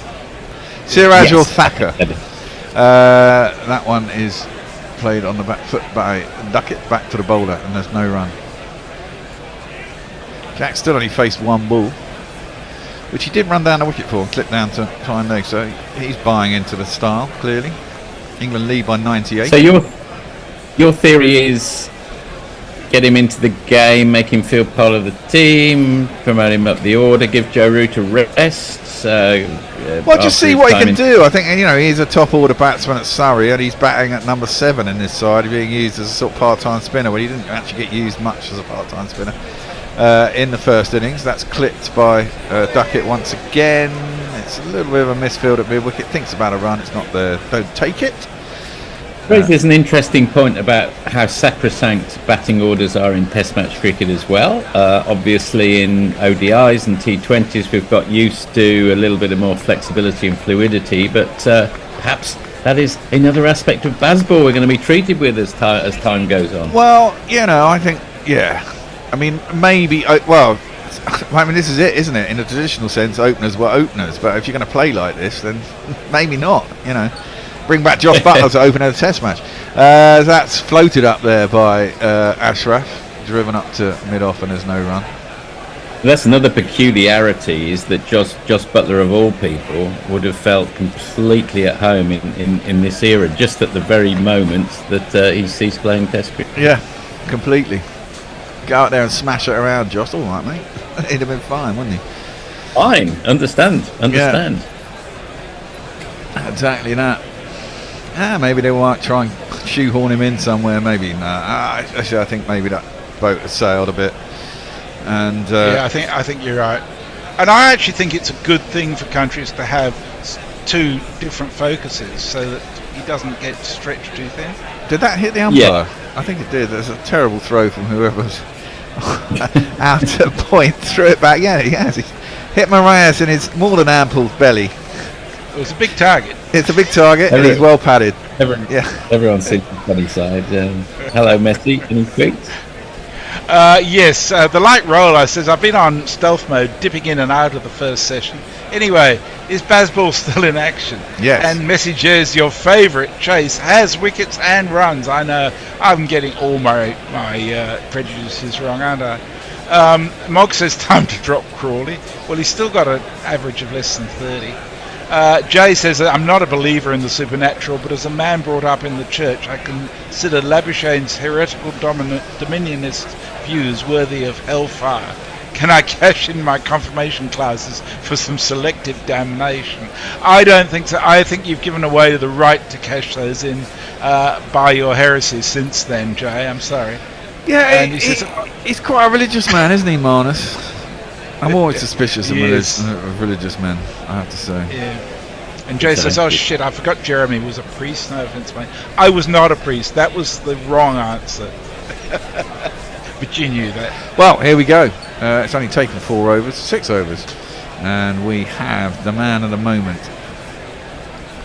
Siraj or Thacker. That one is played on the back foot by Duckett, back to the bowler, and there's no run. Jack still only faced 1 ball, which he did run down the wicket for and clip down to fine leg, so he's buying into the style, clearly. England lead by 98. So your theory is get him into the game, make him feel part of the team, promote him up the order, give Joe Root a rest. Well, just see what he can do. I think, he's a top order batsman at Surrey, and he's batting at number 7 in this side, being used as a sort of part-time spinner. Well, he didn't actually get used much as a part-time spinner in the first innings. That's clipped by Duckett once again. It's a little bit of a misfield at mid-wicket. Thinks about a run. It's not there. Don't take it. There's an interesting point about how sacrosanct batting orders are in Test match cricket as well. Obviously in ODIs and T20s we've got used to a little bit of more flexibility and fluidity, but perhaps that is another aspect of baseball we're going to be treated with as time goes on. Well, I think, I mean, maybe, this is it, isn't it? In a traditional sense, openers were openers, but if you're going to play like this, then maybe not, Bring back Josh Butler to open a Test match. That's floated up there by Ashraf, driven up to mid-off, and there's no run. That's another peculiarity, is that Josh Butler, of all people, would have felt completely at home in this era, just at the very moment that he ceased playing Test cricket. Yeah, completely. Go out there and smash it around, Josh. All right, mate. He'd have been fine, wouldn't he? Fine. Understand. Yeah. Exactly that. Maybe they might try and shoehorn him in somewhere. Maybe no. Actually, I think maybe that boat has sailed a bit. And I think you're right. And I actually think it's a good thing for countries to have 2 different focuses, so that he doesn't get stretched too thin. Did that hit the umpire? Yeah. I think it did. There's a terrible throw from whoever's out to point, threw it back. Yeah, he has. He hit Marias in his more than ample belly. It was a big target. It's a big target, and he's well padded. Everyone's seen the funny side. Hello, Messi. Any tweets? Yes, the light roller says, I've been on stealth mode, dipping in and out of the first session. Anyway, is Bazball still in action? Yes. And Messi J's your favourite chase has wickets and runs. I know I'm getting all my prejudices wrong, aren't I? Mog says time to drop Crawley. Well, he's still got an average of less than 30. Jay says that I'm not a believer in the supernatural, but as a man brought up in the church, I consider Labuschagne's heretical dominionist views worthy of hellfire. Can I cash in my confirmation classes for some selective damnation? I don't think so. I think you've given away the right to cash those in by your heresy since then, Jay. I'm sorry. Yeah, he's quite a religious man, isn't he, Marnus? I'm always suspicious of religious men, I have to say. Yeah. And Jay says, oh shit, I forgot Jeremy was a priest. No offense, mate. I was not a priest. That was the wrong answer. But you knew that. Well, here we go. It's only taken 6 overs. And we have the man of the moment.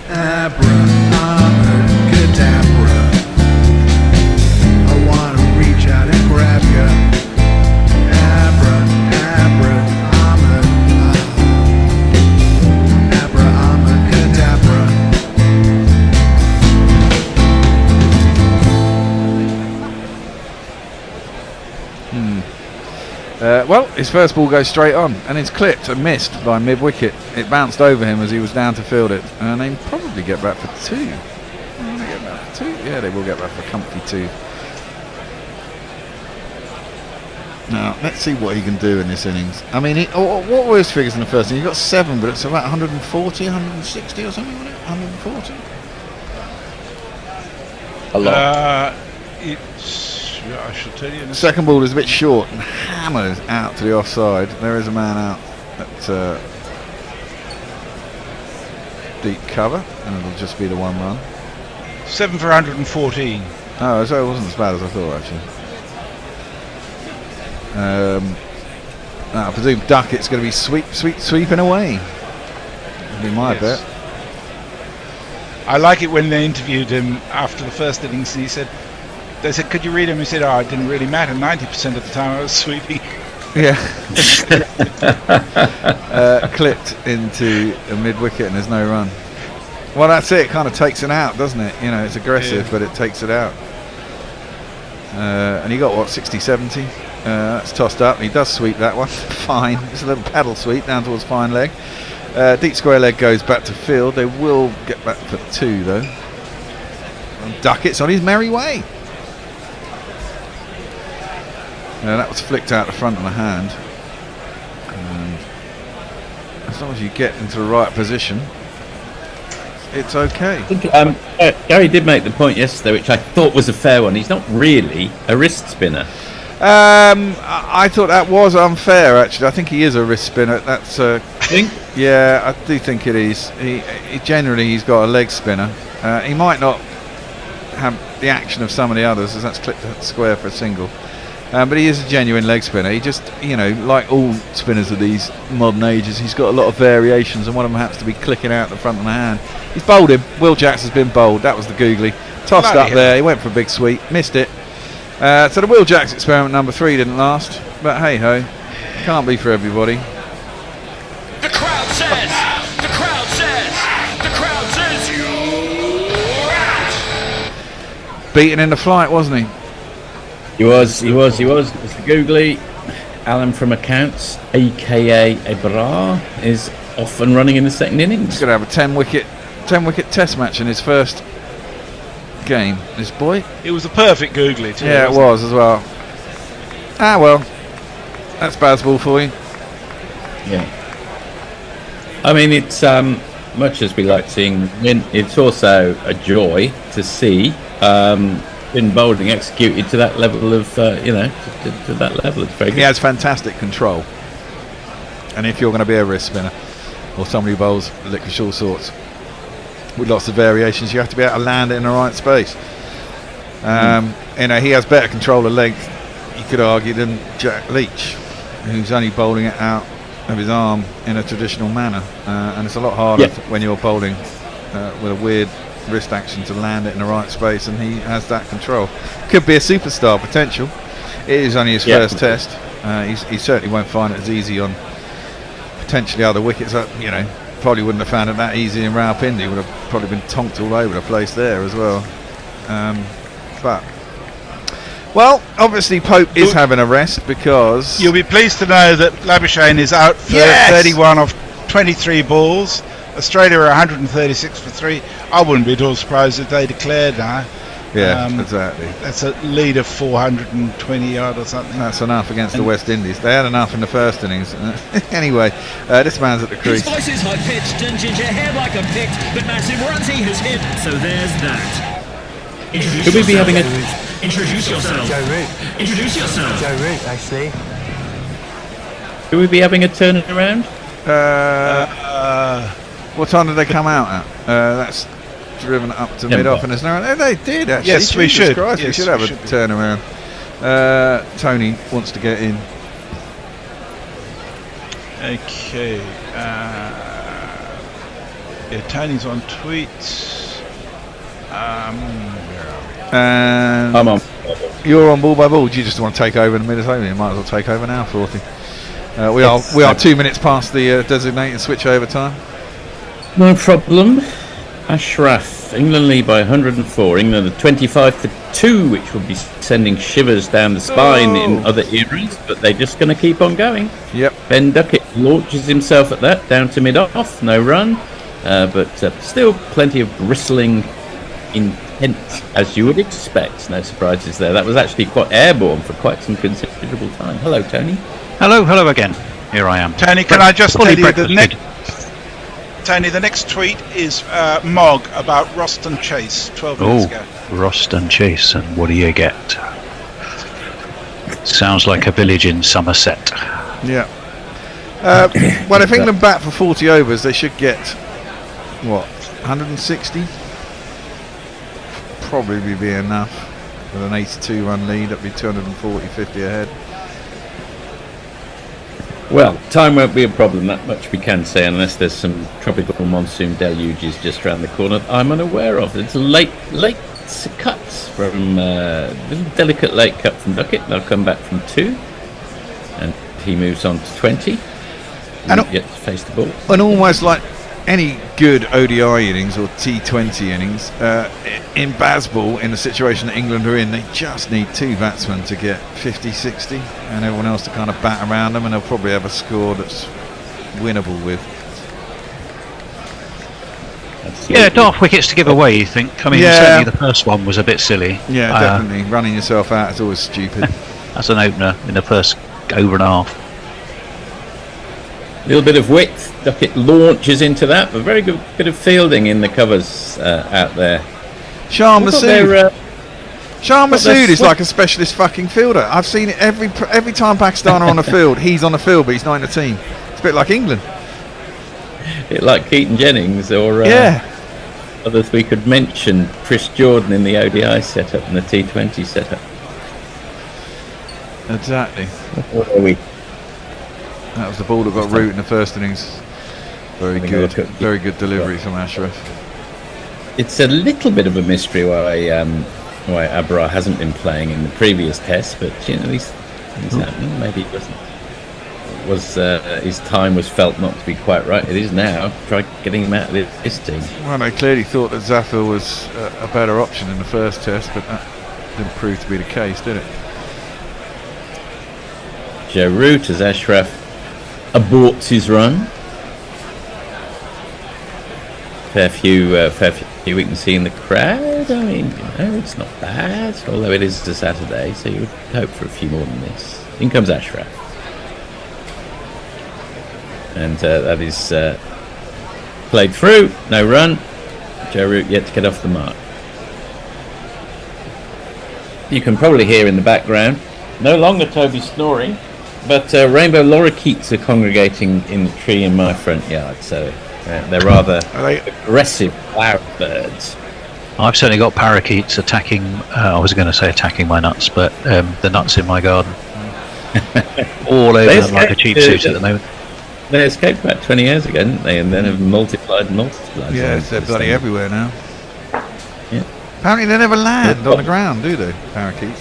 Abracadabra. I want to reach out and grab ya. Well, his first ball goes straight on, and it's clipped and missed by mid-wicket. It bounced over him as he was down to field it, and they probably get back for 2. Yeah, they will get back for comfy 2. Now, let's see what he can do in this innings. I mean, what were his figures in the first inning? He got 7, but it's about 140, 160 or something, wasn't it? 140? A lot. I shall tell you. The second ball is a bit short and hammers out to the offside. There is a man out at deep cover, and it'll just be the 1 run. 7 for 114. Oh, so it wasn't as bad as I thought, actually. I presume Duckett's going to be sweeping away. That'll be my bet. I like it when they interviewed him after the first innings, and he said, they said, could you read him? He said, oh, it didn't really matter. 90% of the time I was sweeping. Yeah. Clipped into a mid-wicket and there's no run. Well, that's it. It kind of takes it out, doesn't it? You know, it's aggressive, but it takes it out. And he got, what, 60, 70? That's tossed up. He does sweep that one. Fine. It's a little paddle sweep down towards fine leg. Deep square leg goes back to field. They will get back for 2, though. And Duckett's on his merry way. That was flicked out the front of the hand, and as long as you get into the right position, it's okay. I think, Gary did make the point yesterday, which I thought was a fair one. He's not really a wrist spinner. I thought that was unfair, actually. I think he is a wrist spinner. That's yeah, I do think it is. He generally he's got a leg spinner. He might not have the action of some of the others, as that's clipped that square for a single. But he is a genuine leg spinner. He just, you know, like all spinners of these modern ages, he's got a lot of variations, and one of them happens to be clicking out the front of the hand. He's bowled him. Will Jacks has been bowled. That was the googly. Tossed up there. He went for a big sweep. Missed it. So the Will Jacks experiment number 3 didn't last. But hey ho. Can't be for everybody. The crowd says, the crowd says, the crowd says you're out. Beaten in the flight, wasn't he? He was. It was the googly. Alan from Accounts, aka Ebra, is off and running in the second innings. He's going to have a 10 wicket test match in his first game, this boy. It was a perfect googly too. Yeah, it was as well. Ah well, that's baseball for you. Yeah. I mean, it's much as we like seeing him win, it's also a joy to see in bowling executed to that level of to that level. It's very good. He has fantastic control, and if you're going to be a wrist spinner or somebody who bowls licorice all sorts with lots of variations, you have to be able to land it in the right space. You know, he has better control of length, you could argue, than Jack Leach, who's only bowling it out of his arm in a traditional manner, and it's a lot harder when you're bowling with a weird wrist action to land it in the right space, and he has that control. Could be a superstar potential. It is only his first test. He certainly won't find it as easy on potentially other wickets. You know, probably wouldn't have found it that easy in Rawalpindi. Would have probably been tonked all over the place there as well. But well, obviously Pope is having a rest, because you'll be pleased to know that Labuschagne is out for 31 of 23 balls. Australia are 136 for 3. I wouldn't be at all surprised if they declared now. Yeah, exactly. That's a lead of 420 yard or something. That's enough against the West Indies. They had enough in the first innings. Anyway, this man's at the crease. His voice is high-pitched and ginger hair like a picked, but massive runs he has hit, so there's that. Could we be having a... Introduce yourself. Joe Root. Introduce yourself. Joe Root, actually. Could we be having a turnaround? What time did they come out at? That's driven up to mid-off, and there's no... They did, actually. Yes, we Jesus should. Christ, Yes, we should have we a should be. turnaround. Tony wants to get in. Okay. Yeah, Tony's on tweets. And I'm on. You're on ball by ball. Do you just want to take over in a minute? You might as well take over now, 40. We are 2 minutes past the designated switch over time. No problem. Ashraf, England lead by 104. England are 25-2, which will be sending shivers down the spine in other eras, but they're just going to keep on going. Yep. Ben Duckett launches himself at that, down to mid-off, no run, but still plenty of bristling intent, as you would expect. No surprises there. That was actually quite airborne for quite some considerable time. Hello, Tony. Hello again. Here I am. Tony, can I just tell you the next tweet is Mog about Roston Chase 12 minutes ago. Roston Chase, and what do you get? Sounds like a village in Somerset. Yeah. Well, if England bat for 40 overs, they should get, 160? Probably be enough. With an 82 run lead, that'd be 240, 50 ahead. Well, time won't be a problem, that much we can say, unless there's some tropical monsoon deluges just round the corner that I'm unaware of. It's a late cut from little delicate late cut from Duckett. They'll come back from 2, and he moves on to 20. And yet to face the ball. And almost like any good ODI innings or T20 innings, in Bazball, in the situation that England are in, they just need 2 batsmen to get 50, 60, and everyone else to kind of bat around them, and they'll probably have a score that's winnable with. Yeah, daft wickets to give away, you think? I mean, certainly the first one was a bit silly. Yeah, definitely. Running yourself out is always stupid. As an opener in the first over and a half. A little bit of width. Duckett launches into that, but very good bit of fielding in the covers out there. Shah Masood. Shah Masood is like a specialist fucking fielder. I've seen it every time Pakistan are on the field. He's on the field, but he's not in the team. It's a bit like England. A bit like Keaton Jennings or others we could mention. Chris Jordan in the ODI setup and the T20 setup. Exactly. What are we? That was the ball that got root in the first innings. Very good delivery from Ashraf. It's a little bit of a mystery why Abra hasn't been playing in the previous test, but he's happening. Maybe it his time was felt not to be quite right. It is now. Try getting him out of this team. Well, they clearly thought that Zafir was a better option in the first test, but that didn't prove to be the case, did it? Joe Root as Ashraf aborts his run. Fair few we can see in the crowd. I mean, it's not bad, although it is a Saturday, so you would hope for a few more than this. In comes Ashraf. And that is played through, no run. Joe Root yet to get off the mark. You can probably hear in the background, no longer Toby snoring, but rainbow lorikeets are congregating in the tree in my front yard, so they're rather aggressive flower birds. I've certainly got parakeets attacking, I was going to say attacking my nuts, but the nuts in my garden. All over them like a cheap suit at the moment. They escaped about 20 years ago, didn't they? And then have multiplied. Yeah, they're bloody everywhere now. Yeah. Apparently they never land on the ground, do they, parakeets?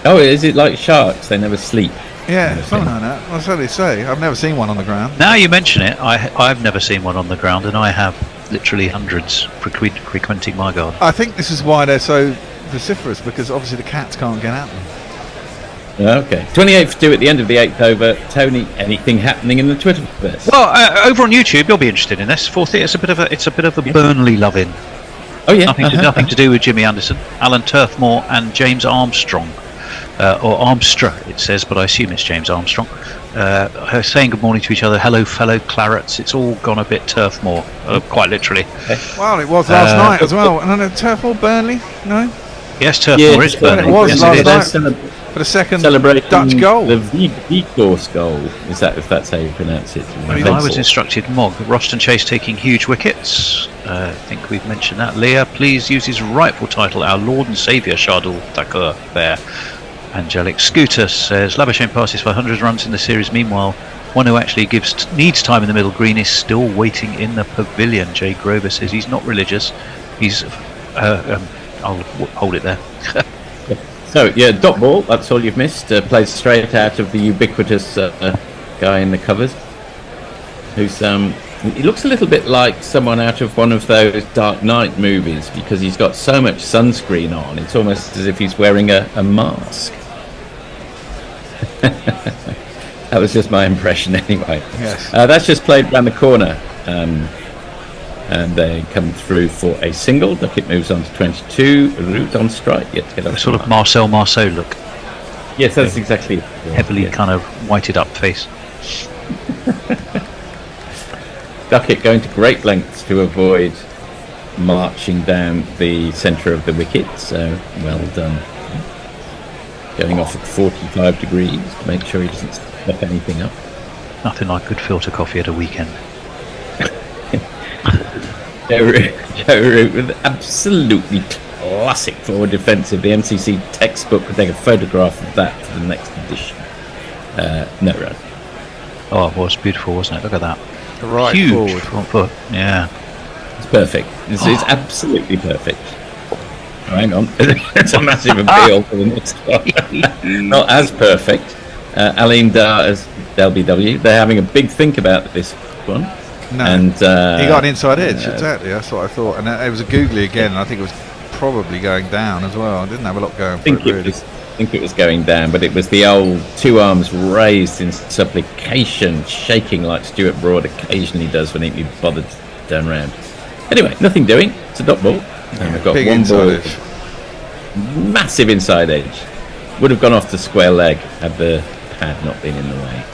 Oh, is it like sharks? They never sleep. Yeah, something like that. That's what they say. I've never seen one on the ground. Now you mention it, I've never seen one on the ground, and I have literally hundreds frequenting my garden. I think this is why they're so vociferous, because obviously the cats can't get at them. Okay. 28 for 2 at the end of the 8th over. Tony, anything happening in the Twitterverse? Well, over on YouTube, you'll be interested in this. Fourth, it's a bit of a Burnley loving. Oh yeah, nothing to do with Jimmy Anderson. Alan Turfmore and James Armstrong, or Armstra it says, but I assume it's James Armstrong. Saying good morning to each other. Hello, fellow Clarets. It's all gone a bit Turfmore, quite literally. Well, it was last night as well. And then Turfmore Burnley, no? Yes, Turfmore is Burnley. It was yes, last night for the second Dutch goal. The V-course goal. Is that if that's how you pronounce it? I was instructed, Mog. Roston Chase taking huge wickets. I think we've mentioned that. Leah, please use his rightful title, our Lord and Saviour, Shardul Thakur, there. Angelic Scooter says, Labuschagne passes for 100 runs in the series. Meanwhile, one who actually needs time in the middle green is still waiting in the pavilion. Jay Grover says he's not religious. He's... I'll hold it there. So, yeah, dot ball, that's all you've missed. Plays straight out of the ubiquitous guy in the covers. Who's, he looks a little bit like someone out of one of those Dark Knight movies because he's got so much sunscreen on. It's almost as if he's wearing a mask. That was just my impression anyway. Yes. That's just played round the corner. And they come through for a single. Duckett moves on to 22. Root on strike. Yet to get a sort of Marcel Marceau look. Yes, that's exactly it. Heavily kind of whited up face. Duckett going to great lengths to avoid marching down the centre of the wicket. So well done. Going off at 45 degrees to make sure he doesn't step anything up. Nothing like good filter coffee at a weekend. Joe Root with absolutely classic forward defensive. The MCC textbook could take a photograph of that for the next edition. No run. Oh, it was beautiful, wasn't it? Look at that. Right huge forward. front foot. Yeah. It's perfect. It's absolutely perfect. Hang on. It's a massive appeal for the next one. Not as perfect. Aline Dar as LBW. They're having a big think about this one. No, and he got an inside edge, exactly, that's what I thought. And it was a googly again, and I think it was probably going down as well. I didn't have a lot going for it, really. I think it was going down, but it was the old two arms raised in supplication, shaking like Stuart Broad occasionally does when he'd be bothered to turn around. Anyway, nothing doing. It's a dot ball. And we've got big one ball. edge. Massive inside edge. Would have gone off the square leg had the pad not been in the way.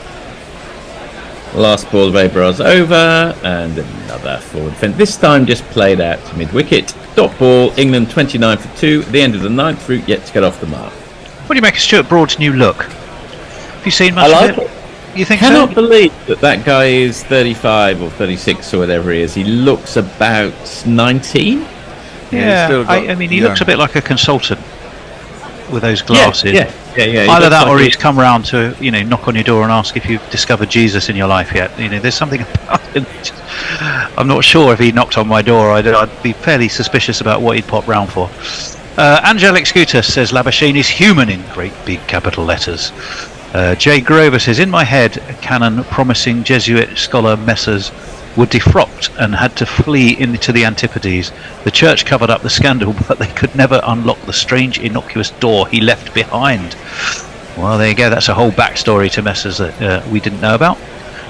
Last ball of Abra's over, and another forward fence. This time just played out to mid-wicket. Dot ball, England 29 for 2. At the end of the ninth, Root yet to get off the mark. What do you make of Stuart Broad's new look? Have you seen much of it? You think I cannot so? believe that guy is 35 or 36 or whatever he is. He looks about 19. Yeah, I mean, he looks a bit like a consultant with those glasses. Yeah. Either that, or he's come round to knock on your door and ask if you've discovered Jesus in your life yet. There's something about him. I'm not sure if he knocked on my door. I'd be fairly suspicious about what he'd pop round for. Angelic Scooter says Labuschagne is human in great big capital letters. Jay Grover says, in my head, a canon promising Jesuit scholar Messrs were defrocked and had to flee into the Antipodes. The church covered up the scandal, but they could never unlock the strange, innocuous door he left behind. Well, there you go. That's a whole backstory to Messrs that we didn't know about.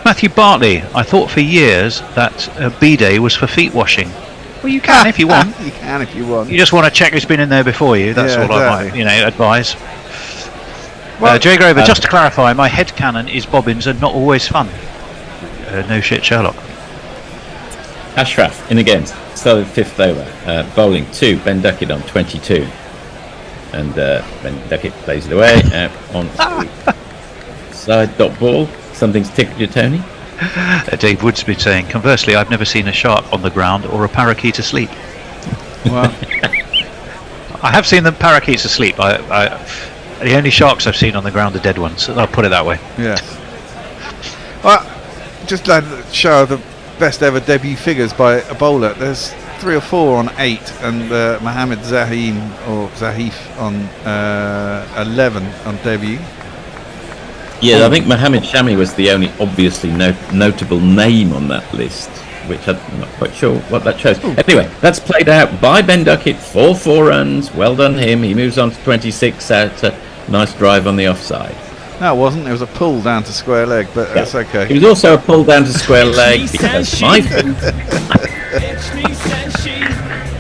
Matthew Bartley, I thought for years that B-Day was for feet washing. Well, you can if you want. You can if you want. You just want to check who's been in there before you. That's all exactly. I might, advise. Well, Jay Grover, just to clarify, my headcanon is bobbins are not always fun. No shit, Sherlock. Ashraf in again, started fifth over, bowling 2, Ben Duckett on 22, and Ben Duckett plays it away out on side dot ball. Something's tickled you, Tony? Dave Woodsby saying, conversely, I've never seen a shark on the ground or a parakeet asleep. Well, I have seen the parakeets asleep. The only sharks I've seen on the ground are dead ones. I'll put it that way. Yeah. Well, just to show the best ever debut figures by a bowler. There's 3 or 4 on 8, and Mohammed Zahim or Zahif on 11 on debut. Yeah, I think Mohammed Shami was the only obviously notable name on that list, which I'm not quite sure what that shows. Anyway, that's played out by Ben Duckett for 4 runs. Well done him. He moves on to 26 out. Nice drive on the offside. No, it wasn't. It was a pull down to square leg, but that's okay. It was also a pull down to square leg because my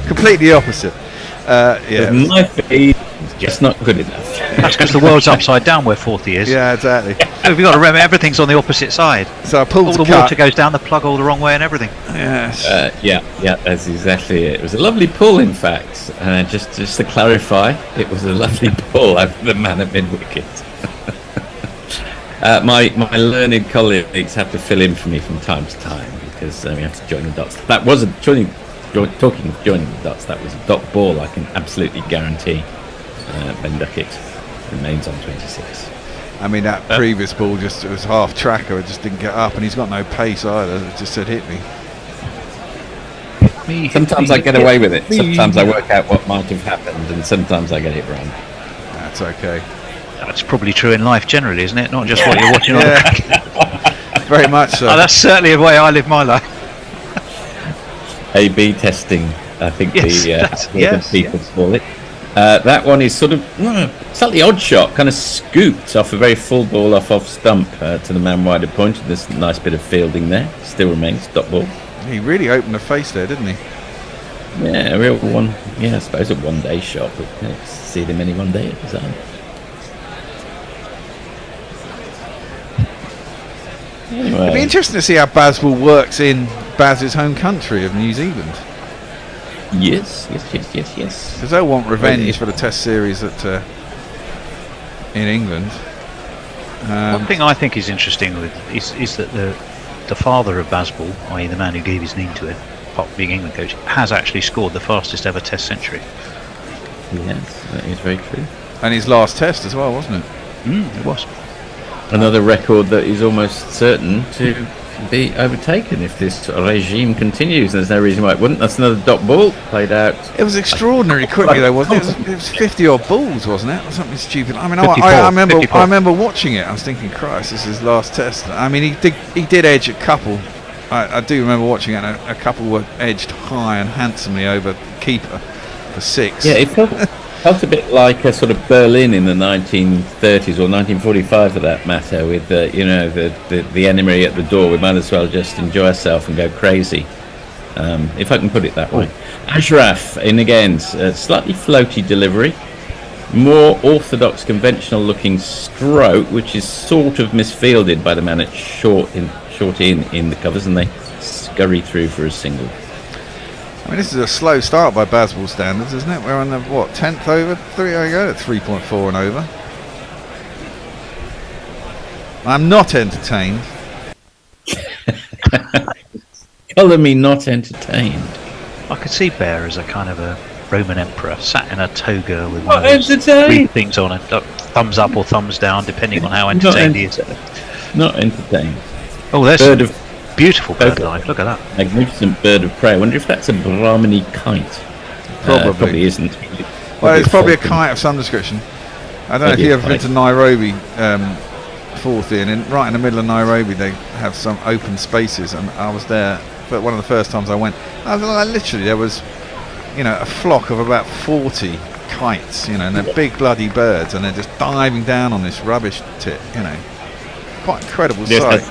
completely opposite. Yeah, my feed is just not good enough. That's because the world's upside down where 40 is. Yeah, exactly. We've got to remember everything's on the opposite side. So I pulled all the water goes down the plug all the wrong way and everything. Yes. Yeah, that's exactly it. It was a lovely pull, in fact. Just to clarify, it was a lovely pull over the man at mid-wicket. My learned colleagues have to fill in for me from time to time because we have to join the dots. That wasn't joining the dots. That was a dot ball. I can absolutely guarantee Ben Duckett remains on 26. I mean, that previous ball it was half tracker. It just didn't get up, and he's got no pace either. It just said hit me. Sometimes I get away with it. Sometimes I work out what might have happened, and sometimes I get it wrong. That's okay. That's probably true in life generally, isn't it? Not just what you're watching on the back. Very much so. That's certainly the way I live my life. A/B testing, I think yes, people call it. That one is sort of slightly odd shot, kind of scooped off a very full ball off stump to the man wide of point. There's a nice bit of fielding there. Still remains dot ball. He really opened the face there, didn't he? Yeah, a real one. Yeah, I suppose a one-day shot, but see them any one day at the time. Anyway. It'd be interesting to see how Bazball works in Baz's home country of New Zealand. Yes. Because they'll want revenge for the Test series in England. One thing I think is interesting is that the father of Bazball, i.e. the man who gave his name to it, apart from being England coach, has actually scored the fastest ever Test century. Yes, that is very true. And his last Test as well, wasn't it? It was. Another record that is almost certain to be overtaken if this regime continues. There's no reason why it wouldn't. That's another dot ball played out. It was extraordinary quickly though, wasn't it? It was 50 odd balls, wasn't it? Or something stupid. I mean, I remember watching it. I was thinking, Christ, this is his last Test. I mean, he did edge a couple. I do remember watching it. And a couple were edged high and handsomely over keeper for 6. Yeah, it felt a bit like a sort of Berlin in the 1930s or 1945 for that matter, with the enemy at the door. We might as well just enjoy ourselves and go crazy, if I can put it that way. Ashraf in again, slightly floaty delivery, more orthodox, conventional looking stroke, which is sort of misfielded by the man at short in the covers, and they scurry through for a single. I mean, this is a slow start by Bazball standards, isn't it? We're on the 10th over. 3.4 and over. I'm not entertained. Colour me not entertained. I could see Bear as a kind of a Roman emperor sat in a toga with Not one of those entertained. three things on it, thumbs up or thumbs down, depending on how entertained he is. Not entertained. Oh, there's Bird of beautiful bird life. Look at that. Magnificent bird of prey. I wonder if that's a Brahmini kite. Probably isn't. Well, it's probably a kite of some description. I don't know if you've ever been to Nairobi, 4th Ian, and right in the middle of Nairobi they have some open spaces, and I was there, but one of the first times I went, literally there was, a flock of about 40 kites, and they're big bloody birds, and they're just diving down on this rubbish tip, quite incredible sight.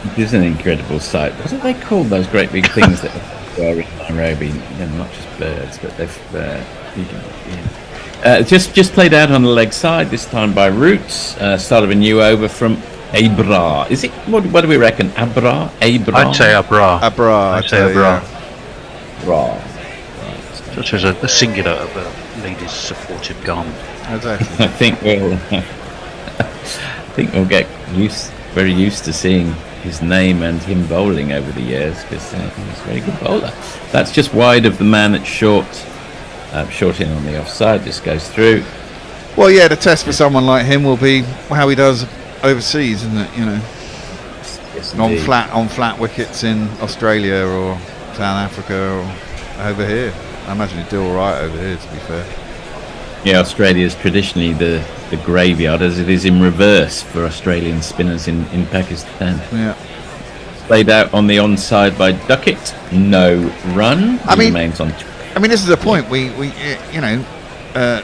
It is an incredible sight. What are they called, those great big things that are in Nairobi? Not just birds, but they've just played out on the leg side, this time by Roots. Start of a new over from Abra. Is it, what do we reckon? Abra? I'd say Abra. I'd say Abra. Right. Such as a singular of a lady's supportive garment. Exactly. I think we'll get very used to seeing his name and him bowling over the years, because he's a very good bowler. That's just wide of the man at short in on the offside. This goes through. Well, yeah, the test for someone like him will be how he does overseas, isn't it? Yes, on flat wickets in Australia or South Africa or over here. I imagine he'd do all right over here, to be fair. Yeah, Australia is traditionally the graveyard, as it is in reverse for Australian spinners in Pakistan. Yeah. Played out on the onside by Duckett. No run. Remains on. I mean, this is a point. We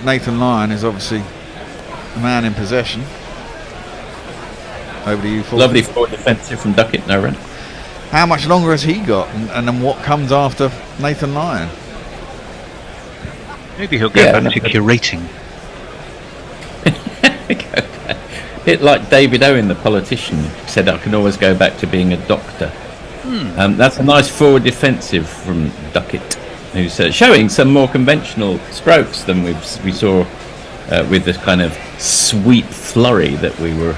Nathan Lyon is obviously a man in possession. Over to you, Paul. Lovely forward defensive from Duckett. No run. How much longer has he got, and then what comes after Nathan Lyon? Maybe he'll go back to curating. Bit like David Owen, the politician, said, I can always go back to being a doctor. That's a nice forward defensive from Duckett, who's showing some more conventional strokes than we saw with this kind of sweep flurry that we were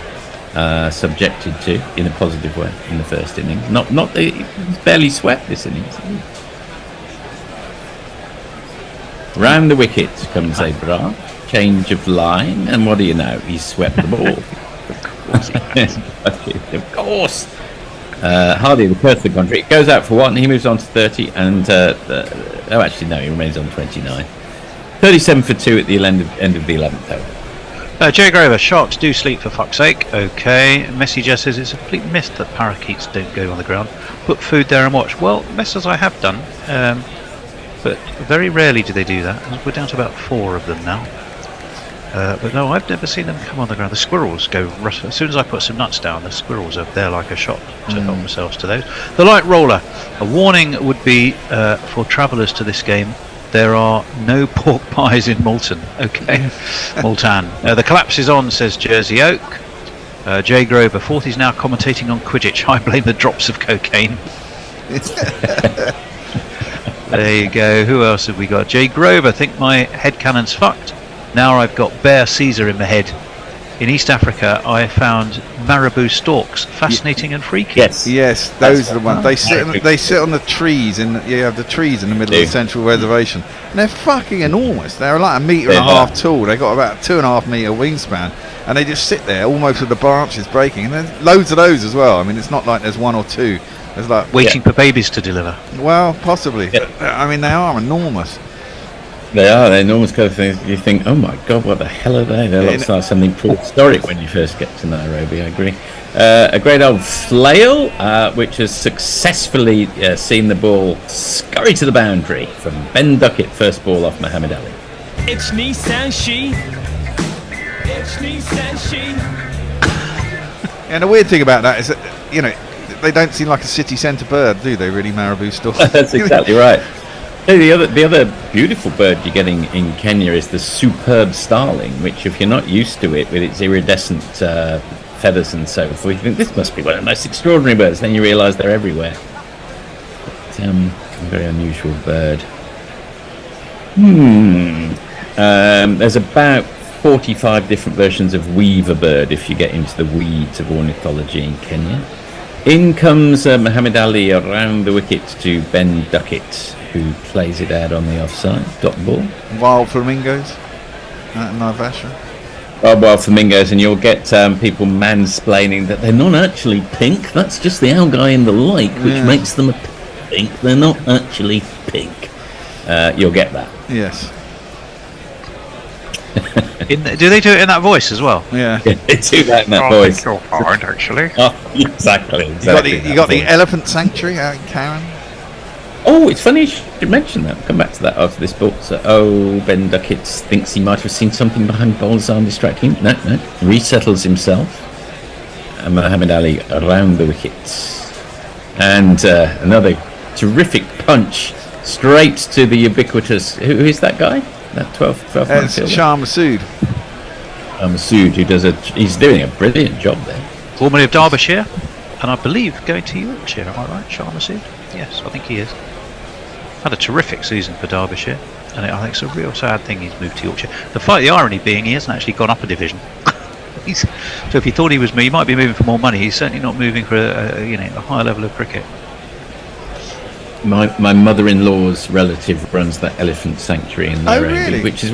subjected to in a positive way in the first innings. He's barely swept this innings. Round the wicket comes Abra, change of line, and what do you know? He's swept the ball. Of course. Hardy, the curse of the country, it goes out for 1. He moves on to 30, and he remains on 29. 37 for 2 at the end of the 11th over. Jay Grover, sharks do sleep for fuck's sake. Okay. Messi just says it's a complete myth that parakeets don't go on the ground. Put food there and watch. Well, messes I have done, but very rarely do they do that. We're down to about 4 of them now. But no, I've never seen them come on the ground. The squirrels go rush. As soon as I put some nuts down, the squirrels are there like a shot to help themselves to those. The light roller. A warning would be for travellers to this game. There are no pork pies in Multan. Okay, Multan. The collapse is on, says Jersey Oak. Jay Grover, 40's now commentating on Quidditch. I blame the drops of cocaine. There you go. Who else have we got? Jay Grover, think my headcanon's fucked. Now I've got Bear Caesar in my head. In East Africa, I found marabou storks, fascinating and freaky. Yes, those are the ones. They sit on the trees, you have the trees in the middle of the central reservation, and they're fucking enormous. They're like 1.5 meters tall. They got about 2.5 meter wingspan, and they just sit there almost with the branches breaking. And there's loads of those as well. I mean, it's not like there's 1 or 2. There's like waiting for babies to deliver. Well, possibly. I mean, they are enormous. They're enormous kind of things. You think, oh my god, what the hell are they? They look like something prehistoric when you first get to Nairobi, I agree. A great old flail, which has successfully seen the ball scurry to the boundary from Ben Duckett, first ball off Muhammad Ali. It's Nissan She. It's Nissan She. And the weird thing about that is that, they don't seem like a city centre bird, do they, really, marabou storks? That's exactly right. The other beautiful bird you're getting in Kenya is the superb starling, which, if you're not used to it with its iridescent feathers and so forth, you think this must be one of the most extraordinary birds. Then you realise they're everywhere. It's a very unusual bird. There's about 45 different versions of weaver bird if you get into the weeds of ornithology in Kenya. In comes Muhammad Ali around the wicket to Ben Duckett, who plays it out on the offside, dot ball. Wild flamingos at Naivasha. Wild flamingos, and you'll get people mansplaining that they're not actually pink. That's just the algae in the lake, which makes them pink. They're not actually pink. You'll get that. Yes. Do they do it in that voice as well? Yeah. They do that in that voice. You're fine, actually. Oh, exactly. You got the elephant sanctuary out in Karen. Oh, it's funny you should mention that. We'll come back to that after this ball. So, Ben Duckett thinks he might have seen something behind bowler's arm distracting him. No. Resettles himself. And Muhammad Ali around the wickets. And another terrific punch straight to the ubiquitous... Who is that guy? That 12 It's Shah Massoud. Massoud, he's doing a brilliant job there. Formerly of Derbyshire, and I believe going to Yorkshire, am I right, Shah Massoud? Yes, I think he is. Had a terrific season for Derbyshire, and I think it's a real sad thing he's moved to Yorkshire. The irony being he hasn't actually gone up a division. So if he thought he might be moving for more money. He's certainly not moving for a higher level of cricket. My mother-in-law's relative runs that elephant sanctuary in Nairobi, really? Which is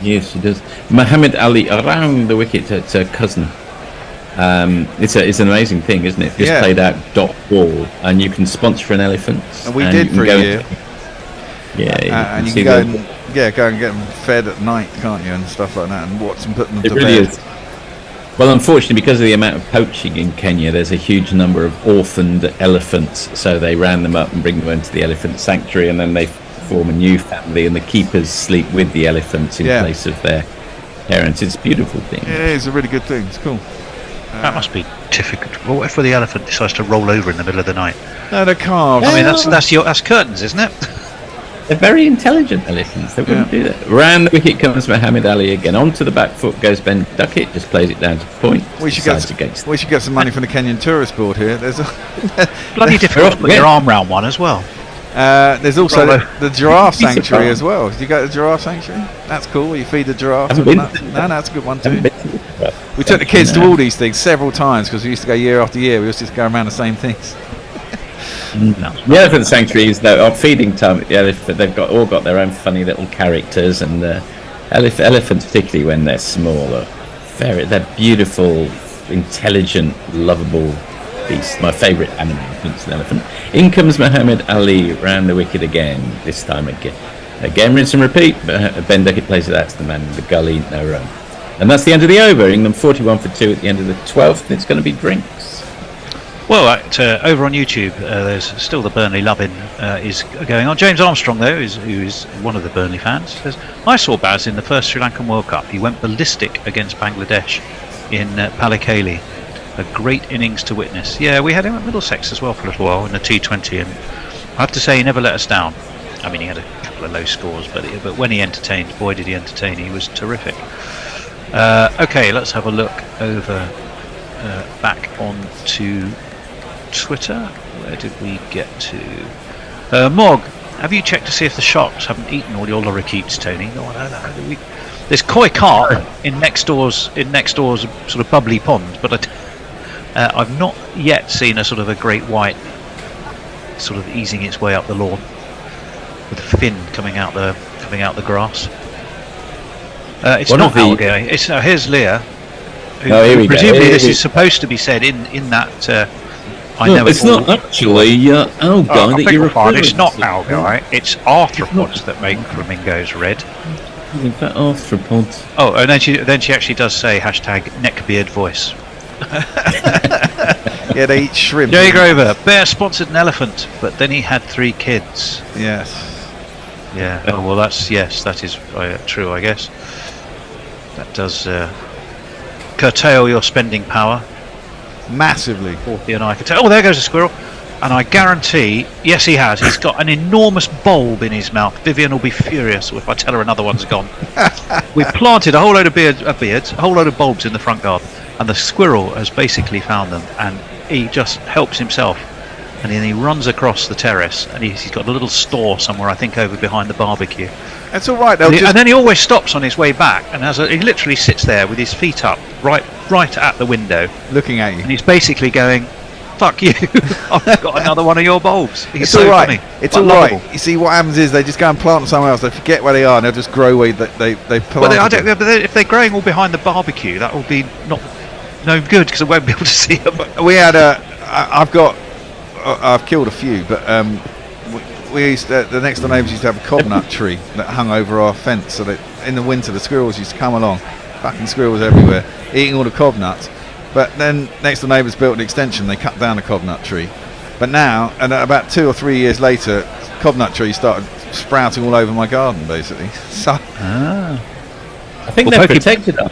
yes, she does. Muhammad Ali around the wicket. It's her cousin. It's an amazing thing, isn't it? Just played out dot ball, and you can sponsor an elephant. And we did for a year. And you can go and get them fed at night, can't you, and stuff like that, and watch them put them to really bed. Is. Well, unfortunately, because of the amount of poaching in Kenya, there's a huge number of orphaned elephants. So they round them up and bring them into the elephant sanctuary, and then they form a new family, and the keepers sleep with the elephants in place of their parents. It's a beautiful thing. Yeah, it's a really good thing. It's cool. That must be difficult. What if the elephant decides to roll over in the middle of the night? No, they're carved. I mean, that's curtains, isn't it? They're very intelligent elephants. They wouldn't do that. Round the wicket comes Muhammad Ali again. Onto the back foot goes Ben Duckett. Just plays it down to point. We should get some money from the Kenyan Tourist Board here. There's bloody difficult to put your arm round one as well. There's also the giraffe sanctuary as well. Did you go to the giraffe sanctuary? That's cool. You feed the giraffe. No, that's a good one too. We took the kids to all these things several times because we used to go year after year. We used to go around the same things. The elephant sanctuaries, though, on feeding time, they've all got their own funny little characters, and elephants, particularly when they're small, they're beautiful, intelligent, lovable beasts. My favourite animal is an elephant. In comes Muhammad Ali round the wicket again. This time again, rinse and repeat. Ben Duckett plays it out to the man in the gully, no run, and that's the end of the over. England 41 for 2 at the end of the 12th. It's going to be drinks. Well, over on YouTube, there's still the Burnley loving is going on. James Armstrong, though, who is one of the Burnley fans, says, I saw Baz in the first Sri Lankan World Cup. He went ballistic against Bangladesh in Palikali. A great innings to witness. Yeah, we had him at Middlesex as well for a little while in the T20, and I have to say he never let us down. I mean, he had a couple of low scores, but when he entertained, boy did he entertain, he was terrific. Okay, let's have a look over back onto Twitter. Where did we get to? Mog, have you checked to see if the sharks haven't eaten all your lorikeets, Tony? No, there's koi carp in next door's sort of bubbly pond, but I've not yet seen a sort of a great white sort of easing its way up the lawn with a fin coming out the grass. It's One not of the- algae. It's here's Leah. Here we go. Presumably this Here- is supposed to be said in that. I No, know it's not actually algae I that beg you're your pardon, referring it's not to. algae. It's arthropods that make flamingos red. In fact, arthropods. Oh, and then she actually does say #neckbeard voice. Yeah, they eat shrimp. Jerry Grover, Bear sponsored an elephant, but then he had 3 kids. Yes. Yeah. Oh well, that is true, I guess. That does curtail your spending power massively. 40 and I could tell. Oh, there goes a squirrel. And I guarantee, yes, he has. He's got an enormous bulb in his mouth. Vivian will be furious if I tell her another one's gone. We've planted a whole load of beards, a whole load of bulbs in the front garden, and the squirrel has basically found them, and he just helps himself. And then he runs across the terrace, and he's got a little store somewhere, I think, over behind the barbecue. That's all right. And then he always stops on his way back, and he literally sits there with his feet up, right at the window, looking at you. And he's basically going, "Fuck you! I've got another one of your bulbs." He's It's so all right. funny. It's But all right. lovable. You see, what happens is they just go and plant them somewhere else. They forget where they are, and they'll just grow where they planted. Well, I them. don't, but if they're growing all behind the barbecue, that will be no good because I won't be able to see them. We had I've killed a few, but we used to, the next door neighbours used to have a cobnut tree that hung over our fence, so that in the winter the squirrels used to come along, fucking squirrels everywhere, eating all the cobnuts. But then next door neighbours built an extension, they cut down the cobnut tree. But now, and about 2 or 3 years later, cobnut trees started sprouting all over my garden, basically. So, I think they're protected by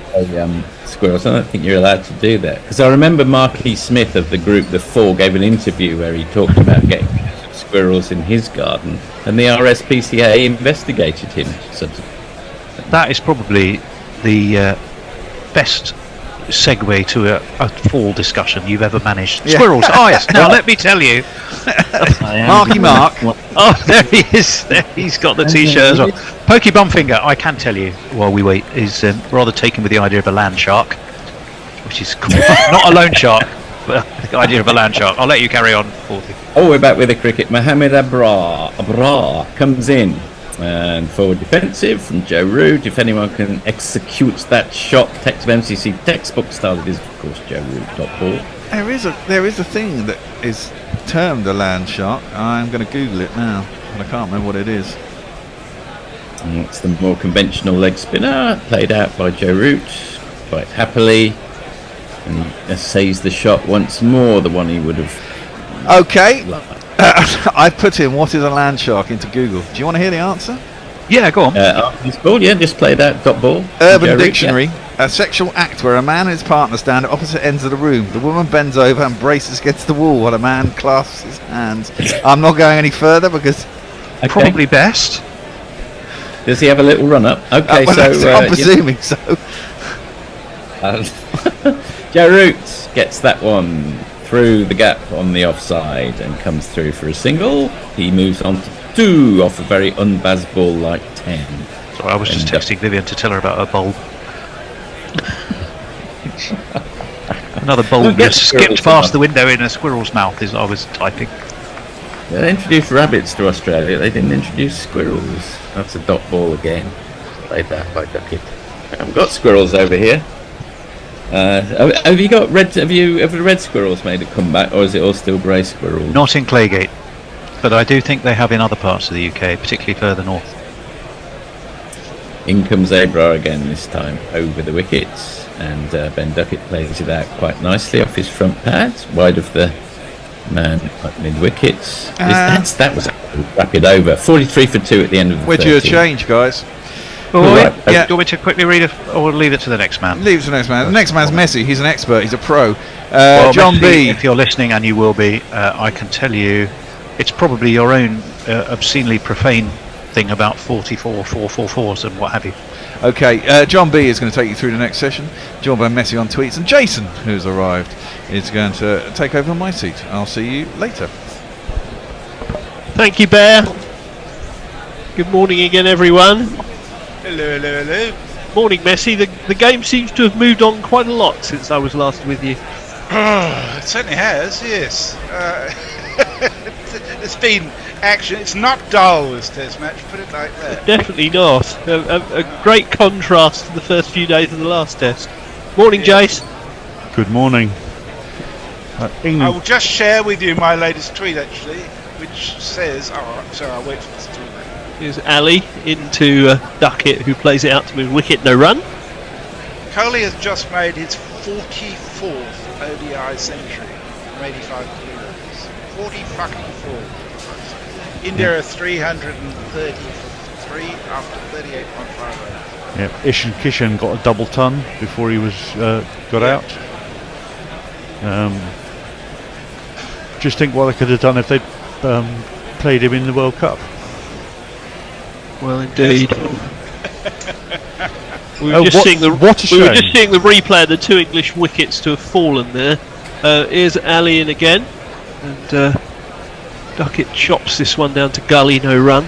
squirrels. I don't think you're allowed to do that. Because I remember Marquis Smith of the group The Four gave an interview where he talked about getting squirrels in his garden, and the RSPCA investigated him. So That is probably the best segue to a fall discussion you've ever managed. Yeah. Squirrels. Oh yes. Now let me tell you. Marky Mark. Oh, there he is. There he's got the T-shirt as well. Pokey Bumfinger, I can tell you while we wait, is rather taken with the idea of a land shark, which is cool. Not a loan shark, but the idea of a land shark. I'll let you carry on, Forty. Oh, we're back with the cricket. Mohamed Abrar comes in. And forward defensive from Joe Root. If anyone can execute that shot, text MCC textbook style, it is of course joeroot.org. there is a thing that is termed a land shark. I'm going to Google it now, and I can't remember what it is. And it's the more conventional leg spinner, played out by Joe Root quite happily, and he essays the shot once more, the one he would have. Okay. I've put in what is a land shark into Google. Do you want to hear the answer? Yeah, go on. Just play that dot ball. Urban Joe Root, Dictionary, a sexual act where a man and his partner stand at opposite ends of the room. The woman bends over and braces against the wall while a man clasps his hands. I'm not going any further because Probably best. Does he have a little run up? Okay, I'm presuming so. Joe Root gets that one through the gap on the offside and comes through for a single. He moves on to 2 off a very unbaz ball like 10. Sorry, I was just texting Vivian to tell her about her bulb. Another bulb just skipped past the window in a squirrel's mouth as I was typing. They introduced rabbits to Australia. They didn't introduce squirrels. That's a dot ball again. Played that by Duckett. I've got squirrels over here. Have you got red? Have the red squirrels made a comeback, or is it all still grey squirrels? Not in Claygate, but I do think they have in other parts of the UK, particularly further north. In comes Abrar again this time over the wickets, and Ben Duckett plays it out quite nicely off his front pads, wide of the man at mid wickets. That was a rapid over. 43 for 2 at the end of the We're due a change, guys. Right. Do you want me to quickly read it, or leave it to the next man? Leave it to the next man. The next man's Messi. He's an expert. He's a pro. Well, John Messi, B. If you're listening, and you will be, I can tell you, it's probably your own obscenely profane thing about 444s and what have you. Okay, John B is going to take you through the next session, joined by Messi on tweets, and Jason, who's arrived, is going to take over my seat. I'll see you later. Thank you, Bear. Good morning again, everyone. Hello, hello, hello. Morning, Messi. The game seems to have moved on quite a lot since I was last with you. It certainly has, yes. It's been action. It's not dull, this test match, put it like that. Definitely not. A great contrast to the first few days of the last test. Morning, Jace. Good morning. I will just share with you my latest tweet, actually, which says... Oh, sorry, I'll wait for this to... Here's Ali into Duckett, who plays it out to mid wicket, no run. Kohli has just made his 44th ODI century from 85 kilometres. 40-fucking-4. India are 333 after 38.5 overs. Yeah, Ishan Kishan got a double ton before he was got out. Just think what they could have done if they'd played him in the World Cup. Well, indeed. We were just seeing the replay of the 2 English wickets to have fallen there. Here's Ali in again, and Duckett chops this one down to gully, no run.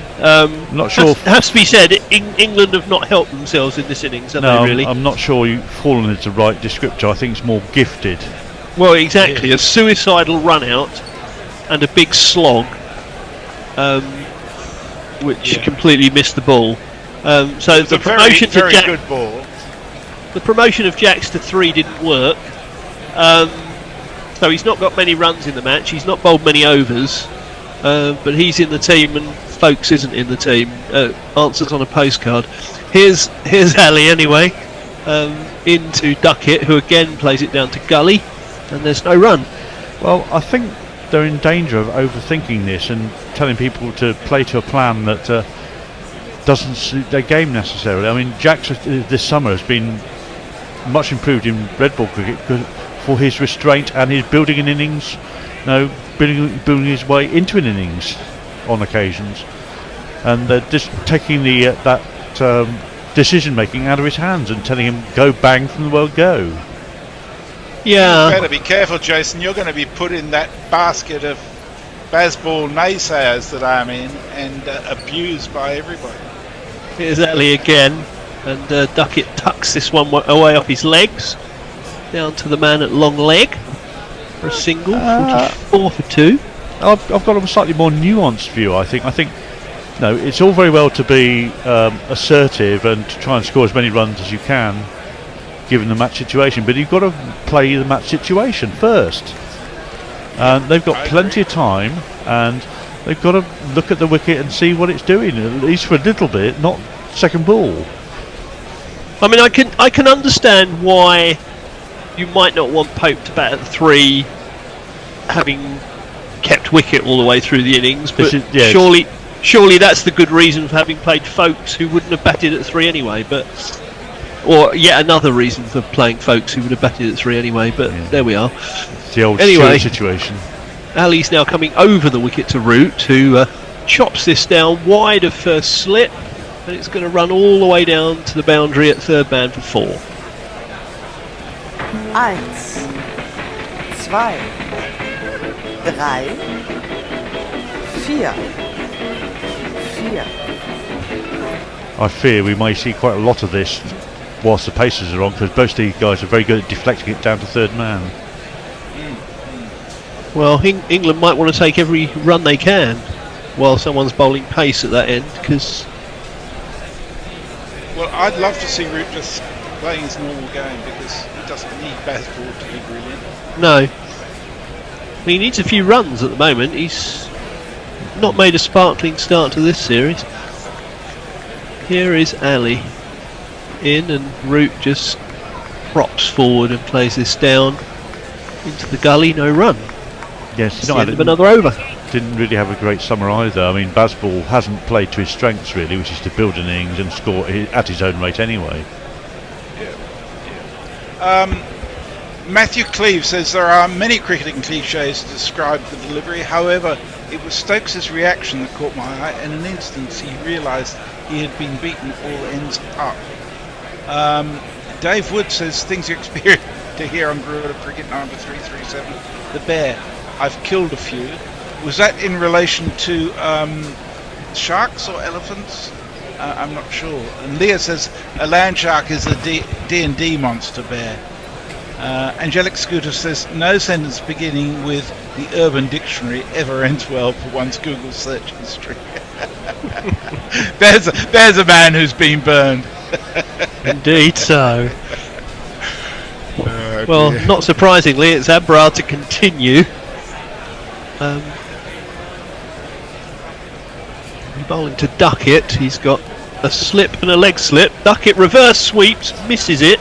Not sure. Has to be said, England have not helped themselves in this innings, have they really? I'm not sure fallen is the right descriptor. I think it's more gifted. Well, exactly. A suicidal run out and a big slog, which completely missed the ball. So the promotion to Jack, good ball. The promotion of Jacks to 3 didn't work. So he's not got many runs in the match. He's not bowled many overs, but he's in the team, and Folks isn't in the team. Answers on a postcard. Here's Ali anyway, into Duckett, who again plays it down to gully, and there's no run. Well, I think they're in danger of overthinking this and telling people to play to a plan that doesn't suit their game necessarily. I mean, Jacks this summer has been much improved in red ball cricket for his restraint and his building an innings, building his way into an innings on occasions, and they're just taking that decision making out of his hands and telling him go bang from the world go. Yeah. You better be careful, Jason. You're going to be put in that basket of baseball naysayers that I'm in and abused by everybody. Here's Ali again, and Duckett tucks this one away off his legs, down to the man at long leg for a single. 44 for 2. I've got a slightly more nuanced view. I think it's all very well to be assertive and to try and score as many runs as you can, given the match situation, but you've got to play the match situation first. And they've got plenty of time, and they've got to look at the wicket and see what it's doing, at least for a little bit, not second ball. I mean, I can understand why you might not want Pope to bat at 3, having kept wicket all the way through the innings, but surely that's the good reason for having played Folks, who wouldn't have batted at 3 anyway, or yet another reason for playing Folks who would have batted at 3 anyway, but there we are. It's the old situation. Ali's now coming over the wicket to Root, who chops this down wide of first slip, and it's going to run all the way down to the boundary at third man for 4. 1, 2, 3, 4. I fear we may see quite a lot of this whilst the paces are on, because both these guys are very good at deflecting it down to third man. Well, England might want to take every run they can while someone's bowling pace at that end, because... Well, I'd love to see Root just playing his normal game, because he doesn't need baseball to be brilliant. No. He needs a few runs at the moment. He's not made a sparkling start to this series. Here is Ali in, and Root just props forward and plays this down into the gully. No run. Yes, It's the end of another over. Didn't really have a great summer either. I mean, Bazball hasn't played to his strengths really, which is to build an innings and score at his own rate anyway. Matthew Cleve says there are many cricketing cliches to describe the delivery. However, it was Stokes' reaction that caught my eye. In an instant, he realised he had been beaten all ends up. Dave Wood says things you experience to hear on Gorilla Cricket number 337. The bear. I've killed a few. Was that in relation to sharks or elephants? I'm not sure. And Leah says a land shark is a D&D monster bear. Angelic Scooter says no sentence beginning with the Urban Dictionary ever ends well for one's Google search history. there's a man who's been burned. Indeed so. Well, not surprisingly, it's Abrar to continue. Bowling to Duckett. He's got a slip and a leg slip. Duckett reverse sweeps, misses it,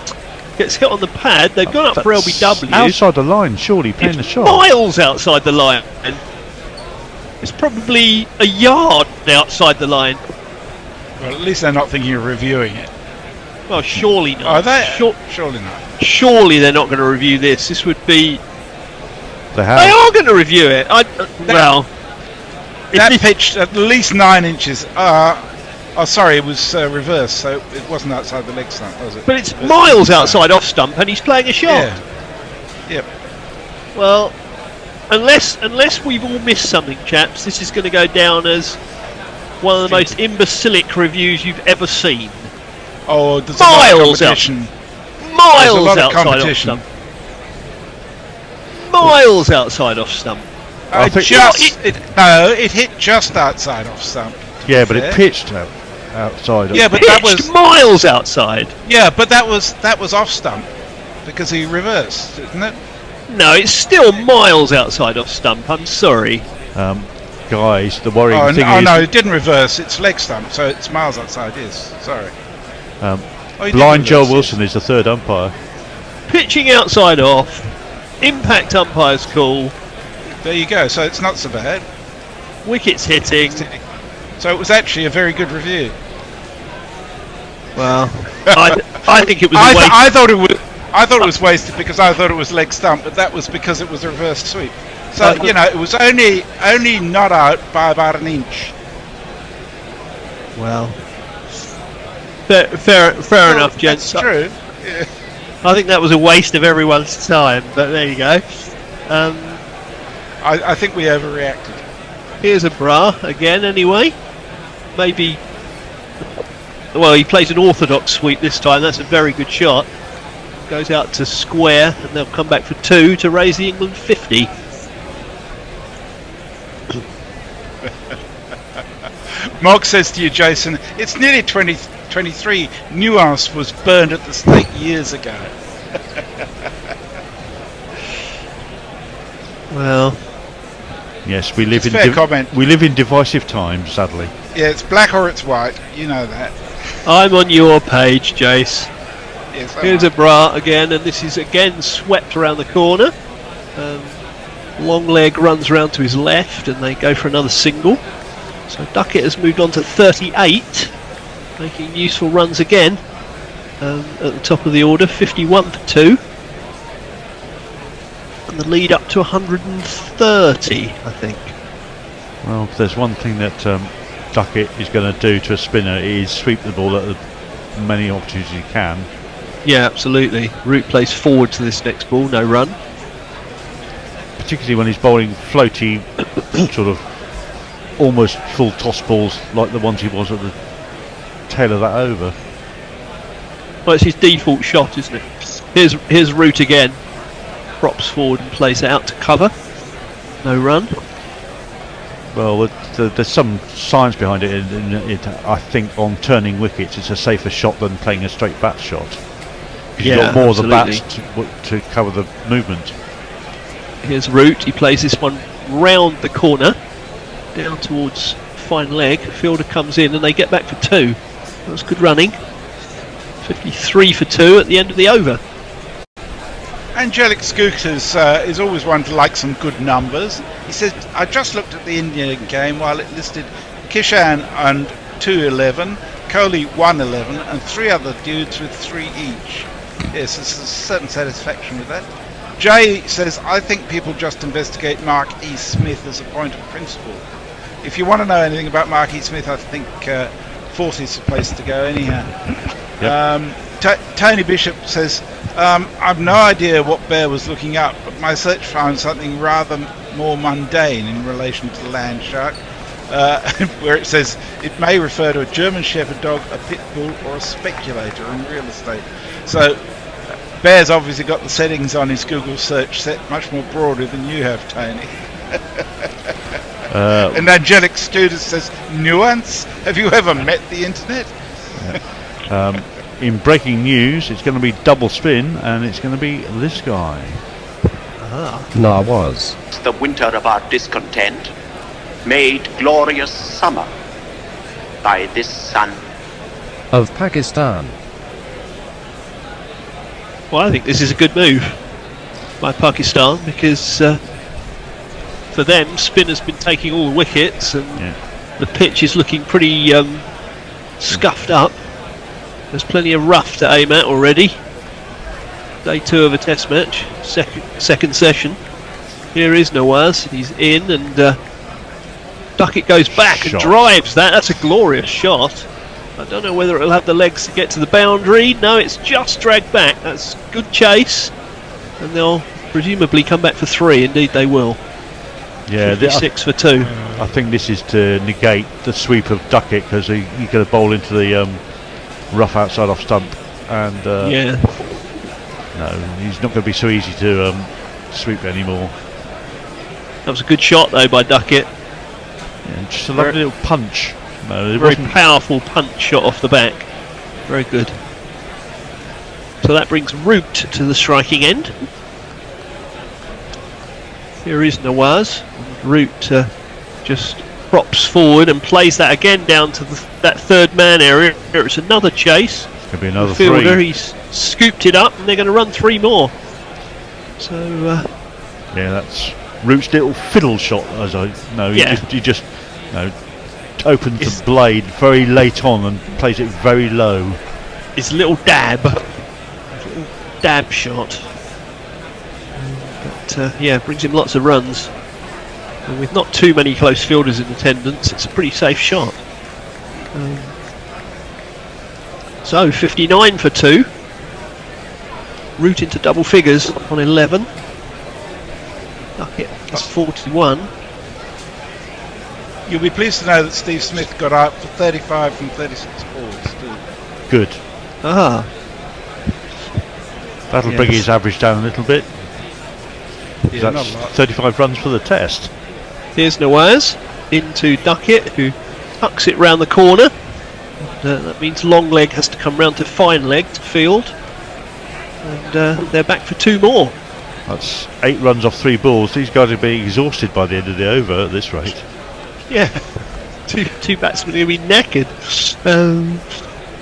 gets hit on the pad. They've gone up for LBW. Outside the line, surely, playing the shot. Miles outside the line. It's probably a yard outside the line. Well, at least they're not thinking of reviewing it. Well, surely not. Are they? Surely not. Surely they're not going to review this. This would be... They have. They are going to review it. That pitched at least 9 inches. Oh, sorry, it was reversed, so it wasn't outside the leg stump, was it? But it's miles outside off stump, and he's playing a shot. Yeah. Yep. Well, unless we've all missed something, chaps, this is going to go down as one of the most imbecilic reviews you've ever seen. Oh, there's a lot of competition. Miles outside off stump. Miles outside off stump. It hit just outside off stump. Yeah, but it pitched outside. Yeah, but that was miles outside. Yeah, but that was off stump because he reversed, isn't it? No, it's still miles outside off stump. I'm sorry. Guys, the worrying thing is... Oh no, it didn't reverse. It's leg stump, so it's miles outside. Yes, sorry. Blind Joe Wilson is the third umpire. Pitching outside off. Impact umpire's call. There you go. So it's not so bad. Wickets hitting. So it was actually a very good review. Well, I think it was. I thought it was wasted because I thought it was leg stump, but that was because it was a reverse sweep. So it was only not out by about an inch. Well, fair enough, gents. That's true. Yeah. I think that was a waste of everyone's time, but there you go. I think we overreacted. Here's a bra again, anyway. Maybe. Well, he plays an orthodox sweep this time. That's a very good shot. Goes out to square, and they'll come back for 2 to raise the England 50. Mark says to you, Jason, it's nearly 2023. Nuance was burned at the stake years ago. Well, yes, we live we live in divisive times, sadly. Yeah, it's black or it's white. You know that. I'm on your page, Jace. Yes, here's a bra again, and this is again swept around the corner. Long leg runs round to his left, and they go for another single. So Duckett has moved on to 38, making useful runs again at the top of the order, 51 for 2. And the lead up to 130, I think. Well, if there's one thing that Duckett is going to do to a spinner, it is sweep the ball at as many opportunities as he can. Yeah, absolutely. Root plays forward to this next ball, no run. Particularly when he's bowling floaty, sort of almost full toss balls like the ones he was at the tail of that over. Well, it's his default shot, isn't it? Here's Root again. Props forward and plays it out to cover. No run. Well, there's some science behind it. I think on turning wickets, it's a safer shot than playing a straight bat shot. You've got more of the bats to cover the movement. Here's Root. He plays this one round the corner, down towards fine leg. Fielder comes in and they get back for 2. That was good running. 53 for 2 at the end of the over. Angelic Scooters is always one to like some good numbers. He says, I just looked at the Indian game while it listed Kishan and 211, Kohli 111, and 3 other dudes with 3 each. Yes, there's a certain satisfaction with that. Jay says, I think people just investigate Mark E. Smith as a point of principle. If you want to know anything about Mark E. Smith, I think 4th is the place to go anyhow. Yep. Tony Bishop says, I've no idea what Bear was looking up, but my search found something rather more mundane in relation to the land shark, where it says it may refer to a German Shepherd dog, a pit bull, or a speculator in real estate. So Bear's obviously got the settings on his Google search set much more broader than you have, Tony. And Angelic Scooter says, nuance? Have you ever met the internet? In breaking news, it's going to be double spin, and it's going to be this guy. No, I was. The winter of our discontent made glorious summer by this sun Of Pakistan. Well, I think this is a good move by Pakistan because for them, spin has been taking all the wickets and the pitch is looking pretty scuffed up. There's plenty of rough to aim at already. Day 2 of a test match, second session. Here is Nawaz, he's in and Duckett goes back and drives that. That's a glorious shot. I don't know whether it'll have the legs to get to the boundary. No, it's just dragged back. That's good chase. And they'll presumably come back for 3. Indeed they will. Yeah, 56 for 2. I think this is to negate the sweep of Duckett because he got a bowl into the rough outside off stump, and no, he's not going to be so easy to sweep anymore. That was a good shot though by Duckett. Yeah, just a lovely little punch. No, very powerful punch shot off the back. Very good. So that brings Root to the striking end. Here is Nawaz. Root just props forward and plays that again down to that third man area. It's another chase. Could be another the fielder, 3. He's scooped it up and they're going to run 3 more. So yeah, that's Root's little fiddle shot, as I know. He just opens the blade very late on and plays it very low. His little dab shot. But brings him lots of runs. And with not too many close fielders in attendance, it's a pretty safe shot. So 59 for 2. Root into double figures on 11. Duckett is 41. You'll be pleased to know that Steve Smith got out for 35 from 36 balls too. Good. That'll bring his average down a little bit. Yeah, that's 35 runs for the test. Here's Nawaz into Duckett, who tucks it round the corner. That means long leg has to come round to fine leg to field. And they're back for 2 more. That's 8 runs off 3 balls. These guys are being exhausted by the end of the over at this rate. Yeah, two batsmen are going to be knackered.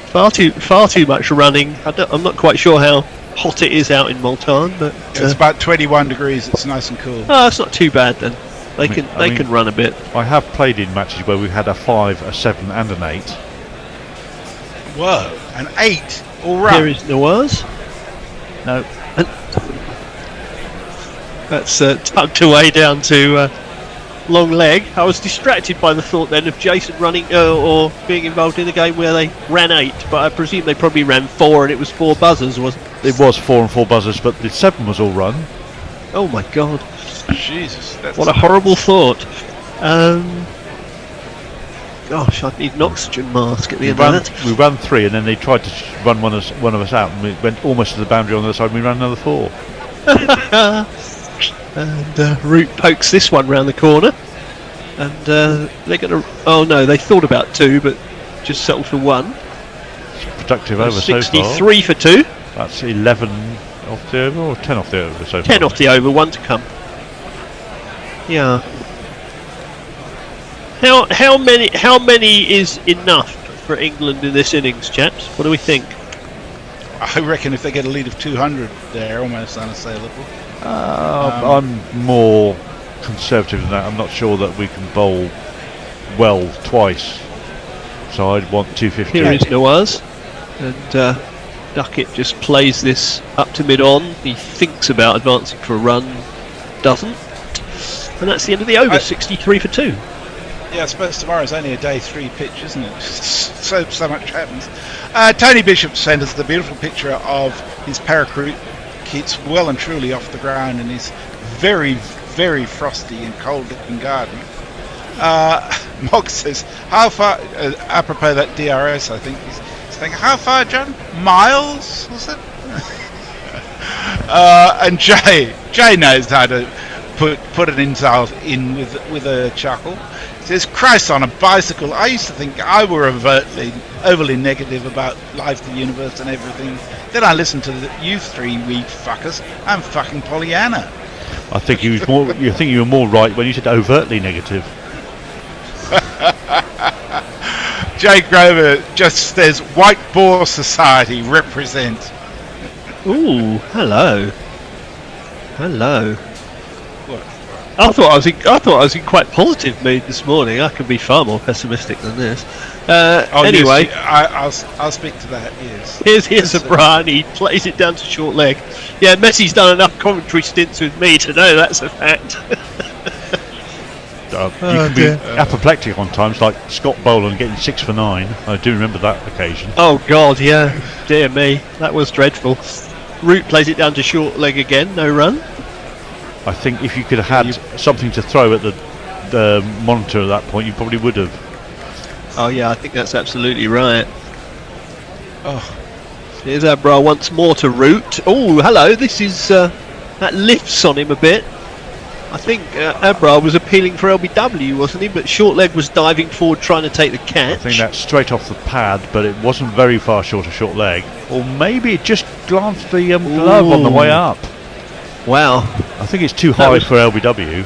Far too much running. I'm not quite sure how hot it is out in Multan, but it's about 21 degrees. It's nice and cool. Oh, it's not too bad then. They can run a bit. I have played in matches where we've had a 5, a 7, and an 8. Whoa, an 8 all round. Here is Nawaz. No. That's tucked away down to long leg. I was distracted by the thought then of Jason running or being involved in a game where they ran 8, but I presume they probably ran 4 and it was 4 buzzers, wasn't it? It was 4 and 4 buzzers, but the 7 was all run. Oh my god. Jesus. What a horrible thought. Gosh, I'd need an oxygen mask at the end of that. We ran 3 and then they tried to run one of us out and we went almost to the boundary on the other side and we ran another 4. And Root pokes this one round the corner. And they're going to... Oh no, they thought about 2, but just settled for 1. Productive over so far. 63 for 2. That's 11 off the over or 10 off the over so far? 10 off the over, 1 to come. Yeah. How many is enough for England in this innings, chaps? What do we think? I reckon if they get a lead of 200, they're almost unassailable. I'm more conservative than that. I'm not sure that we can bowl well twice, so I'd want 250. Here is Nawaz, and Duckett just plays this up to mid-on. He thinks about advancing for a run, doesn't, and that's the end of the over. 63 for 2. Yeah, I suppose tomorrow's only a day 3 pitch, isn't it? So much happens. Tony Bishop sent us the beautiful picture of his parakeets well and truly off the ground in his very, very frosty and cold-looking garden. Mog says, how far, apropos that DRS, I think, he's saying, how far, John? Miles, was it? And Jay knows how to put an insult in with a chuckle. He says, Christ on a bicycle. I used to think I were overly negative about life, the universe and everything. Then I listened to you 3 weak fuckers. I'm fucking Pollyanna. I think you were more right when you said overtly negative. Jay Grover just says, White Boar Society represent. Ooh, hello. Hello. What? I thought I was in quite positive mood this morning. I can be far more pessimistic than this. Anyway, yes, I'll speak to that. Yes. Here's a Brian. He plays it down to short leg. Yeah, Messi's done enough commentary stints with me to know that's a fact. You can be apoplectic on times, like Scott Boland getting 6 for 9. I do remember that occasion. Oh God, yeah. Dear me, that was dreadful. Root plays it down to short leg again. No run. I think if you could have had something to throw at the monitor at that point, you probably would have. Oh yeah, I think that's absolutely right. Oh, here's Abra once more to Root. Oh, hello. This is that lifts on him a bit. I think Abra was appealing for LBW, wasn't he? But short leg was diving forward, trying to take the catch. I think that's straight off the pad, but it wasn't very far short of short leg. Or maybe it just glanced the glove on the way up. Wow. I think it's too high for LBW.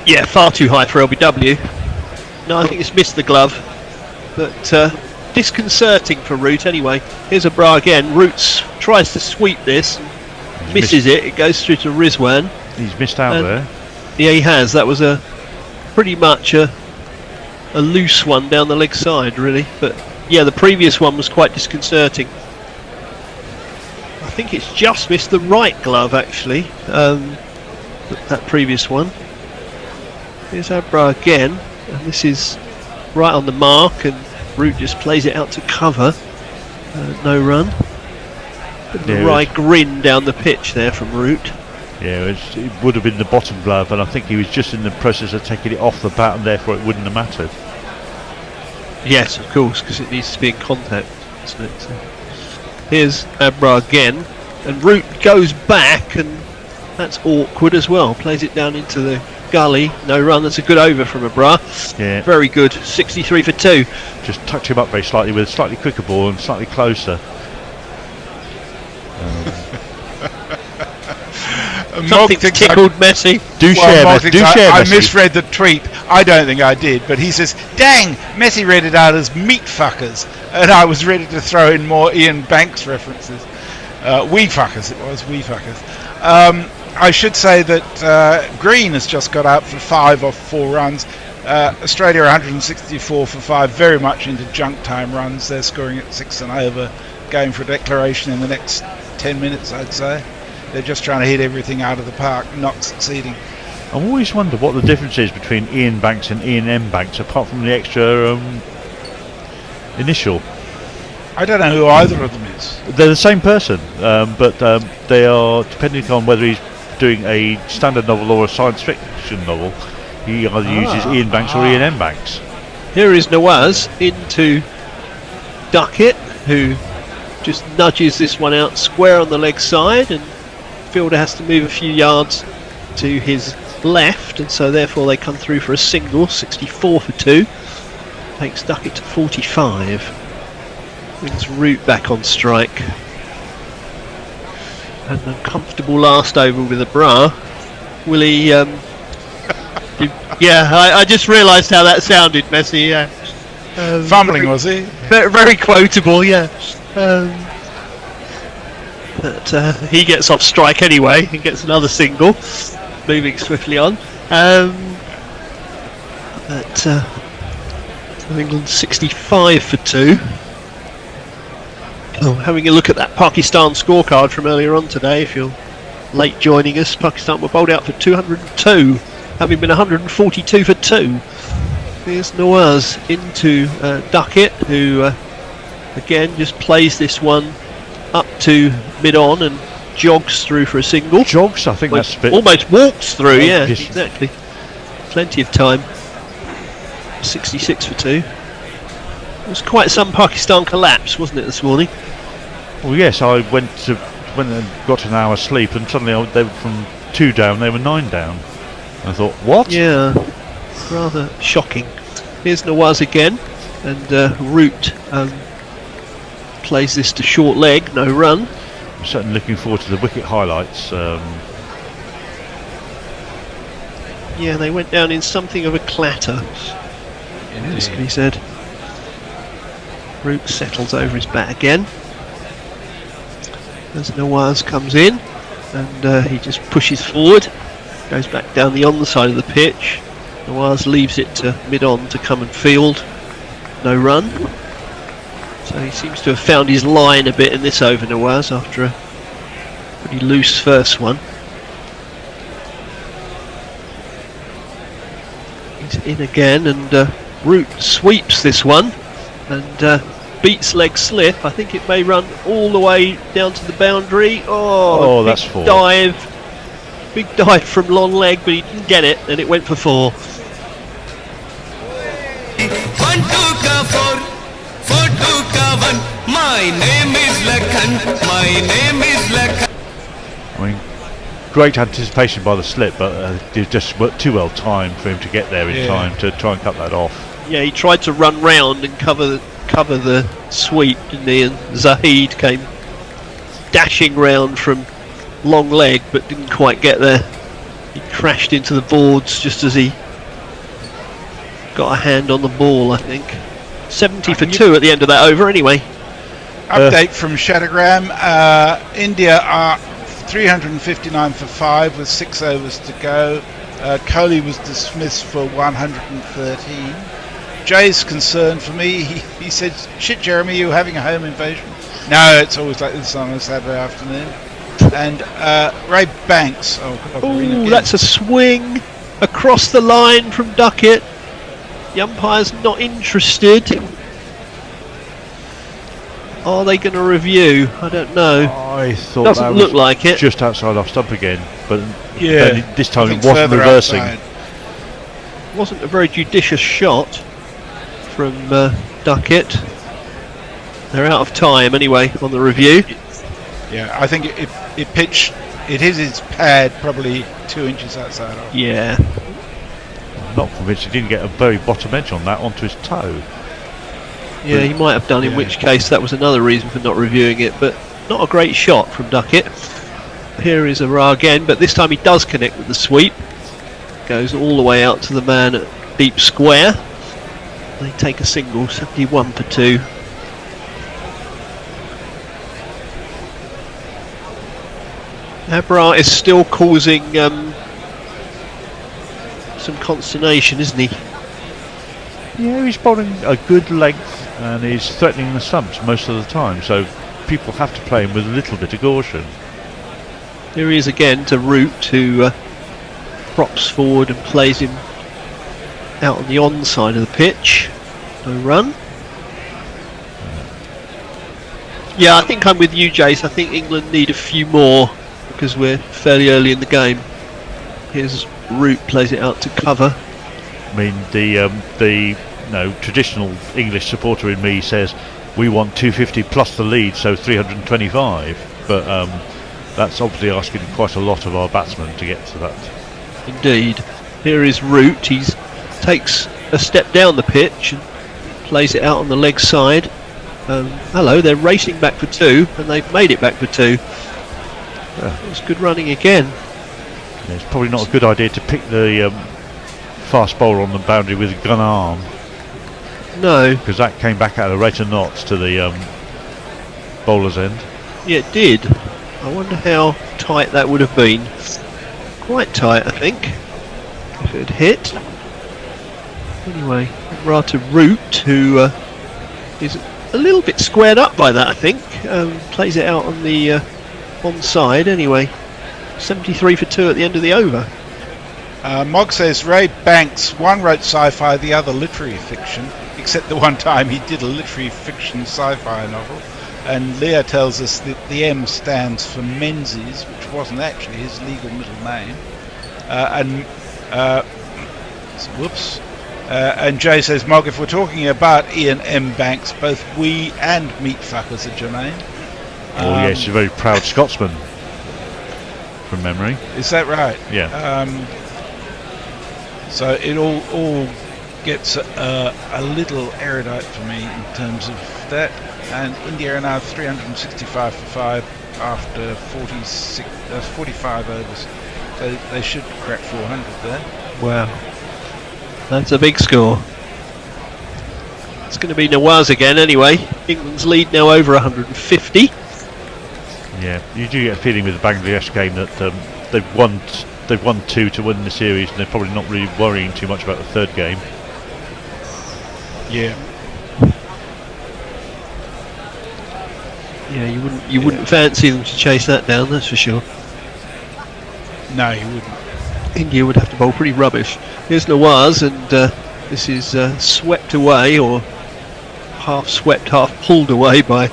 Yeah, far too high for LBW. No, I think it's missed the glove. But disconcerting for Root anyway. Here's a bra again. Roots tries to sweep this, misses it. It goes through to Rizwan. He's missed out there. Yeah, he has. That was pretty much a loose one down the leg side, really. But yeah, the previous one was quite disconcerting. I think it's just missed the right glove, actually. That previous one. Here's Abra again, and this is right on the mark, and Root just plays it out to cover. No run. The right grin down the pitch there from Root. Yeah, it would have been the bottom glove, and I think he was just in the process of taking it off the bat, and therefore it wouldn't have mattered. Yes, of course, because it needs to be in contact, doesn't it? So here's Abra again, and Root goes back, and that's awkward as well. Plays it down into the gully. No run. That's a good over from Abra. Yeah, very good. 63 for 2. Just touch him up very slightly with a slightly quicker ball and slightly closer. Something tickled Messi. I misread the tweet. I don't think I did, but he says, "Dang, Messi read it out as meat fuckers," and I was ready to throw in more Ian Banks references. We fuckers, it was we fuckers. I should say that Green has just got out for 5 off 4 runs. Australia 164 for 5, very much into junk time runs. They're scoring at 6 and over, going for a declaration in the next 10 minutes, I'd say. They're just trying to hit everything out of the park, not succeeding. I've always wondered what the difference is between Ian Banks and Ian M. Banks, apart from the extra initial. I don't know who either of them is. They're the same person, but they are, depending on whether he's doing a standard novel or a science fiction novel, he either uses Ian Banks or Ian M. Banks. Here is Nawaz into Duckett, who just nudges this one out square on the leg side, and fielder has to move a few yards to his left, and so therefore they come through for a single. 64 for 2 takes Duckett to 45. Brings Root back on strike. An uncomfortable last over with a bra. Will he yeah, I just realised how that sounded, Messi. Fumbling, was he? Very, very quotable, yeah. But he gets off strike anyway and gets another single, moving swiftly on. But England 65 for 2. Oh, having a look at that Pakistan scorecard from earlier on today, if you're late joining us, Pakistan were bowled out for 202, having been 142 for 2. Here's Nawaz into Duckett, who again just plays this one up to mid-on and jogs through for a single. Jogs? I think that's a bit... Almost walks through, yeah, exactly. Plenty of time. 66 for 2. It was quite some Pakistan collapse, wasn't it, this morning? Well, yes, I went and got an hour's sleep, and suddenly they were from 2 down, they were 9 down. I thought, what? Yeah, rather shocking. Here's Nawaz again, and Root plays this to short leg, no run. I'm certainly looking forward to the wicket highlights. Yeah, they went down in something of a clatter. This can be said. Root settles over his bat again. As Nawaz comes in, and he just pushes forward, goes back down the on side of the pitch. Nawaz leaves it to mid-on to come and field. No run. So he seems to have found his line a bit in this over, Nawaz, after a pretty loose first one. He's in again, and Root sweeps this one and beats leg slip. I think it may run all the way down to the boundary. Oh, that's 4. Big dive from long leg, but he didn't get it, and it went for 4. 1 2 ka 4 4 2 ka 1. My name is Lakhan. My name is Lakhan. I mean, great anticipation by the slip, but it just worked too well timed for him to get there in time to try and cut that off. Yeah, he tried to run round and cover the sweep, didn't he? And Zahid came dashing round from long leg, but didn't quite get there. He crashed into the boards just as he got a hand on the ball, I think. 70 for 2 at the end of that over anyway. Update from Shadowgram. India are 359 for 5 with 6 overs to go. Kohli was dismissed for 113. Jay's concerned for me. He said, "Shit, Jeremy, you having a home invasion?" No, it's always like this on a Saturday afternoon. And Ray Banks. Oh, that's a swing across the line from Duckett. The umpire's not interested. Are they going to review? I don't know. I thought doesn't that look was like it. Just outside off stump again, but yeah, then this time it wasn't reversing. Outside. Wasn't a very judicious shot from Duckett. They're out of time anyway on the review. Yeah, I think it pitched. It hit his pad probably 2 inches outside off. Yeah. I'm not convinced he didn't get a very bottom edge on that onto his toe. Yeah, he might have done, in which case that was another reason for not reviewing it, but not a great shot from Duckett. Here is a Ra again, but this time he does connect with the sweep. Goes all the way out to the man at deep square. They take a single, 71 for 2. Abra is still causing some consternation, isn't he? Yeah, he's bowling a good length and he's threatening the stumps most of the time, so people have to play him with a little bit of caution. Here he is again to Root, who props forward and plays him out on the on side of the pitch. No run. Yeah, I think I'm with you, Jace. I think England need a few more because we're fairly early in the game. Here's Root, plays it out to cover. I mean, the traditional English supporter in me says we want 250 plus the lead, so 325. But that's obviously asking quite a lot of our batsmen to get to that. Indeed. Here is Root. He takes a step down the pitch and plays it out on the leg side. Hello, they're racing back for 2, and they've made it back for 2. It was good running again. Yeah, it's probably not a good idea to pick the fast bowler on the boundary with a gun arm. No. Because that came back at a rate of knots to the bowler's end. Yeah, it did. I wonder how tight that would have been. Quite tight, I think, if it had hit. Anyway, Rata Root, who is a little bit squared up by that, I think, plays it out on the onside. Anyway, 73 for 2 at the end of the over. Mog says Ray Banks, one wrote sci-fi, the other literary fiction, except the one time he did a literary fiction sci-fi novel. And Leah tells us that the M stands for Menzies, which wasn't actually his legal middle name. And Jay says, Mog, if we're talking about Ian M. Banks, both we and Meatfuckers are germane. Yes, he's a very proud Scotsman, from memory. Is that right? Yeah. So it all gets a little erudite for me in terms of that. And India are now 365 for 5 after 45 overs. So they should crack 400 there. Wow. That's a big score. It's going to be Nawaz again anyway. England's lead now over 150. Yeah, you do get a feeling with the Bangladesh game that they've won 2 to win the series, and they're probably not really worrying too much about the third game. Yeah. Yeah, you wouldn't fancy them to chase that down, that's for sure. No, you wouldn't. India would have to bowl pretty rubbish. Here's Nawaz, and this is swept away, or half swept, half pulled away by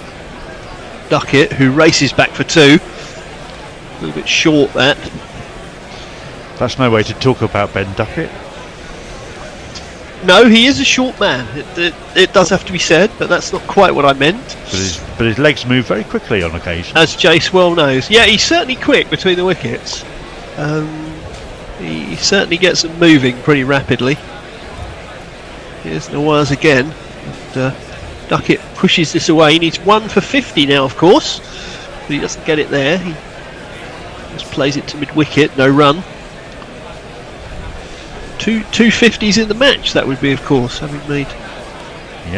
Duckett, who races back for 2. A little bit short, that. That's no way to talk about Ben Duckett. No, he is a short man. It does have to be said, but that's not quite what I meant. But his legs move very quickly on occasion. As Jace well knows. Yeah, he's certainly quick between the wickets. He certainly gets them moving pretty rapidly. Here's Nawaz again. And, Duckett pushes this away. He needs 1 for 50 now, of course. But he doesn't get it there. He just plays it to mid-wicket. No run. Two 50s in the match, that would be, of course, having made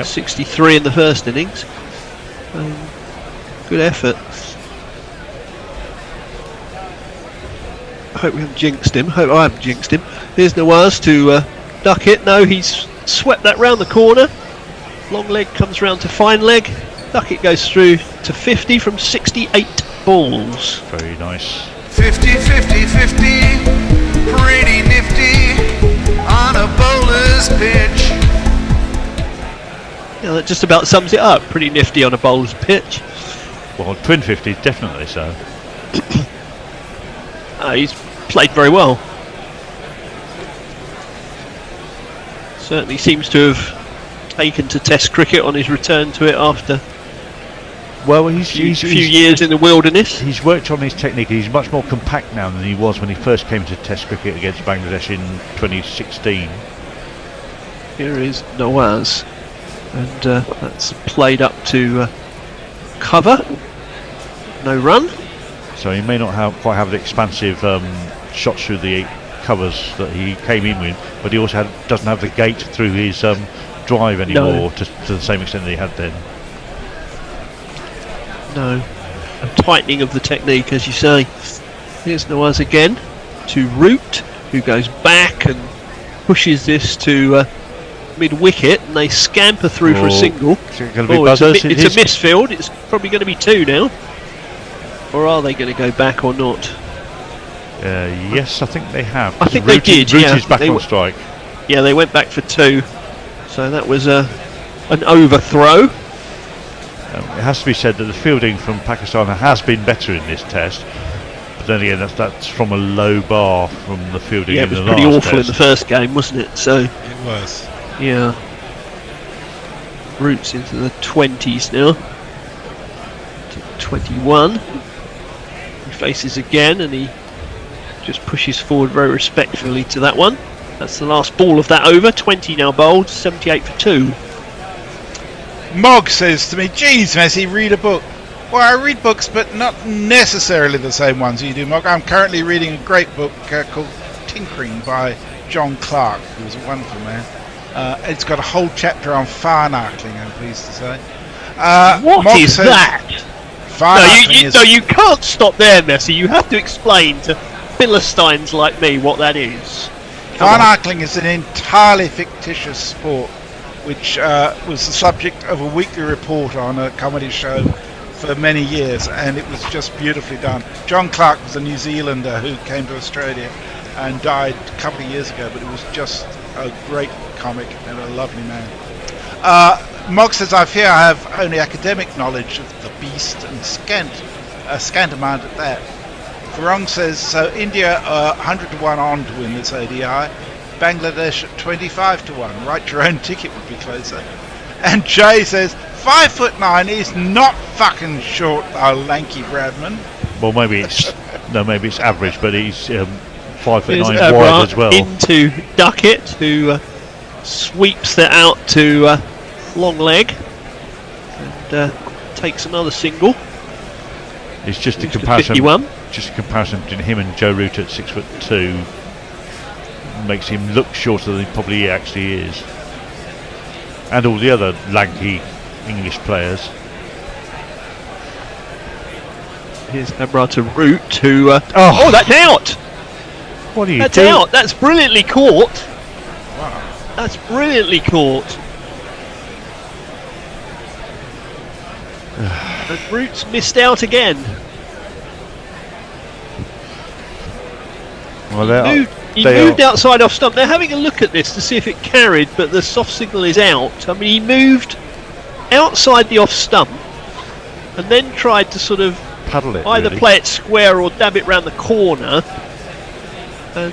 63 in the first innings. Good effort. I hope we haven't jinxed him. Hope I haven't jinxed him. Here's Nawaz to Duckett. No, he's swept that round the corner. Long leg comes round to fine leg. Duckett goes through to 50 from 68 balls. Very nice. 50, 50, 50, pretty nifty on a bowler's pitch. Yeah, that just about sums it up. Pretty nifty on a bowler's pitch. Well, twin 50s, definitely so. He's played very well. Certainly seems to have taken to Test cricket on his return to it after he's a few years in the wilderness. He's worked on his technique. He's much more compact now than he was when he first came to Test cricket against Bangladesh in 2016. Here is Nawaz, and that's played up to cover. No run. So he may not quite have the expansive shots through the covers that he came in with, but he also doesn't have the gate through his drive anymore to the same extent that he had then. No, a tightening of the technique, as you say. Here's Nawaz again to Root, who goes back and pushes this to mid-wicket, and they scamper through for a single. It's a misfield. It's probably going to be 2 now. Or are they going to go back or not? Yes, I think they have. I think they did. Root Yeah, is back on strike. Yeah, they went back for 2. So that was an overthrow. It has to be said that the fielding from Pakistan has been better in this test. But then again, that's from a low bar from the fielding in the last test. Yeah, it was pretty awful in the first game, wasn't it? So It was. yeah. Root's into the 20s now. To 21. He faces again and he just pushes forward very respectfully to that one. That's the last ball of that over. 20 now bowled, 78 for 2. Mog says to me, "Geez, Messi, read a book." Well, I read books, but not necessarily the same ones you do, Mog. I'm currently reading a great book called Tinkering by John Clark, who was a wonderful man. It's got a whole chapter on fire-narkling, I'm pleased to say. What Mog is says that? Fire-narkling is... No, you can't stop there, Messi. You have to explain to Philistines like me what that is. Fire-narkling is an entirely fictitious sport, which was the subject of a weekly report on a comedy show for many years, and it was just beautifully done. John Clark was a New Zealander who came to Australia and died a couple of years ago, but it was just a great comic and a lovely man. Mog says, "I fear I have only academic knowledge of the beast and scant amount at that." Farong says, "So India 100 to 1 on to win this ODI. Bangladesh at 25 to 1. Write your own ticket would be closer." And Jay says, "5'9" is not fucking short, though, lanky Bradman." Well, maybe it's average, but he's 5'9" Here's wide as well. Into Duckett, who sweeps that out to long leg and takes another single. It's just a Moves to comparison. 51. Just a comparison between him and Joe Root at 6'2" makes him look shorter than he probably actually is, and all the other lanky English players. Here's Abrata Root, who oh, that's out. What are you That's doing? out. That's brilliantly caught. Wow. That's brilliantly caught. And Root's missed out again. Well, He moved outside off stump. They're having a look at this to see if it carried, but the soft signal is out. I mean, he moved outside the off stump and then tried to sort of paddle it, either really. play it square or dab it round the corner. And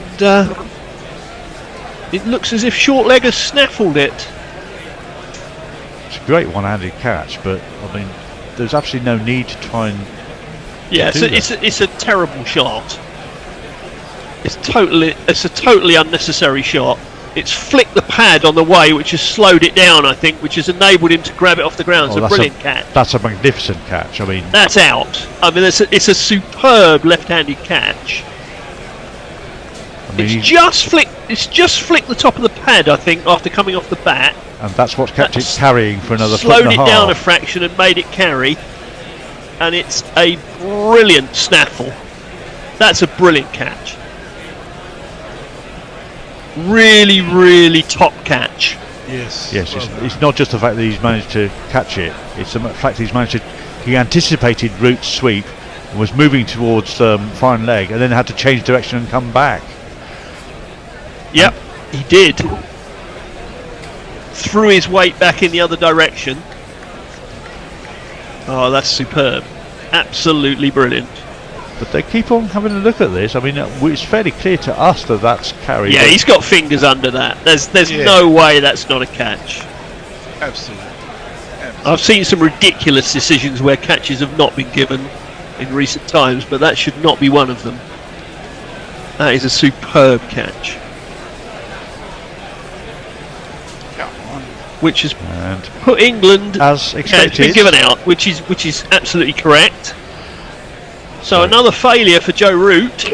it looks as if short leg has snaffled it. It's a great one-handed catch, but I mean, there's absolutely no need to try and. Yeah, it's a terrible shot. It's a totally unnecessary shot. It's flicked the pad on the way, which has slowed it down, I think, which has enabled him to grab it off the ground. It's a brilliant catch. That's a magnificent catch. I mean, that's out. I mean, it's a superb left-handed catch. I mean, It's just flicked the top of the pad, I think, after coming off the bat. and that's what's kept it carrying for another foot Slowed and a it half. down a fraction and made it carry. And it's a brilliant snaffle. That's a brilliant catch. Really, really top catch. Yes. Yes, it's not just the fact that he's managed to catch it. It's the fact he's managed to. He anticipated Root's sweep and was moving towards fine leg, and then had to change direction and come back. Yep, he did. Threw his weight back in the other direction. Oh, that's superb. Absolutely brilliant. But they keep on having a look at this. I mean, it's fairly clear to us that that's carried. Yeah, he's got fingers under that. There's no way that's not a catch. Absolutely. I've seen some ridiculous decisions where catches have not been given in recent times, but that should not be one of them. That is a superb catch. Which has put England, as expected, it's been given out, which is absolutely correct. So another failure for Joe Root,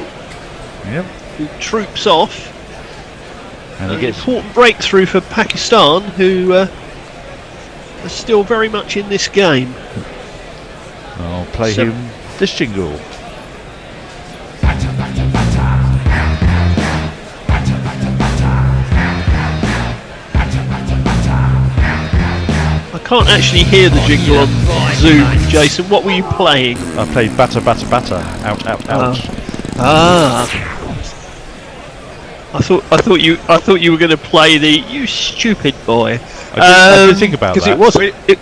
Yep. who troops off. And An important breakthrough for Pakistan, who are still very much in this game. I'll play him this jingle. I can't actually hear the jingle on Zoom, Jason. What were you playing? I played batter, batter, batter, out, out, out. I thought you were going to play the "you stupid boy." I did think about that. Because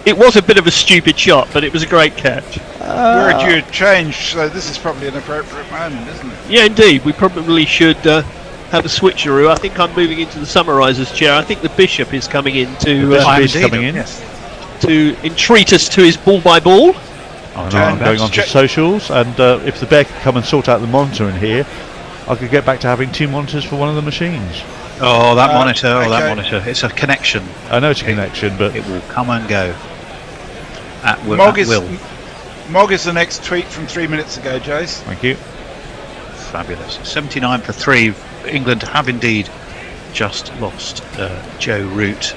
it was a bit of a stupid shot, but it was a great catch. We're due a change, so this is probably an appropriate moment, isn't it? Yeah, indeed. We probably should have a switcheroo. I think I'm moving into the summariser's chair. I think the Bishop is coming in to to entreat us to his ball by ball. I'm going on to socials, and if the bear could come and sort out the monitor in here, I could get back to having 2 monitors for one of the machines. Oh, that monitor! Okay. That monitor! It's a connection. I know it's a connection, but it will come and go at will. Mog is the next tweet from 3 minutes ago, Jace. Thank you. Fabulous. 79 for 3. England have indeed just lost Joe Root.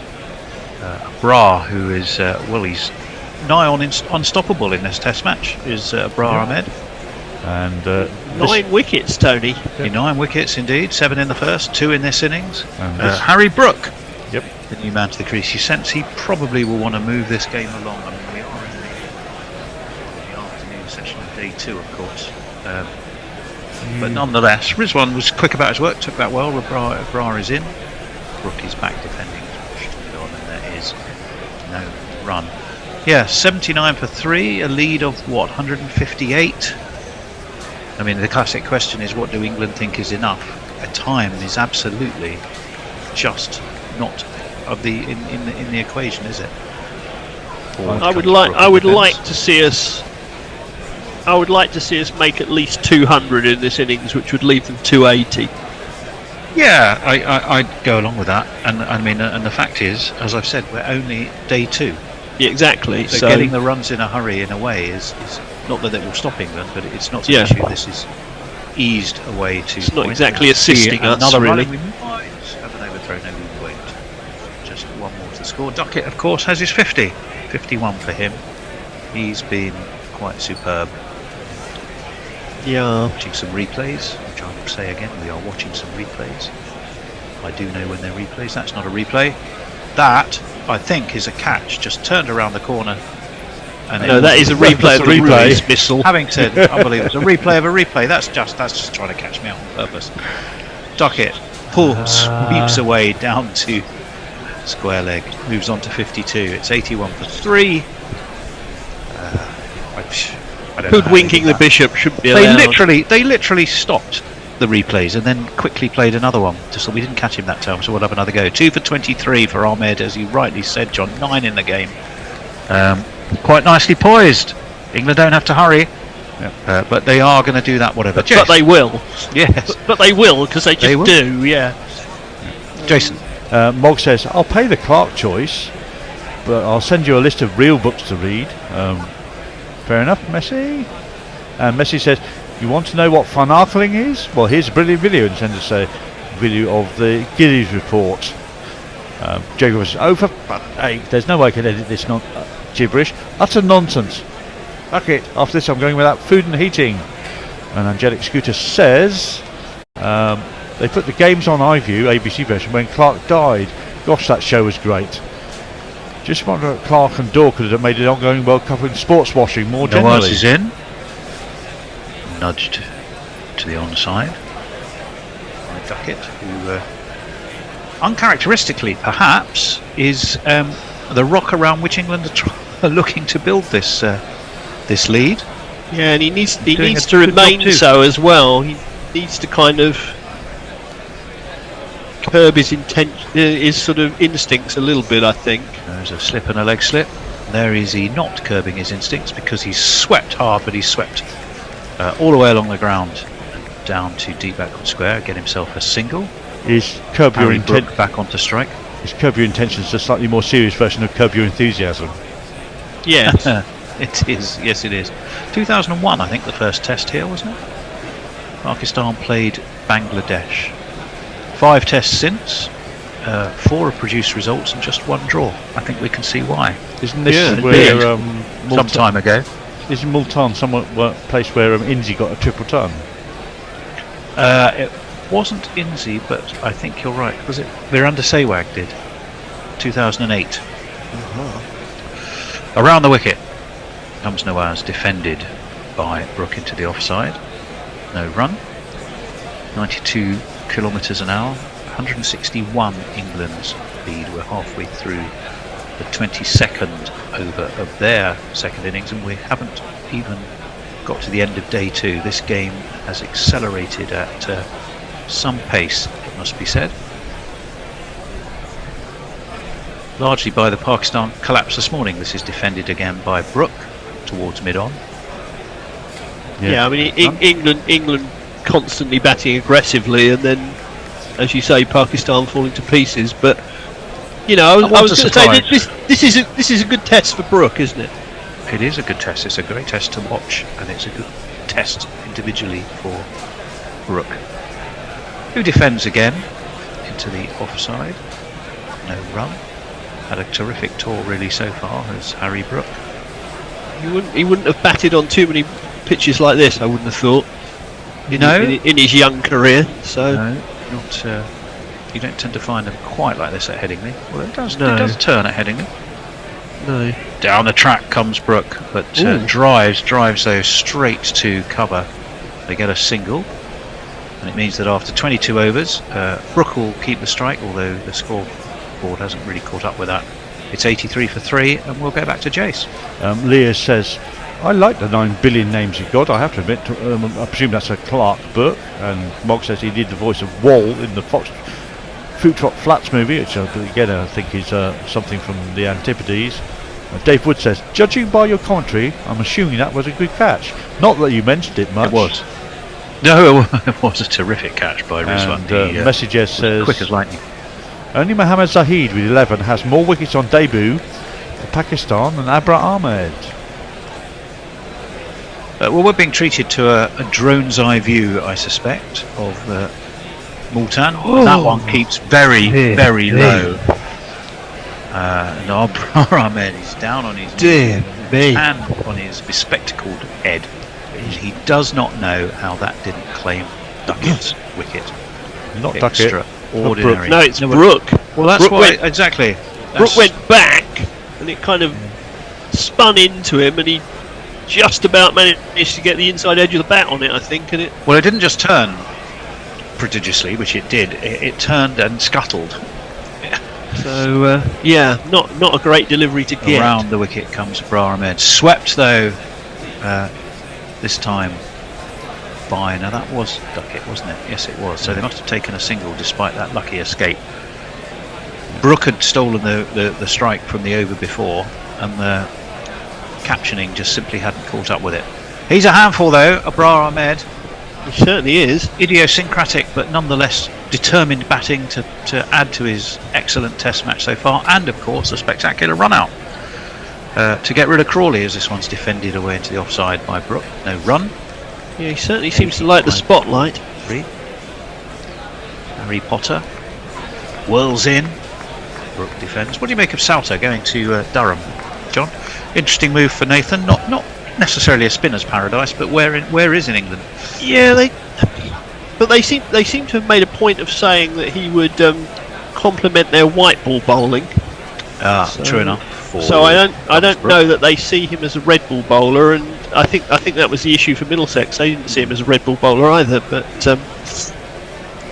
Bra, who is he's nigh on unstoppable in this Test match, is Bra Ahmed. And 9 wickets, Tony. 9 wickets indeed. 7 in the first, 2 in this innings. Harry Brook, the new man to the crease. You sense he probably will want to move this game along. I mean, we are in the afternoon session of day 2, of course. But nonetheless, Rizwan was quick about his work, took that well. Bra is in. Brook is back defending. And there is no run. Yeah, 79 for 3, a lead of what, 158? I mean, the classic question is, what do England think is enough? A time is absolutely just not of the in the equation, is it? I would like to see us. I would like to see us make at least 200 in this innings, which would leave them 280. Yeah, I'd go along with that. And I mean, and the fact is, as I've said, we're only day 2. Yeah, exactly. So getting the runs in a hurry, in a way, is not that it will stop England, but it's not an issue. This is eased away to. It's not exactly assisting us, another really. We might have an overthrow, no, we won't. Just 1 more to score. Duckett, of course, has his 50. 51 for him. He's been quite superb. Yeah. Watching some replays, which I will say again, we are watching some replays. I do know when they're replays. That's not a replay. That, I think, is a catch. Just turned around the corner. And no, that is a replay of the replay missile. Having said, unbelievable, it's a replay of a replay. That's just trying to catch me out on purpose. Duckett sweeps away down to square leg. Moves on to 52. It's 81 for 3. Hoodwinking the Bishop shouldn't be allowed. They literally stopped the replays and then quickly played another one. Just so we didn't catch him that time, so we'll have another go. 2 for 23 for Ahmed, as you rightly said, John. 9 in the game. Quite nicely poised. England don't have to hurry, but they are going to do that, whatever. But they will. Yes. But they will, because they just do, yeah. Jason. Mog says, I'll pay the Clark choice, but I'll send you a list of real books to read. Fair enough, Messi. And Messi says, you want to know what funarkling is? Well, here's a brilliant video, and sends us a video of the Gillies report. Jacob says, oh, for fuck's sake, there's no way I can edit this gibberish. Utter nonsense. Fuck it, after this I'm going without food and heating. And Angelic Scooter says, they put the games on iView, ABC version, when Clark died. Gosh, that show was great. Just wonder if Clark and Dorr could have made an ongoing World Cup in sports washing more generally. Nawaz is in. Nudged to the onside. Duckett, who uncharacteristically perhaps is the rock around which England are looking to build this lead. Yeah, and he needs to remain so as well. He needs to kind of curb his sort of instincts a little bit, I think. There's a slip and a leg slip. There is he not curbing his instincts, because he's swept hard, but he's swept all the way along the ground and down to deep backward square. Get himself a single. Is curb your intent back onto strike? Is curb your intentions a slightly more serious version of curb your enthusiasm? Yes. It is. Yes, it is. 2001, I think, the first test here, wasn't it? Pakistan played Bangladesh. 5 tests since. 4 have produced results and just 1 draw. I think we can see why. Isn't this where some time ago? Isn't Multan somewhat place where Inzi got a triple ton? It wasn't Inzi, but I think you're right. Was it? Virender Sehwag did. 2008. Around the wicket comes Nawaz, defended by Brook into the offside. No run. 92 kilometres an hour. 161 England's lead. We're halfway through the 22nd over of their second innings, and we haven't even got to the end of day 2. This game has accelerated at some pace, it must be said. Largely by the Pakistan collapse this morning. This is defended again by Brook towards mid-on. Yeah, I mean, England constantly batting aggressively, and then, as you say, Pakistan falling to pieces. But you know, I was going to say this is a good test for Brook, isn't it? It is a good test. It's a great test to watch, and it's a good test individually for Brook, who defends again into the offside. No run. Had a terrific tour really so far as Harry Brook. He wouldn't have batted on too many pitches like this, I wouldn't have thought. In his young career. So no, not. You don't tend to find them quite like this at Headingley. Well, it does. No. It does turn at Headingley. No. Down the track comes Brook, but drives those straight to cover. They get a single, and it means that after 22 overs, Brook will keep the strike, although the scoreboard hasn't really caught up with that. It's 83 for 3, and we'll go back to Jace. Leah says, I like the 9 billion names you've got, I have to admit. I presume that's a Clark book. And Mog says he did the voice of Wall in the Food Trot Flats movie, which again I think is something from the Antipodes. Dave Wood says, judging by your commentary, I'm assuming that was a good catch. Not that you mentioned it much. It was. No, it was a terrific catch by Rizwan. And Messages says, quick as lightning. Only Mohammad Zahid with 11 has more wickets on debut for Pakistan than Abra Ahmed. Well, we're being treated to a drone's eye view, I suspect, of Multan. That one keeps very low. And Abra Ahmed is down on his hand on his bespectacled head. He does not know how that didn't claim Duckett's wicket. Not Duckett. Ordinary. No, it's Brook. Well, that's why exactly. Brook went back, and it kind of spun into him, and he just about managed to get the inside edge of the bat on it, I think. And well, it didn't just turn prodigiously, which it did. It turned and scuttled. So not a great delivery to get. Around the wicket comes Abra Ahmed, swept though this time by, now that was Duckett, wasn't it? Yes, it was. So they must have taken a single despite that lucky escape. Brook had stolen the strike from the over before, and the captioning just simply hadn't caught up with it. He's a handful though, Abra Ahmed. He certainly is. Idiosyncratic, but nonetheless determined batting to add to his excellent test match so far, and of course a spectacular run out to get rid of Crawley, as this one's defended away into the offside by Brook. No run. Yeah, he certainly seems to like the spotlight. Harry Potter whirls in. Brook defends. What do you make of Souter going to Durham, John? Interesting move for Nathan. Not necessarily a spinner's paradise, but where is in England? Yeah, they seem to have made a point of saying that he would complement their white ball bowling. True enough. So I don't know that they see him as a red ball bowler, and I think that was the issue for Middlesex. They didn't see him as a red ball bowler either. But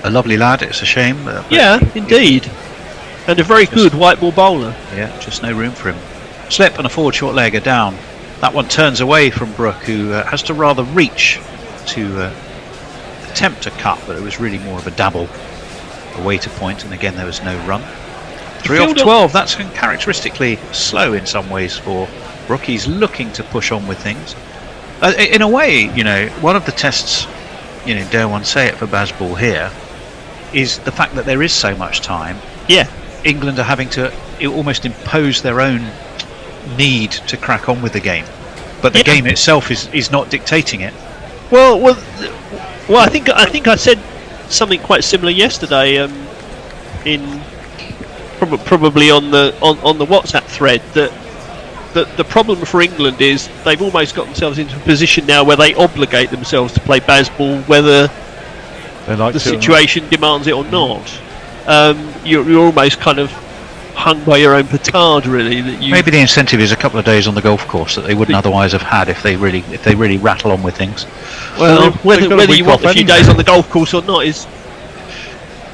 a lovely lad. It's a shame. Indeed, and a very good white ball bowler. Yeah, just no room for him. Slip and a forward short leg are down. That one turns away from Brook, who has to rather reach to attempt a cut, but it was really more of a dabble away to point, and again there was no run. 3 off 12, that's uncharacteristically slow in some ways for Brook. He's looking to push on with things. In a way, one of the tests, dare one say it, for Bazball here, is the fact that there is so much time. Yeah. England are having to almost impose their own need to crack on with the game, but the game itself is not dictating it. Well, I think I said something quite similar yesterday in probably on the WhatsApp thread that the problem for England is they've almost got themselves into a position now where they obligate themselves to play Bazball whether the situation demands it or not. You're almost kind of hung by your own petard, really. That you Maybe the incentive is a couple of days on the golf course that they wouldn't otherwise have had if they really rattle on with things. Well, whether you want a few anyway. days on the golf course or not is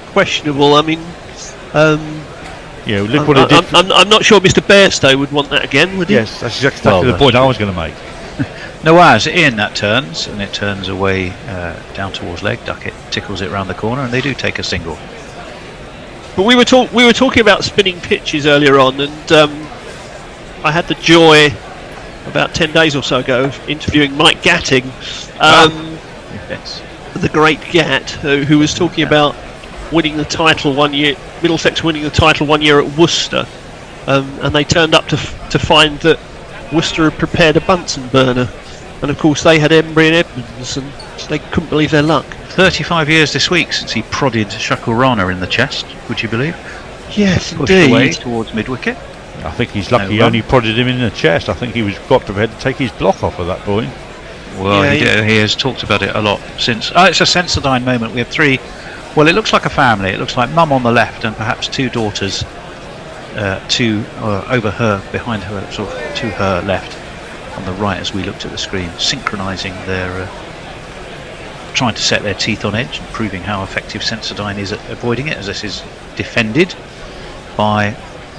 questionable. I mean, look what it did. I'm not sure Mr. Bairstow would want that again, would he? Yes, that's exactly the point I was going to make. Nawaz in, that turns, and it turns away down towards leg. Duckett tickles it round the corner, and they do take a single. But we were talking about spinning pitches earlier on, and I had the joy about 10 days or so ago of interviewing Mike Gatting, yes, the great Gat, who was talking about winning the title one year, Middlesex winning the title one year at Worcester, and they turned up to find that Worcester had prepared a Bunsen burner, and of course they had Embry and Edmonds, and they couldn't believe their luck. 35 years this week since he prodded Shakul Rana in the chest, would you believe? Yes, Pushed indeed. away towards mid-wicket. I think he's lucky he only prodded him in the chest. I think he was got prepared to take his block off at that point. Well, he has talked about it a lot since. It's a Sensodyne moment. We have three. Well, it looks like a family. It looks like mum on the left and perhaps two daughters, over her, behind her, sort of to her left, on the right as we looked at the screen, synchronising their, trying to set their teeth on edge and proving how effective Sensodyne is at avoiding it, as this is defended by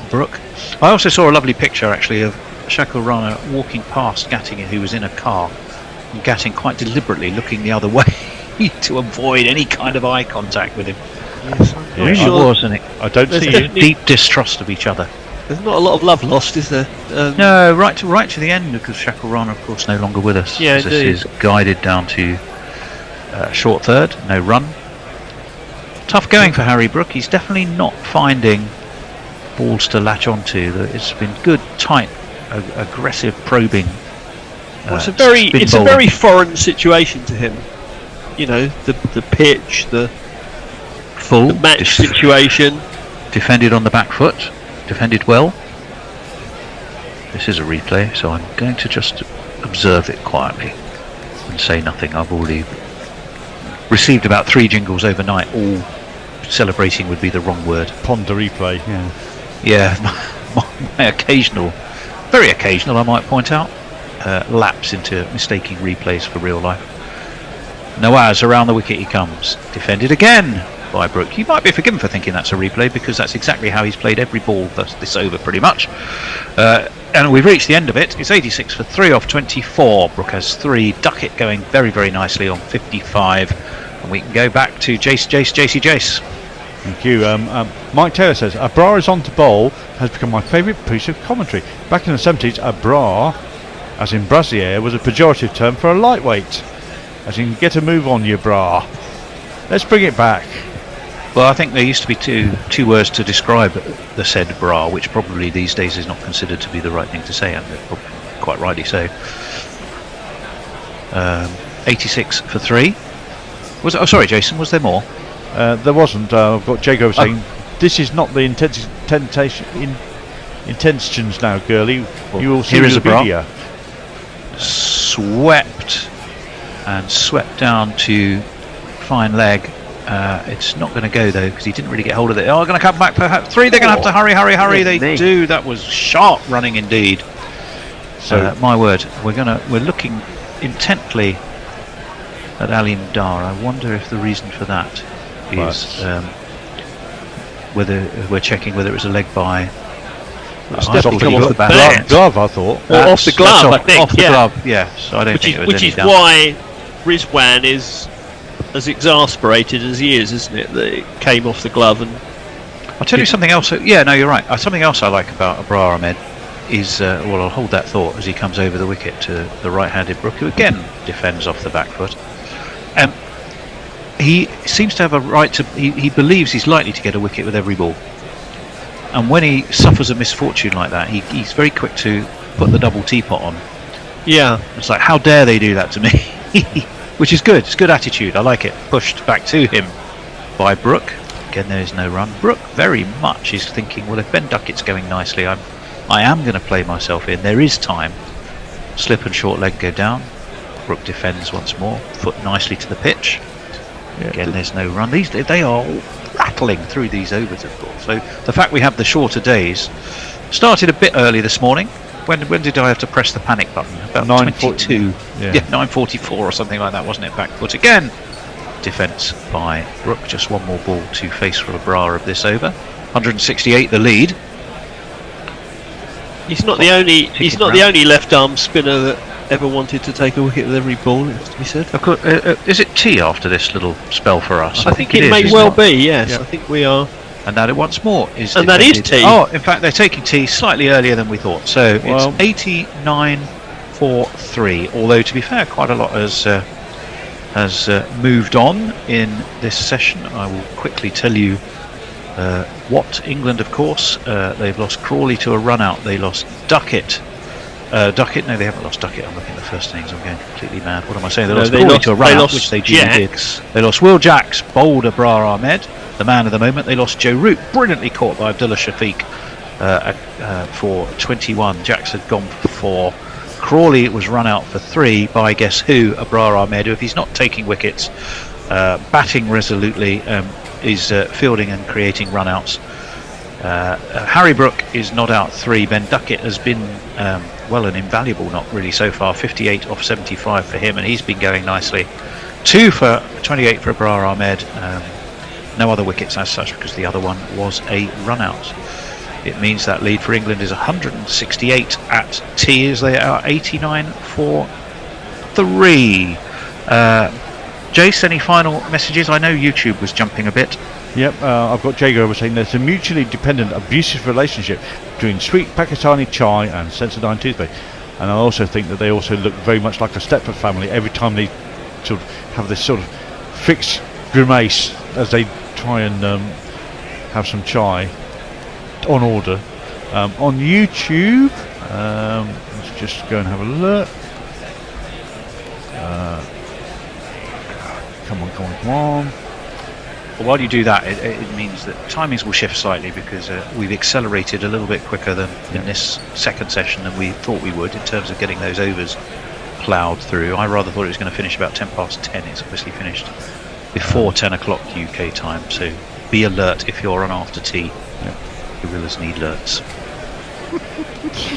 Brooke. I also saw a lovely picture actually of Shakul Rana walking past Gatting, who was in a car, and Gatting quite deliberately looking the other way to avoid any kind of eye contact with him. Yes, It really wasn't it? I don't see you. Deep distrust of each other. There's not a lot of love lost, is there? No, right to the end, because Shakul Rana, of course, no longer with us. Yeah, as this is guided down to short third, no run. Tough going for Harry Brook. He's definitely not finding balls to latch onto. It's been good, tight, aggressive probing. It's a very foreign situation to him. You know, the pitch, the full match situation. Defended on the back foot, defended well. This is a replay, so I'm going to just observe it quietly and say nothing. I've already received about 3 jingles overnight, all celebrating would be the wrong word. Ponder replay, yeah. Yeah, my occasional, very occasional I might point out, lapse into mistaking replays for real life. Nawaz around the wicket he comes, defended again by Brook. He might be forgiven for thinking that's a replay, because that's exactly how he's played every ball this over pretty much. And we've reached the end of it. It's 86 for 3 off 24. Brook has 3. Duckett going very, very nicely on 55. And we can go back to Jace. Thank you. Mike Taylor says, a bra is on to bowl has become my favourite piece of commentary. Back in the 70s, a bra, as in brassiere, was a pejorative term for a lightweight. As in, get a move on your bra. Let's bring it back. Well, I think there used to be two words to describe the said bra, which probably these days is not considered to be the right thing to say, and quite rightly so. 86 for 3. Oh, sorry, Jason, was there more? There wasn't. I've got Jago saying, this is not the intentions now, girlie. Well, you will see here is the a bra. video. Swept down to fine leg. It's not going to go though, because he didn't really get hold of it. Oh, going to come back perhaps 3. They're going to have to hurry. They do. That was sharp running indeed. So my word, we're looking intently at Alim Dar. I wonder if the reason for that is whether we're checking whether it's a leg by. It's definitely off the glove, I thought. Or off the glove, I think. Off the glove, yes. I don't think it was which any is down. why Rizwan is as exasperated as he is, isn't it? That it came off the glove. And I'll tell you something else. Yeah, no, you're right. Something else I like about Abrar Ahmed is, well, I'll hold that thought as he comes over the wicket to the right-handed Brook, who again defends off the back foot. He seems to have a right to. He believes he's likely to get a wicket with every ball. And when he suffers a misfortune like that, he's very quick to put the double teapot on. Yeah. It's like, how dare they do that to me? Which is good. It's good attitude. I like it. Pushed back to him by Brook. Again, there is no run. Brook very much is thinking, well, if Ben Duckett's going nicely, I am going to play myself in. There is time. Slip and short leg go down. Brook defends once more. Foot nicely to the pitch. Again, there's no run. They are all battling through these overs, of course. So the fact we have the shorter days started a bit early this morning. When did I have to press the panic button? About 9:22. Yeah, 9:44 or something like that, wasn't it? Back foot again. Defence by Brook. Just one more ball to face for a Bra of this over. 168 the lead. He's not the only left arm spinner that ever wanted to take a wicket with every ball. It has to be said. Of course, is it tea after this little spell for us? I think it may well be. Yes, I think we are. And that once more is. And that is tea. Oh, in fact, they're taking tea slightly earlier than we thought. So it's 89-4-3. Although to be fair, quite a lot has moved on in this session. I will quickly tell you what England, of course, they've lost Crawley to a run out. They lost Duckett. No, they haven't lost Duckett. I'm looking at the first innings. I'm going completely mad. What am I saying? They lost Crawley to a run out, which they did. They lost Will Jacks, bowled Abrar Ahmed, the man of the moment. They lost Joe Root, brilliantly caught by Abdullah Shafiq for 21. Jacks had gone for 4. Crawley was run out for 3 by guess who? Abrar Ahmed, who, if he's not taking wickets, batting resolutely, is fielding and creating run-outs. Harry Brook is not out 3. Ben Duckett has been an invaluable not really so far. 58 off 75 for him, and he's been going nicely. 2 for 28 for Abrar Ahmed. No other wickets as such, because the other one was a run-out. It means that lead for England is 168 at tea, as they are 89-4-3. Jace, any final messages? I know YouTube was jumping a bit. Yep, I've got Jago saying there's a mutually dependent, abusive relationship between sweet Pakistani chai and Sensodyne toothpaste. And I also think that they also look very much like a Stepford family every time they sort of have this sort of fixed grimace as they try and have some chai on order. On YouTube, let's just go and have a look. Come on. Well, while you do that, it means that timings will shift slightly, because we've accelerated a little bit quicker than in this second session than we thought we would in terms of getting those overs ploughed through. I rather thought it was going to finish about 10 past 10. It's obviously finished before 10 o'clock UK time, so be alert if you're on after tea. Gorillas need alerts.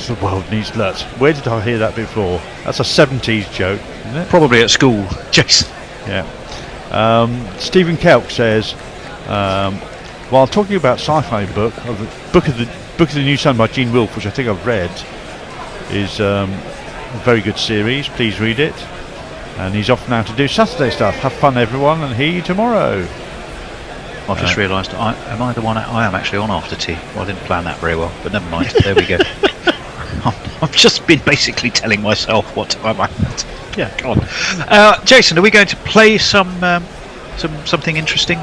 The world needs alerts. Where did I hear that before? That's a 70s joke, isn't it? Probably at school, Jason. Yeah. Stephen Kelk says, while talking about sci-fi book of the New Sun by Gene Wilf, which I think I've read, is a very good series. Please read it. And he's off now to do Saturday stuff. Have fun, everyone, and hear you tomorrow. I've just realised, am I the one? I am actually on after tea. Well, I didn't plan that very well, but never mind. There we go. I've just been basically telling myself what time I'm at. Yeah, go on. Jason, are we going to play something interesting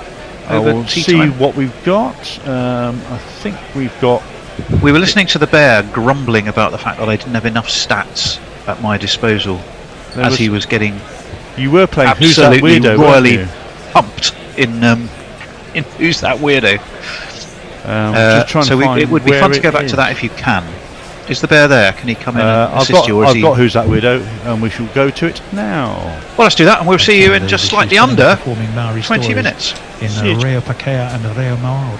over we'll tea see time? What we've got. I think we've got. We were listening to the Bear grumbling about the fact that I didn't have enough stats at my disposal he was getting. You were playing Who's That Weirdo, royally pumped in Who's That Weirdo. It would be fun to go back to that if you can. Is the Bear there? Can he come in and assist you? I've got Who's That Weirdo, and we shall go to it now. Well, let's do that, and we'll see you in just slightly under 20 minutes. In Reo Pakea and Reo Maori.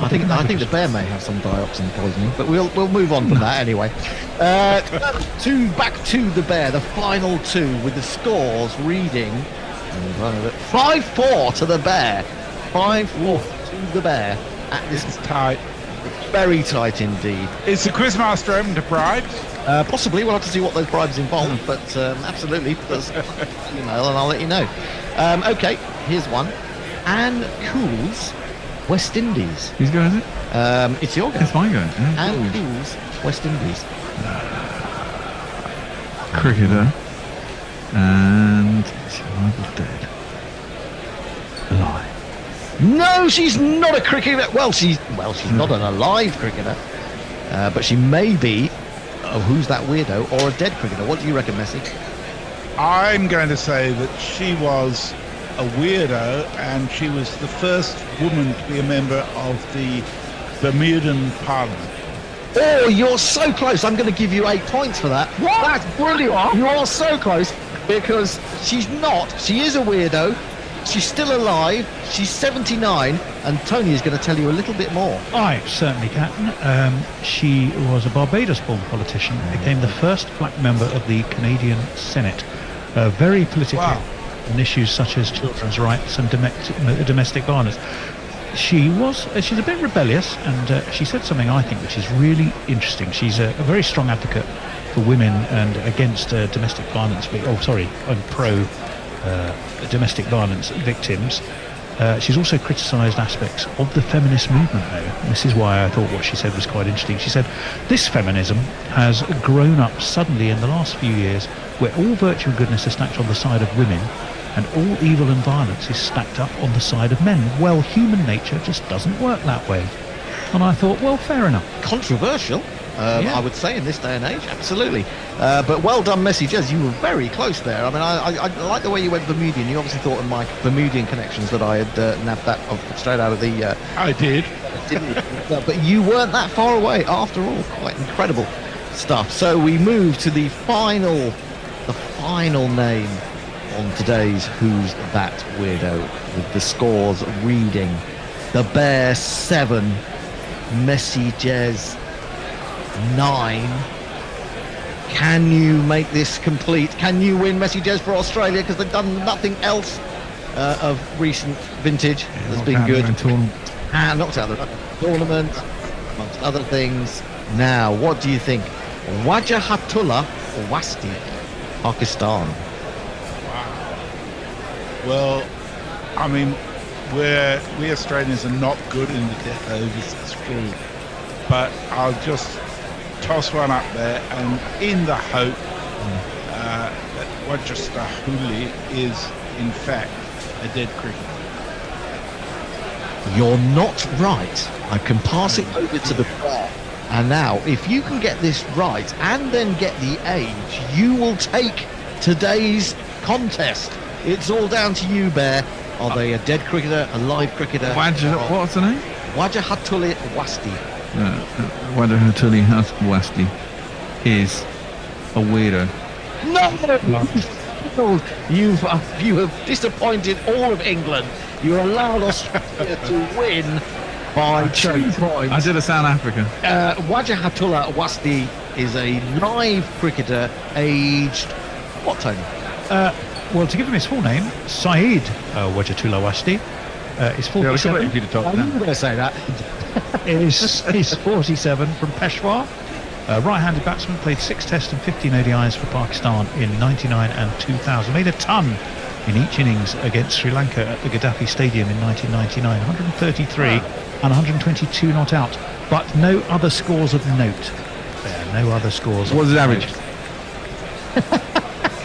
I think the Bear may have some dioxin poisoning, but we'll move on from that anyway. Back to the Bear, the final 2, with the scores reading 5-4 to the Bear. 5-4 to the Bear. This is tight. Very tight indeed. Is the Quizmaster open to bribes? Possibly. We'll have to see what those bribes involve, but absolutely. There's email and I'll let you know. Okay, here's one. Anne Cools, West Indies. Whose go is it? It's your go. It's my go. Anne Cools, West Indies. Cricketer. And she's alive or dead? Alive. No, she's not a cricketer. Well, she's not an alive cricketer, but she may be. Who's That Weirdo or a dead cricketer? What do you reckon, Messi? I'm going to say that she was a weirdo, and she was the first woman to be a member of the Bermudan Parliament. Oh, you're so close. I'm going to give you 8 points for that. What? That's brilliant. You are so close, because she's not. She is a weirdo. She's still alive. She's 79, and Tony is going to tell you a little bit more. I certainly can. She was a Barbados-born politician, became the first black member of the Canadian Senate. Very political on issues such as children's rights and domestic violence. She's a bit rebellious, and she said something I think which is really interesting. She's a very strong advocate for women and against domestic violence, and pro domestic violence victims. She's also criticised aspects of the feminist movement though. And this is why I thought what she said was quite interesting. She said, this feminism has grown up suddenly in the last few years where all virtue and goodness are stacked on the side of women and all evil and violence is stacked up on the side of men. Well, human nature just doesn't work that way. And I thought, well, fair enough. Controversial, I would say, in this day and age, absolutely. But well done, Messy Jez. You were very close there. I mean, I like the way you went Bermudian. You obviously thought in my Bermudian connections that I had nabbed that straight out of the... I did. Didn't you? But you weren't that far away, after all. Quite incredible stuff. So we move to the final name on today's Who's That Weirdo, with the scores reading: the Bear 7, Messy Jez 9. Can you make this complete? Can you win, Messy Jez, for Australia? Because they've done nothing else of recent vintage that's been good. And knocked out the tournament, amongst other things. Now, what do you think? Wajahatullah Wasti, Pakistan. Well, I mean, we Australians are not good in the death overs, it's true. But I'll just toss one up there, and in the hope that Wajastahuli is, in fact, a dead cricketer. You're not right. I can pass it over to the player. And now, if you can get this right and then get the age, you will take today's contest. It's all down to you, Bear. Are they a dead cricketer, a live cricketer? What's the name? Wajahatullah Wasti. Wajahatullah Wasti is a weirdo. No! You have disappointed all of England. You allowed Australia to win by 2 points. I did a South Africa. Wajahatullah Wasti is a live cricketer, aged what, Tony? Well, to give him his full name, Saeed Wajatullah Wasti is 47. I'm going to say that. He's 47 from Peshawar. Right-handed batsman, played 6 Tests and 15 ODIs for Pakistan in 99 and 2000. Made a ton in each innings against Sri Lanka at the Gaddafi Stadium in 1999. 133 and 122 not out. But no other scores of note. No other scores. What's his average?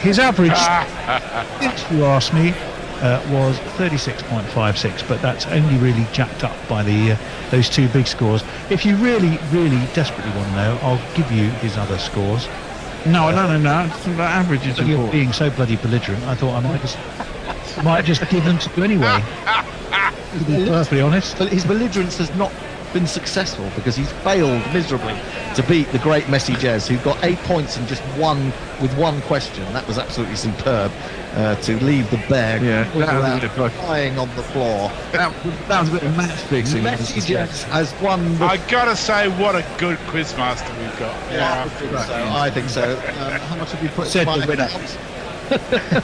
His average, if you ask me, was 36.56, but that's only really jacked up by those 2 big scores. If you really, really desperately want to know, I'll give you his other scores. No. The average is you're being so bloody belligerent, I thought I might just give them to you anyway. To be perfectly honest. But his belligerence has not been successful because he's failed miserably to beat the great Messy Jez, who got 8 points in just one question. That was absolutely superb to leave the Bear lying on the floor. That was a bit of match fixing. Messy Jez has won. I gotta say, what a good quizmaster we've got. I think so. How much have you put in my accounts?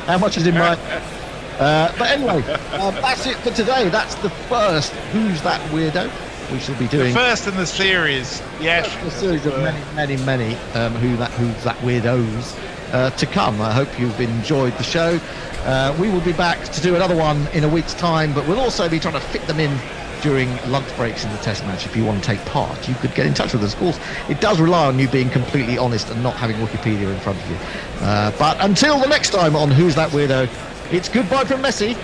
How much is in my... but anyway, that's it for today. That's the first Who's That Weirdo. We shall be doing the first in the series. Yes, a series of many Who's That Weirdos to come. I hope you've enjoyed the show. We will be back to do another one in a week's time, but we'll also be trying to fit them in during lunch breaks in the test match. If you want to take part, you could get in touch with us. Of course, it does rely on you being completely honest and not having Wikipedia in front of you. But until the next time on Who's That Weirdo, it's goodbye from Messi.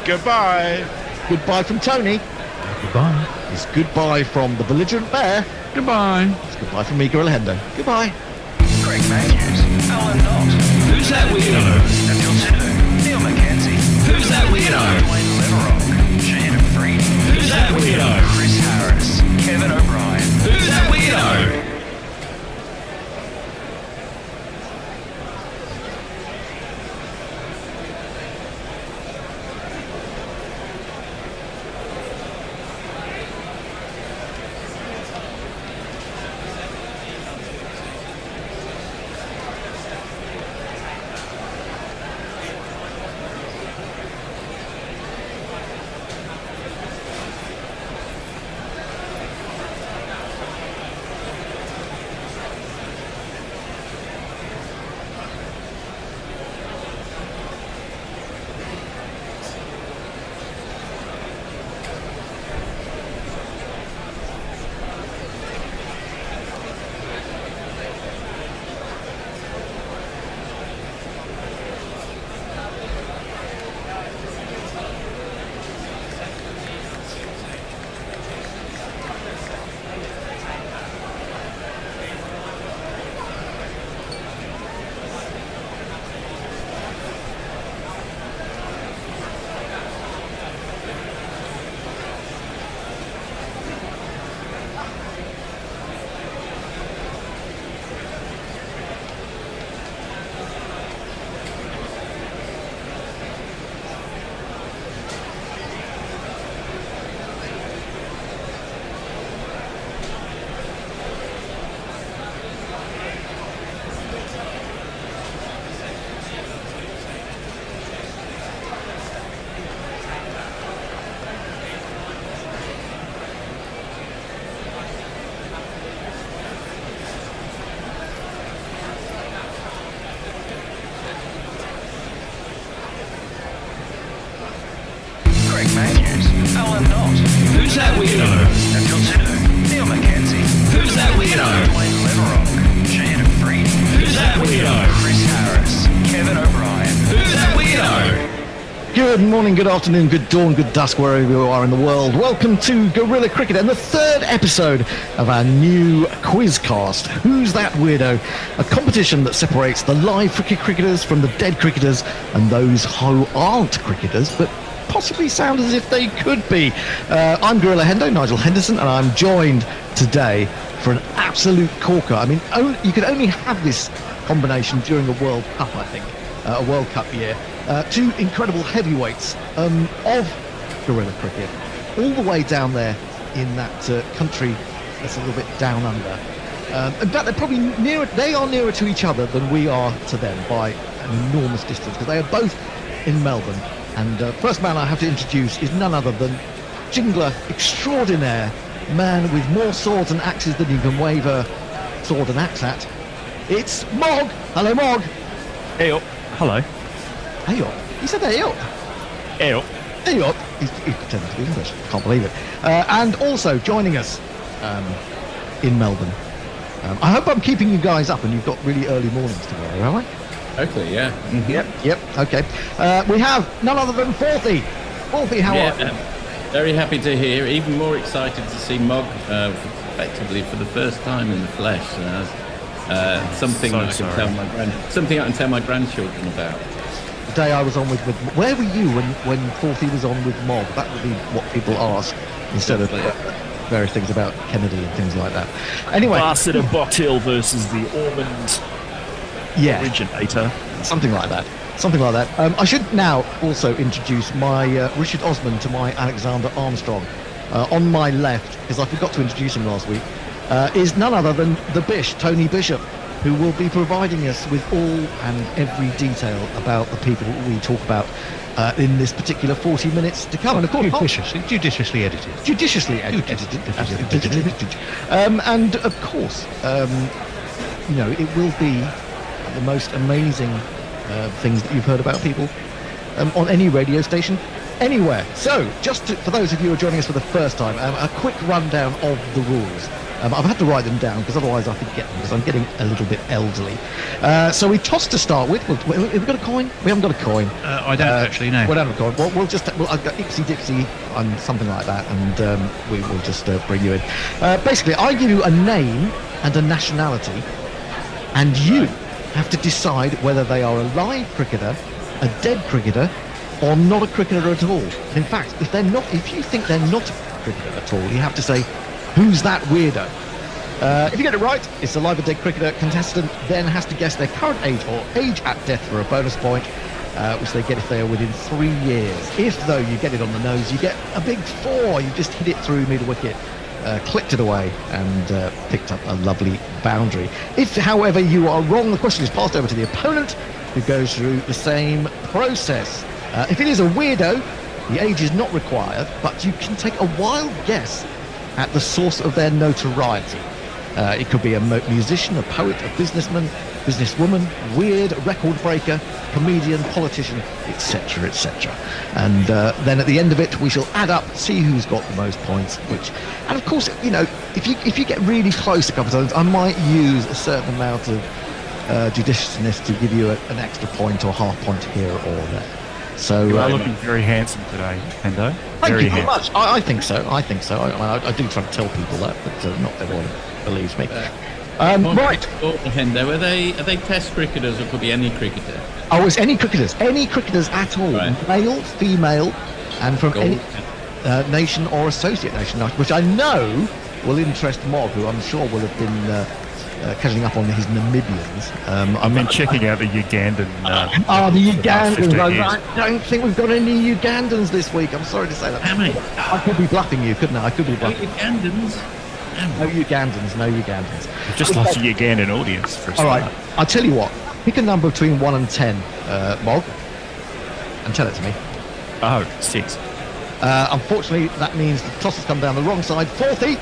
Goodbye. Goodbye from Tony. Goodbye. It's goodbye from the belligerent Bear. Goodbye. It's goodbye from me, Gorilla Hendo. Goodbye. Greg Matthews, Alan Knott. Who's That Weirdo? Daniel Tidder, Neil McKenzie. Who's That Weirdo? Dwayne Leverock, Shannon Freed. Who's That Weirdo? Chris Harris, Kevin O'Brien. Who's That Weirdo? I'm not. Who's that weirdo? Until today. Neil Mackenzie. Who's that weirdo? Wayne Leverock. Shane Freed. Who's that weirdo? Chris Harris. Kevin O'Brien. Who's that weirdo? Good morning, good afternoon, good dawn, good dusk, wherever you are in the world. Welcome to Gorilla Cricket and the third episode of our new quizcast, Who's That Weirdo? A competition that separates the live cricketers from the dead cricketers and those who aren't cricketers, but possibly sound as if they could be. I'm Gorilla Hendo, Nigel Henderson, and I'm joined today for an absolute corker. I mean, you could only have this combination during a World Cup, I think, a World Cup year. Two incredible heavyweights of Gorilla Cricket, all the way down there in that country that's a little bit down under. In fact, they're probably nearer. They are nearer to each other than we are to them by an enormous distance, because they are both in Melbourne. And first man I have to introduce is none other than jingler extraordinaire, man with more swords and axes than you can wave a sword and axe at. It's Mog. Hello, Mog. Hey up. Hello. Hey up. He said hey up. Hey up. Hey up. He's pretending to be English. Can't believe it. And also joining us in Melbourne. I hope I'm keeping you guys up and you've got really early mornings tomorrow, am I? Hopefully, yeah. Mm-hmm. Yep, okay. We have none other than Forthy. Forthy, how are you? Very happy to hear. Even more excited to see Mog effectively for the first time in the flesh. Something I can tell my grandchildren about. The day I was on with where were you when Forthy was on with Mog? That would be what people ask instead of various things about Kennedy and things like that. Anyway, Ambassador Box Hill versus the Ormond originator. Something like that. I should now also introduce my Richard Osman to my Alexander Armstrong. On my left, because I forgot to introduce him last week, is none other than the Bish, Tony Bishop, who will be providing us with all and every detail about the people we talk about in this particular 40 minutes to come. And of course, judiciously edited. And of course, it will be the most amazing things that you've heard about people on any radio station anywhere. So, for those of you who are joining us for the first time, a quick rundown of the rules. I've had to write them down because otherwise I forget them, because I'm getting a little bit elderly. So we toss to start with. Have we got a coin? We haven't got a coin. I don't actually know. We don't have a coin. Well, I've got Ipsy Dixie and something like that, and we will just bring you in. Basically, I give you a name and a nationality, and you have to decide whether they are a live cricketer, a dead cricketer, or not a cricketer at all. In fact, if you think they're not a cricketer at all, you have to say, who's that weirdo? If you get it right, it's a live or dead cricketer. Contestant then has to guess their current age or age at death for a bonus point, which they get if they are within 3 years. If, though, you get it on the nose, you get a big 4. You just hit it through mid-wicket, clicked it away, and picked up a lovely boundary. If, however, you are wrong, the question is passed over to the opponent, who goes through the same process. If it is a weirdo, the age is not required, but you can take a wild guess at the source of their notoriety. It could be a musician, a poet, a businessman, businesswoman, weird, record breaker, comedian, politician, etc., etc. And then at the end of it, we shall add up, see who's got the most points. And of course, if you get really close a couple of times, I might use a certain amount of judiciousness to give you an extra point or half point here or there. So you are looking very handsome today, Hendo. Thank you very much. I think so. I do try to tell people that, but not everyone believes me. Right. Hendo, are they Test cricketers, or could be any cricketer? Oh, it's any cricketers at all, right. Male, female, and from any nation or associate nation, which I know will interest Mog, who I'm sure will have been catching up on his Namibians. I've been checking out the Ugandan. The Ugandans. I don't think we've got any Ugandans this week. I'm sorry to say that. How many? I could be bluffing you, couldn't I? I could be bluffing. Ugandans? No Ugandans. We've just lost a Ugandan audience for a start. All right, I'll tell you what. Pick a number between 1 and 10, Mog, and tell it to me. 6. Unfortunately, that means the toss has come down the wrong side. 40.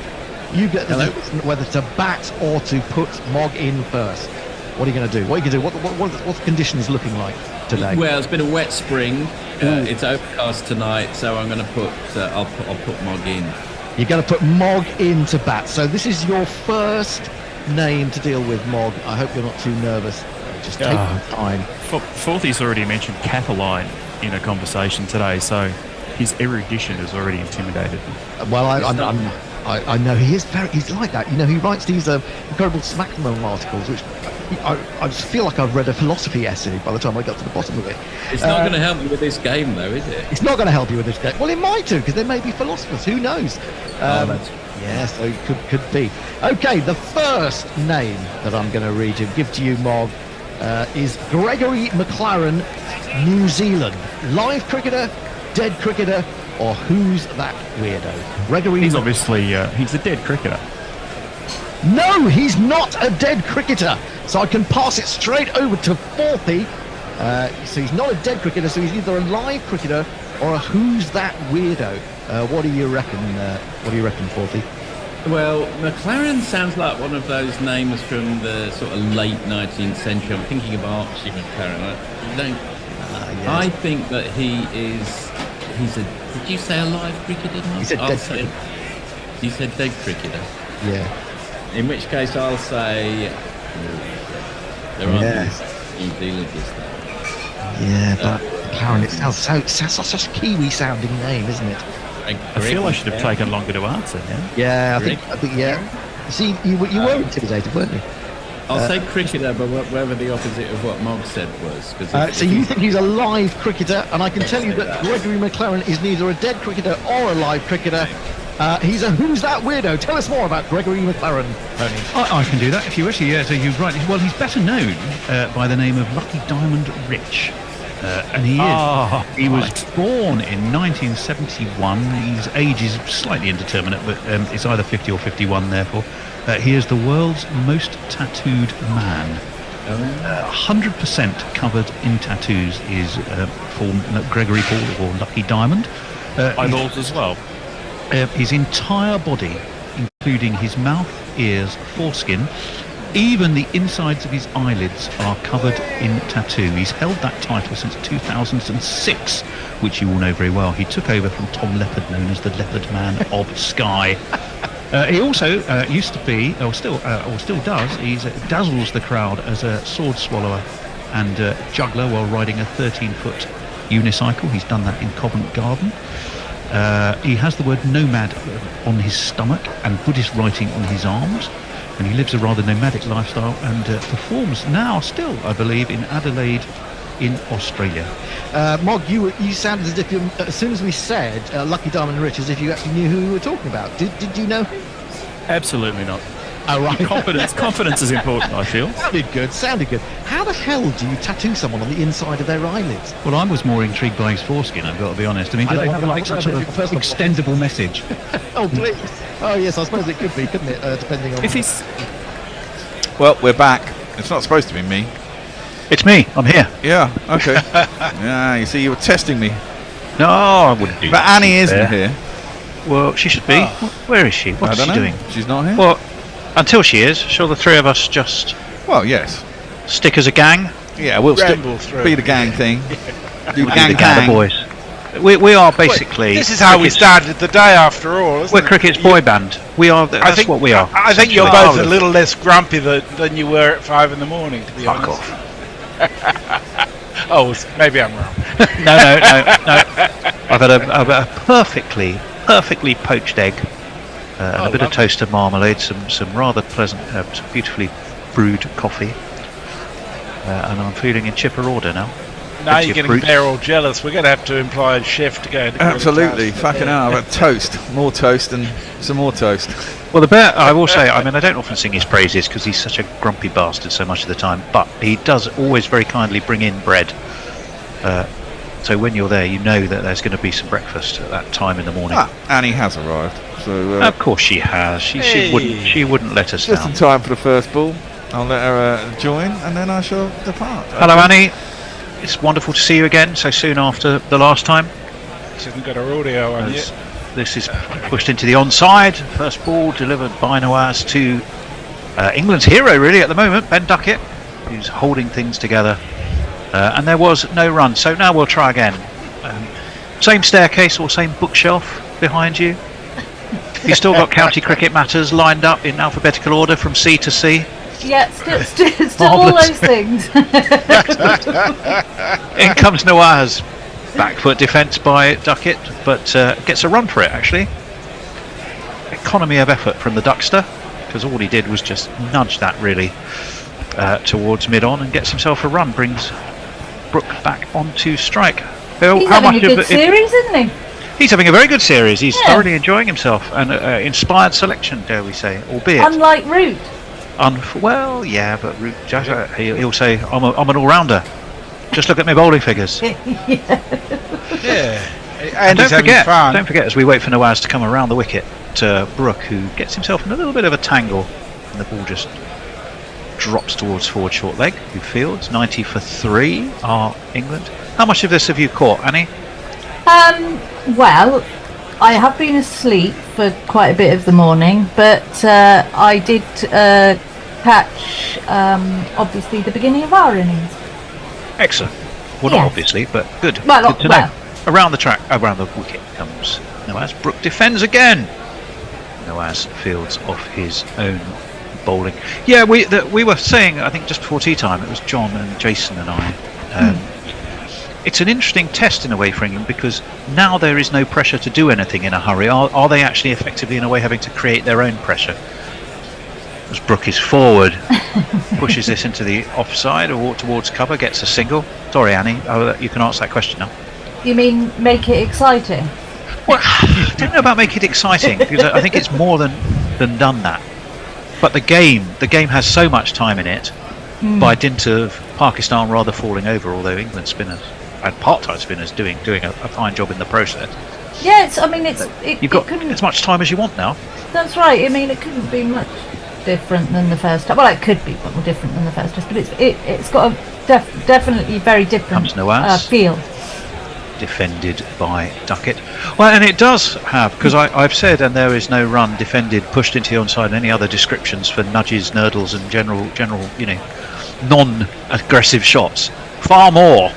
You get the decision whether to bat or to put Mog in first. What are you going to do? What's the conditions looking like? today? Well, it's been a wet spring. It's overcast tonight, so I'm going to put. I'll put Mog in. You're going to put Mog into bat. So this is your first name to deal with, Mog. I hope you're not too nervous. Just take your time. Forthy's already mentioned Cataline in a conversation today, so his erudition has already intimidated me. Well, I know he's like that. You know, he writes these incredible Smackman articles, which I just feel like I've read a philosophy essay by the time I got to the bottom of it. It's not going to help you with this game, though, is it? It's not going to help you with this game. Well, it might do, because there may be philosophers. Who knows? Yeah, so it could be. Okay, the first name that I'm going to read you, give to you, Mog, is Gregory McLaren, New Zealand. Live cricketer, dead cricketer, or who's that weirdo? Gregory. He's obviously he's a dead cricketer. No, he's not a dead cricketer. So I can pass it straight over to Forthy. So he's not a dead cricketer, so he's either a live cricketer or a who's that weirdo. What do you reckon? Forthy? Well, McLaren sounds like one of those names from the sort of late 19th century. I'm thinking of Archie McLaren. I think that he's a. Did you say a live cricketer? He's a dead cricketer. You said dead cricketer. Yeah. In which case, I'll say there aren't New Zealanders there. Yeah, but McLaren, it sounds such a Kiwi sounding name, isn't it? I feel I should have taken longer to answer. Yeah, I think yeah. You see, you were intimidated, weren't you? I'll say cricketer, but whatever the opposite of what Mog said was. So you think he's a live cricketer, and I can tell you that Gregory McLaren is neither a dead cricketer or a live cricketer. He's a who's that weirdo? Tell us more about Gregory McLaren, Tony. I can do that if you wish. Yeah, so you're right. Well, he's better known by the name of Lucky Diamond Rich. And he was born in 1971. His age is slightly indeterminate, but it's either 50 or 51, therefore. He is the world's most tattooed man. 100% covered in tattoos is for Gregory Paul or Lucky Diamond. Eyeballs as well. His entire body, including his mouth, ears, foreskin, even the insides of his eyelids are covered in tattoo. He's held that title since 2006, which you all know very well. He took over from Tom Leopard, known as the Leopard Man of Skye. He also used to be, or still does, he dazzles the crowd as a sword swallower and juggler while riding a 13-foot unicycle. He's done that in Covent Garden. He has the word nomad on his stomach and Buddhist writing on his arms. And he lives a rather nomadic lifestyle and performs now still, I believe, in Adelaide in Australia. Mog, you sounded as if you, as soon as we said Lucky Diamond Rich, as if you actually knew who we were talking about. Did you know? Absolutely not. Oh, right. Confidence is important, I feel. Sounded good. How the hell do you tattoo someone on the inside of their eyelids? Well, I was more intrigued by his foreskin, I've got to be honest. I mean, do they have like some sort of extendable message? Oh, please. Oh, yes, I suppose it could be, couldn't it? Depending on... If he's... Well, we're back. It's not supposed to be me. It's me. I'm here. Yeah, okay. Yeah, you see, you were testing me. No, I wouldn't do But that. Annie isn't here. Well, she should be. Where is she? What's she doing? She's not here? Well, until she is, shall the three of us just... Well, yes. Stick as a gang? Yeah, we'll still be the gang thing. Do gang. The boys. We are basically... This is how we started the day, after all, isn't We're it? cricket's boy band. We are. That's what we are. I think you're both a little less grumpy than you were at 5 in the morning, to be honest. Off. Oh, maybe I'm wrong. No. I've had a perfectly poached egg, and a bit of toasted marmalade, some rather pleasant, some beautifully brewed coffee, and I'm feeling in chipper order now. Now you're getting they're all jealous. We're going to have to employ a chef to go. Absolutely, fucking hell! But toast, more toast, and some more toast. Well, the bear, I will say, I mean, I don't often sing his praises because he's such a grumpy bastard so much of the time, but he does always very kindly bring in bread. So when you're there, you know that there's going to be some breakfast at that time in the morning. Annie has arrived. So of course she has. She wouldn't let us just down. in time for the first ball. I'll let her join, and then I shall depart. Hello, Annie. It's wonderful to see you again so soon after the last time. She hasn't got her audio on yet. This is pushed into the onside. First ball delivered by Nawaz to England's hero, really, at the moment, Ben Duckett, who's holding things together And there was no run, so now we'll try again. Same staircase or same bookshelf behind you. You've still got County Cricket Matters lined up in alphabetical order from C to C. Yeah, still all those things. In comes Nawaz. Back foot defence by Duckett, but gets a run for it actually. Economy of effort from the Duckster, because all he did was just nudge that really towards mid-on and gets himself a run. Brings Brook back onto strike. He's having a good series, isn't he? He's having a very good series. He's thoroughly enjoying himself, and inspired selection, dare we say, albeit. Unlike Root. Well, yeah, but Root, he'll say, I'm an all-rounder. Just look at my bowling figures. Yeah. And don't forget, as we wait for Nawaz to come around the wicket, Brook, who gets himself in a little bit of a tangle, and the ball just drops towards forward short leg, who fields. 90 for 3 are England. How much of this have you caught, Annie? Well, I have been asleep for quite a bit of the morning, but I did catch, obviously, the beginning of our innings. Excellent. Well, not obviously, but good. Good to know. Around the track, around the wicket comes Nawaz. Brook defends again. Nawaz fields off his own bowling. Yeah, we were saying, I think just before tea time, it was John and Jason and I. It's an interesting test in a way for England, because now there is no pressure to do anything in a hurry. Are they actually effectively in a way having to create their own pressure? As Brook is forward, pushes this into the offside or towards cover, gets a single. Sorry, Annie, you can answer that question now. You mean make it exciting? Well, I don't know about make it exciting, because I think it's more than done that. But the game has so much time in it, by dint of Pakistan rather falling over, although England spinners and part-time spinners doing a fine job in the process. Yeah, you've got as much time as you want now. That's right. I mean, it couldn't be much different than the first test. Well, it could be more different than the first test, but it's got a definitely very different feel. Defended by Duckett. Well, and it does have, because I've said, and there is no run, defended, pushed into the onside, and any other descriptions for nudges, nurdles, and general, non-aggressive shots. Far more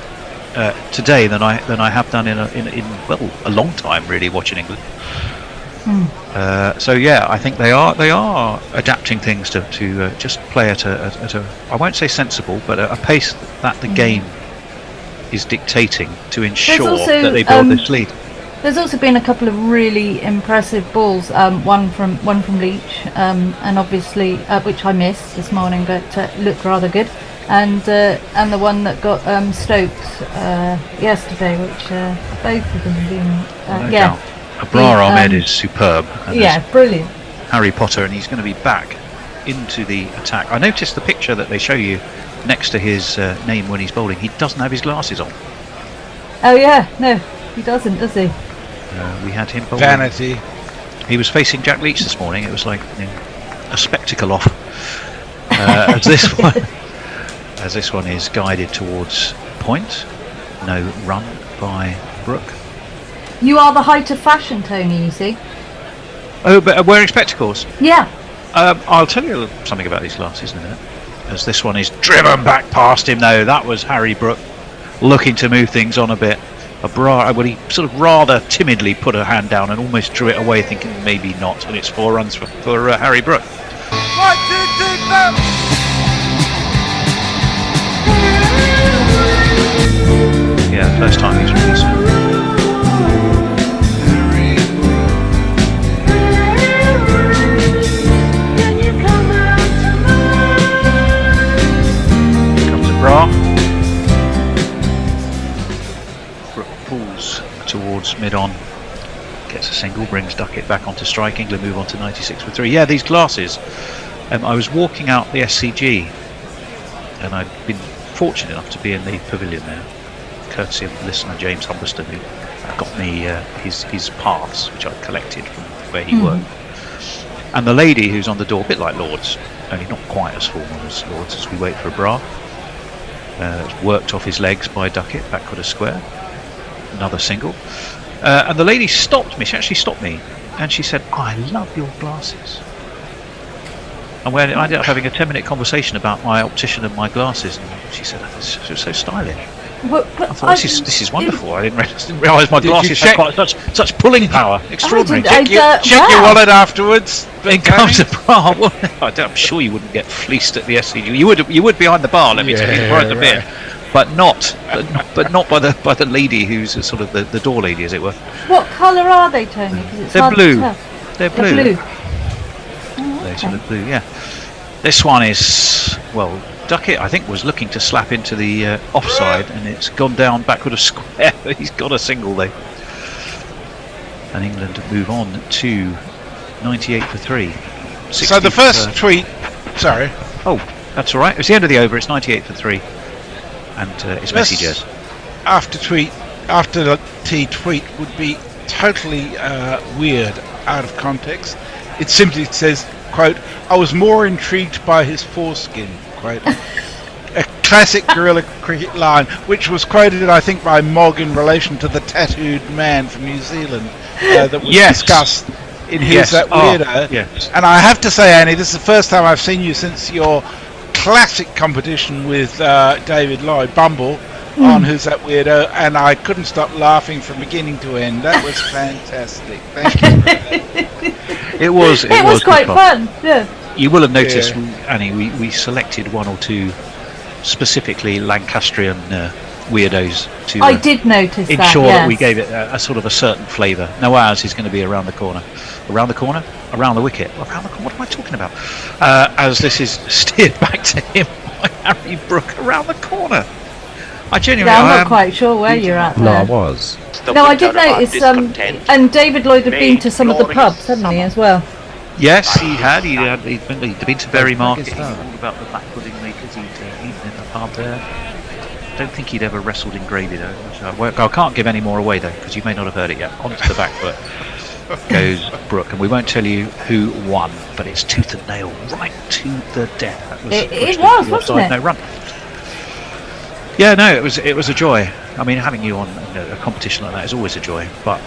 today than I have done in a long time really watching England. So yeah, I think they are adapting things to just play at a I won't say sensible, but a pace that the game is dictating to ensure also, that they build this lead. There's also been a couple of really impressive balls. One from Leach, and obviously which I missed this morning, but looked rather good. And the one that got Stokes yesterday, which both of them have been Abrar Ahmed is superb. Brilliant. Harry Potter, and he's going to be back into the attack. I noticed the picture that they show you next to his name when he's bowling. He doesn't have his glasses on. Oh yeah, no, he doesn't, does he? We had him bowling. Vanity. He was facing Jack Leach this morning. It was like a spectacle off. As this one is guided towards point. No run by Brook. You are the height of fashion, Tony, you see. Oh, but wearing spectacles? Yeah. I'll tell you something about these glasses in a minute. As this one is driven back past him, though. That was Harry Brook looking to move things on a bit. He sort of rather timidly put a hand down and almost drew it away, thinking maybe not. And it's 4 runs for Harry Brook. 1, 2, 3, 4. Yeah, first time he's released it. Brook pulls towards mid-on, gets a single, brings Duckett back onto strike. England move on to 96 for 3. Yeah, these glasses. I was walking out the SCG, and I'd been fortunate enough to be in the pavilion there, courtesy of listener James Humberston, who got me his paths, which I'd collected from where he worked. And the lady who's on the door, a bit like Lord's, only not quite as formal as Lord's, as we wait for a bra. Worked off his legs by Duckett, backward a square, another single, and the lady stopped me. She actually stopped me, and she said, "I love your glasses." And we ended up having a 10-minute conversation about my optician and my glasses, and she said, "This was so stylish." But I thought, this is wonderful. I didn't realise my glasses had quite such pulling power. Extraordinary. Check your wallet afterwards. It comes a bar. Well, I'm sure you wouldn't get fleeced at the SCG. You would behind the bar. Let me tell you, right the bit. But not by the lady who's sort of the door lady, as it were. What colour are they, Tony? 'Cause it's They're hard to blue. tell. They're blue. They're sort of blue. Yeah. This one is, well, Duckett, I think, was looking to slap into the offside, and it's gone down backward of square. He's got a single though, and England move on to 98 for 3. So the first tweet. Sorry. Oh, that's all right. It's the end of the over. It's 98 for 3, and it's Messi Jez. After the T tweet would be totally weird, out of context. It simply says, quote, "I was more intrigued by his foreskin," quote. A classic guerrilla cricket line, which was quoted, I think, by Mogg in relation to the tattooed man from New Zealand that was discussed in his That Weirdo. Yes. And I have to say, Annie, this is the first time I've seen you since your classic competition with David Lloyd, Bumble, on Who's That Weirdo, and I couldn't stop laughing from beginning to end. That was fantastic. Thank you. It was quite fun. Yeah. You will have noticed, Annie, we selected one or two specifically Lancastrian weirdos to I did notice ensure that, that we gave it a sort of a certain flavour. Now ours is going to be around the corner. Around the corner? Around the wicket. Around the corner? What am I talking about? As this is steered back to him by Harry Brook around the corner. I genuinely I'm not quite sure where you're at. No, I was. No, I did notice, and David Lloyd had been to some of the pubs, hadn't he, as well? Yes, he had. He'd been to Berry Market. He knew all about the black pudding makers. He'd eaten in the pub there. I don't think he'd ever wrestled in gravy though. I can't give any more away though, because you may not have heard it yet. Onto the back foot goes Brook, and we won't tell you who won, but it's tooth and nail, right to the death. It was, wasn't it? No run. Yeah, no, it was a joy. I mean, having you on a competition like that is always a joy. But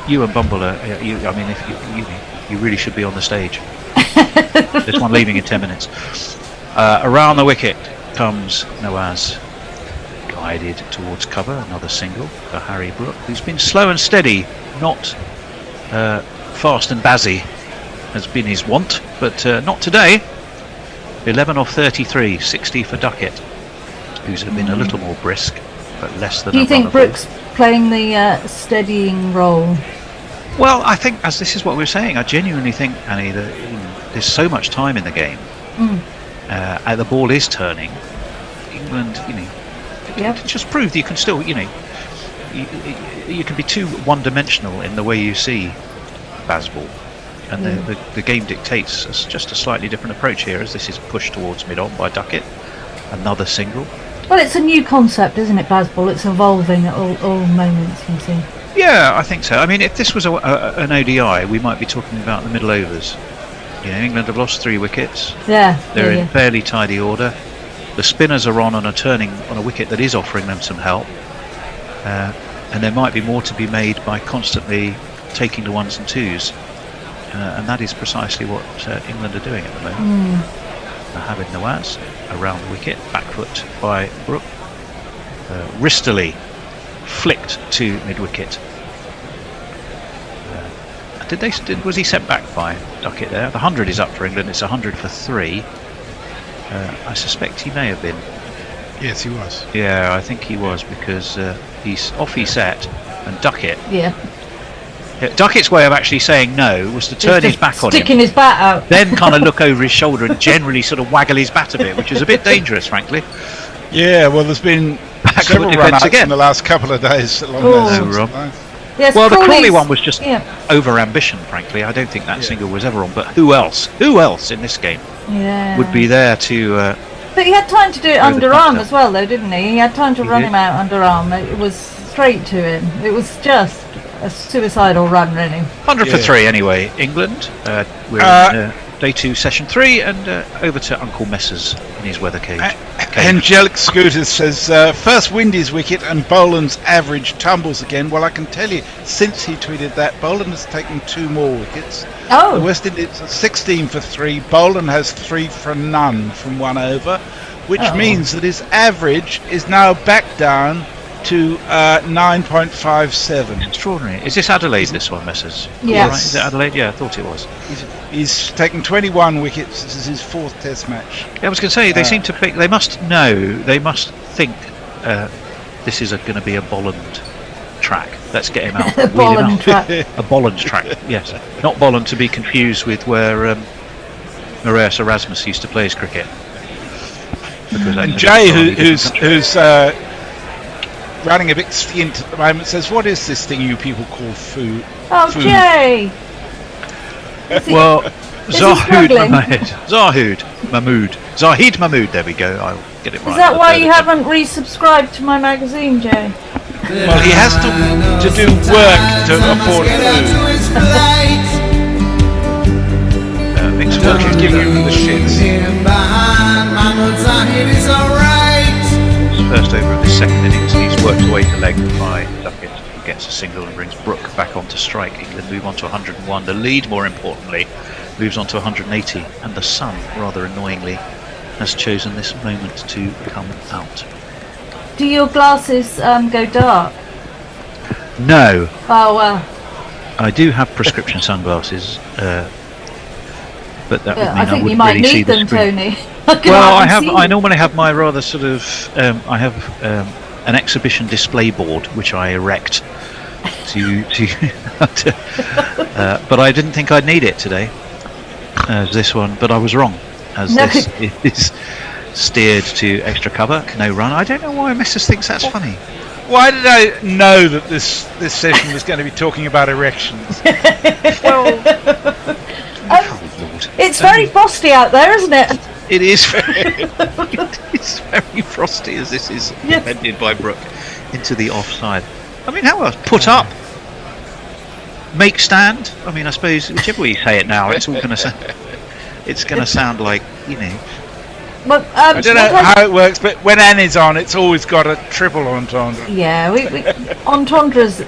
you and Bumble are, I mean, if you really should be on the stage. There's one leaving in 10 minutes. Around the wicket comes Nawaz, guided towards cover. Another single for Harry Brook, who's been slow and steady, not fast and bazzy, has been his wont, but not today. 11 off 33, 60 for Duckett, who's been a little more brisk, but less than. Do you think Brooks playing the steadying role? Well, I think, as this is what we're saying, I genuinely think, Annie, that there's so much time in the game. The ball is turning. England, it just proved you can still, you can be too one-dimensional in the way you see baseball, and the game dictates just a slightly different approach here, as this is pushed towards mid-on by Duckett. Another single. Well, it's a new concept, isn't it, baseball? It's evolving at all moments, you see. Yeah, I think so. I mean, if this was an ODI, we might be talking about the middle overs. England have lost 3 wickets. Yeah. They're in fairly tidy order. The spinners are on and are turning on a wicket that is offering them some help. And there might be more to be made by constantly taking the 1s and 2s. And that is precisely what England are doing at the moment. Having Nawaz around the wicket, back foot by Brook. Wristily flicked to mid-wicket. Was he sent back by Duckett there? The 100 is up for England. It's 100 for 3. I suspect he may have been. Yes, he was. Yeah, I think he was, because he's off he set, and Duckett. Yeah. Duckett's way of actually saying no was to turn his back on him, sticking his bat out, then kind of look over his shoulder and generally sort of waggle his bat a bit, which is a bit dangerous, frankly. Yeah, well, there's been several run-outs in the last couple of days along those lines. Yes, well, the Crawley one was just over-ambition, frankly. I don't think that single was ever on, but who else in this game would be there to... but he had time to do it underarm as well, though, didn't he? He had time to run him out underarm. It was straight to him. It was just a suicidal run, really. 100 for 3 anyway. England, we're in day 2, session 3, and over to Uncle Messers in his weather cage. Angelic Scooters says, first Windies wicket and Boland's average tumbles again. Well, I can tell you, since he tweeted that, Boland has taken 2 more wickets. Oh. The West Indies are 16 for 3. Boland has 3 for none from 1 over, which means that his average is now back down to 9.57. Extraordinary. Is this Adelaide, this one, Messrs? Yes. Right? Is it Adelaide? Yeah, I thought it was. He's taken 21 wickets. This is his 4th Test match. Yeah, I was going to say, they seem to pick, they must think this is going to be a Bolland track. Let's get him out. A Bolland track. A Bolland track, yes. Not Bolland to be confused with where Marais Erasmus used to play his cricket. And Jay, who's running a bit skint at the moment, says, what is this thing you people call food? Oh, food? Jay! Well, Zahid Mahmood, there we go, I'll get it right. Is that why you haven't resubscribed to my magazine, Jay? Well, he has to do work to afford food. Mixed Look, he's giving you the shits. First over of the second innings, he's worked away to leg by Duckett, who gets a single and brings Brook back onto strike. England move on to 101. The lead, more importantly, moves on to 180, and the sun, rather annoyingly, has chosen this moment to come out. Do your glasses go dark? No. Oh, well. I do have prescription sunglasses, but that would mean I think wouldn't you might really see need the them, screen. Tony. Well, I normally have my rather sort of. I have an exhibition display board which I erect to but I didn't think I'd need it today as this one, but I was wrong, as this is steered to extra cover, no run. I don't know why Messrs thinks that's funny. Why did I know that this session was going to be talking about erections? It's very frosty out there, isn't it? It is it's very frosty as this is defended by Brook into the offside. I mean, how else? Put up, make stand. I mean, I suppose whichever way you say it now, it's all going to sound. It's going to sound like, you know. But, I don't know how it works, but when Annie's on, it's always got a triple entendre. Yeah, we entendres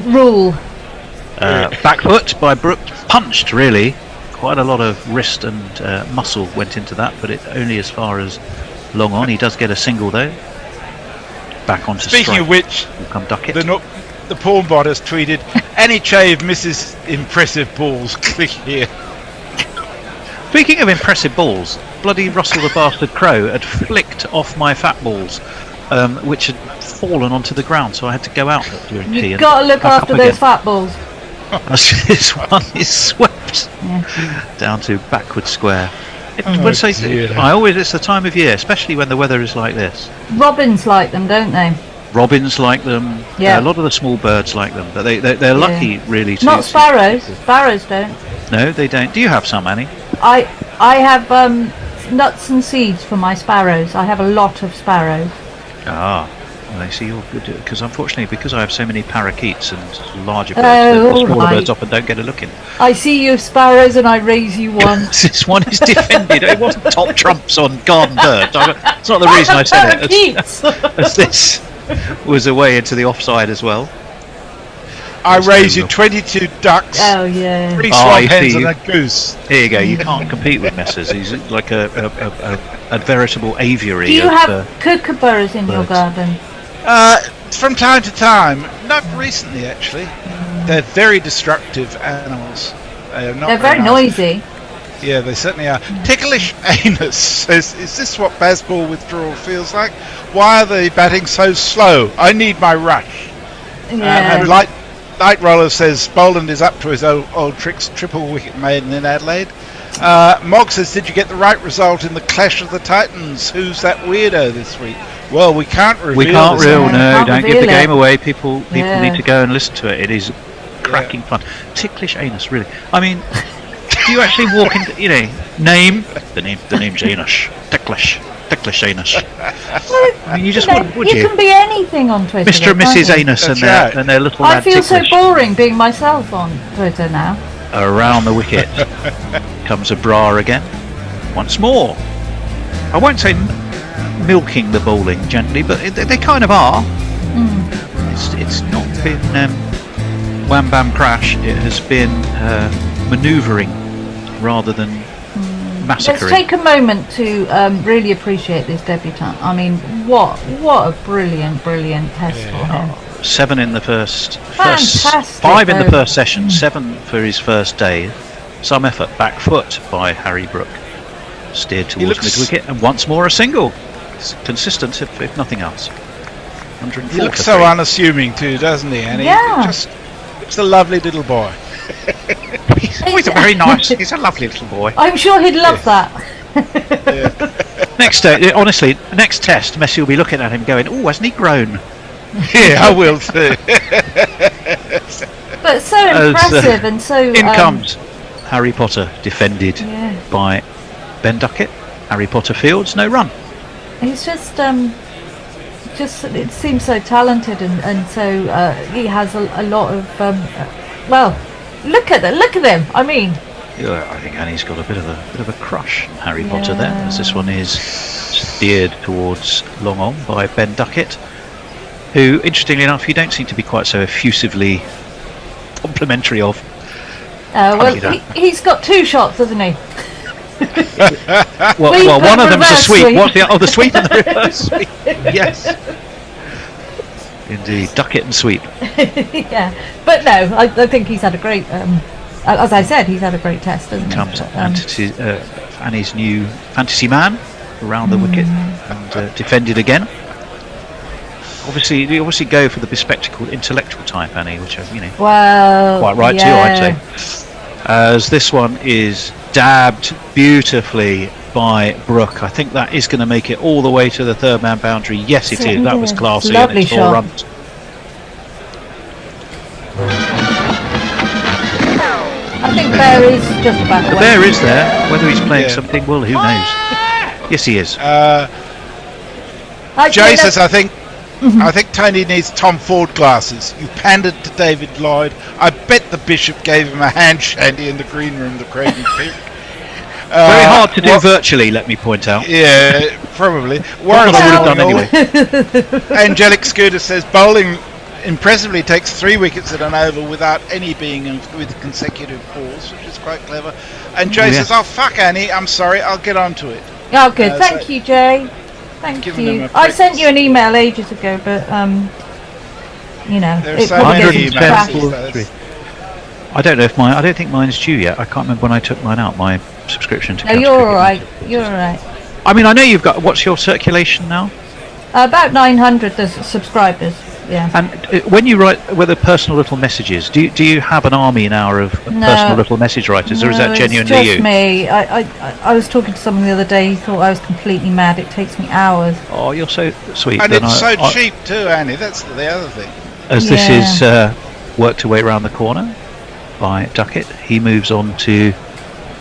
rule. Back foot by Brook, punched really. Quite a lot of wrist and muscle went into that, but it only as far as long on. He does get a single though. Back onto Speaking strike. Of which, will come Duckett. the porn bot has tweeted, any Chave misses impressive balls, click here. Speaking of impressive balls, bloody Russell the Bastard Crow had flicked off my fat balls, which had fallen onto the ground, so I had to go out during tea. You've got to look after those fat balls. This one is swept down to backward square. It's the time of year, especially when the weather is like this. Robins like them, don't they? Robins like them. Yeah. A lot of the small birds like them, but they're lucky really. Not sparrows. Sparrows don't. No, they don't. Do you have some, Annie? I have nuts and seeds for my sparrows. I have a lot of sparrows. Ah. I see you're good because unfortunately, because I have so many parakeets and larger birds, the smaller birds often don't get a look in. I see you sparrows and I raise you one. This one is defended. It wasn't top trumps on garden birds. It's not the reason I said it. As this was away into the offside as well. I raise you 22 ducks, 3 swamp hens and a goose. Here you go. You can't compete with Messrs. He's like a veritable aviary. Do you have kookaburras in your garden? From time to time, not recently actually. They're very destructive animals. They're very noisy. Yeah, they certainly are. Ticklish Anus says, is this what baseball withdrawal feels like? Why are they batting so slow? I need my rush. Yeah. And Light Roller says Boland is up to his old tricks, triple wicket maiden in Adelaide. Mog says, did you get the right result in the Clash of the Titans? Who's that weirdo this week? Well, we can't reveal. Don't give the game away. People need to go and listen to it. It is cracking fun. Ticklish Anus, really. I mean, do you actually walk into, name the name's Anus. Ticklish Anus. I mean, you just would you? You can be anything on Twitter. Mr. and Mrs. Anus and their little I lad feel Ticklish. so boring being myself on Twitter now. Around the wicket comes a bra again. Once more. I won't say milking the bowling gently, but they kind of are. It's not been wham bam crash. It has been manoeuvring rather than massacring. Let's take a moment to really appreciate this debutant. I mean, what a brilliant test for him. 7 in the first Fantastic, 5 in the first session, 7 for his first day. Some effort, back foot by Harry Brook. Steered towards mid-wicket, and once more a single. It's consistent, if nothing else. 104 He looks for so 3. unassuming too, doesn't he? And Yeah. he just looks a lovely little boy. He's always a very nice. He's a lovely little boy. I'm sure he'd love that. Next, honestly, next test, Messi will be looking at him, going, "Oh, hasn't he grown?" Yeah, I will too. But so impressive and so. In comes Harry Potter, defended Yeah. by Ben Duckett. Harry Potter fields, no run. He's just it seems so talented and so he has a lot of well, look at him. I mean, Yeah, I think Annie's got a bit of a crush on Harry Potter there, as this one is steered towards long on by Ben Duckett, who, interestingly enough, you don't seem to be quite so effusively complimentary of. well, he's got 2 shots, hasn't he? Well, one of them's a reverse sweep. sweep. What's the the sweep and the reverse sweep? Yes. Indeed, Duckett and sweep. Yeah, but no, I think he's had a great. As I said, he's had a great test, hasn't he? Comes But, Annie's new fantasy man around the wicket and defended again. Obviously, you go for the bespectacled intellectual type, Annie, which well, quite right too, I'd say. As this one is dabbed beautifully by Brook. I think that is going to make it all the way to the third man boundary. Yes, it is. That was classy. Lovely and it's 4 shot. runs. I think Bear is just about The the way. bear is there. Whether he's playing something, well, who knows? Yes, he is. Jay says, I think Tony needs Tom Ford glasses. You pandered to David Lloyd. I bet the Bishop gave him a hand shandy in the green room, the Craven Pick. Very hard to do virtually, let me point out. Yeah, probably. What I would have done anyway. Angelic Scooter says, bowling impressively takes 3 wickets at an over without any being with consecutive balls, which is quite clever. And Jay says, oh, fuck Annie, I'm sorry, I'll get onto it. Oh, good. Thank you, Jay. Thank Giving them you. a I sent you an email ages ago, but There are it so probably many gets emails crashed. these days. I don't know if I don't think mine's due yet. I can't remember when I took mine out, my subscription to No, Counter you're Cricket. all right. You're all right. I mean, I know you've got, what's your circulation now? About 900 subscribers. Yeah. And when you write whether personal little messages, do you have an army now of personal little message writers, or is that genuinely it's just you? me. I was talking to someone the other day. He thought I was completely mad. It takes me hours. Oh, you're so sweet. And Then it's I- so cheap too, Annie. That's the other thing. As this is worked away around the corner by Duckett, he moves on to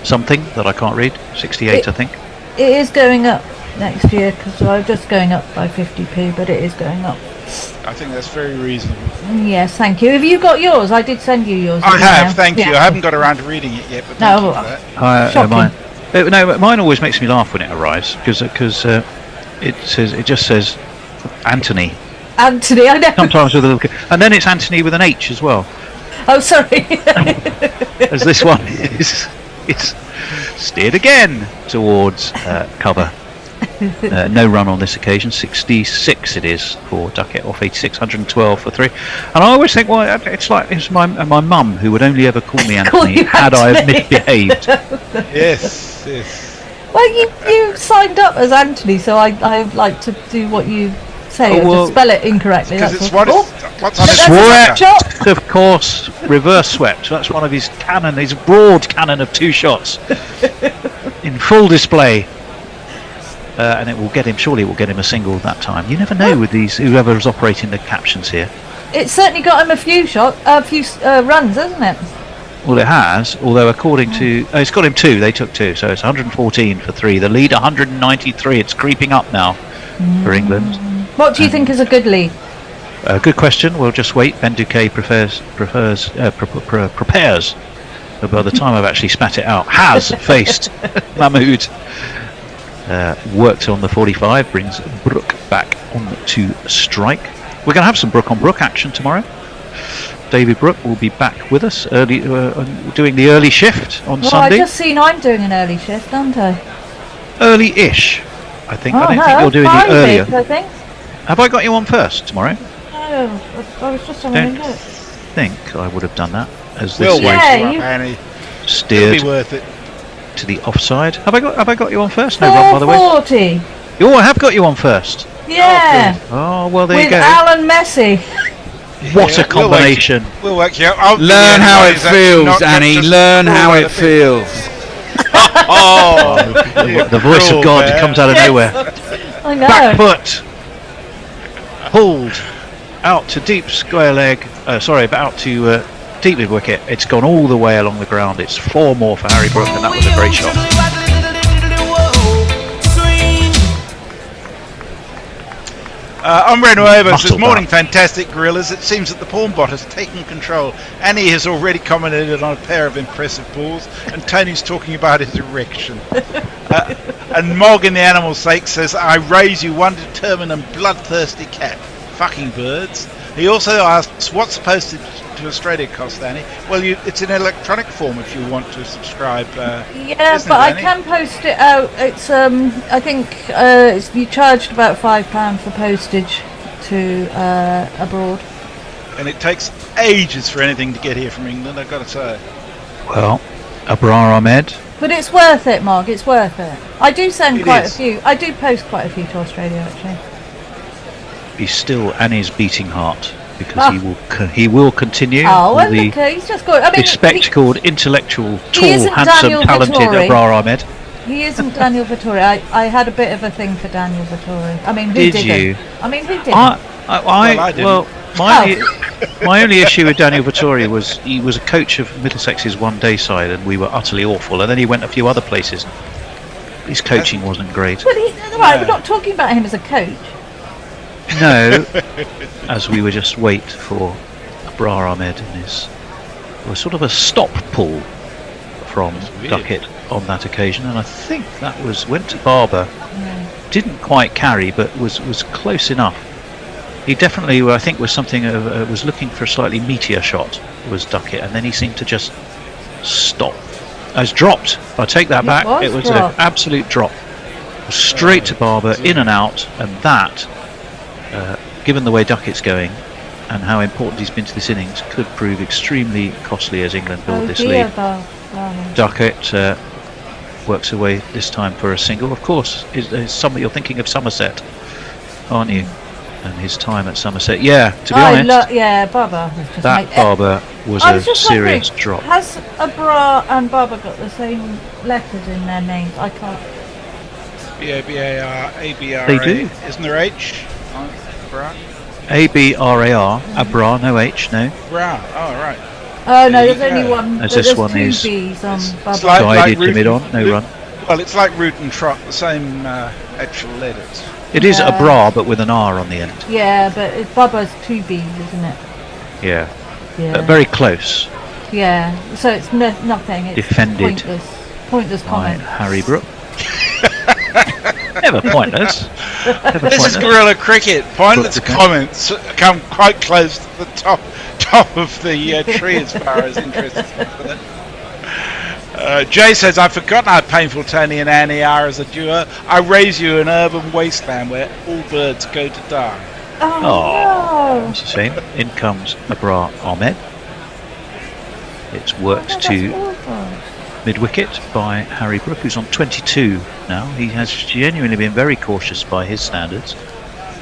something that I can't read. 68, I think. It is going up next year because I'm just going up by 50p, but it is going up. I think that's very reasonable. Yes, thank you. Have you got yours? I did send you yours. I didn't have, thank you. Yeah. I haven't got around to reading it yet, but thank you for that. Shocking. Mine always makes me laugh when it arrives because it just says Anthony. Anthony, I know. Sometimes with a little, and then it's Anthony with an H as well. Oh, sorry. As this one is, it's steered again towards cover. No run on this occasion. 66 it is for Duckett off 86, 112 for 3. And I always think, well, it's my mum who would only ever call me Anthony had I have misbehaved. Yes. Well, you signed up as Anthony, so I like to do what you say, or to spell it incorrectly. Because That's it's all. what's on Swept, of course, reverse swept. That's one of his broad cannon of 2 shots in full display. And it will get him. Surely, it will get him a single that time. You never know with these. Whoever is operating the captions here. It's certainly got him a few runs, hasn't it? Well, it has. Although, according to, it's got him 2. They took 2, so it's 114 for 3. The lead 193. It's creeping up now for England. What do you think is a good lead? Good question. We'll just wait. Ben Duquet prepares. By the time I've actually spat it out, has faced Mahmood. works on the 45, brings Brook back on to strike. We're going to have some Brook on Brook action tomorrow. David Brook will be back with us early, doing the early shift on Sunday. I've just seen I'm doing an early shift, aren't I? Early-ish, I think. Oh, I don't think you're doing it earlier. I think. Have I got you on first tomorrow? No, I was just having a Don't look. think I would have done that. As We'll this wake Yeah, you up, you- Annie. steered It'll be worth it. to the offside. Have I got you on first? No, Rob, by the way. 440. Oh, I have got you on first. Yeah. Oh, well, there With you go. Alan Messi. What a combination. We'll work you out. I'll give Learn you how it advice that feels, not Annie. just Learn crawl how out it of it. feels. Oh, The voice of God bear. comes out of nowhere. I know. Back foot. Pulled out to deep square leg. But out to deep mid wicket. It's gone all the way along the ground. It's 4 more for Harry Brook, and that was a great shot. I'm Reno Evans. Muscle This morning, that. fantastic gorillas. It seems that the pawn bot has taken control. Annie has already commented on a pair of impressive balls, and Tony's talking about his erection. And Mog in the Animal's Sake says, I raise you one determined and bloodthirsty cat. Fucking birds. He also asks, what's the postage to Australia cost, Annie? Well, it's in electronic form if you want to subscribe. Yeah, isn't but it, I Annie? can post it out. It's I think you charged about £5 for postage to abroad. And it takes ages for anything to get here from England, I've got to say. Well, Abrar Ahmed. But it's worth it, Mark. It's worth it. I do send It quite is. a few. I do post quite a few to Australia, actually. He's still Annie's beating heart, because he will continue Oh, with and the look, he's just got. I mean, spectacled, intellectual, he tall, isn't handsome, Daniel talented Vettori. Abrar Ahmed. he isn't Daniel Vettori. I had a bit of a thing for Daniel Vettori. I mean, who Did didn't? you? I mean, who didn't? I didn't. Well, my only issue with Daniel Vettori was he was a coach of Middlesex's one-day side, and we were utterly awful. And then he went a few other places. His coaching wasn't great. But right, we're not talking about him as a coach. No, as we were just wait for Abrar Ahmed in his was sort of a stop pull from Duckett on that occasion, and I think that went to Barber. Didn't quite carry, but was close enough. He definitely, I think, was something of was looking for a slightly meteor shot. Was Duckett, and then he seemed to just stop. I was dropped. I take that back. It was an absolute drop, straight to Barber, in and out, and that. Given the way Duckett's going and how important he's been to this innings, could prove extremely costly as England build this lead. Duckett works away this time for a single. Of course, you're thinking of Somerset, aren't you? And his time at Somerset. Yeah, to be honest, Barber. that Barber was a serious drop. Has Abrar and Barber got the same letters in their names? I can't. B-A-B-A-R, A-B-R-A. They do. Isn't there H? Bra? A-B-R-A-R, Abrar, no H, no. Bra. Oh, right. Oh no, there's only one. As There's this one two is B's on Barber. guided to mid-on, no run. Well, it's like root and trot, the same actual letters. It is Abrar, but with an R on the end. Yeah, but Barber's two B's, isn't it? Yeah. Yeah. Very close. Yeah. So it's nothing. It's Defended pointless by comment. Harry Brook. Never pointless. This is guerrilla cricket. Pointless comments come quite close to the top of the tree as far as interest is concerned. Jay says, I've forgotten how painful Tony and Annie are as a duo. I raise you an urban wasteland where all birds go to die. Oh, that's a shame. In comes Abrar Ahmed. It's worked to mid-wicket by Harry Brook, who's on 22 now. He has genuinely been very cautious by his standards.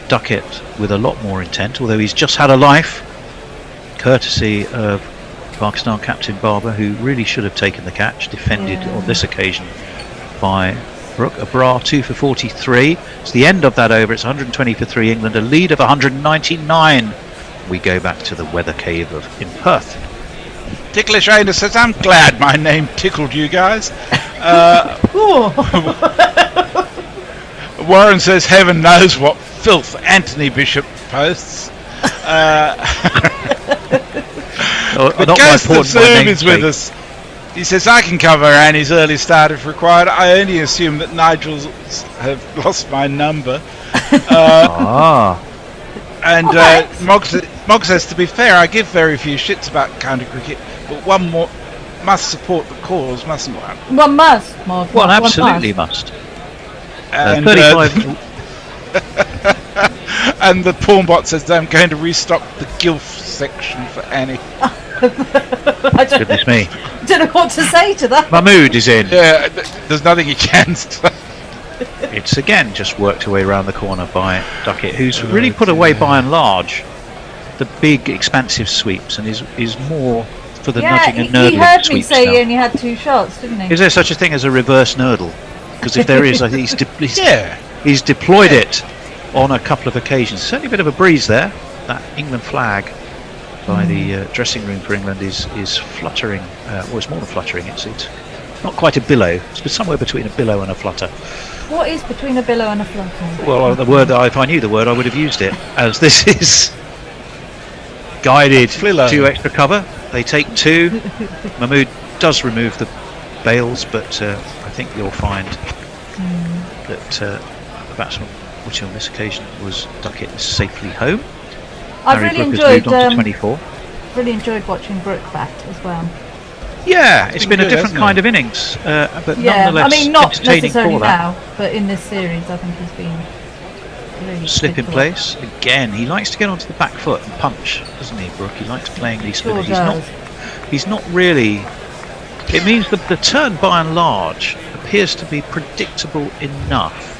Duckett with a lot more intent, although he's just had a life, courtesy of Pakistan captain Barber, who really should have taken the catch. Defended on this occasion by Brook. Abrar 2 for 43. It's the end of that over. It's 120 for 3 England, a lead of 199. We go back to the weather cave in Perth. Ticklish Aina says, I'm glad my name tickled you guys. Warren says, heaven knows what filth Anthony Bishop posts. Not the my ghost porn, of my Zoom is with namesake. us. He says, I can cover Annie's early start if required. I only assume that Nigel's have lost my number. And Mog says, to be fair, I give very few shits about county cricket, but one more must support the cause, mustn't one? One must, Mog. One absolutely must. And, 35. And the porn bot says, I'm going to restock the GILF section for Annie. Goodness me. Don't know what to say to that. Mahmood is in. Yeah, there's nothing he can say. It's again just worked away around the corner by Duckett, who's really put away by and large the big expansive sweeps and is more for the nudging and nurdling he heard me sweeps say now. he only had 2 shots, didn't he? Is there such a thing as a reverse nurdle? Because if there is, I think he's deployed it on a couple of occasions. Certainly a bit of a breeze there. That England flag by the dressing room for England is fluttering. Well, it's more than fluttering. It's not quite a billow. It's somewhere between a billow and a flutter. What is between a billow and a flutter? Well, the word, if I knew the word, I would have used it. As this is guided to extra cover. They take 2. Mahmood does remove the bails, but I think you'll find that the batsman, which on this occasion was Duckett, is safely home. I've Harry really Brooke has enjoyed moved on to 24. Really enjoyed watching Brooke bat as well. Yeah, it's been a different kind of innings, but Yeah, nonetheless I mean not entertaining necessarily for that. now, but in this series I think he's been really Slip in good. place again. He likes to get onto the back foot and punch, doesn't he, Brooke? He likes playing these Sure spinners. He's not really. It means that the turn, by and large, appears to be predictable enough.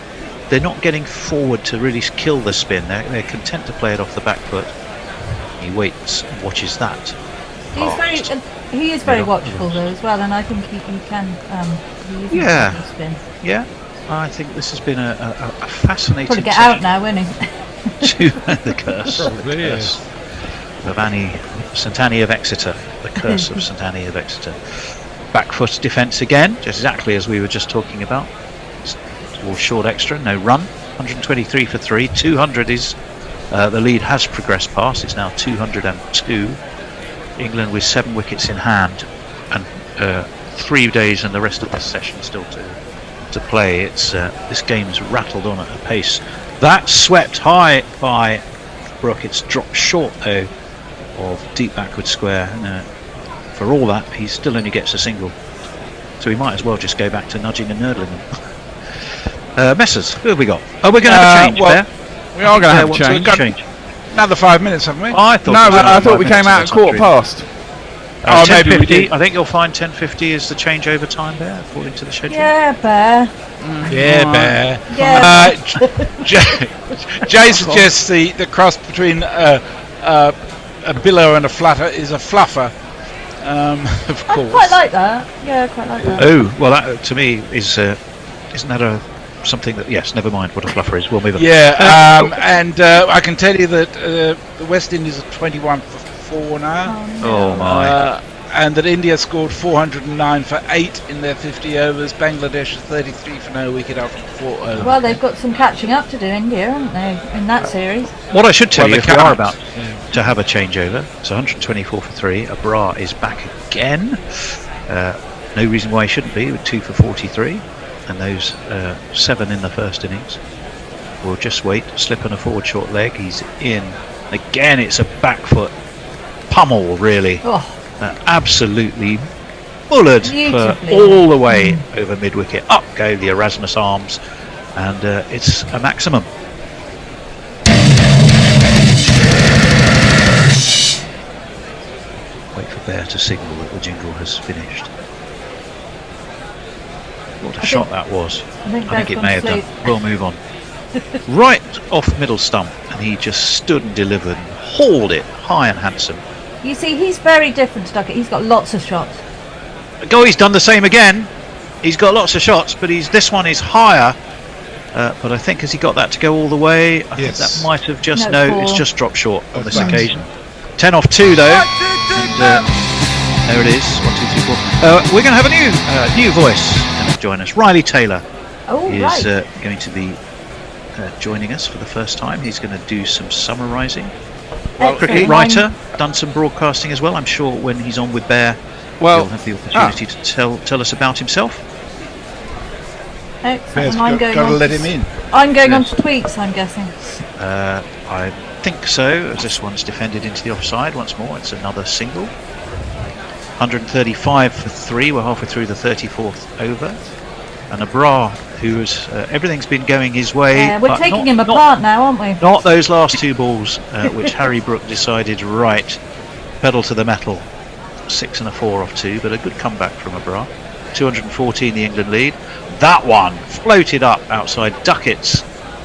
They're not getting forward to really kill the spin. They're content to play it off the back foot. He waits and watches that. He is very watchful though as well, and I think he can. He is Yeah. a spin. Yeah, I think this has been a fascinating. Probably get out now, won't he? The curse. The curse of St Annie of Exeter. The curse of St Annie of Exeter. Back foot defence again, just exactly as we were just talking about. Towards short extra, no run. 123 for 3. 200 is the lead has progressed past. It's now 202. England with 7 wickets in hand and 3 days and the rest of the session still to play. It's this game's rattled on at a pace. That's swept high by Brooke. It's dropped short though of deep backward square. And, for all that, he still only gets a single. So we might as well just go back to nudging and nurdling them. Messers, who have we got? Oh, we're going to have a change there. We are going to have a change. Another 5 minutes, haven't we? I thought we came out at 1:15. Oh, maybe we did. I think you'll find 10:50 is the changeover time there, according to the schedule. Yeah, Bear. Yeah, Bear. Yeah. Jay suggests the cross between a billow and a flutter is a fluffer. Of course. I quite like that. Yeah, I quite like that. Oh, well, that to me is isn't that something that? Yes, never mind what a fluffer is. We'll move on. Yeah, and I can tell you that the West Indies are 21 for 4 now. Oh my! And that India scored 409 for 8 in their 50 overs. Bangladesh is 33 for no wicket after 4 overs. Well, they've got some catching up to do, India, haven't they, in that series? What I should tell you, they if we are can't. about to have a changeover, it's 124 for 3. Abrar is back again. No reason why he shouldn't be with 2 for 43, and those 7 in the first innings. We'll just wait. Slip on a forward short leg. He's in again. It's a back foot pummel, really. Oh. Absolutely bullered for all the way over mid wicket. Up go the Erasmus arms, and it's a maximum. Wait for Bear to signal that the jingle has finished. What a shot that was. I think it may have done. We'll move on. Right off middle stump, and he just stood and delivered and hauled it high and handsome. You see, he's very different to Duckett. He's got lots of shots. He's done the same again. He's got lots of shots, but this one is higher. But I think as he got that to go all the way, I think that might have just it's just dropped short on this occasion. 10 off 2 though. And, there it is. 1, 2, 3, 4. We're going to have a new voice to join us. Riley Taylor is going to be joining us for the first time. He's going to do some summarising. Cricket writer, done some broadcasting as well. I'm sure when he's on with Bear, Well, he'll have the opportunity to tell us about himself. Excellent. I'm going Gotta on let to him in. I'm going on to tweets, I'm guessing. I think so, as this one's defended into the offside once more. It's another single. 135 for 3. We're halfway through the 34th over. And Abra, who has everything's been going his way. Yeah, we're but taking him apart now, aren't we? Not those last 2 balls, which Harry Brook decided, right, pedal to the metal. 6 and a 4 off 2, but a good comeback from Abra. 214 the England lead. That one floated up outside Duckett's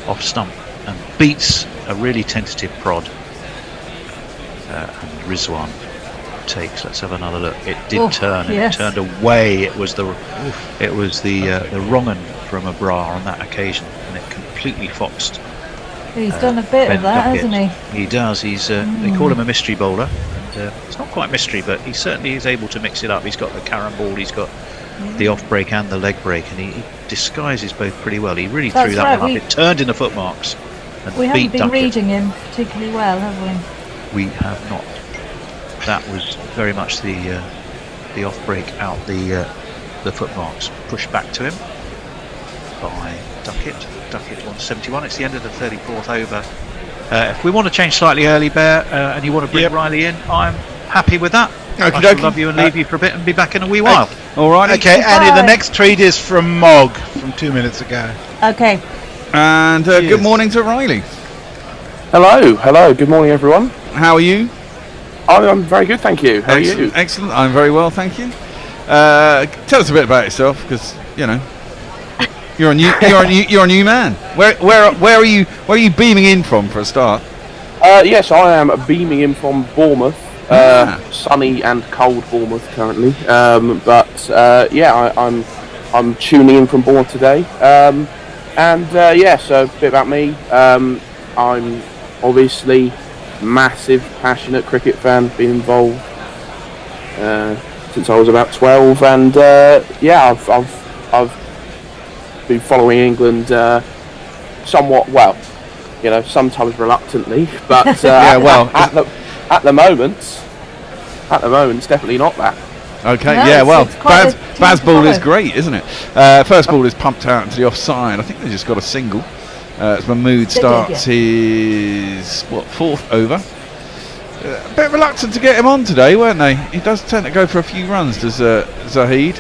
off stump and beats a really tentative prod. And Rizwan takes. Let's have another look. It did turn. Yes. It turned away. It was the wrong un from Abra on that occasion, and it completely foxed. He's done a bit Ben of that, Duckett. hasn't he? He does. He's they call him a mystery bowler. And, it's not quite mystery, but he certainly is able to mix it up. He's got the carom ball. He's got the off break and the leg break, and he disguises both pretty well. He really threw that one up. It turned in the footmarks and We haven't beat been Duckett. reading him particularly well, have we? We have not. That was very much the off break out the footmarks. Pushed back to him by Duckett. Duckett 171. It's the end of the 34th over. If we want to change slightly early, Bear, and you want to bring Riley in, I'm happy with that. I shall love you and leave you for a bit and be back in a wee while. All right. Okay, Annie, the next tweet is from Mog from 2 minutes ago. Okay. And good morning to Riley. Hello. Good morning, everyone. How are you? I'm very good, thank you. How are you? Excellent. I'm very well, thank you. Tell us a bit about yourself, because you're a new man. Where are you beaming in from for a start? Yes, I am beaming in from Bournemouth. Sunny and cold Bournemouth currently. I'm tuning in from Bournemouth today. So a bit about me. I'm obviously massive, passionate cricket fan. Been involved since I was about 12, and I've been following England somewhat well. Sometimes reluctantly, but at the moment, it's definitely not that. Okay, No, Baz ball is great, isn't it? First ball is pumped out into the offside. I think they just got a single. As Mahmood starts his 4th over. A bit reluctant to get him on today, weren't they? He does tend to go for a few runs, does Zahid.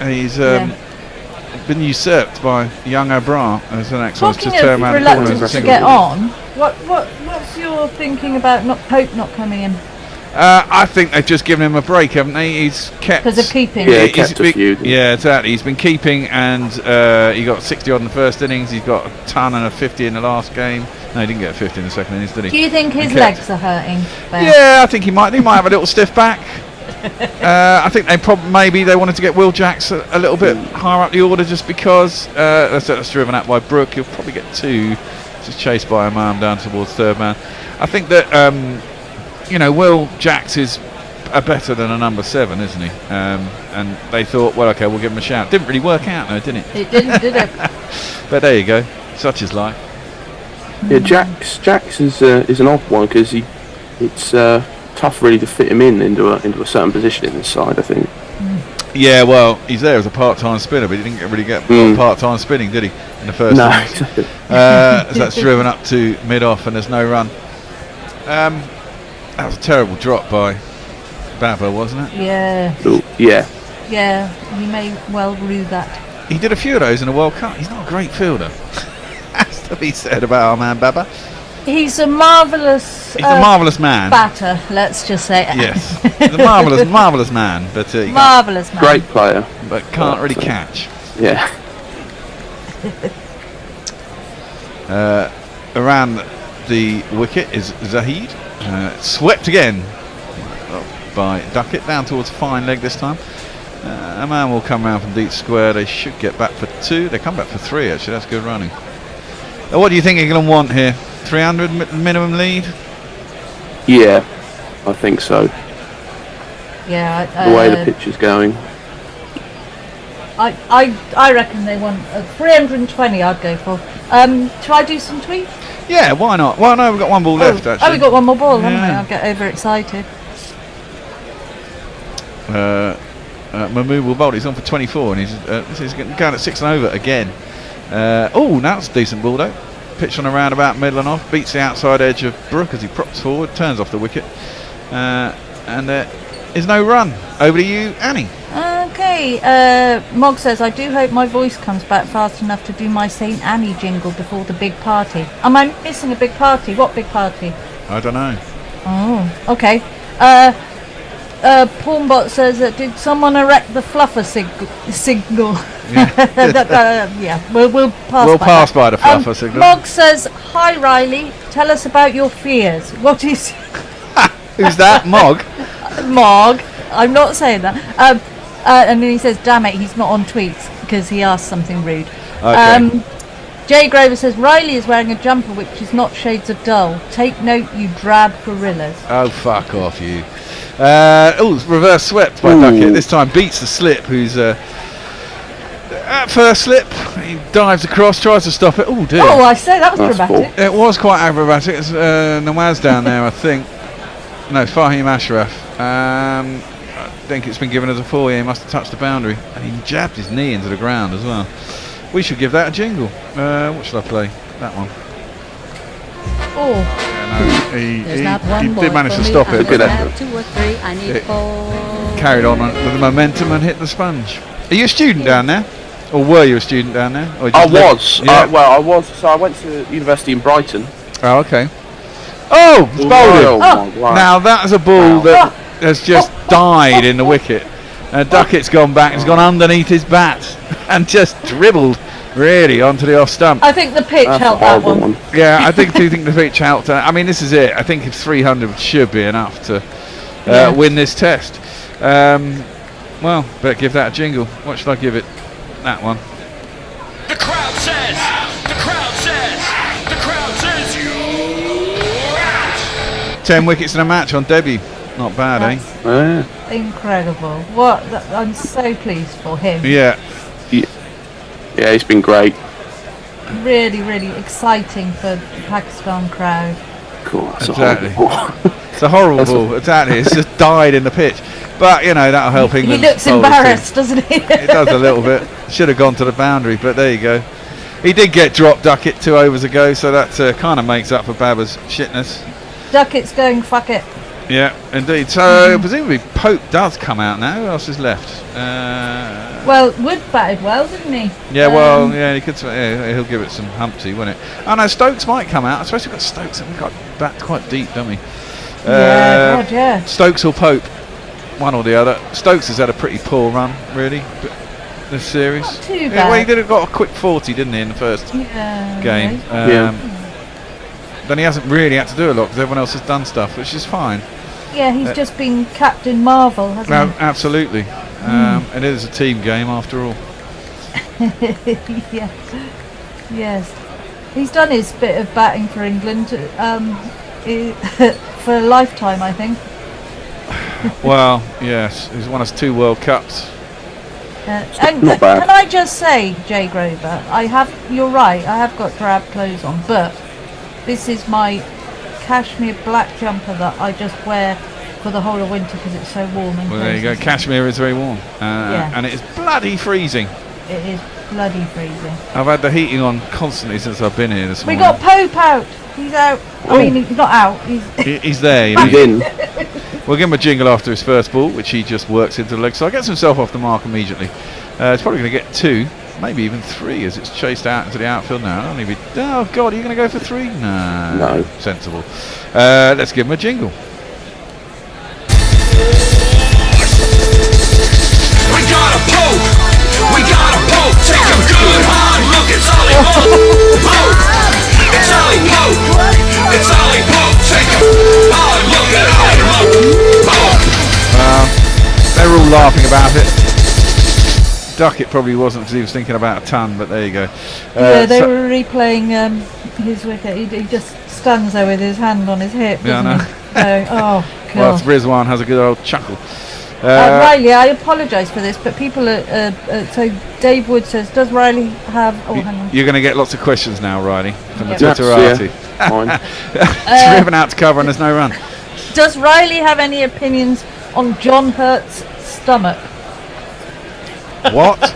He's been usurped by young Abra as the next one's to turn around the corner. Reluctant to get on. What's your thinking about Pope not coming in? I think they've just given him a break, haven't they? He's kept Because of keeping. Yeah, kept a few. Yeah, exactly. He's been keeping, and he got 60 odd in the first innings. He's got a ton and a 50 in the last game. No, he didn't get a 50 in the second innings, did he? Do you think his legs are hurting? Ben? Yeah, I think he might. He might have a little stiff back. I think maybe they wanted to get Will Jacks a little bit higher up the order, just because that's driven up by Brook. He'll probably get 2, just chased by Imam down towards third man. I think that Will Jacks is better than a number 7, isn't he? And they thought, well, okay, we'll give him a shout. Didn't really work out, though, did it? It didn't, did it? But there you go. Such is life. Yeah, Jacks is an odd one because it's tough really to fit him into a certain position in this side, I think. Yeah, well, he's there as a part-time spinner, but he didn't really get part-time spinning, did he? In the first innings. Exactly. As that's driven up to mid-off and there's no run. That was a terrible drop by Baba, wasn't it? Yeah. Yeah, he may well rue that. He did a few of those in the World Cup. He's not a great fielder. Has to be said about our man Baba. He's a marvellous. He's a marvellous man. Batter, let's just say. Yes, he's a marvellous man, but marvellous man. Great player, but can't really catch. Yeah. Around the wicket is Zahid, swept again by Duckett down towards fine leg this time. A man will come round from deep square. They should get back for 2. They come back for 3 actually. That's good running. What do you think England want here? 300 minimum lead? Yeah, I think so. Yeah. The way the pitch is going. I reckon they want 320. I'd go for. Shall I do some tweets? Yeah, why not? Well, no, we've got one ball left actually. Oh, we've got one more ball, haven't we? I'll get overexcited. Mahmood will bowl. He's on for 24, and he's going at 6 and over again. Now it's a decent ball though. Pitch on a roundabout, middle and off. Beats the outside edge of Brook as he props forward, turns off the wicket, and there is no run. Over to you, Annie. Okay, Mog says, I do hope my voice comes back fast enough to do my St. Annie jingle before the big party. Am I missing a big party? What big party? I don't know. Oh, okay. Pornbot says, did someone erect the fluffer signal? Yeah, we'll pass by the fluffer signal. Mog says, hi Riley, tell us about your fears. What is... Who's that? Mog? Mog. I'm not saying that. And then he says, damn it, he's not on tweets because he asked something rude. Okay. Jay Grover says, Riley is wearing a jumper which is not shades of dull. Take note, you drab gorillas. Oh, fuck off, you. Reverse swept by Duckett. This time beats the slip, who's at first slip. He dives across, tries to stop it. Oh, dear. Oh, I say that was dramatic. It was quite acrobatic. It's Nawaz down there, I think. No, Fahim Ashraf. I think it's been given as a 4. Yeah, he must have touched the boundary. And he jabbed his knee into the ground as well. We should give that a jingle. What should I play? That one. Oh. Yeah, no, he did manage to stop it. But it carried on with the momentum and hit the sponge. Are you a student down there? Or were you a student down there? I was. I was. So I went to university in Brighton. Oh, okay. Oh, it's bowled in. Now that is a ball that has just died in the wicket. Duckett's gone back, it's gone underneath his bat and just dribbled really onto the off stump. I think the pitch helped that one. Yeah, I think the pitch helped. I mean, this is it. I think if 300 should be enough to win this test. Well, better give that a jingle. What should I give it? That one. The crowd says, you're out. 10 wickets in a match on debut. Not bad, That's incredible. I'm so pleased for him. Yeah, he's been great. Really, really exciting for the Pakistan crowd. Cool. Exactly. It's a horrible ball. Exactly. It's just died in the pitch. But, that'll help England. He looks embarrassed, doesn't he? It does a little bit. Should have gone to the boundary, but there you go. He did get dropped, Duckett, 2 overs ago, so that kind of makes up for Baba's shitness. Duckett's going, fuck it. Yeah, indeed. So, presumably Pope does come out now. Who else is left? Well, Wood batted well, didn't he? Yeah, he could. He'll give it some Humpty, won't it? Oh no, Stokes might come out. I suppose we've got Stokes and we've got bat quite deep, don't we? Yeah. Stokes or Pope, one or the other. Stokes has had a pretty poor run, really, this series. Not too bad. Yeah, well, he got a quick 40, didn't he, in the first game? Then he hasn't really had to do a lot because everyone else has done stuff, which is fine. Yeah, he's just been Captain Marvel, hasn't he? Absolutely. It is a team game after all. Yes. He's done his bit of batting for England for a lifetime, I think. Well, yes. He's won us 2 World Cups. And not bad. Can I just say, Jay Grover, you're right, I have got drab clothes on, but this is my cashmere black jumper that I just wear for the whole of winter because it's so warm. Well, there you go. Cashmere is very warm, and it is bloody freezing. It is bloody freezing. I've had the heating on constantly since I've been here this morning. We got Pope out. He's out. I mean, he's not out. He's there. He's in. We'll give him a jingle after his first ball, which he just works into the leg side. Gets himself off the mark immediately. It's probably going to get 2. Maybe even 3 as it's chased out into the outfield now. Oh God, are you going to go for 3? No. Sensible. Let's give him a jingle. We got a Pope. Take a good hard look. It's Ollie Pope. It's Ollie Pope. Take a hard look at Ollie Pope. They're all laughing about it. Duckett probably wasn't because he was thinking about a ton, but there you go. They were replaying his wicket. He just stands there with his hand on his hip. Yeah, I know. Oh, God. Well, Rizwan has a good old chuckle. Riley, I apologise for this, but people so Dave Wood says, does Riley have... hang on. You're going to get lots of questions now, Riley, from the Yes, Twitterati. Fine. It's driven out to cover and there's no run. Does Riley have any opinions on John Hurt's stomach? What?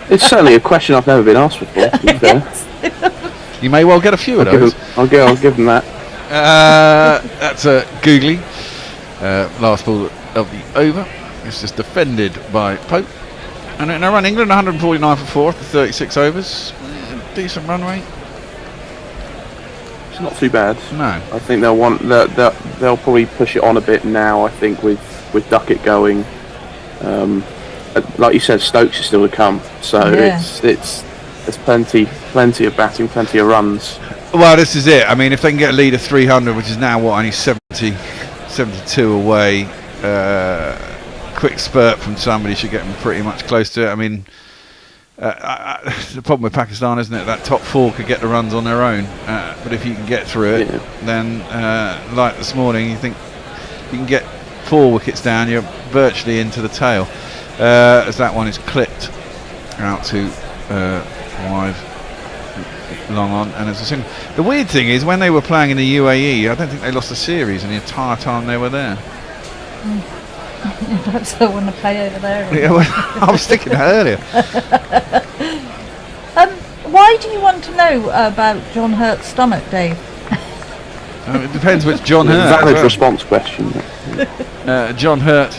It's certainly a question I've never been asked before, to be fair. You may well get a few of those. I'll give them that. That's a googly. Last ball of the over. It's just defended by Pope. And in a run, England 149 for 4 after 36 overs. Decent run rate. It's not too bad. No. I think they'll probably push it on a bit now. I think with Duckett going, like you said, Stokes is still to come. So there's plenty of batting, plenty of runs. Well, this is it. I mean, if they can get a lead of 300, which is now only 72 away. Quick spurt from somebody should get them pretty much close to it. I mean, the problem with Pakistan, isn't it? That top 4 could get the runs on their own, but if you can get through it, then like this morning, you think you can get 4 wickets down, you're virtually into the tail. As that one is clipped out to wide, long on, and it's a single. The weird thing is, when they were playing in the UAE, I don't think they lost a series in the entire time they were there. Perhaps I want to play over there. Yeah, well, I was thinking that earlier. Why do you want to know about John Hurt's stomach, Dave? It depends which John Hurt. Valid response question. John Hurt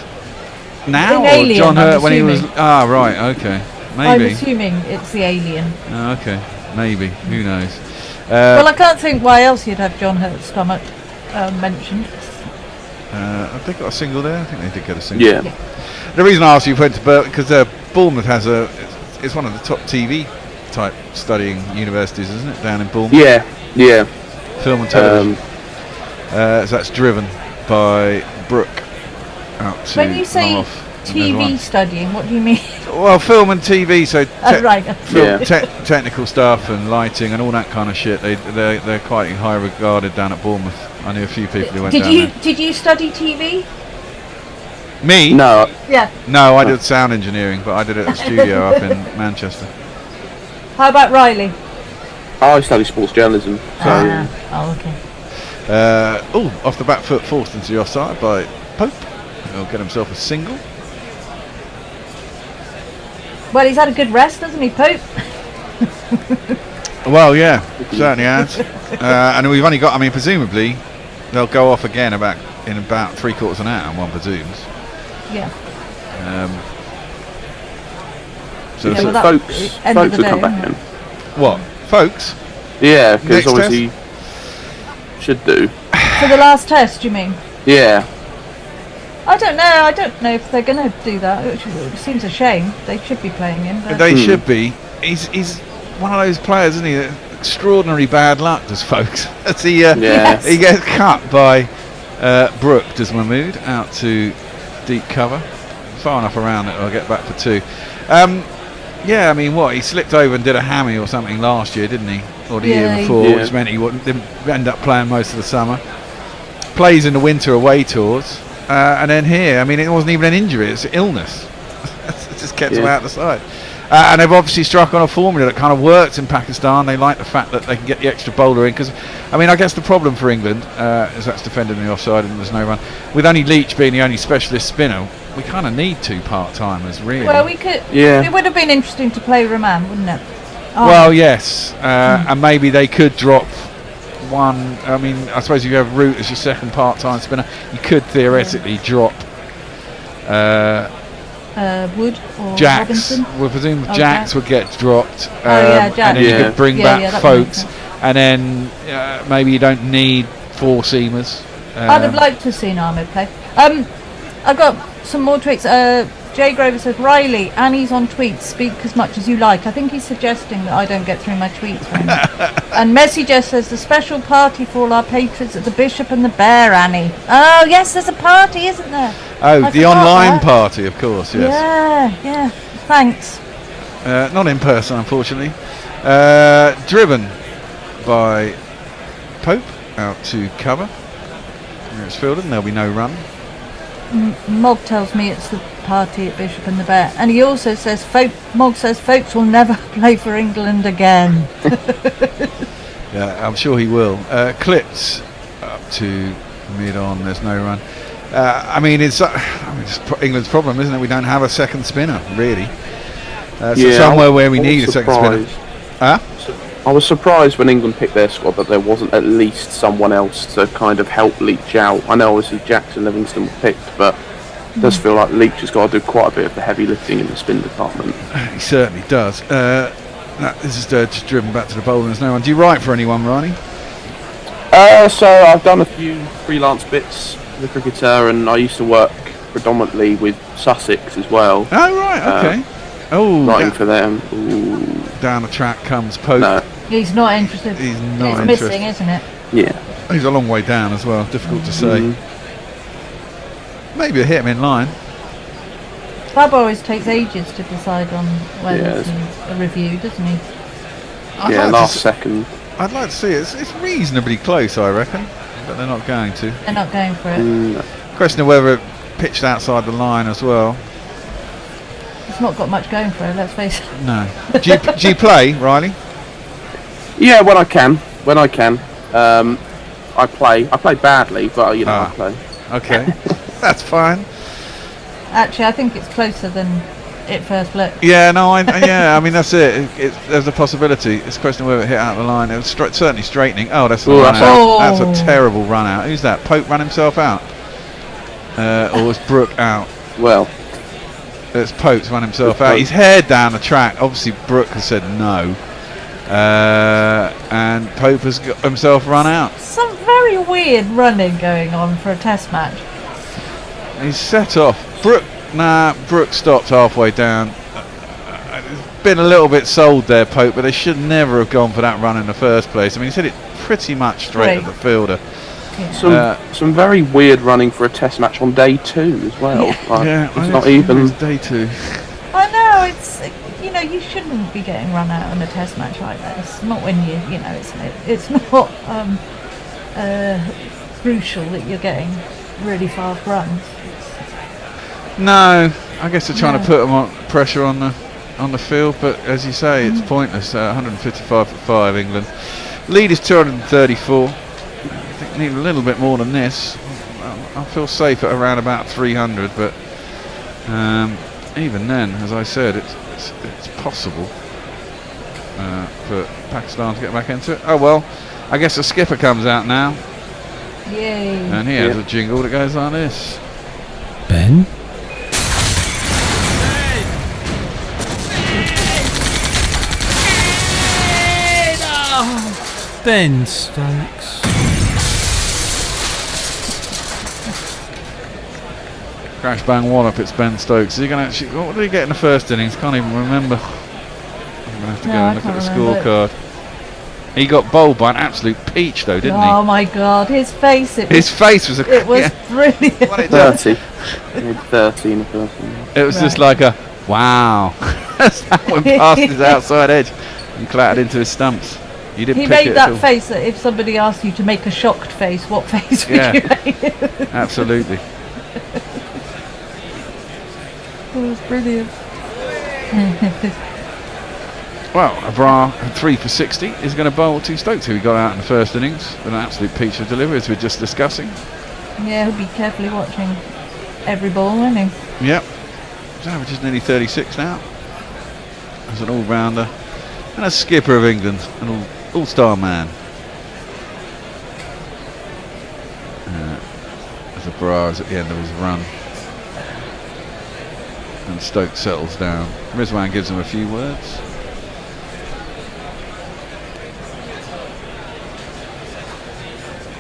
now, In or Alien, John Hurt I'm when he was? assuming. Ah, right, okay, maybe. I'm assuming it's the alien. Oh, okay, maybe. Who knows? Well, I can't think why else you'd have John Hurt's stomach mentioned. Have they got a single there? I think they did get a single. Yeah. The reason I asked you went to because Bournemouth has it's one of the top TV type studying universities, isn't it? Down in Bournemouth. Yeah. Film and television. So that's driven by Brooke out to When you say long off, and there's TV one. studying, what do you mean? Well, film and TV, so right. technical stuff and lighting and all that kind of shit. They're quite high regarded down at Bournemouth. I knew a few people who went down there. Did you study TV? Me? No. Yeah. No, I did sound engineering, but I did it at the studio up in Manchester. How about Riley? I study sports journalism. So okay. Off the back foot, forced into the offside by Pope. He'll get himself a single. Well, he's had a good rest, hasn't he, Pope? Well, yeah, certainly has. And we've only got, I mean, presumably they'll go off again in about 3/4 an hour, one presumes. Yeah. So Yeah, well, folks end of the will day, come back isn't then. What? Folks? Yeah, because Next obviously should do. For the last test, you mean? Yeah. I don't know if they're going to do that. It seems a shame. They should be playing him. But They should be. He's one of those players, isn't he? That extraordinary bad luck, does Folks. As he he gets cut by Brooke, does Mahmood, out to deep cover. Far enough around that I'll get back for 2. Yeah, I mean, he slipped over and did a hammy or something last year, didn't he? Or the year before, which meant he didn't end up playing most of the summer. Plays in the winter away tours. And then here, I mean, it wasn't even an injury, it's illness. It just kept him out the side. And they've obviously struck on a formula that kind of works in Pakistan. They like the fact that they can get the extra bowler in. Because, I mean, I guess the problem for England is that's defended in the offside and there's no run. With only Leach being the only specialist spinner, we kind of need 2 part-timers, really. Well, we could. Yeah. It would have been interesting to play Rahman, wouldn't it? Well, yes. And maybe they could drop one. I mean, I suppose if you have Root as your second part-time spinner, you could theoretically drop Wood or Jacks. Robinson. We'll presume Oh, Jacks would get dropped. Jacks. And then you could bring back that Folks. And then maybe you don't need 4 seamers. I'd have liked to have seen Ahmed play. I've got some more tweets. Jay Grover says, Riley, Annie's on tweets, speak as much as you like. I think he's suggesting that I don't get through my tweets very much. And Messi just says, the special party for all our patrons at the Bishop and the Bear, Annie. Oh, yes, there's a party, isn't there? Oh, the online party, of course, yes. Yeah. Thanks. Not in person, unfortunately. Driven by Pope out to cover. It's fielded and there'll be no run. Mog tells me it's the party at Bishop and the Bear, and he also says Mog says Folks will never play for England again. Yeah, I'm sure he will. Clipped up to mid on. There's no run. I mean, it's England's problem, isn't it? We don't have a second spinner really. So somewhere where we need a second spinner. Huh? I was surprised when England picked their squad that there wasn't at least someone else to kind of help Leach out. I know obviously Jackson Livingston were picked, but it does feel like Leach has got to do quite a bit of the heavy lifting in the spin department. He certainly does. This is just driven back to the bowlers now. Do you write for anyone, Ronnie? So I've done a few freelance bits as a cricketer, and I used to work predominantly with Sussex as well. Oh, right, okay. Writing for them. Ooh. Down the track comes Pope. No. He's not interested. He's not It's interested. missing, isn't it? Yeah. He's a long way down as well. Difficult to say. Maybe I hit him in line. Bob always takes ages to decide on whether to review, doesn't he? Last second. I'd like to see it. It's reasonably close, I reckon, but they're not going to. They're not going for it. Question of whether it pitched outside the line as well. It's not got much going for it, let's face it. No. Do you play, Riley? Yeah, when I can. I play. I play badly, but I play. Okay. That's fine. Actually, I think it's closer than it first looked. Yeah, no, I mean, that's it. There's a possibility. It's a question of whether it hit out the line. It was certainly straightening. Oh, that's a run out. That's a terrible run out. Who's that? Pope run himself out? Or was Brooke out? Well, it's Pope's run himself out. He's head down the track. Obviously, Brooke has said no. And Pope has got himself run out. Some very weird running going on for a test match. He's set off. Brooke stopped halfway down. Been a little bit sold there, Pope, but they should never have gone for that run in the first place. I mean, he's hit it pretty much straight at the fielder. Some very weird running for a test match on day 2 as well. It's not even day 2. I know, it's, you shouldn't be getting run out in a test match like that. It's not when it's not crucial that you're getting really fast runs. No, I guess they're trying to put them on pressure on the field, but as you say, it's pointless. 155 for 5, England. Lead is 234. I think we need a little bit more than this. I feel safe at around about 300, but even then, as I said, it's possible for Pakistan to get back into it. Oh well, I guess the skipper comes out now. Yay! And he has a jingle that goes like this. Ben? Ben Stokes. Crash bang wallop, it's Ben Stokes. Is he going to actually? What did he get in the first innings? Can't even remember. I'm going to have to go and look at the scorecard. He got bowled by an absolute peach, though, didn't he? Oh my God, his face! His face was It was brilliant. 30. 13 or 13. It was just like a wow. That went past his outside edge and clattered into his stumps. You didn't He pick made it that at all. face that if somebody asked you to make a shocked face, what face would you make? Absolutely. It was brilliant. Well, Abrar had 3 for 60 is going to bowl to Stokes, who he got out in the first innings with an absolute peach of delivery, as we were just discussing. Yeah, he'll be carefully watching every ball, won't he? Yep. His average is nearly 36 now. As an all-rounder and a skipper of England, an all-star man. As Abrar is at the end of his run. And Stokes settles down. Rizwan gives him a few words.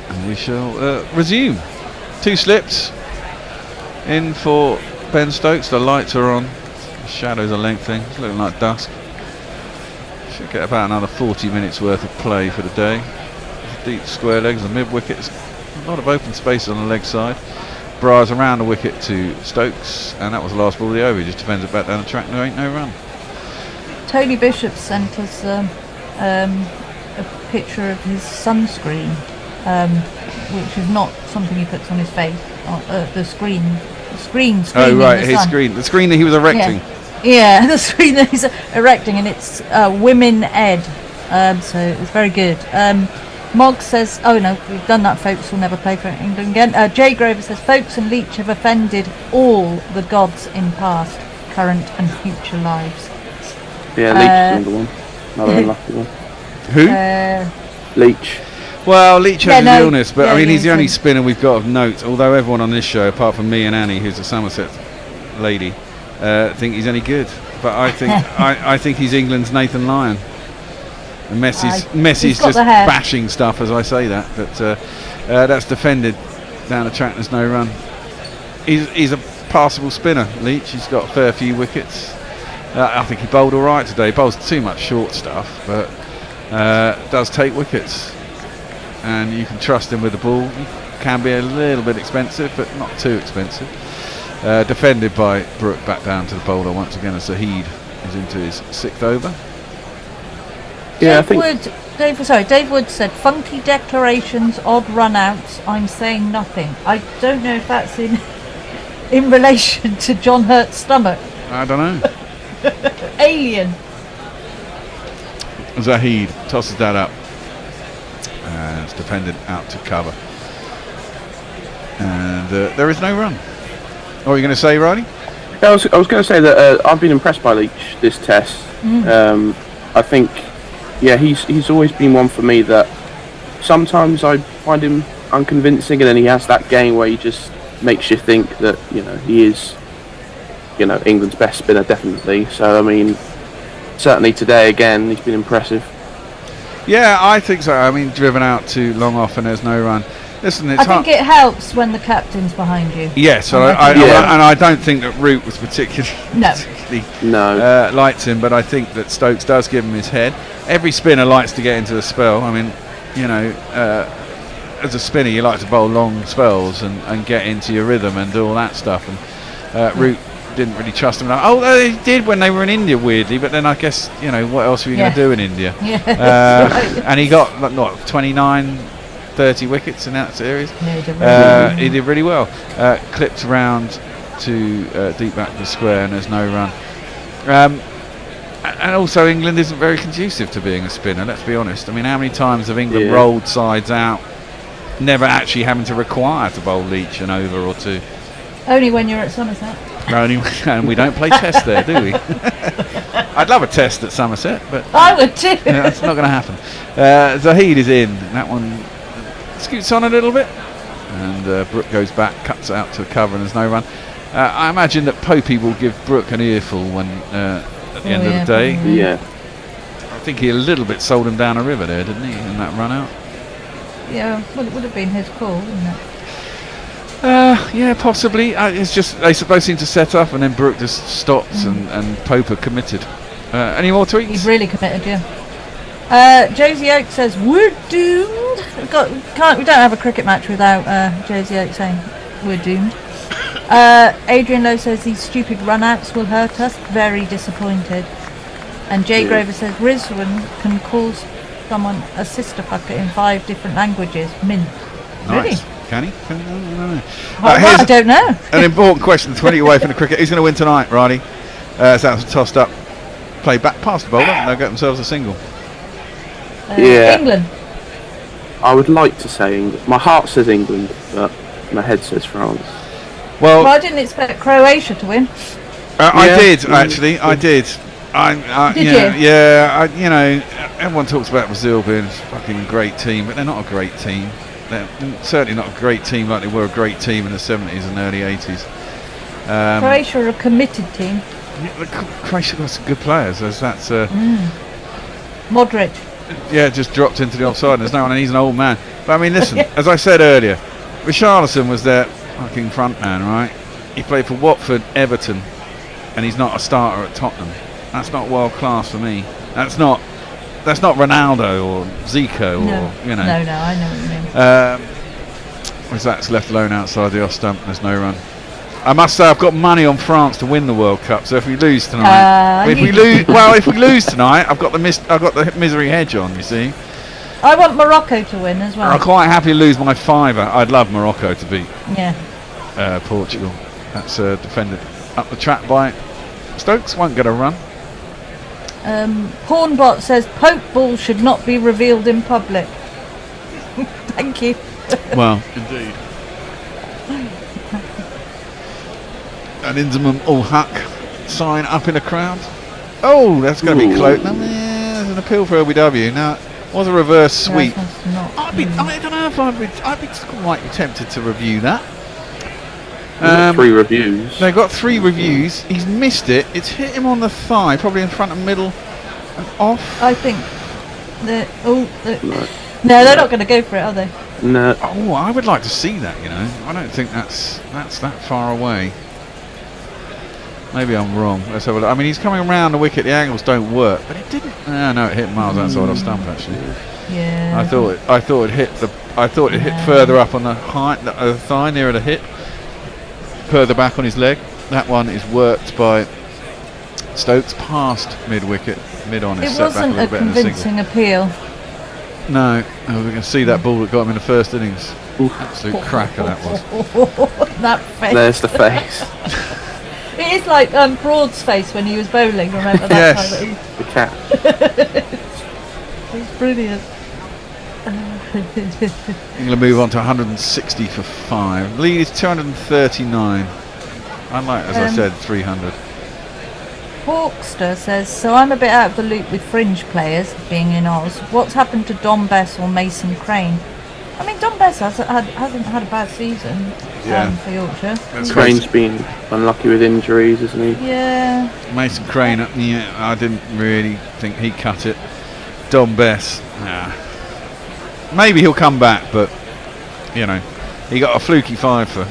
And we shall resume. 2 slips in for Ben Stokes. The lights are on. The shadows are lengthening. It's looking like dusk. Should get about another 40 minutes worth of play for the day. Deep square legs, the mid wickets. A lot of open spaces on the leg side. Bras around the wicket to Stokes, and that was the last ball of the over. He just defends it back down the track. There ain't no run. Tony Bishop sent us a picture of his sunscreen, which is not something he puts on his face. The screen. Oh right, his screen. The screen that he was erecting. Yeah, the screen that he's erecting, and it's Women Ed. So it's very good. Mogg says, oh no, we've done that, folks will never play for England again. Jay Grover says, Folks and Leach have offended all the gods in past, current and future lives. Yeah, Leach is another one. Another unlucky one. Who? Leach. Well, Leach has his illness, but yeah, I mean, he's the only so- spinner we've got of note. Although everyone on this show, apart from me and Annie, who's a Somerset lady, think he's any good. But I think I think he's England's Nathan Lyon. And Messi's got just the hair. bashing stuff as I say that. But that's defended down the track. There's no run. He's a passable spinner, Leach. He's got a fair few wickets. I think he bowled all right today. He bowls too much short stuff, but does take wickets. And you can trust him with the ball. He can be a little bit expensive, but not too expensive. Defended by Brooke back down to the bowler once again as Zahid is into his 6th over. Yeah, Dave Wood said, funky declarations, odd run-outs, I'm saying nothing. I don't know if that's in relation to John Hurt's stomach. I don't know. Alien. Zahid tosses that up. It's defended out to cover. And there is no run. What are you going to say, Ronnie? I was going to say that I've been impressed by Leach this test. I think, yeah, he's always been one for me that sometimes I find him unconvincing, and then he has that game where he just makes you think that, you know, he is, you know, England's best spinner, definitely. So, I mean, certainly today, again, he's been impressive. Yeah, I think so. I mean, driven out too long off and there's no run. Listen, it's I think it helps when the captain's behind you. Yes, and I don't think that Root was particularly liked him, but I think that Stokes does give him his head. Every spinner likes to get into a spell. I mean, you know, as a spinner, you like to bowl long spells and get into your rhythm and do all that stuff. And Root didn't really trust him. Oh, they did when they were in India, weirdly, but then I guess, you know, what else were you going to do in India? And he got, what, 29, 30 wickets in that series. He did really well. Clipped around to deep back to the square, and there's no run. And also, England isn't very conducive to being a spinner, let's be honest. I mean, how many times have England rolled sides out, never actually having to require to bowl Leach an over or two? Only when you're at Somerset. And we don't play test there, do we? I'd love a test at Somerset, but I would too. That's not going to happen. Zahid is in. That one scoots on a little bit, and Brooke goes back, cuts it out to cover, and there's no run. I imagine that Popey will give Brooke an earful when at the end of the day. Yeah. I think he a little bit sold him down a river there, didn't he, in that run out? Yeah, well, it would have been his call, wouldn't it? Yeah, possibly. It's just they both seem to set up, and then Brooke just stops, and Poper committed. Any more tweets? He's really committed, yeah. Josie Oak says we're doomed. We don't have a cricket match without Josie Oak saying we're doomed. Adrian Lowe says these stupid run-outs will hurt us. Very disappointed. And Jay Grover says Rizwan can call someone a sister fucker in 5 different languages. Mint. Nice. Really? Can he? No. I don't know. An important question, 20 away from the cricket. Who's going to win tonight, Riley? That's tossed up. Play back past the bowler, and they'll get themselves a single. England. I would like to say England. My heart says England, but my head says France. Well, I didn't expect Croatia to win. I did, actually. I did. Did you? Yeah, you know, everyone talks about Brazil being a fucking great team, but they're not a great team. They're certainly not a great team like they were a great team in the 70s and early 80s. Croatia are a committed team. Croatia got some good players. That's Modric. Yeah, just dropped into the offside. There's no one, and he's an old man. But I mean, listen, as I said earlier, Richarlison was their fucking front man, right? He played for Watford, Everton, and he's not a starter at Tottenham. That's not world class for me. That's not Ronaldo or Zico or, you know. No, I know what you mean. Whereas that's left alone outside the off stump. There's no run. I must say I've got money on France to win the World Cup. So if we lose tonight, if we lose tonight, I've got the misery hedge on. You see. I want Morocco to win as well. I'm quite happy to lose my fiver. I'd love Morocco to beat Portugal. That's defended up the track by Stokes. Won't get a run. Hornbot says Pope ball should not be revealed in public. Thank you. Well, indeed. An Inzamam ul Haq sign up in the crowd. Oh, that's going to be close. No, yeah, there's an appeal for LBW. Now, it was a reverse sweep. I don't know if I'd be quite tempted to review that. 3 reviews. They've got 3 reviews. He's missed it. It's hit him on the thigh, probably in front of middle and off. I think no, they're not going to go for it, are they? No. Oh, I would like to see that. You know, I don't think that's that far away. Maybe I'm wrong. Let's have a look. I mean, he's coming around the wicket. The angles don't work, but it didn't. No, it hit miles outside off stump actually. Yeah. I thought it hit further up on the thigh nearer the hip, further back on his leg. That one is worked by Stokes past mid wicket, mid on his It set back wasn't a a little bit in the single. convincing appeal. No, we can see that ball that got him in the first innings. Absolute cracker that was. That face. There's the face. It is like Broad's face when he was bowling. Remember that Yes. time? The cat. It's brilliant. England move on to 160 for 5. Lead is 239. Unlike, as I said, 300. Hawkster says, so I'm a bit out of the loop with fringe players being in Oz. What's happened to Dom Bess or Mason Crane? I mean, Dom Bess hasn't had a bad season for Yorkshire. Crane's been unlucky with injuries, isn't he? Yeah. Mason Crane, I didn't really think he cut it. Dom Bess, maybe he'll come back, but you know, he got a fluky 5 for,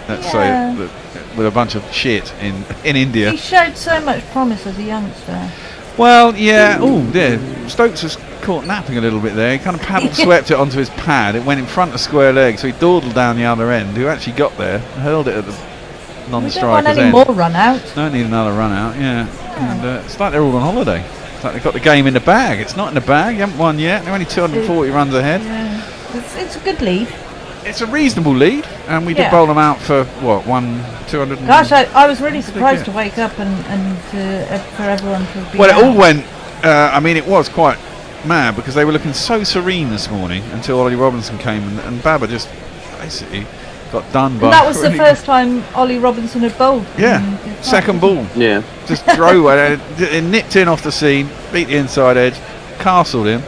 let's say it, with a bunch of shit in India. He showed so much promise as a youngster. Well, yeah. Oh, there. Stokes was caught napping a little bit there. He kind of paddle swept it onto his pad. It went in front of square leg, so he dawdled down the other end. Who actually got there, hurled it at the non-striker's end. We don't want any more run out. Don't need another run out. Yeah. And it's like they're all on holiday. It's like they've got the game in the bag. It's not in the bag. You haven't won yet. They're only 240 runs ahead. Yeah. It's a good lead. It's a reasonable lead, and we did bowl them out for what, 200. Gosh, I was really surprised to wake up and for everyone to be. Well, it all went. I mean, it was quite mad because they were looking so serene this morning until Ollie Robinson came and Baba just basically got done by. And that was the first time Ollie Robinson had bowled. Yeah, second ball. Yeah, just drove it, nipped in off the seam, beat the inside edge, castled him.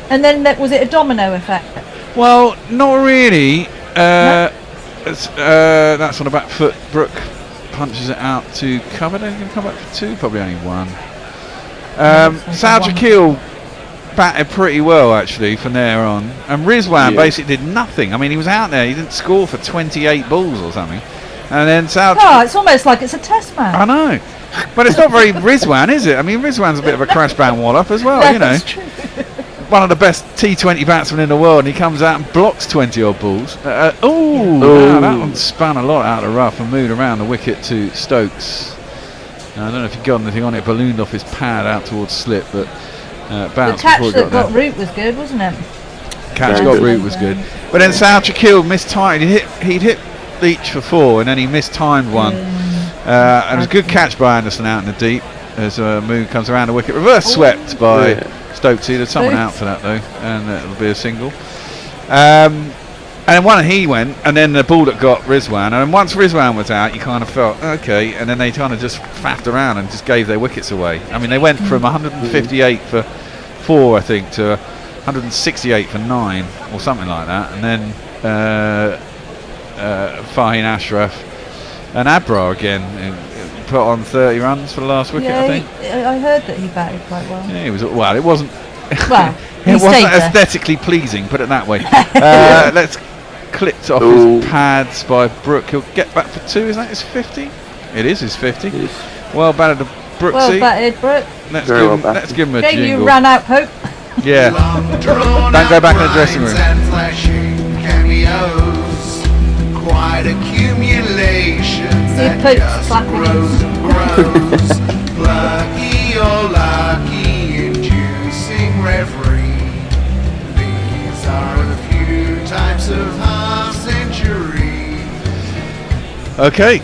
And then was it a domino effect? Well, not really. That's on the back foot. Brooke punches it out to cover. They're going to come back for 2, probably only 1. Sal Jakil batted pretty well actually from there on, and Rizwan basically did nothing. I mean, he was out there, he didn't score for 28 balls or something, and then Sal. Oh, it's almost like it's a test match. I know, but it's not very Rizwan, is it? I mean, Rizwan's a bit of a crash band wallop as well, you know. True. One of the best T20 batsmen in the world, and he comes out and blocks 20 odd balls. Wow, that one spun a lot out of the rough and moved around the wicket to Stokes. I don't know if he got anything on it, ballooned off his pad out towards slip, but bounced the catch before it that got there. Root was good, wasn't it? Catch got Root was good, but then Sal Jakil mistimed. He'd hit Leach for 4, and then he mistimed one. And it was a good catch by Anderson out in the deep as Moon comes around the wicket, reverse swept by Stokes. There's someone out for that though, and it'll be a single. And then one he went, and then the ball that got Rizwan, and once Rizwan was out, you kind of felt okay, and then they kind of just faffed around and just gave their wickets away. I mean, they went from 158 for 4, I think, to 168 for 9 or something like that, and then Faheen Ashraf and Abrar again put on 30 runs for the last wicket, I think. I heard that he batted quite well. Yeah, it wasn't. Well, it wasn't aesthetically pleasing, put it that way. Let's clipped off his pads by Brooke. He'll get back for 2. Is that his 50? It is his 50. Well batted to Brooksy. Well batted, Brooke. Let's give him a jingle. You ran out, Pope. Yeah. Don't go back in the dressing room. And flashing cameos, quite accumulations that just grows and grows. Lucky or lucky, inducing reverie. These are a few types of half century. Okay.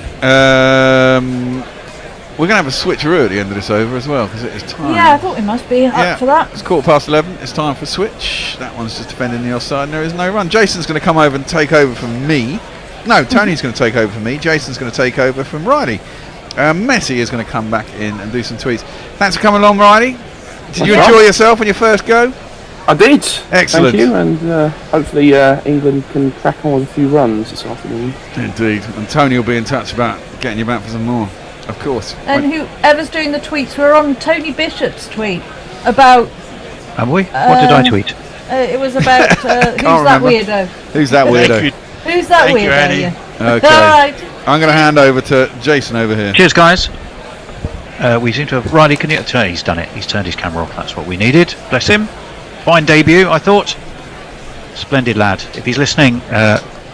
We're going to have a switcheroo at the end of this over as well because it is time. Yeah, I thought we must be up for that. It's 11:15. It's time for switch. That one's just defending the offside and there is no run. Jason's going to come over and take over from me. No, Tony's going to take over from me. Jason's going to take over from Riley. Messi is going to come back in and do some tweets. Thanks for coming along, Riley. Did you That's enjoy right. yourself on your first go? I did. Excellent. Thank you, and hopefully England can crack on with a few runs this afternoon. Indeed. And Tony will be in touch about getting you back for some more, of course. And whoever's doing the tweets, we're on Tony Bishop's tweet about. Have we? What did I tweet? It was about who's that weirdo? Who's that weirdo? Who's that Thank you, weirdo? Annie. Yeah. Okay. All right. I'm going to hand over to Jason over here. Cheers, guys. We seem to have... Riley, can you... He's done it. He's turned his camera off. That's what we needed. Bless him. Fine debut, I thought. Splendid lad. If he's listening,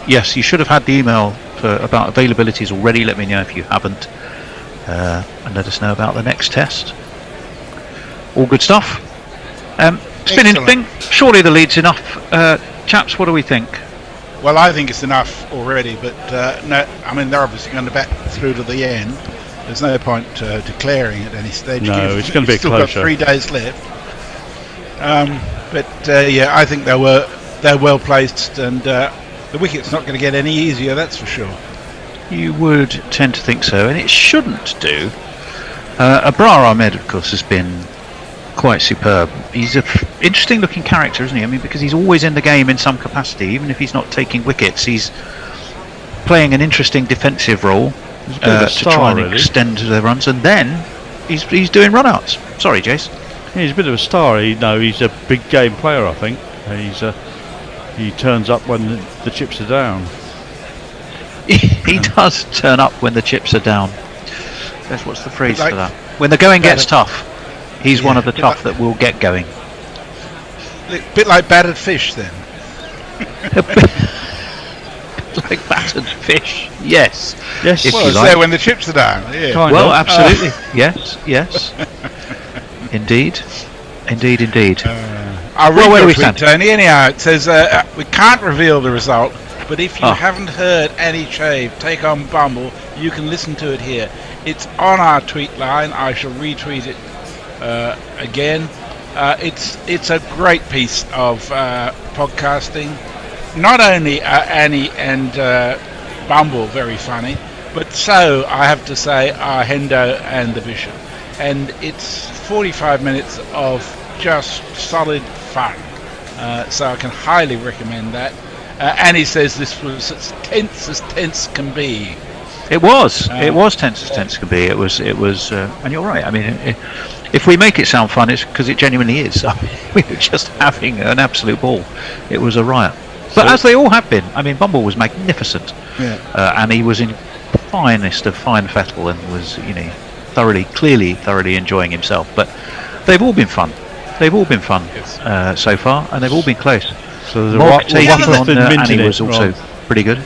yes, you should have had the email about availabilities already. Let me know if you haven't. And let us know about the next test. All good stuff. It's been interesting. Surely the lead's enough. Chaps, what do we think? Well, I think it's enough already, but no, I mean, they're obviously going to bat through to the end. There's no point declaring at any stage. No, it's going to be still closer. Got 3 days left. Yeah, I think they're well placed, and the wicket's not going to get any easier. That's for sure. You would tend to think so, and it shouldn't do. Abrar Ahmed, of course, has been quite superb. He's an interesting looking character, isn't he? I mean, because he's always in the game in some capacity, even if he's not taking wickets. He's playing an interesting defensive role to try and extend the runs, and then he's doing run-outs. Sorry, Jace. Yeah, he's a bit of a star. He's a big game player, I think. He turns up when the chips are down. He does turn up when the chips are down. What's the phrase for that? When the going gets tough. He's one of the tough that will get going. A bit like battered fish, then. Like battered fish, yes. Yes. If Well, you it's like. there when the chips are down. Yeah. Well, absolutely. Yes. Indeed. I'll read Well, where do your we tweet, stand? Tony. Anyhow, it says we can't reveal the result, but if you haven't heard any shave take on Bumble, you can listen to it here. It's on our tweet line. I shall retweet it again. It's a great piece of podcasting. Not only are Annie and Bumble very funny, but so I have to say are Hendo and the Bishop. And it's 45 minutes of just solid fun. So I can highly recommend that. Annie says this was as tense can be. It was tense as tense can be. It was, and you're right. I mean, if we make it sound fun, it's because it genuinely is. I mean, we were just having an absolute ball. It was a riot. But as they all have been. I mean, Bumble was magnificent, and he was in finest of fine fettle and was, thoroughly enjoying himself. But they've all been fun. So far, and they've all been close. So the Mark taking on Annie was it, also pretty good.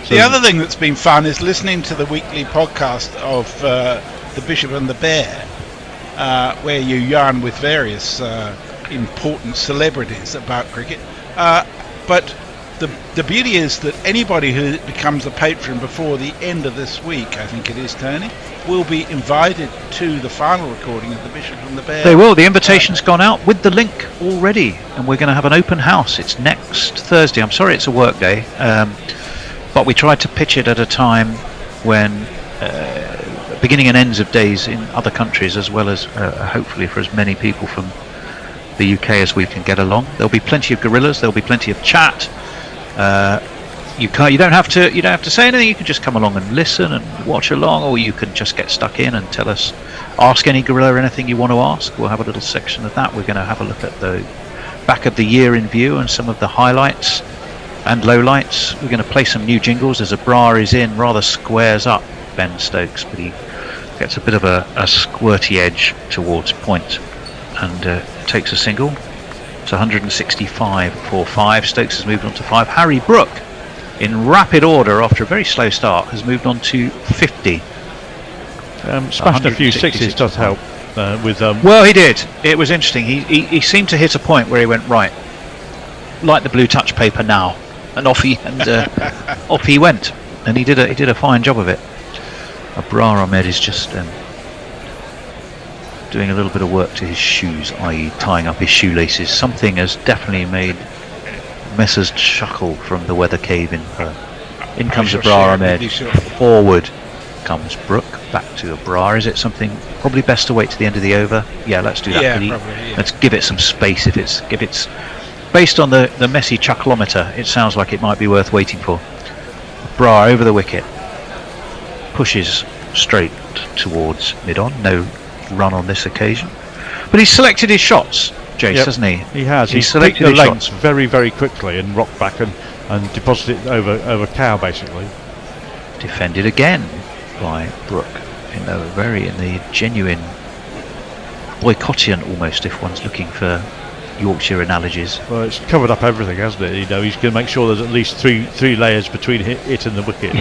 The other thing that's been fun is listening to the weekly podcast of the Bishop and the Bear, where you yarn with various important celebrities about cricket. But the beauty is that anybody who becomes a patron before the end of this week, I think it is, Tony, will be invited to the final recording of the Bishop and the Bear. They will. The invitation's gone out with the link already, and we're going to have an open house. It's next Thursday. I'm sorry it's a work day, but we tried to pitch it at a time when beginning and ends of days in other countries, as well as hopefully for as many people from the UK as we can get along. There'll be plenty of gorillas. There'll be plenty of chat. You don't have to say anything. You can just come along and listen and watch along, or you can just get stuck in and ask any gorilla anything you want to ask. We'll have a little section of that. We're going to have a look at the back of the year in view and some of the highlights and lowlights. We're going to play some new jingles as Abrar is in, rather squares up Ben Stokes, but he gets a bit of a squirty edge towards point and takes a single. It's 165 for 5. Stokes has moved on to 5. Harry Brook, in rapid order after a very slow start, has moved on to 50. Smashing a few sixes does help with. Well, he did. It was interesting. He seemed to hit a point where he went right, like the blue touch paper now, and off he went, and he did a fine job of it. Abrar Ahmed is just doing a little bit of work to his shoes, i.e. tying up his shoelaces. Something has definitely made Messrs chuckle from the weather cave in Perth. In comes Abrar Ahmed. Forward comes Brook. back to a Bra. Is it something probably best to wait to the end of the over? Yeah, let's do that. Yeah, Really. probably, yeah. Let's give it some space. If it's based on the Messi chuckleometer, it sounds like it might be worth waiting for. Bra over the wicket, pushes straight towards mid-on. No run on this occasion, but he's selected his shots, Jace, hasn't he? He has. He's selected the lengths very, very quickly and rocked back and deposited it over Cow, basically. Defended again by Brook in the genuine boycottian almost, if one's looking for Yorkshire analogies. Well, it's covered up everything, hasn't it? You know, he's going to make sure there's at least three layers between it and the wicket.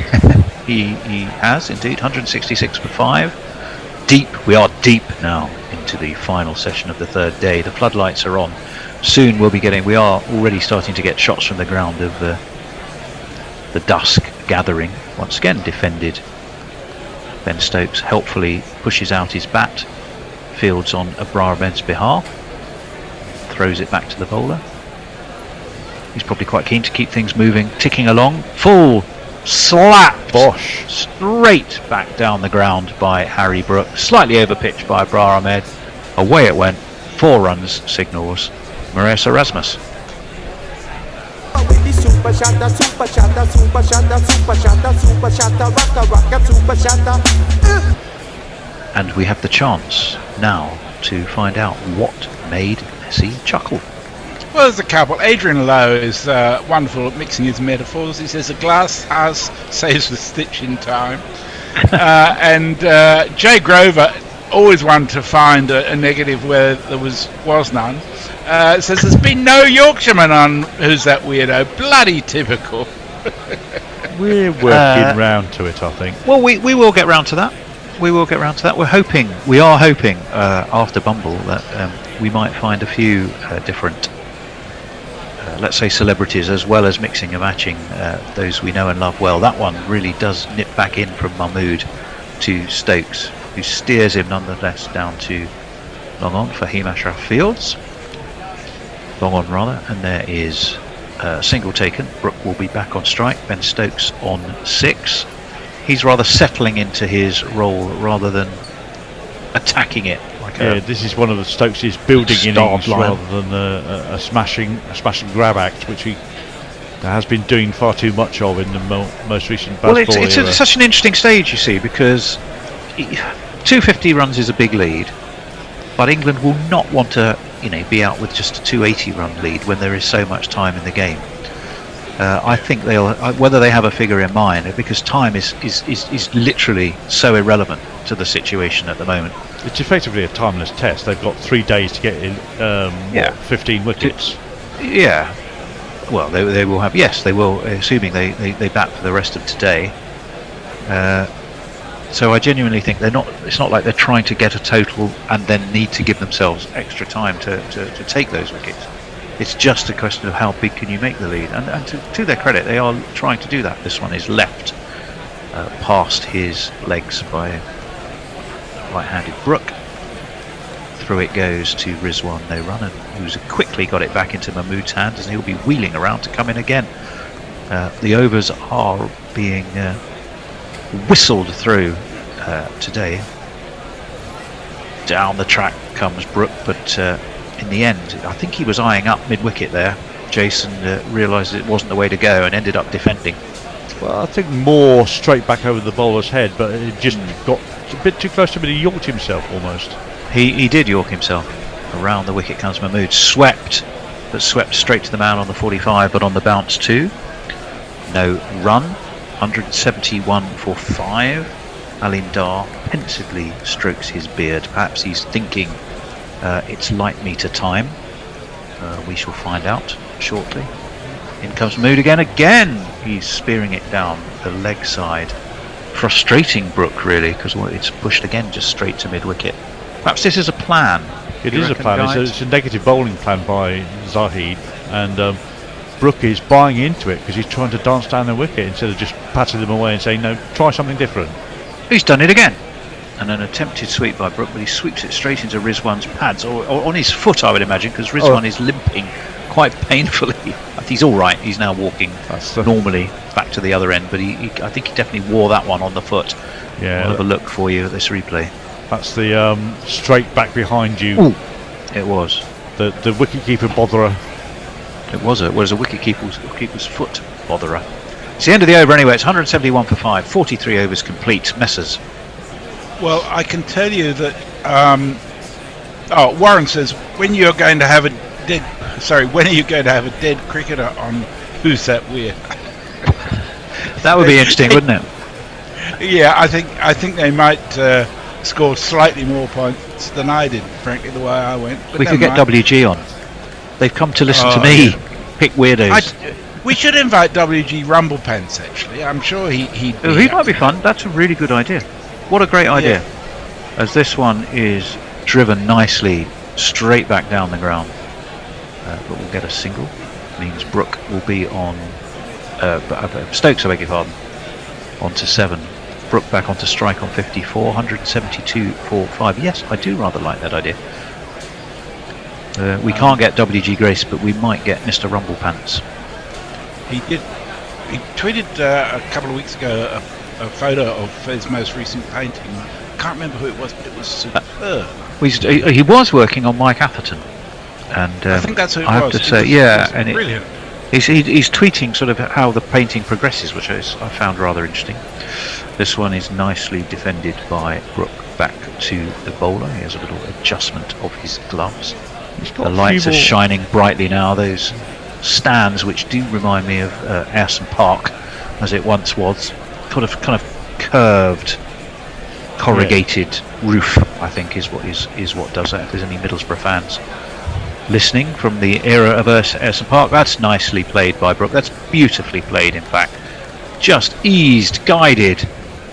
He has indeed. 166 for 5. Deep. We are deep now into the final session of the third day. The floodlights are on. Soon we are already starting to get shots from the ground of the dusk gathering. Once again defended. Ben Stokes helpfully pushes out his bat, fields on Abrar Ahmed's behalf, throws it back to the bowler. He's probably quite keen to keep things moving, ticking along. Full slap, bosh, straight back down the ground by Harry Brook, slightly over pitch by Abrar Ahmed. Away it went. 4 runs signals Maurice Erasmus. And we have the chance now to find out what made Messi chuckle. Well, there's a couple. Adrian Lowe is wonderful at mixing his metaphors. He says a glass house saves the stitch in time. And Jay Grover, always one to find a negative where there was none, says there's been no Yorkshireman on Who's That Weirdo. Bloody typical. We're working round to it, I think. Well, we will get round to that. We are hoping after Bumble that we might find a few different let's say celebrities, as well as mixing and matching those we know and love well. That one really does nip back in from Mahmood to Stokes, who steers him nonetheless down to long on for Heem Ashraf Fields. Long on rather, and there is a single taken. Brook will be back on strike. Ben Stokes on 6. He's rather settling into his role rather than attacking it. This is one of the Stokes' building innings rather than a smashing grab act, which he has been doing far too much of in the most recent Well, it's such an interesting stage, you see, because 250 runs is a big lead, but England will not want to be out with just a 280 run lead when there is so much time in the game. I think they'll, whether they have a figure in mind, because time is literally so irrelevant to the situation at the moment. It's effectively a timeless test. They've got 3 days to get in 15 wickets. Yeah. Well, they will have. Yes, they will, assuming they bat for the rest of today. So I genuinely think they're not. It's not like they're trying to get a total and then need to give themselves extra time to take those wickets. It's just a question of how big can you make the lead, and to their credit, they are trying to do that. This one is left past his legs by right-handed Brook. Through it goes to Rizwan, no run, and who's quickly got it back into Mahmood's hands, and he'll be wheeling around to come in again. The overs are being whistled through today. Down the track comes Brook, but in the end, I think he was eyeing up mid-wicket there. Jason realised it wasn't the way to go and ended up defending. Well, I think more straight back over the bowler's head, but it just got a bit too close to him, and he yorked himself almost. He did york himself. Around the wicket comes Mahmood, swept straight to the man on the 45, but on the bounce too. No run. 171 for 5. Alim Dar pensively strokes his beard. Perhaps he's thinking it's light meter time. We shall find out shortly. In comes Mahmood again. He's spearing it down the leg side. Frustrating Brook, really, because it's pushed again just straight to mid-wicket. Perhaps this is a plan. It is a plan. It's a negative bowling plan by Zahid, and Brook is buying into it because he's trying to dance down the wicket instead of just patting them away and saying, no, try something different. He's done it again. And an attempted sweep by Brook, but he sweeps it straight into Rizwan's pads, or on his foot, I would imagine, because Rizwan is limping quite painfully. He's all right. He's now walking normally back to the other end, but I think he definitely wore that one on the foot. Yeah, I'll have a look for you at this replay. That's the straight back behind you. Ooh, it was. The wicketkeeper botherer. It was a wicketkeeper's foot botherer. It's the end of the over anyway. It's 171 for 5. 43 overs complete. Messers. Well, I can tell you that. Warren says, when are you going to have a dead cricketer on Who's That Weird? That would be interesting, wouldn't it? Yeah, I think they might score slightly more points than I did, frankly, the way I went. But we could get WG on. They've come to listen to me. Yeah. Pick weirdos. We should invite WG Rumblepants, actually. I'm sure he might be fun. That's a really good idea. What a great idea. As this one is driven nicely straight back down the ground. But we'll get a single. Means Brook will be on... Stokes, I beg your pardon. On to 7. Brook back onto strike on 54. 172 for 5. Yes, I do rather like that idea. We can't get WG Grace, but we might get Mr. Rumblepants. He tweeted a couple of weeks ago a photo of his most recent painting. I can't remember who it was, but it was superb. He was working on Mike Atherton, and I think that's who it I have was. to say, and brilliant. He's tweeting sort of how the painting progresses, which I found rather interesting. This one is nicely defended by Brook back to the bowler. He has a little adjustment of his gloves. The lights are shining brightly now. Those stands, which do remind me of Ayerson Park, as it once was, kind of curved, corrugated roof. I think is what does that. If there's any Middlesbrough fans listening from the era of Ayerson Park, that's nicely played by Brook. That's beautifully played, in fact. Just eased, guided,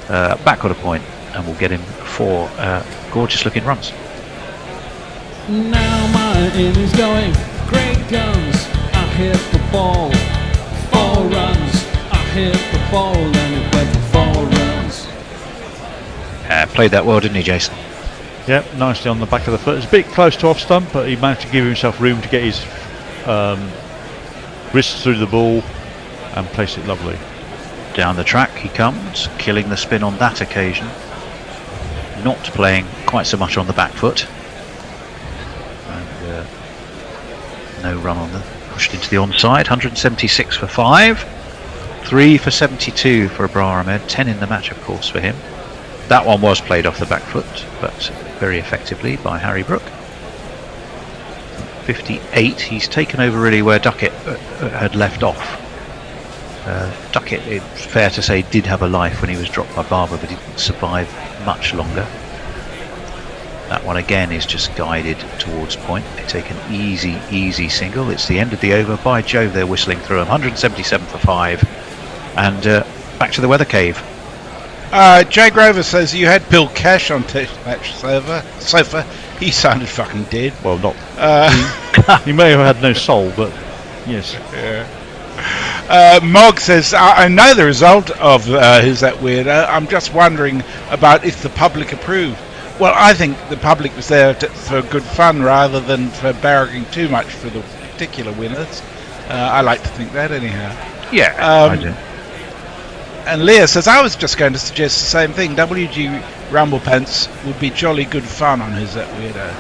backward a point, and we'll get him 4 gorgeous-looking runs. Now my aim is going, great guns, I hit the ball, 4 runs, I hit the ball, and it went for 4 runs. Played that well, didn't he, Jason? Yep, nicely on the back of the foot. It's a bit close to off stump, but he managed to give himself room to get his wrists through the ball and place it lovely. Down the track he comes, killing the spin on that occasion. Not playing quite so much on the back foot. And no run on the pushed into the onside. 176 for 5. 3 for 72 for Abrar Ahmed. 10 in the match, of course, for him. That one was played off the back foot, but very effectively by Harry Brook. 58. He's taken over really where Duckett had left off. Duckett, it's fair to say, did have a life when he was dropped by Barber, but he didn't survive much longer. That one again is just guided towards point. They take an easy single. It's the end of the over. By Jove, they're whistling through him. 177 for 5. And back to the weather cave. Jay Grover says you had Bill Cash on Test Match sofa. He sounded fucking dead. Well, not. He may have had no soul, but yes. Yeah. Mog says, I know the result of Who's That Weirdo. I'm just wondering about if the public approved. Well, I think the public was there for good fun rather than for barracking too much for the particular winners. I like to think that anyhow. Yeah, I do. And Leah says, I was just going to suggest the same thing. WG Rumblepants would be jolly good fun on Who's That Weirdo.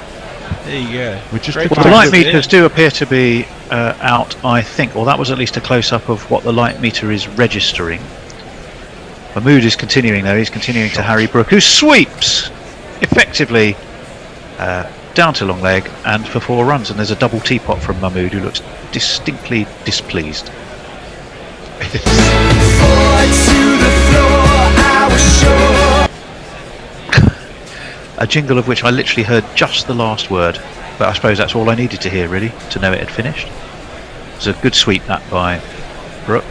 There you go. The light meters do appear to be out, I think. Well, that was at least a close-up of what the light meter is registering. Mahmood is continuing, though. He's continuing to Harry Brook, who sweeps effectively down to long leg and for 4 runs. And there's a double teapot from Mahmood, who looks distinctly displeased. A jingle of which I literally heard just the last word, but I suppose that's all I needed to hear, really, to know it had finished. It was a good sweep, that by Brook.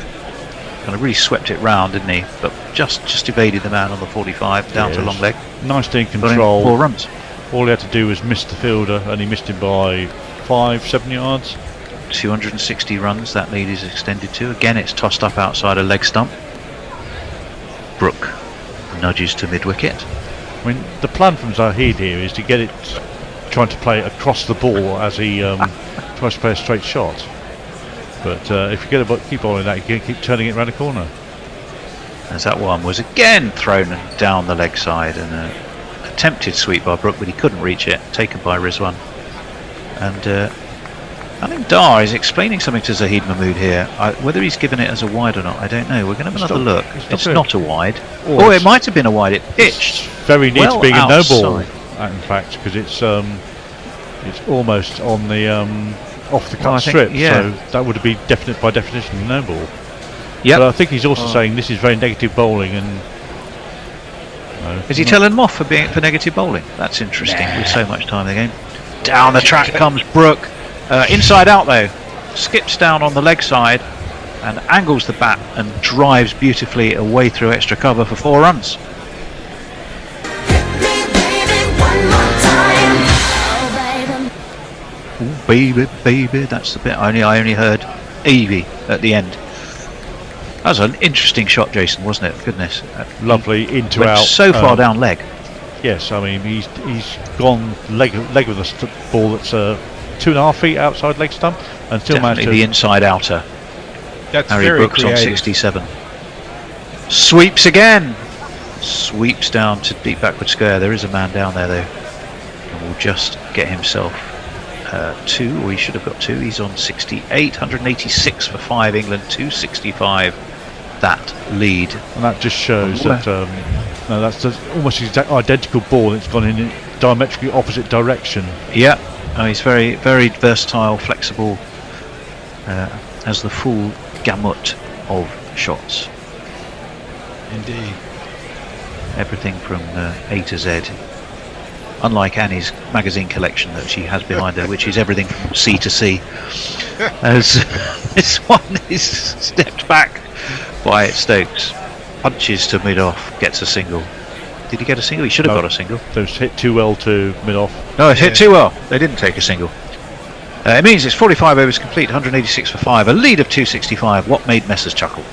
Kind of really swept it round, didn't he? But just evaded the man on the 45 down to long leg. Nicely in control. 4 runs. All he had to do was miss the fielder, and he missed him by 5-7 yards. 260 runs that lead is extended to. Again, it's tossed up outside a leg stump. Brook nudges to mid-wicket. I mean, the plan from Zahid here is to get it, trying to play across the ball as he tries to play a straight shot. But if you keep bowling that, you can keep turning it around the corner. as that one was again thrown down the leg side, and an attempted sweep by Brook, but he couldn't reach it, taken by Rizwan. And I think Dar is explaining something to Zahid Mahmood here. Whether he's given it as a wide or not, I don't know. We're going to have another look. It's not a wide. Oh, it might have been a wide. It pitched very near to being outside. a no ball, in fact, because it's almost on the off the cut strip. So that would be definite by definition a no ball. Yeah. But I think he's also saying this is very negative bowling, and is he telling him off for negative bowling? That's interesting. With so much time in the game, down the track comes Brook. Inside out though, skips down on the leg side and angles the bat and drives beautifully away through extra cover for 4 runs. Ooh, baby, baby, that's the bit I only heard Evie at the end. That was an interesting shot, Jason, wasn't it? Goodness. Lovely into went out. So far down leg. Yes, I mean he's gone leg of the ball that's 2.5 feet outside leg stump, and still managed to the inside outer. That's Harry very Brooks creative. on 67. Sweeps again. Sweeps down to deep backward square. There is a man down there though, and will just get himself 2, or he should have got 2. He's on 68. 186 for 5. England 265. That lead, and that just shows that that's just almost exact identical ball. It's gone in diametrically opposite direction. Yeah. He's very, very versatile, flexible, has the full gamut of shots. Indeed. Everything from A to Z. Unlike Annie's magazine collection that she has behind her, which is everything from C to C. As this one is stepped back by Stokes. Punches to mid-off, gets a single. Did he get a single? He should have got a single. Those hit too well to mid-off. No, it hit too well. They didn't take a single. It means it's 45 overs complete, 186 for 5, a lead of 265. What made Messers chuckle?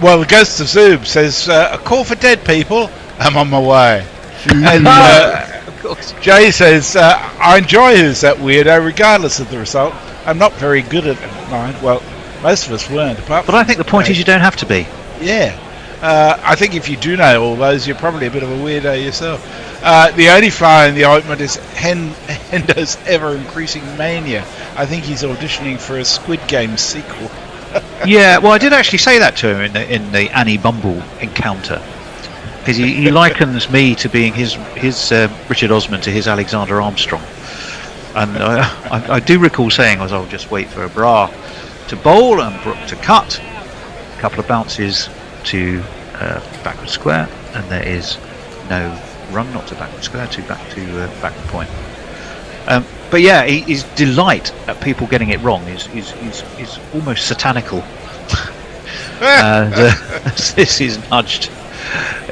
Well, the Ghost of Zoob says, a call for dead people, I'm on my way. And of course. Jay says, I enjoy Who's That Weirdo, regardless of the result. I'm not very good at mine. Well, most of us weren't. But I think the point is you don't have to be. Yeah. I think if you do know all those, you're probably a bit of a weirdo yourself. The only fly in the ointment is Hendo's ever-increasing mania. I think he's auditioning for a Squid Game sequel. Yeah, well, I did actually say that to him in the Annie Bumble encounter, because he likens me to being his Richard Osman to his Alexander Armstrong, and I do recall saying, I'll just wait for a bra to bowl and Brook to cut, a couple of bounces to backward square, and there is no run, not to backward square, to backward point. But yeah, his delight at people getting it wrong is almost satanical. And this is nudged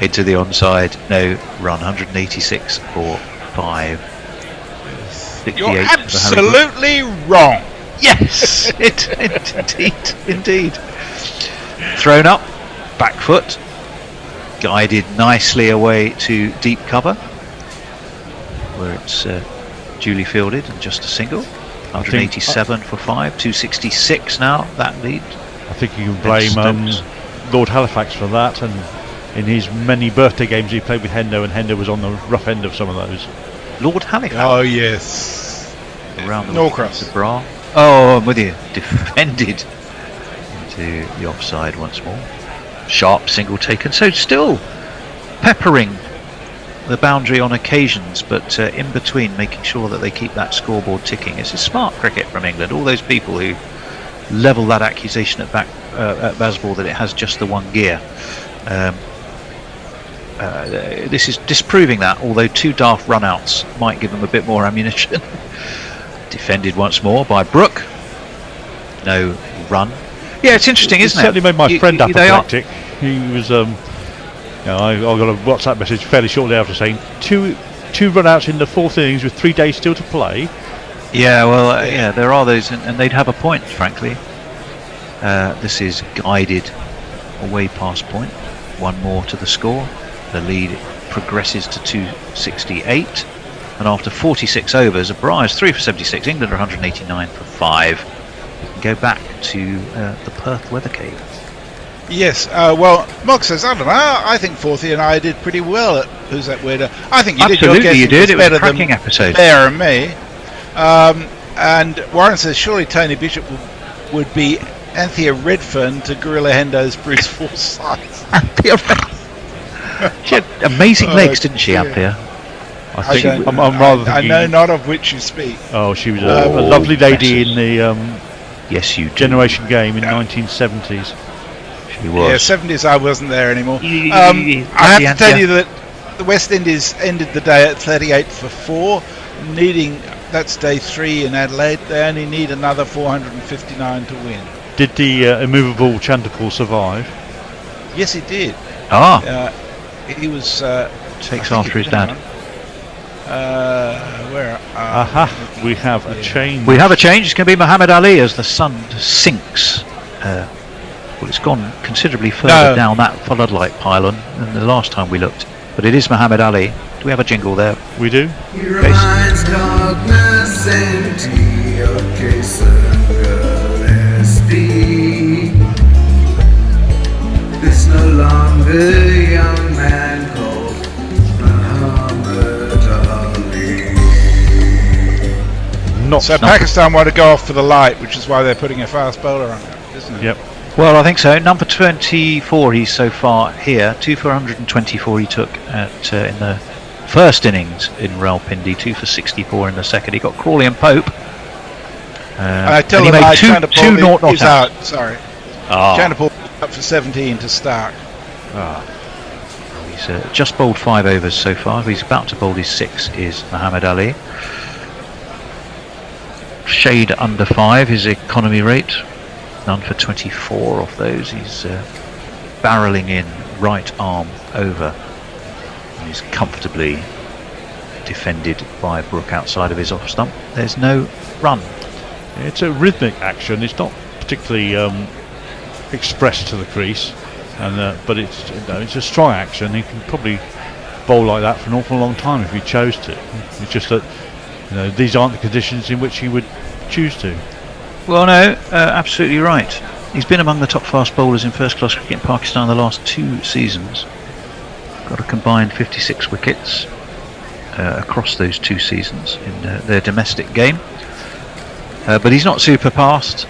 into the onside. No run. 186 for 5. 68 You're for absolutely wrong. Yes, indeed. Thrown up, back foot, guided nicely away to deep cover, where it's duly fielded and just a single. 187 for 5, 266 now, that lead. I think you can blame Lord Halifax for that, and in his many birthday games he played with Hendo, and Hendo was on the rough end of some of those. Lord Halifax? Oh yes. Around the Norcross. the bra. Oh, I'm with you. Defended into the offside once more. Sharp single taken, so still peppering the boundary on occasions, but in between making sure that they keep that scoreboard ticking. It's a smart cricket from England. All those people who level that accusation at Bazball that it has just the one gear. This is disproving that, although 2 daft run-outs might give them a bit more ammunition. Defended once more by Brook. No run. Yeah, it's interesting, isn't it? Certainly made my friend apoplectic. He was, I got a WhatsApp message fairly shortly after saying two run-outs in the 4th innings with 3 days still to play. Yeah, well, yeah, there are those, and they'd have a point, frankly. This is guided away past point. 1 more to the score. The lead progresses to 268, and after 46 overs, a Bryce 3 for 76. England are 189 for 5. We can go back to the Perth weather cave. Yes, well, Mog says, I don't know, I think Forthy and I did pretty well at Who's That Weirdo. I think you Absolutely, did. you did. It was a better cracking than episode. Bear and me. And Warren says, surely Tony Bishop would be Anthea Redfern to Gorilla Hendo's Bruce Forsyth. Anthea Redfern. She had amazing legs, didn't she, Anthea? I think I'm rather thinking, I know not of which you speak. Oh, she was a lovely lady in the yes, you Generation Game in 1970s. She was. Yeah, 70s. I wasn't there anymore. I have to tell you that the West Indies ended the day at 38 for 4, needing. That's day 3 in Adelaide. They only need another 459 to win. Did the immovable Chandical survive? Yes, he did. He was takes after his dad. Where? We have a change. We have a change. It's going to be Muhammad Ali as the sun sinks. Well, it's gone considerably further down that floodlight pylon than the last time we looked. But it is Muhammad Ali. Do we have a jingle there? We do. He reminds cognoscenti of Jason Gillespie. This no longer young man called Muhammad Ali. So Pakistan want to go off for the light, which is why they're putting a fast bowler on it, isn't it? Yep. Well, I think so. Number 24, he's so far here. 2 for 124 he took at in the first innings in Rawalpindi. 2 for 64 in the second. He got Crawley and Pope. I tell and he him made two Chandical not is out. Sorry. Ah. Chandical up for 17 to Stark. He's just bowled 5 overs so far. He's about to bowl his 6 is Muhammad Ali. Shade under 5 his economy rate. None for 24 of those. He's barreling in right arm over. And he's comfortably defended by Brook outside of his off stump. There's no run. It's a rhythmic action. It's not particularly expressed to the crease, and but it's a strong action. He can probably bowl like that for an awful long time if he chose to. It's just that these aren't the conditions in which he would choose to. Well, no, absolutely right. He's been among the top fast bowlers in first class cricket in Pakistan the last 2 seasons. Got a combined 56 wickets across those 2 seasons in their domestic game. But he's not super fast.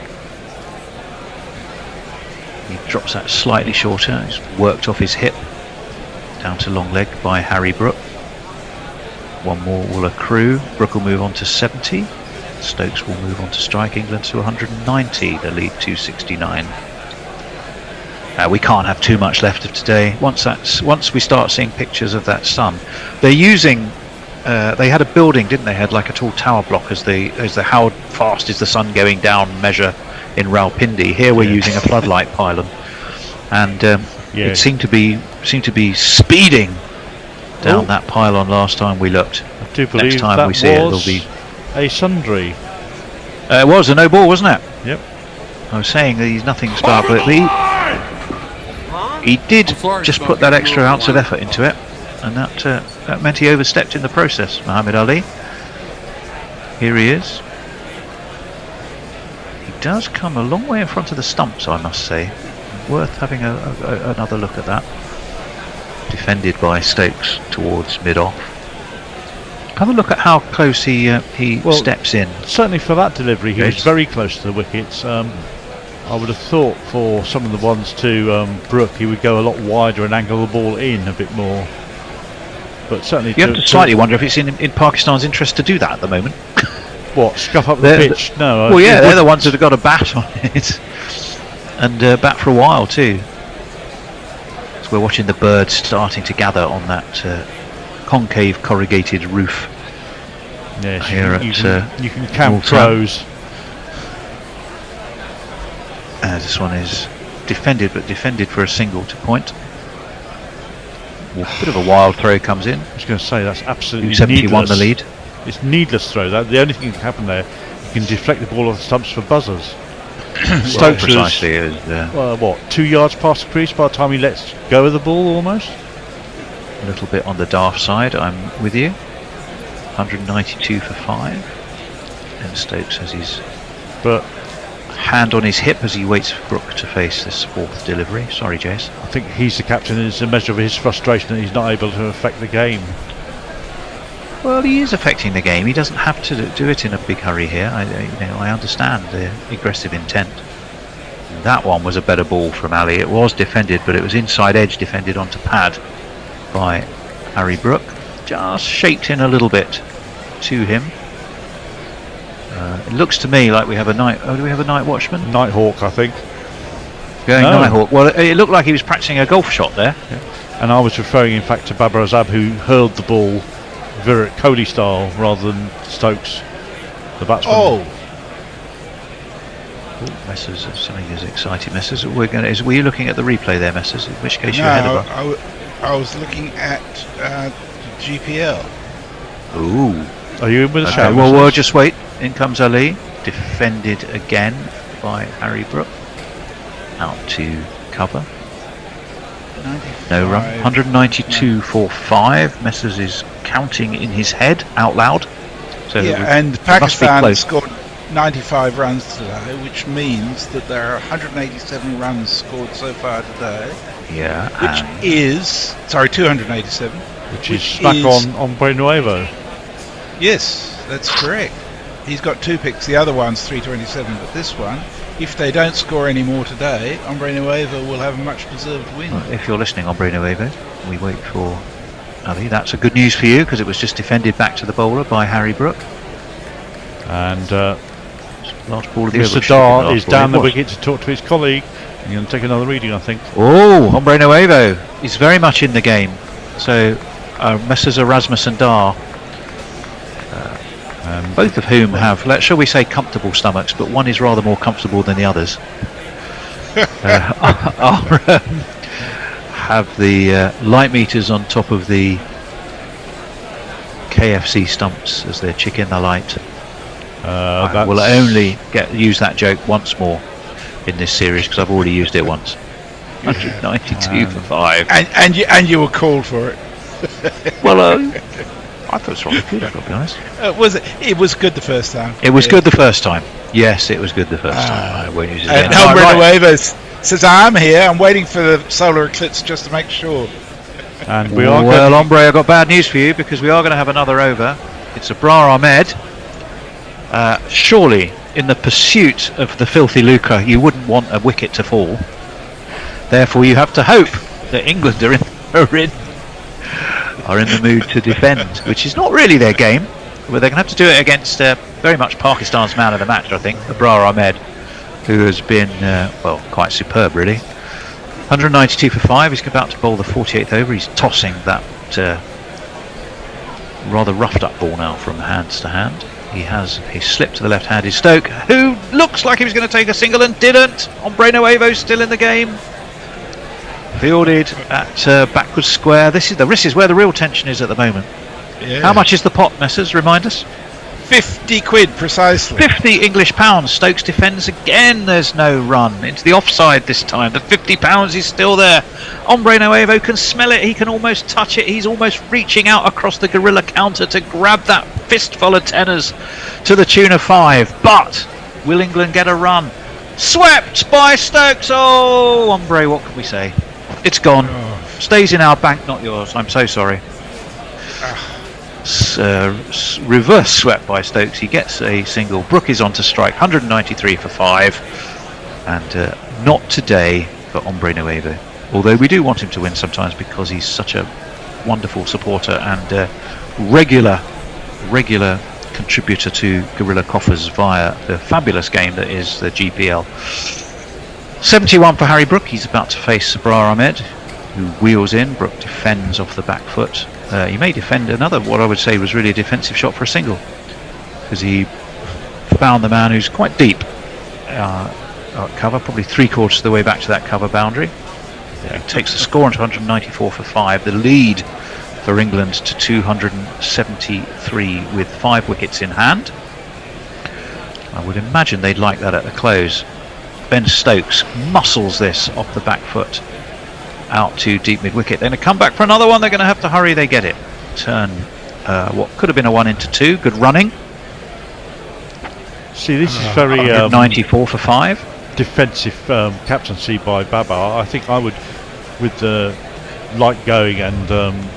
He drops that slightly shorter. He's worked off his hip down to long leg by Harry Brook. One more will accrue. Brook will move on to 70. Stokes will move on to strike England to 190, the lead 269. We can't have too much left of today. Once we start seeing pictures of that sun, they're using. They had a building, didn't they? Had like a tall tower block as the how fast is the sun going down measure in Rawalpindi. Here we're using a floodlight pylon, and it seemed to be speeding down that pylon last time we looked. I do believe next time that we see it, it'll be a sundry. It was a no ball, wasn't it? Yep. I was saying that he's nothing sparkly. He did just put that extra ounce of effort into it, and that meant he overstepped in the process. Muhammad Ali. Here he is. He does come a long way in front of the stumps, I must say. Worth having another look at that. Defended by Stokes towards mid-off. Have a look at how close he steps in. Certainly for that delivery, he was very close to the wickets. I would have thought for some of the ones to Brook, he would go a lot wider and angle the ball in a bit more. But certainly, you have to slightly wonder if it's in Pakistan's interest to do that at the moment. What, scuff up the pitch? No. Well, yeah, they're the ones that have got a bat on it, and bat for a while too. So we're watching the birds starting to gather on that concave corrugated roof. Yes, here you can count crows. This one is defended, but defended for a single to point. A bit of a wild throw comes in. I was going to say that's absolutely 271 needless. the lead. It's needless throw. The only thing that can happen there, you can deflect the ball off the stumps for buzzers. Stokes precisely is 2 yards past the crease by the time he lets go of the ball almost. A little bit on the daft side, I'm with you. 192 for 5. And Stokes has his hand on his hip as he waits for Brook to face this fourth delivery. Sorry, Jace. I think he's the captain, and it's a measure of his frustration that he's not able to affect the game. Well, he is affecting the game. He doesn't have to do it in a big hurry here. I understand the aggressive intent. That one was a better ball from Ali. It was defended, but it was inside edge defended onto pad by Harry Brook. Just shaped in a little bit to him. It looks to me like we have a night. Oh, do we have a night watchman? Nighthawk, I think. Going Nighthawk. Well, it looked like he was practicing a golf shot there. Yeah. And I was referring, in fact, to Babar Azab, who hurled the ball Virat Kohli style rather than Stokes, the batsman. Oh, Messrs, something is exciting, Messrs. Were you looking at the replay there, Messrs? In which case you're ahead of us. I was looking at GPL. Ooh. Are you in with a shout? Well, we'll just wait. In comes Ali, defended again by Harry Brook. Out to cover. No run. 192 for 5. Messrs is counting in his head out loud. So and Pakistan scored 95 runs today, which means that there are 187 runs scored so far today. Yeah. Which is 287. Which is smack on Hombre Nuevo. Yes, that's correct. He's got 2 picks. The other one's 327, but this one, if they don't score any more today, Hombre Nuevo will have a much deserved win. Well, if you're listening, Hombre Nuevo, we wait for Ali. That's a good news for you because it was just defended back to the bowler by Harry Brook. And last ball of the Sadar is down the wicket to talk to his colleague. You're going to take another reading, I think. Oh, Hombre Nuevo is very much in the game. So Messrs Erasmus and Dar, both of whom have, shall we say, comfortable stomachs, but one is rather more comfortable than the others. Have the light meters on top of the KFC stumps as their chicken the light. I will only use that joke once more in this series because I've already used it once. 192 for 5. And you were called for it. Well, I thought it was rather good, I've got to be honest. It was good the first time. It was good the first time. Yes, it was good the first time. I won't use it again. And Hombre Nuevo says, I'm here, I'm waiting for the solar eclipse just to make sure. And we are well, Hombre, I've got bad news for you because we are going to have another over. It's Abrar Ahmed. Surely, in the pursuit of the filthy lucre, you wouldn't want a wicket to fall. Therefore, you have to hope that England are in the mood to defend, which is not really their game, but they're going to have to do it against very much Pakistan's man of the match, I think, Abrar Ahmed, who has been quite superb, really. 192 for 5. He's about to bowl the 48th over. He's tossing that rather roughed up ball now from hands to hand. He has a slip to the left-handed Stoke, who looks like he was going to take a single and didn't. Hombre Nuevo still in the game. Fielded at backwards square. This is where the real tension is at the moment. Yeah. How much is the pot, Messrs? Remind us. 50 quid precisely. 50 English pounds. Stokes defends again. There's no run into the offside this time. The 50 pounds is still there. Hombre Nuevo can smell it. He can almost touch it. He's almost reaching out across the gorilla counter to grab that fistful of tenors to the tune of 5. But will England get a run? Swept by Stokes. Oh, Hombre, what can we say? It's gone. Stays in our bank, not yours. I'm so sorry. Reverse swept by Stokes. He gets a single. Brook is on to strike. 193 for 5. And not today for Hombre Nuevo. Although we do want him to win sometimes because he's such a wonderful supporter and regular contributor to Gorilla Coffers via the fabulous game that is the GPL. 71 for Harry Brook. He's about to face Abrar Ahmed, who wheels in. Brook defends off the back foot. He may defend another, what I would say was really a defensive shot for a single, because he found the man who's quite deep at cover, probably 3/4 of the way back to that cover boundary. He takes the score into 194 for 5. The lead for England to 273 with 5 wickets in hand. I would imagine they'd like that at the close. Ben Stokes muscles this off the back foot out to deep mid wicket. They're going to come back for another one. They're going to have to hurry. They get it. Turn what could have been a 1 into 2. Good running. See, this is very 94 for 5. Defensive captaincy by Baba. I think I would, with the light going and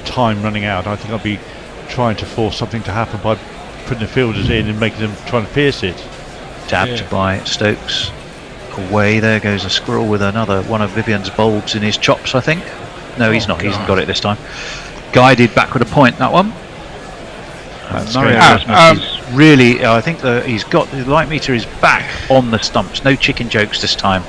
time running out, I think I'd be trying to force something to happen by putting the fielders in and making them try and pierce it. Dabbed by Stokes. Away, there goes a squirrel with another one of Vivian's bulbs in his chops, I think. No, he's not. He hasn't got it this time. Guided back with a point, that one. Murray Erasmus is really, I think he's got the light meter is back on the stumps. No chicken jokes this time.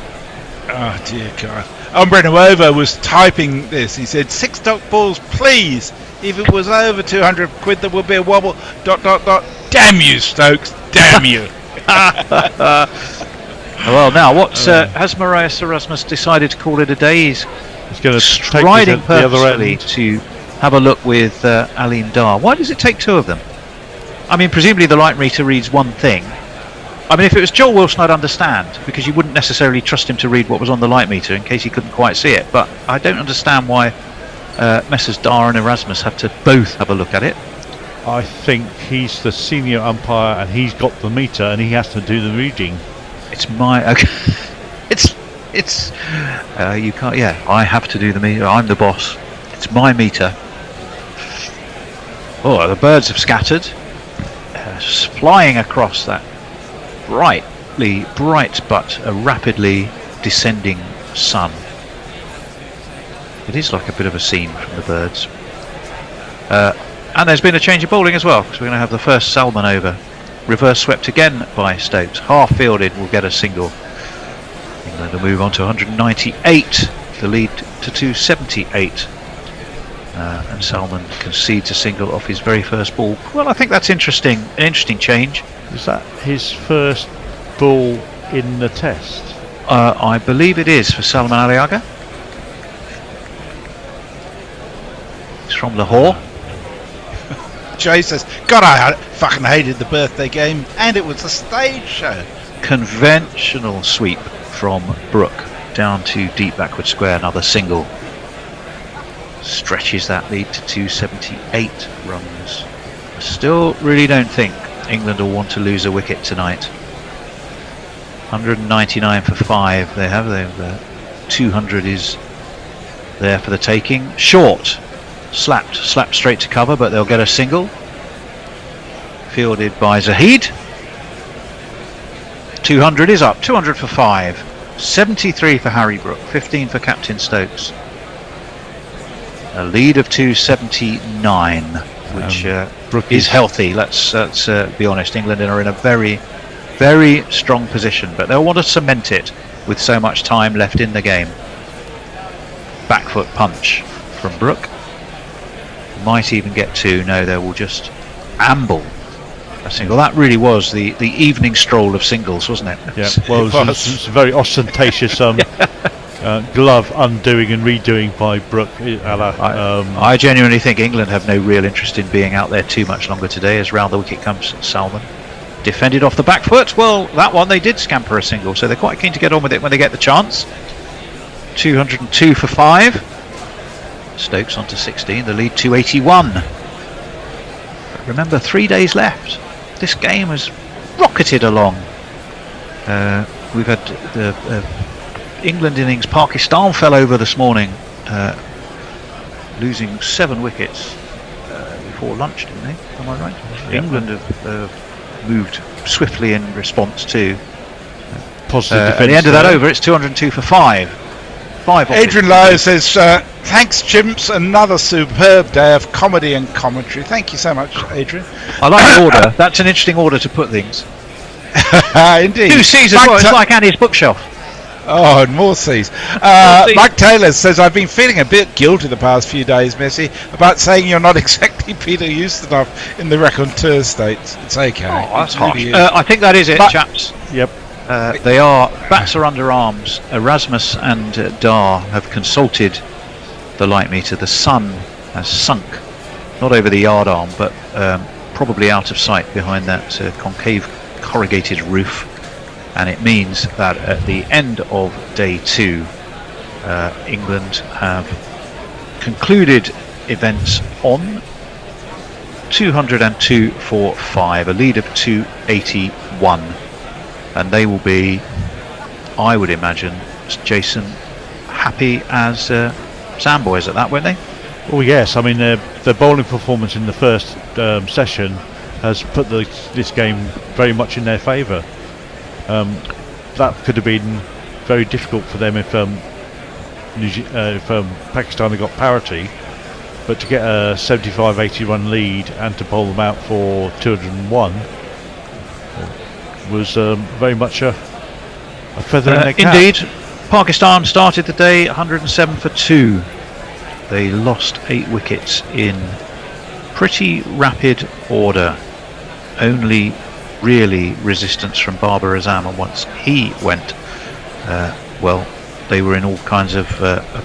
Oh dear God. Umbre Nuovo was typing this. He said, 6 dot balls, please. If it was over 200 quid, there would be a wobble. ... Damn you, Stokes. Damn you. Well, now, has Marius Erasmus decided to call it a day? He's going to striding purposefully to have a look with Alim Dar. Why does it take 2 of them? I mean, presumably the light meter reads one thing. I mean, if it was Joel Wilson, I'd understand, because you wouldn't necessarily trust him to read what was on the light meter in case he couldn't quite see it. But I don't understand why Messrs Dar and Erasmus have to both have a look at it. I think he's the senior umpire and he's got the meter and he has to do the reading. It's my... Okay. you can't... Yeah, I have to do the meter. I'm the boss. It's my meter. Oh, the birds have scattered. Flying across that bright but rapidly descending sun. It is like a bit of a scene from the birds. And there's been a change of bowling as well, because we're going to have the first Salmon over. Reverse swept again by Stokes. Half fielded will get a single. England will move on to 198. The lead to 278. And Salmon concedes a single off his very first ball. Well, I think that's interesting. An interesting change. Is that his first ball in the test? I believe it is for Salman Aliaga. It's from Lahore. Jay says, God, I fucking hated the birthday game, and it was a stage show. Conventional sweep from Brooke down to deep backward square, another single. Stretches that lead to 278 runs. Still really don't think England will want to lose a wicket tonight. 199 for 5 they have. 200 is there for the taking. Short. Slapped straight to cover, but they'll get a single. Fielded by Zahid. 200 is up. 200 for 5. 73 for Harry Brooke. 15 for Captain Stokes. A lead of 279, which is healthy. Let's be honest. England are in a very, very strong position, but they'll want to cement it with so much time left in the game. Back foot punch from Brooke. Might even get 2. No, they will just amble a single. That really was the evening stroll of singles, wasn't it? Yeah, well, it was a very ostentatious glove undoing and redoing by Brooke. I genuinely think England have no real interest in being out there too much longer today, as round the wicket comes Salmon. Defended off the back foot. Well, that one they did scamper a single, so they're quite keen to get on with it when they get the chance. 202 for 5. Stokes onto 16, the lead 281. But remember, 3 days left. This game has rocketed along. We've had the England innings. Pakistan fell over this morning, losing 7 wickets before lunch, didn't they? Am I right? Yeah. England have moved swiftly in response to positive defence. At the end of that over, it's 202 for 5. Adrian Lowe says, thanks chimps, another superb day of comedy and commentary. Thank you so much, Adrian. I like the order. That's an interesting order to put things. Indeed. 2 C's as well. It's like Annie's bookshelf. Oh, and more C's. Mike Taylor says, I've been feeling a bit guilty the past few days, Messi, about saying you're not exactly Peter Ustinov in the raconteur states. It's okay. Oh, that's harsh. I think that is it, chaps. Yep. They are, bats are under arms. Erasmus and Dar have consulted the light meter. The sun has sunk, not over the yard arm, but probably out of sight behind that concave corrugated roof. And it means that at the end of day 2, England have concluded events on 202 for 5, a lead of 281. and they will be, I would imagine, Jason, happy as Sam boys at that, won't they? Well, yes. I mean, their bowling performance in the first session has put this game very much in their favour. That could have been very difficult for them if Pakistan had got parity, but to get a 75-80 run lead and to bowl them out for 201 was very much a feather in their cap. Indeed. Pakistan started the day 107 for 2. They lost 8 wickets in pretty rapid order. Only really resistance from Babar Azam, and once he went, well, they were in all kinds of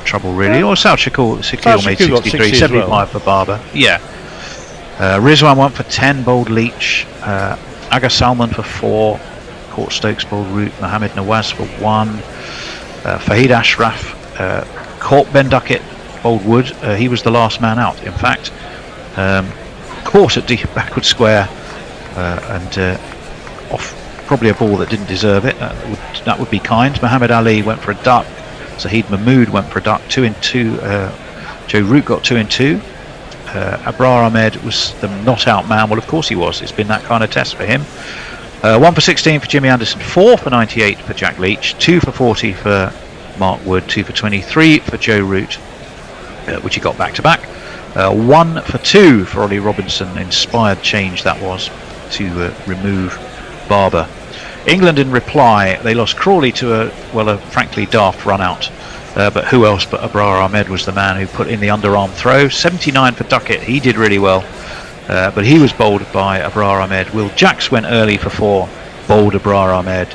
trouble really. Or South Shakil made 63, 75 well. For Babar. Yeah. Rizwan went for 10, bowled Leach. Aga Salman for 4, caught Stokes, bowled Root. Mohammed Nawaz for 1. Fahid Ashraf caught Ben Duckett, bowled Wood. He was the last man out, in fact. Caught at deep backward square and off probably a ball that didn't deserve it. That would be kind. Muhammad Ali went for a duck. Zahid Mahmood went for a duck. 2 in 2. Joe Root got 2 in 2. Abrar Ahmed was the not out man. Well, of course he was. It's been that kind of test for him. 1 for 16 for Jimmy Anderson, 4 for 98 for Jack Leach, 2 for 40 for Mark Wood, 2 for 23 for Joe Root, which he got back to back. 1 for 2 for Ollie Robinson. Inspired change that was to remove Barber. England in reply, they lost Crawley to a frankly daft run out. But who else but Abrar Ahmed was the man who put in the underarm throw. 79 for Duckett, he did really well. But he was bowled by Abrar Ahmed. Will Jacks went early for 4, bowled Abrar Ahmed.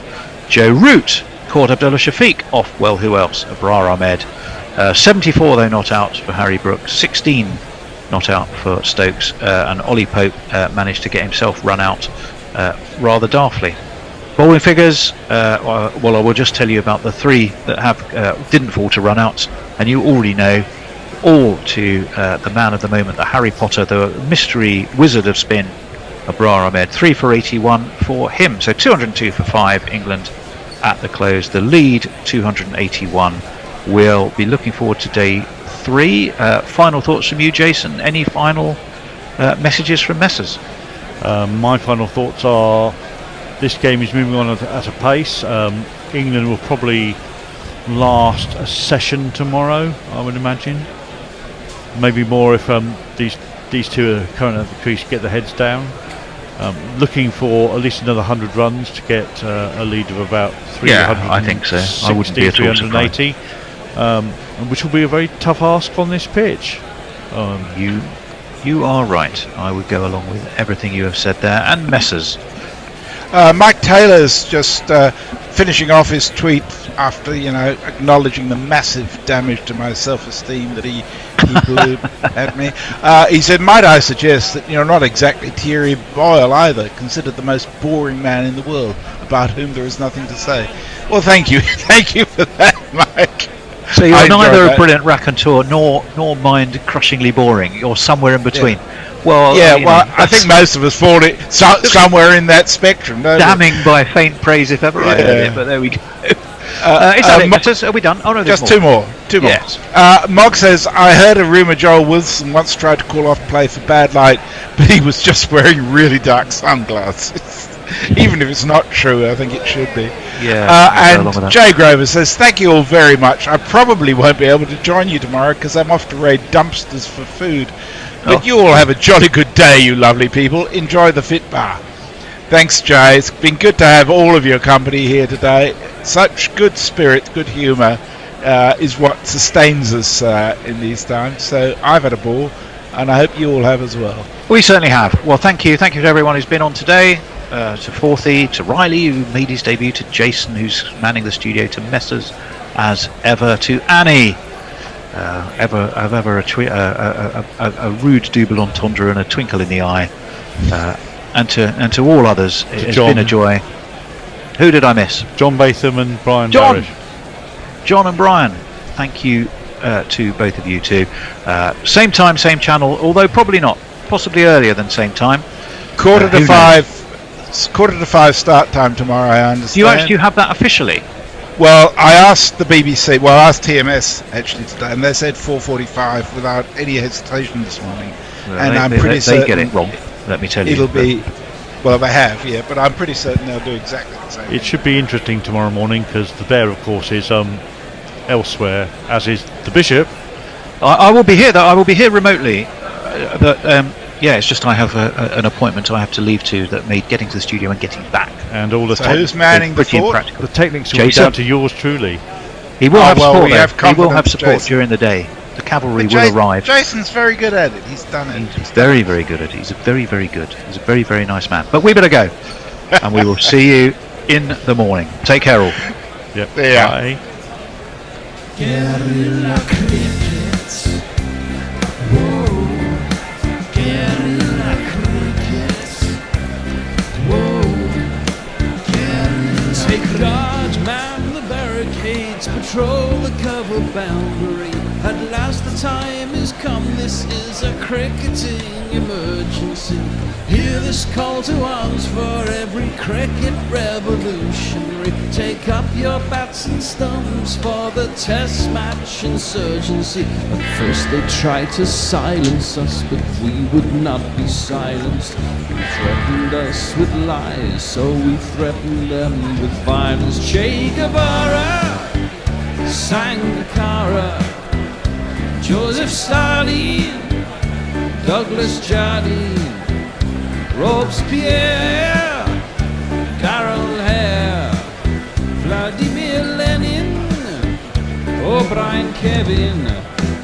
Joe Root caught Abdullah Shafiq off, well, who else? Abrar Ahmed. 74 though not out for Harry Brooks, 16 not out for Stokes, and Ollie Pope managed to get himself run out rather daftly. Bowling figures, well, I will just tell you about the 3 that didn't fall to run outs, and you already know, all to the man of the moment, the Harry Potter, the mystery wizard of spin, Abrar Ahmed. 3 for 81 for him, so 202 for 5 England at the close. The lead 281. We'll be looking forward to day 3. Final thoughts from you, Jason? Any final messages from Messrs? My final thoughts are, this game is moving on at a pace. England will probably last a session tomorrow, I would imagine. Maybe more if these two are current at the crease, get their heads down. Looking for at least another 100 runs to get a lead of about 300. Yeah, I think so. I wouldn't be at all 380, which will be a very tough ask on this pitch. You are right. I would go along with everything you have said there. And Messrs. Mike Taylor's just finishing off his tweet after, acknowledging the massive damage to my self-esteem that he blew at me. He said, might I suggest that you're not exactly Thierry Boyle either, considered the most boring man in the world, about whom there is nothing to say. Well, thank you. Thank you for that, Mike. So you're neither a brilliant raconteur nor mind-crushingly boring. You're somewhere in between. Yeah. Well, yeah, I think most of us fall somewhere in that spectrum. Damning by faint praise if ever I heard it, but there we go. Is that it, Matters? Are we done? Oh no, just two more. Yes. Mog says, I heard a rumour Joel Wilson once tried to call off play for bad light, but he was just wearing really dark sunglasses. Even if it's not true, I think it should be. Yeah. And Jay Grover says, thank you all very much. I probably won't be able to join you tomorrow because I'm off to raid dumpsters for food. But you all have a jolly good day, you lovely people. Enjoy the fit bar. Thanks, Jay. It's been good to have all of your company here today. Such good spirit, good humour is what sustains us in these times. So I've had a ball, and I hope you all have as well. We certainly have. Well, thank you. Thank you to everyone who's been on today. To Forthy, to Riley, who made his debut, to Jason, who's manning the studio, to Messrs, as ever, to Annie. A rude double entendre and a twinkle in the eye, and to all others, it's been a joy. Who did I miss? John Batham and Brian John and Brian, thank you to both of you too. Same time, same channel, although probably not, possibly earlier than same time. 4:45 It's 4:45 start time tomorrow, I understand. Do you actually have that officially? Well, I asked the BBC, well, I asked TMS actually today, and they said 4:45 without any hesitation this morning. Well, and I'm they pretty certain get it wrong, let me tell you. It'll be, well, they have, yeah, but I'm pretty certain they'll do exactly the same. It should be interesting tomorrow morning because the Bear, of course, is elsewhere, as is the Bishop. I will be here, though. I will be here remotely. Yeah, it's just I have an appointment I have to leave to that made getting to the studio and getting back. And all the So who's manning the fort? The techniques will be down to yours truly. He will have support. He will have confidence, support Jason. during the day. The cavalry But will arrive. Jason's very good at it. He's done it. He's very, very good at it. He's very, very good. He's a very, very nice man. But we better go, and we will see you in the morning. Take care, all. Yep. Yeah. Bye. Guerrilla crickets. Whoa. Guerrilla crickets. Whoa. Guerrilla. Take guard, man the barricades, patrol the cover boundary. At last the time is come, this is a cricketing emergency. Hear this call to arms for every cricket revolutionary. Take up your bats and stumps for the test match insurgency. At first they tried to silence us, but we would not be silenced. They threatened us with lies, so we threatened them with violence. Che Guevara, Sangakkara, Joseph Stalin, Douglas Jardine, Robespierre, Carol Hare, Vladimir Lenin, O'Brien Kevin,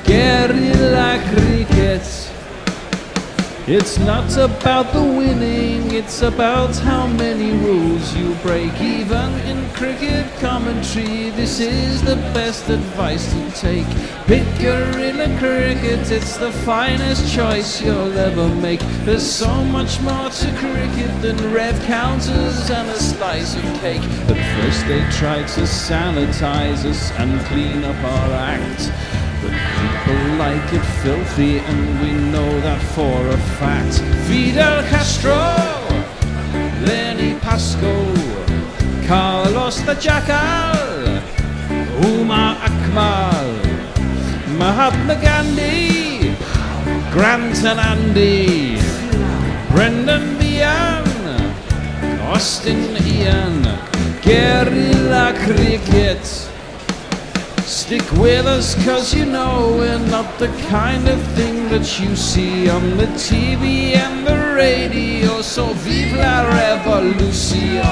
guerrilla cricket. It's not about the winning, it's about how many rules you break. Even in cricket commentary, this is the best advice to take. Pick guerrilla cricket, it's the finest choice you'll ever make. There's so much more to cricket than red counters and a slice of cake. At first they tried to sanitize us and clean up our act. But people like it filthy, and we know that for a fact. Fidel Castro, Lenny Pascoe, Carlos the Jackal, Umar Akmal, Mahatma Gandhi, Grant and Andy, Brendan Behan, Austin Ian, guerrilla cricket. Stick with us, cause you know we're not the kind of thing that you see on the TV and the radio. So vive la revolution.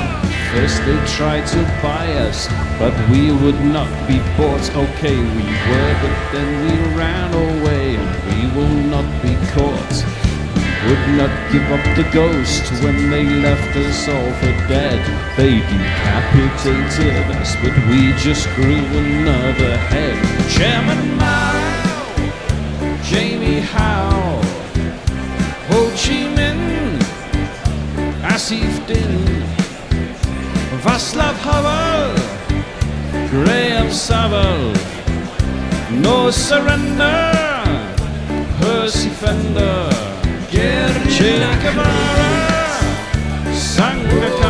First they tried to buy us, but we would not be bought. Okay, we were, but then we ran away, and we will not be caught. Would not give up the ghost when they left us all for dead. They decapitated us, but we just grew another head. Chairman Mao, Jamie Howe, Ho Chi Minh, Asif Din, Václav Havel, Graham Savile, No Surrender, Percy Fender, Che Guevara, Sangakkara.